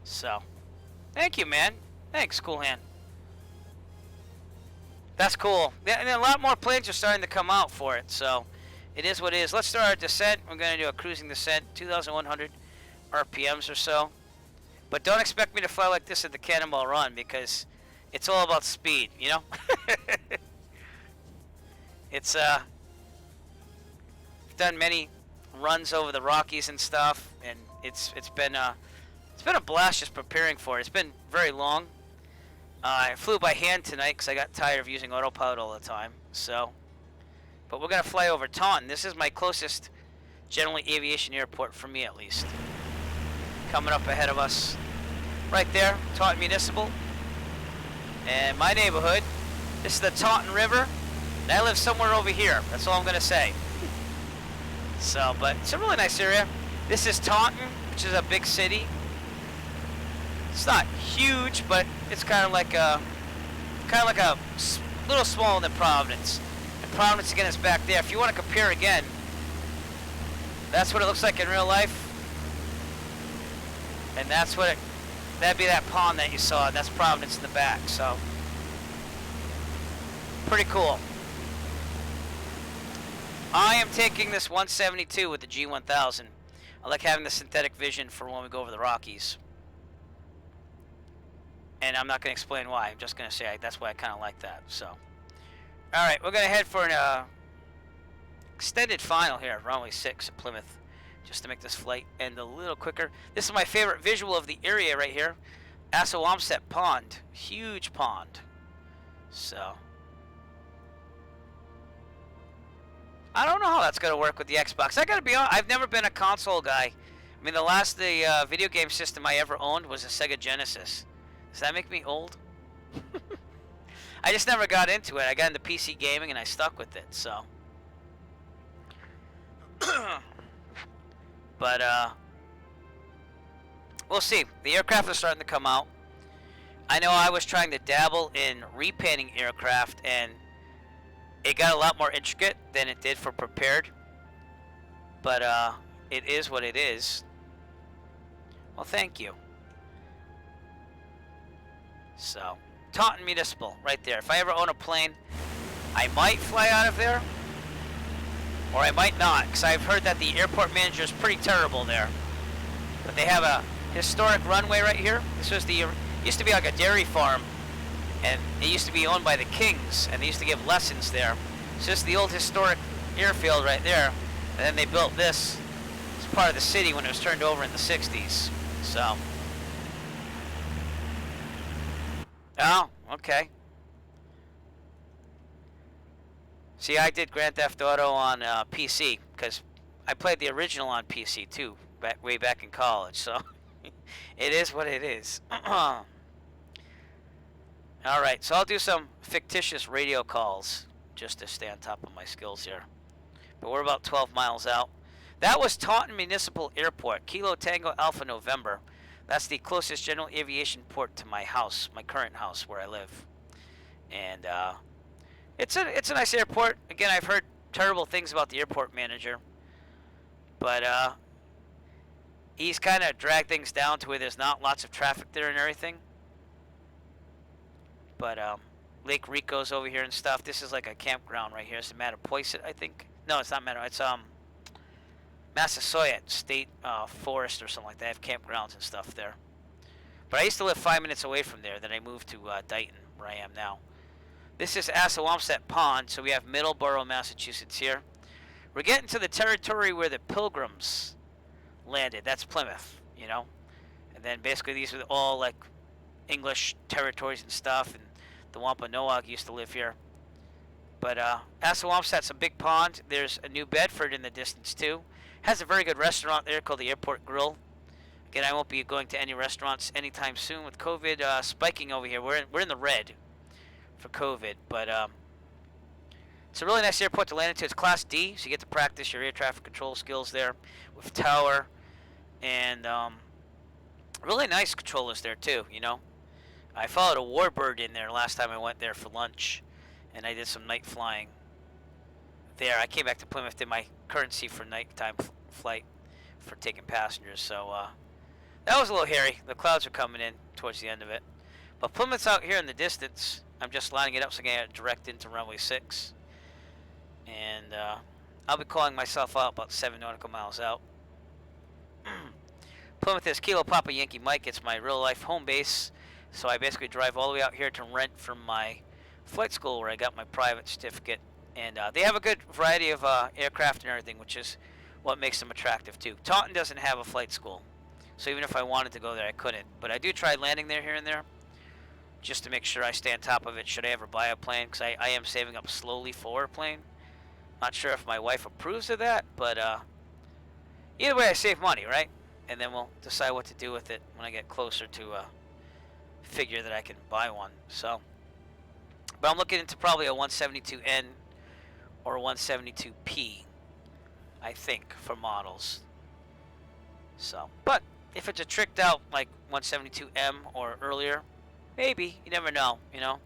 So, thank you, man. Thanks, cool hand. That's cool. Yeah, and a lot more planes are starting to come out for it, so it is what it is. Let's start our descent. We're going to do a cruising descent, 2,100 RPMs or so. But don't expect me to fly like this at the Cannonball Run, because it's all about speed, you know? It's, done many runs over the Rockies and stuff, and it's been a blast just preparing for it. It's been very long. I flew by hand tonight because I got tired of using autopilot all the time. So, But we're going to fly over Taunton. This is my closest general aviation airport, for me at least. Coming up ahead of us. Right there, Taunton Municipal. And my neighborhood. This is the Taunton River. And I live somewhere over here. That's all I'm going to say. So, but it's a really nice area. This is Taunton, which is a big city. It's not huge, but it's kind of like a little smaller than Providence. And Providence again is back there. If you want to compare again, that's what it looks like in real life. And that's what that'd be that pond that you saw, and that's Providence in the back. So pretty cool. I am taking this 172 with the G1000. I like having the synthetic vision for when we go over the Rockies. And I'm not going to explain why. I'm just going to say that's why I kind of like that. So, all right, we're going to head for an extended final here at runway 6 at Plymouth, just to make this flight end a little quicker. This is my favorite visual of the area right here. Assawamsett Pond, huge pond. So, I don't know how that's going to work with the Xbox. I got to be honest, I've never been a console guy. I mean, the last video game system I ever owned was a Sega Genesis. Does that make me old? I just never got into it. I got into PC gaming and I stuck with it, so. But, we'll see. The aircraft are starting to come out. I know I was trying to dabble in repainting aircraft, and it got a lot more intricate than it did for prepared. But, it is what it is. Well, thank you. So, Taunton Municipal, right there. If I ever own a plane, I might fly out of there, or I might not, because I've heard that the airport manager is pretty terrible there. But they have a historic runway right here. This was used to be like a dairy farm, and it used to be owned by the Kings, and they used to give lessons there. It's just the old historic airfield right there, and then they built this as part of the city when it was turned over in the 60s. So. Oh, okay. See, I did Grand Theft Auto on PC, because I played the original on PC too, way back in college, so it is what it is. Alright, so I'll do some fictitious radio calls just to stay on top of my skills here. But we're about 12 miles out. That was Taunton Municipal Airport, Kilo Tango Alpha November. That's the closest general aviation port to my house, my current house where I live. And it's a nice airport. Again, I've heard terrible things about the airport manager. But he's kind of dragged things down to where there's not lots of traffic there and everything. But Lake Rico's over here and stuff. This is like a campground right here. It's Mattapoisett, I think. No, it's not Mattapoisett. It's Massasoit State Forest or something like that. They have campgrounds and stuff there. But I used to live 5 minutes away from there. Then I moved to Dighton, where I am now. This is Assawamsett Pond, so we have Middleborough, Massachusetts here. We're getting to the territory where the Pilgrims landed. That's Plymouth, you know. And then basically these are all like English territories and stuff. And the Wampanoag used to live here. But Assawamsett's a big pond. There's a New Bedford in the distance too. Has a very good restaurant there called the Airport Grill. Again, I won't be going to any restaurants anytime soon with COVID spiking over here. We're in the red for COVID, but it's a really nice airport to land into. It's Class D, so you get to practice your air traffic control skills there with tower, and really nice controllers there too. You know, I followed a Warbird in there last time I went there for lunch, and I did some night flying there. I came back to Plymouth, did my currency for nighttime flight for taking passengers, so that was a little hairy. The clouds are coming in towards the end of it. But Plymouth's out here in the distance. I'm just lining it up so I can get direct into runway 6. And I'll be calling myself out about 7 nautical miles out. Plymouth is Kilo Papa Yankee Mike. It's my real life home base. So I basically drive all the way out here to rent from my flight school where I got my private certificate. And they have a good variety of aircraft and everything, which is what makes them attractive too. Taunton doesn't have a flight school. So even if I wanted to go there, I couldn't. But I do try landing there here and there, just to make sure I stay on top of it should I ever buy a plane, because I am saving up slowly for a plane. Not sure if my wife approves of that, but either way, I save money, right? And then we'll decide what to do with it when I get closer to a figure that I can buy one. So, but I'm looking into probably a 172N or a 172P, I think, for models. So, but if it's a tricked out like 172M or earlier, maybe, you never know, you know.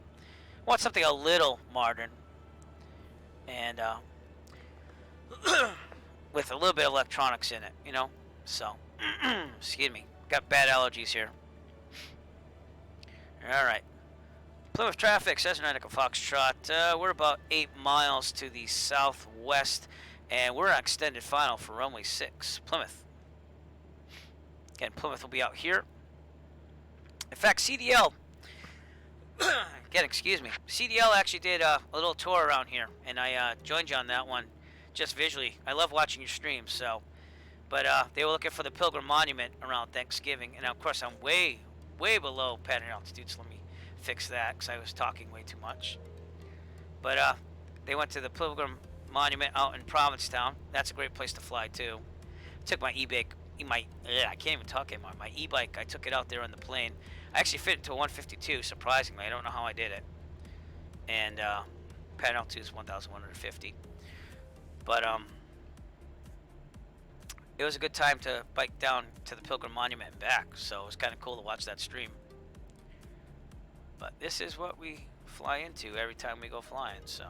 Want something a little modern and with a little bit of electronics in it, you know. So, excuse me, got bad allergies here. All right, Plymouth traffic, Cessna Foxtrot. We're about 8 miles to the southwest, and we're on extended final for runway 6, Plymouth. Again, Plymouth will be out here. In fact, CDL, again, excuse me, CDL actually did a little tour around here, and I joined you on that one, just visually. I love watching your streams, so. But they were looking for the Pilgrim Monument around Thanksgiving, and of course I'm way below pattern altitude, so let me fix that, because I was talking way too much. But they went to the Pilgrim Monument out in Provincetown. That's a great place to fly, too. Took my e-bike. I can't even talk anymore. My e-bike, I took it out there on the plane. I actually fit into a 152, surprisingly. I don't know how I did it. And pattern altitude is 1,150. But it was a good time to bike down to the Pilgrim Monument and back, so it was kind of cool to watch that stream. But this is what we fly into every time we go flying, so.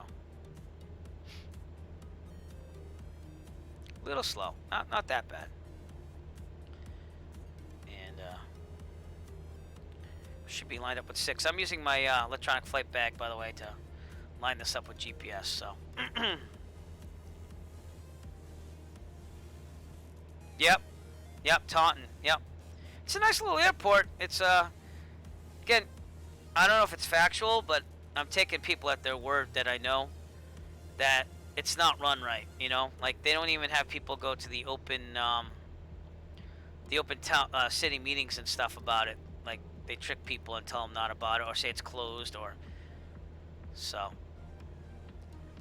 A little slow, not that bad. And should be lined up with 6. I'm using my electronic flight bag, by the way, to line this up with GPS, so. Yep, Taunton, yep. It's a nice little airport. It's, again, I don't know if it's factual, but I'm taking people at their word that I know that it's not run right, you know? Like, they don't even have people go to the open town, city meetings and stuff about it. Like, they trick people and tell them not about it, or say it's closed, or, so.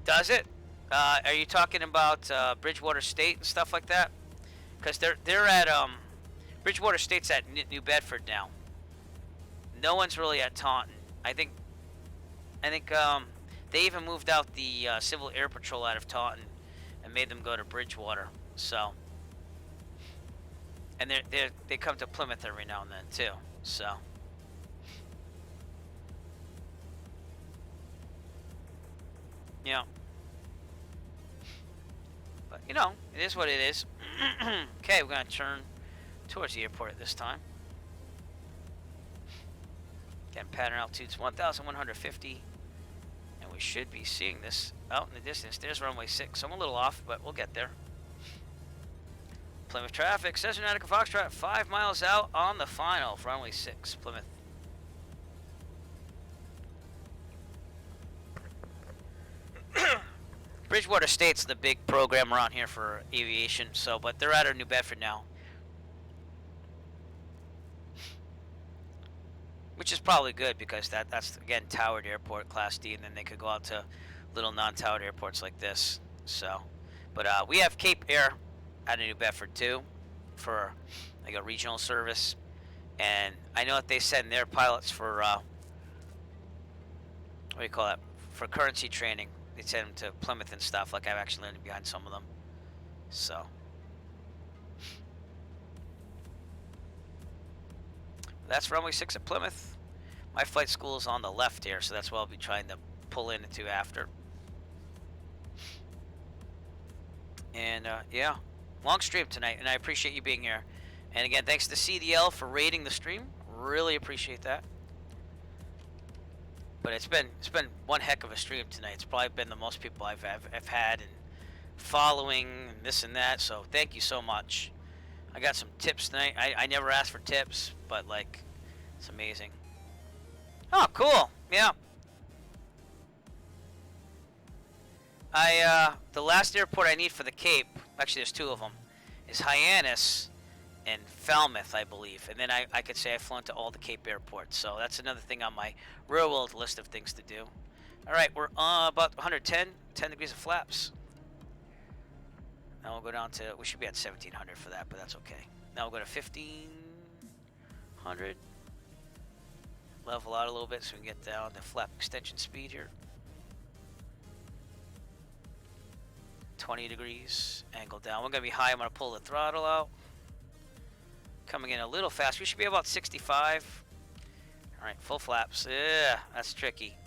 Does it? Are you talking about Bridgewater State and stuff like that? Because they're at Bridgewater State's at New Bedford now. No one's really at Taunton. I think they even moved out the Civil Air Patrol out of Taunton and made them go to Bridgewater. So, and they come to Plymouth every now and then too. So, yeah. But you know, it is what it is. Okay, we're gonna turn towards the airport at this time. Again, pattern altitude's 1,150, and we should be seeing this out in the distance. There's runway 6. I'm a little off, but we'll get there. Plymouth traffic, Cessna Foxtrot, 5 miles out on the final for runway 6, Plymouth. Bridgewater State's the big program around here for aviation, so, but they're out of New Bedford now. Which is probably good, because that's again, towered airport, Class D, and then they could go out to little non-towered airports like this. So, but we have Cape Air out of New Bedford too, for like a regional service, and I know that they send their pilots for what do you call that? For currency training. They send them to Plymouth and stuff. Like, I've actually learned behind some of them. So. That's runway 6 at Plymouth. My flight school is on the left here, so that's what I'll be trying to pull into after. And, yeah. Long stream tonight, and I appreciate you being here. And again, thanks to CDL for rating the stream. Really appreciate that. But it's been one heck of a stream tonight. It's probably been the most people I've had and following and this and that. So thank you so much. I got some tips tonight. I never asked for tips, but like, it's amazing. Oh, cool. Yeah. The last airport I need for the Cape, actually there's 2 of them, is Hyannis and Falmouth, I believe. And then I could say I've flown to all the Cape airports. So that's another thing on my real world list of things to do. All right, we're about 110, 10 degrees of flaps. Now we'll go down to, we should be at 1700 for that, but that's okay. Now we'll go to 1500. Level out a little bit so we can get down to flap extension speed here. 20 degrees, angle down. We're gonna be high, I'm gonna pull the throttle out. Coming in a little fast, we should be about 65. All right, full flaps. Yeah, that's tricky.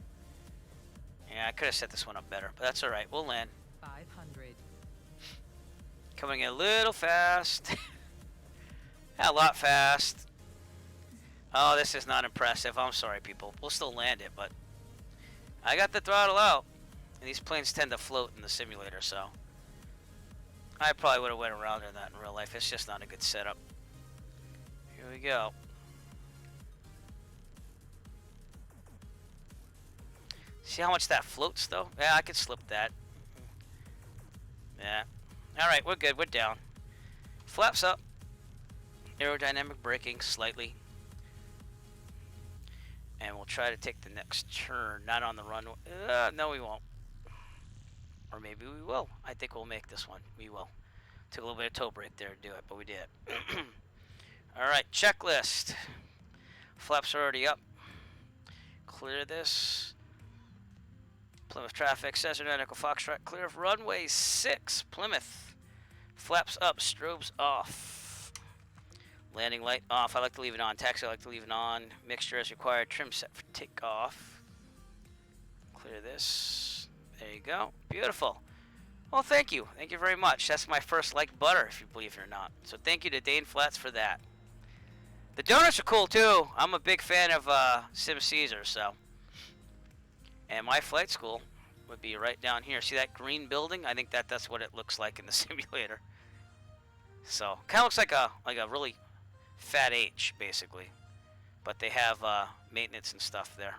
Yeah, I could have set this one up better, but that's all right. We'll land. 500. Coming in a little fast. A lot fast. Oh, this is not impressive. I'm sorry, people. We'll still land it, but I got the throttle out. And these planes tend to float in the simulator, so I probably would have went around in that in real life. It's just not a good setup. Here we go. See how much that floats, though? Yeah, I could slip that. Yeah. All right, we're good. We're down. Flaps up. Aerodynamic braking slightly. And we'll try to take the next turn. Not on the runway. No, we won't. Or maybe we will. I think we'll make this one. We will. Took a little bit of toe brake there to do it, but we did. All right, checklist. Flaps are already up. Clear this. Plymouth traffic, Cessna, Echo Foxtrot, clear of runway 6, Plymouth. Flaps up, strobes off. Landing light off, I like to leave it on. Taxi, I like to leave it on. Mixture as required, trim set for takeoff. Clear this. There you go. Beautiful. Well, thank you. Thank you very much. That's my first like butter, if you believe it or not. So thank you to Dane Flats for that. The donuts are cool, too. I'm a big fan of Sim Caesar, so. And my flight school would be right down here. See that green building? I think that's what it looks like in the simulator. So, kind of looks like a really fat H, basically. But they have maintenance and stuff there.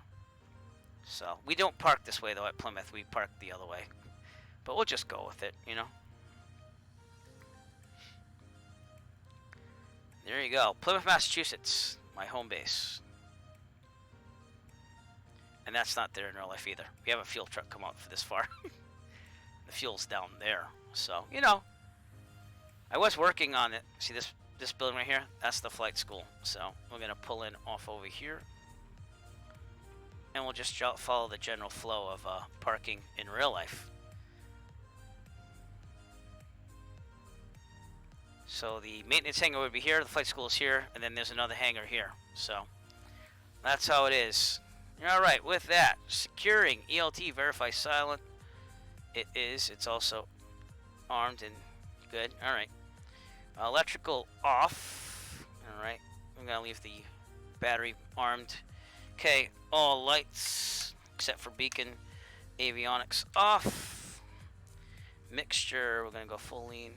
So, we don't park this way, though, at Plymouth. We park the other way. But we'll just go with it, you know? There you go. Plymouth, Massachusetts. My home base. And that's not there in real life either. We have a fuel truck come out for this far. The fuel's down there. So, you know. I was working on it. See this building right here? That's the flight school. So, we're going to pull in off over here. And we'll just follow the general flow of parking in real life. So, the maintenance hangar would be here. The flight school is here. And then there's another hangar here. So, that's how it is. Alright, with that, securing ELT, verify silent. It is. It's also armed and good. Alright. Electrical off. Alright. I'm going to leave the battery armed. Okay, all lights except for beacon. Avionics off. Mixture, we're going to go full lean.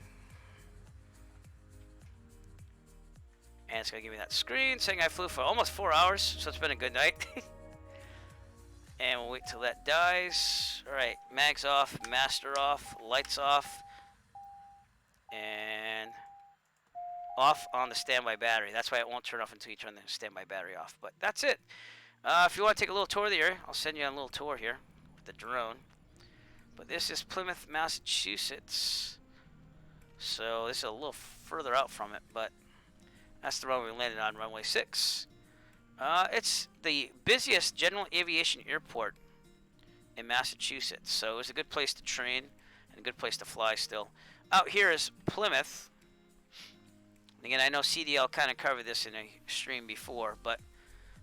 And it's going to give me that screen saying I flew for almost 4 hours, so it's been a good night. And we'll wait till that dies. Alright, mags off, master off, lights off. And off on the standby battery. That's why it won't turn off until you turn the standby battery off. But that's it. If you want to take a little tour of the area, I'll send you on a little tour here with the drone. But this is Plymouth, Massachusetts. So this is a little further out from it, but that's the runway we landed on, runway 6. It's the busiest general aviation airport in Massachusetts, so it was a good place to train and a good place to fly still. Out here is Plymouth. Again, I know CDL kind of covered this in a stream before, but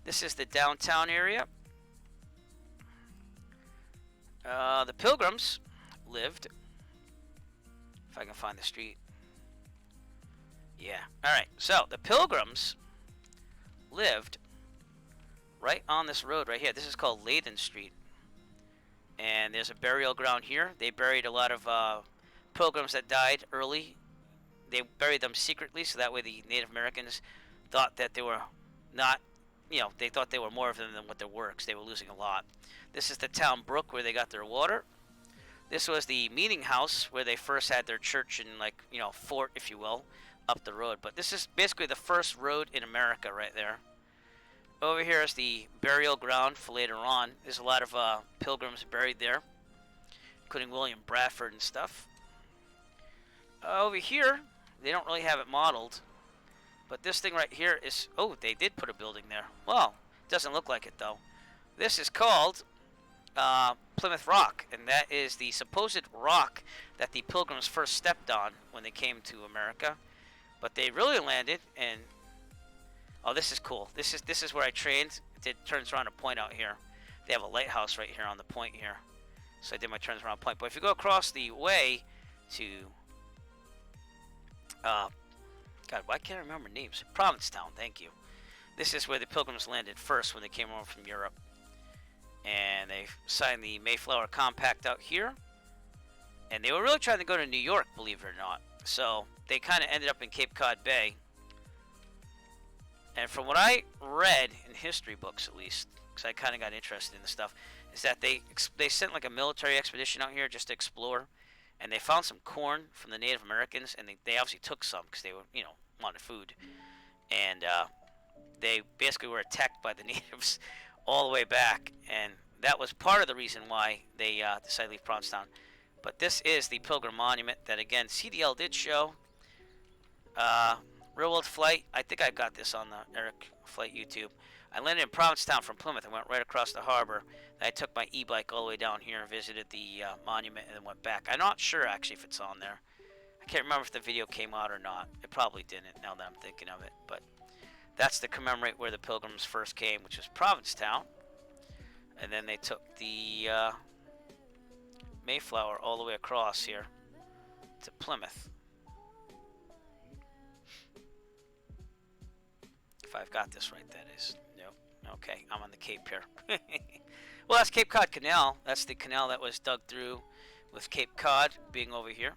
this is the downtown area. The Pilgrims lived, if I can find the street. Yeah, alright, so the Pilgrims lived right on this road right here. This is called Layden Street. And there's a burial ground here. They buried a lot of pilgrims that died early. They buried them secretly, so that way the Native Americans thought that they were not, you know, they thought they were more of them than what they were, because they were losing a lot. This is the town brook where they got their water. This was the meeting house where they first had their church and, like, you know, fort, if you will, up the road. But this is basically the first road in America right there. Over here is the burial ground for later on. There's a lot of pilgrims buried there, including William Bradford and stuff. Over here, they don't really have it modeled. But this thing right here is... Oh, they did put a building there. Well, doesn't look like it, though. This is called Plymouth Rock, and that is the supposed rock that the Pilgrims first stepped on when they came to America. But they really landed, and... Oh, this is cool. This is where I trained. It turns around a point out here. They have a lighthouse right here on the point here. So I did my turns around point. But if you go across the way to... God, why can't I remember names? Provincetown, thank you. This is where the Pilgrims landed first when they came over from Europe. And they signed the Mayflower Compact out here. And they were really trying to go to New York, believe it or not. So they kind of ended up in Cape Cod Bay. And from what I read in history books, at least, because I kind of got interested in the stuff, is that they sent like a military expedition out here just to explore. And they found some corn from the Native Americans, and they obviously took some because they were, wanted food. And they basically were attacked by the natives all the way back, and that was part of the reason why they decided to leave Provincetown. But this is the Pilgrim Monument that, again, CDL did show. Real World Flight, I think I got this on the Eric Flight YouTube. I landed in Provincetown from Plymouth and went right across the harbor. Then I took my e-bike all the way down here and visited the monument and then went back. I'm not sure, actually, if it's on there. I can't remember if the video came out or not. It probably didn't, now that I'm thinking of it. But that's to commemorate where the Pilgrims first came, which was Provincetown. And then they took the Mayflower all the way across here to Plymouth. If I've got this right, that is. Nope. Okay, I'm on the Cape here. Well, that's Cape Cod Canal. That's the canal that was dug through with Cape Cod being over here.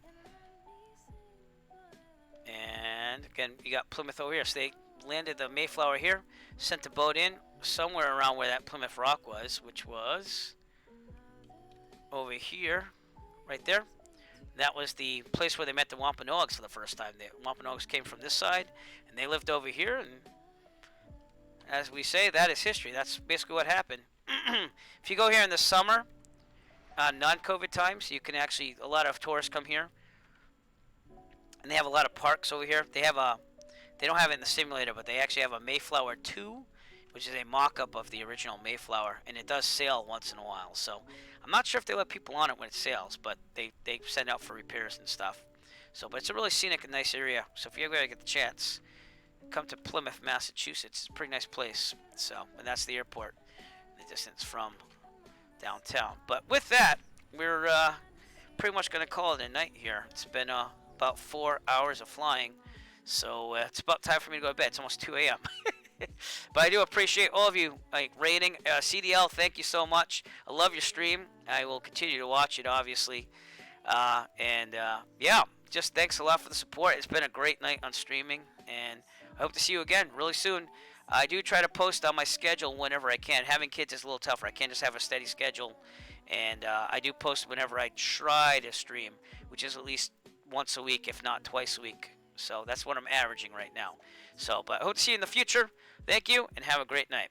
And again, you got Plymouth over here. So they landed the Mayflower here, sent the boat in somewhere around where that Plymouth Rock was, which was over here, right there. That was the place where they met the Wampanoags for the first time. The Wampanoags came from this side, and they lived over here, and as we say, that is history. That's basically what happened. If you go here in the summer, non-COVID times, you can actually, a lot of tourists come here. And they have a lot of parks over here. They don't have it in the simulator, but they actually have a Mayflower 2, which is a mock-up of the original Mayflower. And it does sail once in a while. So I'm not sure if they let people on it when it sails, but they send out for repairs and stuff. So, but it's a really scenic and nice area. So if you ever get the chance, come to Plymouth, Massachusetts. It's a pretty nice place. So, and that's the airport, the distance from downtown. But with that, we're pretty much going to call it a night here. It's been about 4 hours of flying, so it's about time for me to go to bed. It's almost 2 a.m. But I do appreciate all of you rating. CDL, thank you so much. I love your stream. I will continue to watch it, obviously. Yeah, just thanks a lot for the support. It's been a great night on streaming, and I hope to see you again really soon. I do try to post on my schedule whenever I can. Having kids is a little tougher. I can't just have a steady schedule. And I do post whenever I try to stream, which is at least once a week, if not twice a week. So that's what I'm averaging right now. So, but I hope to see you in the future. Thank you, and have a great night.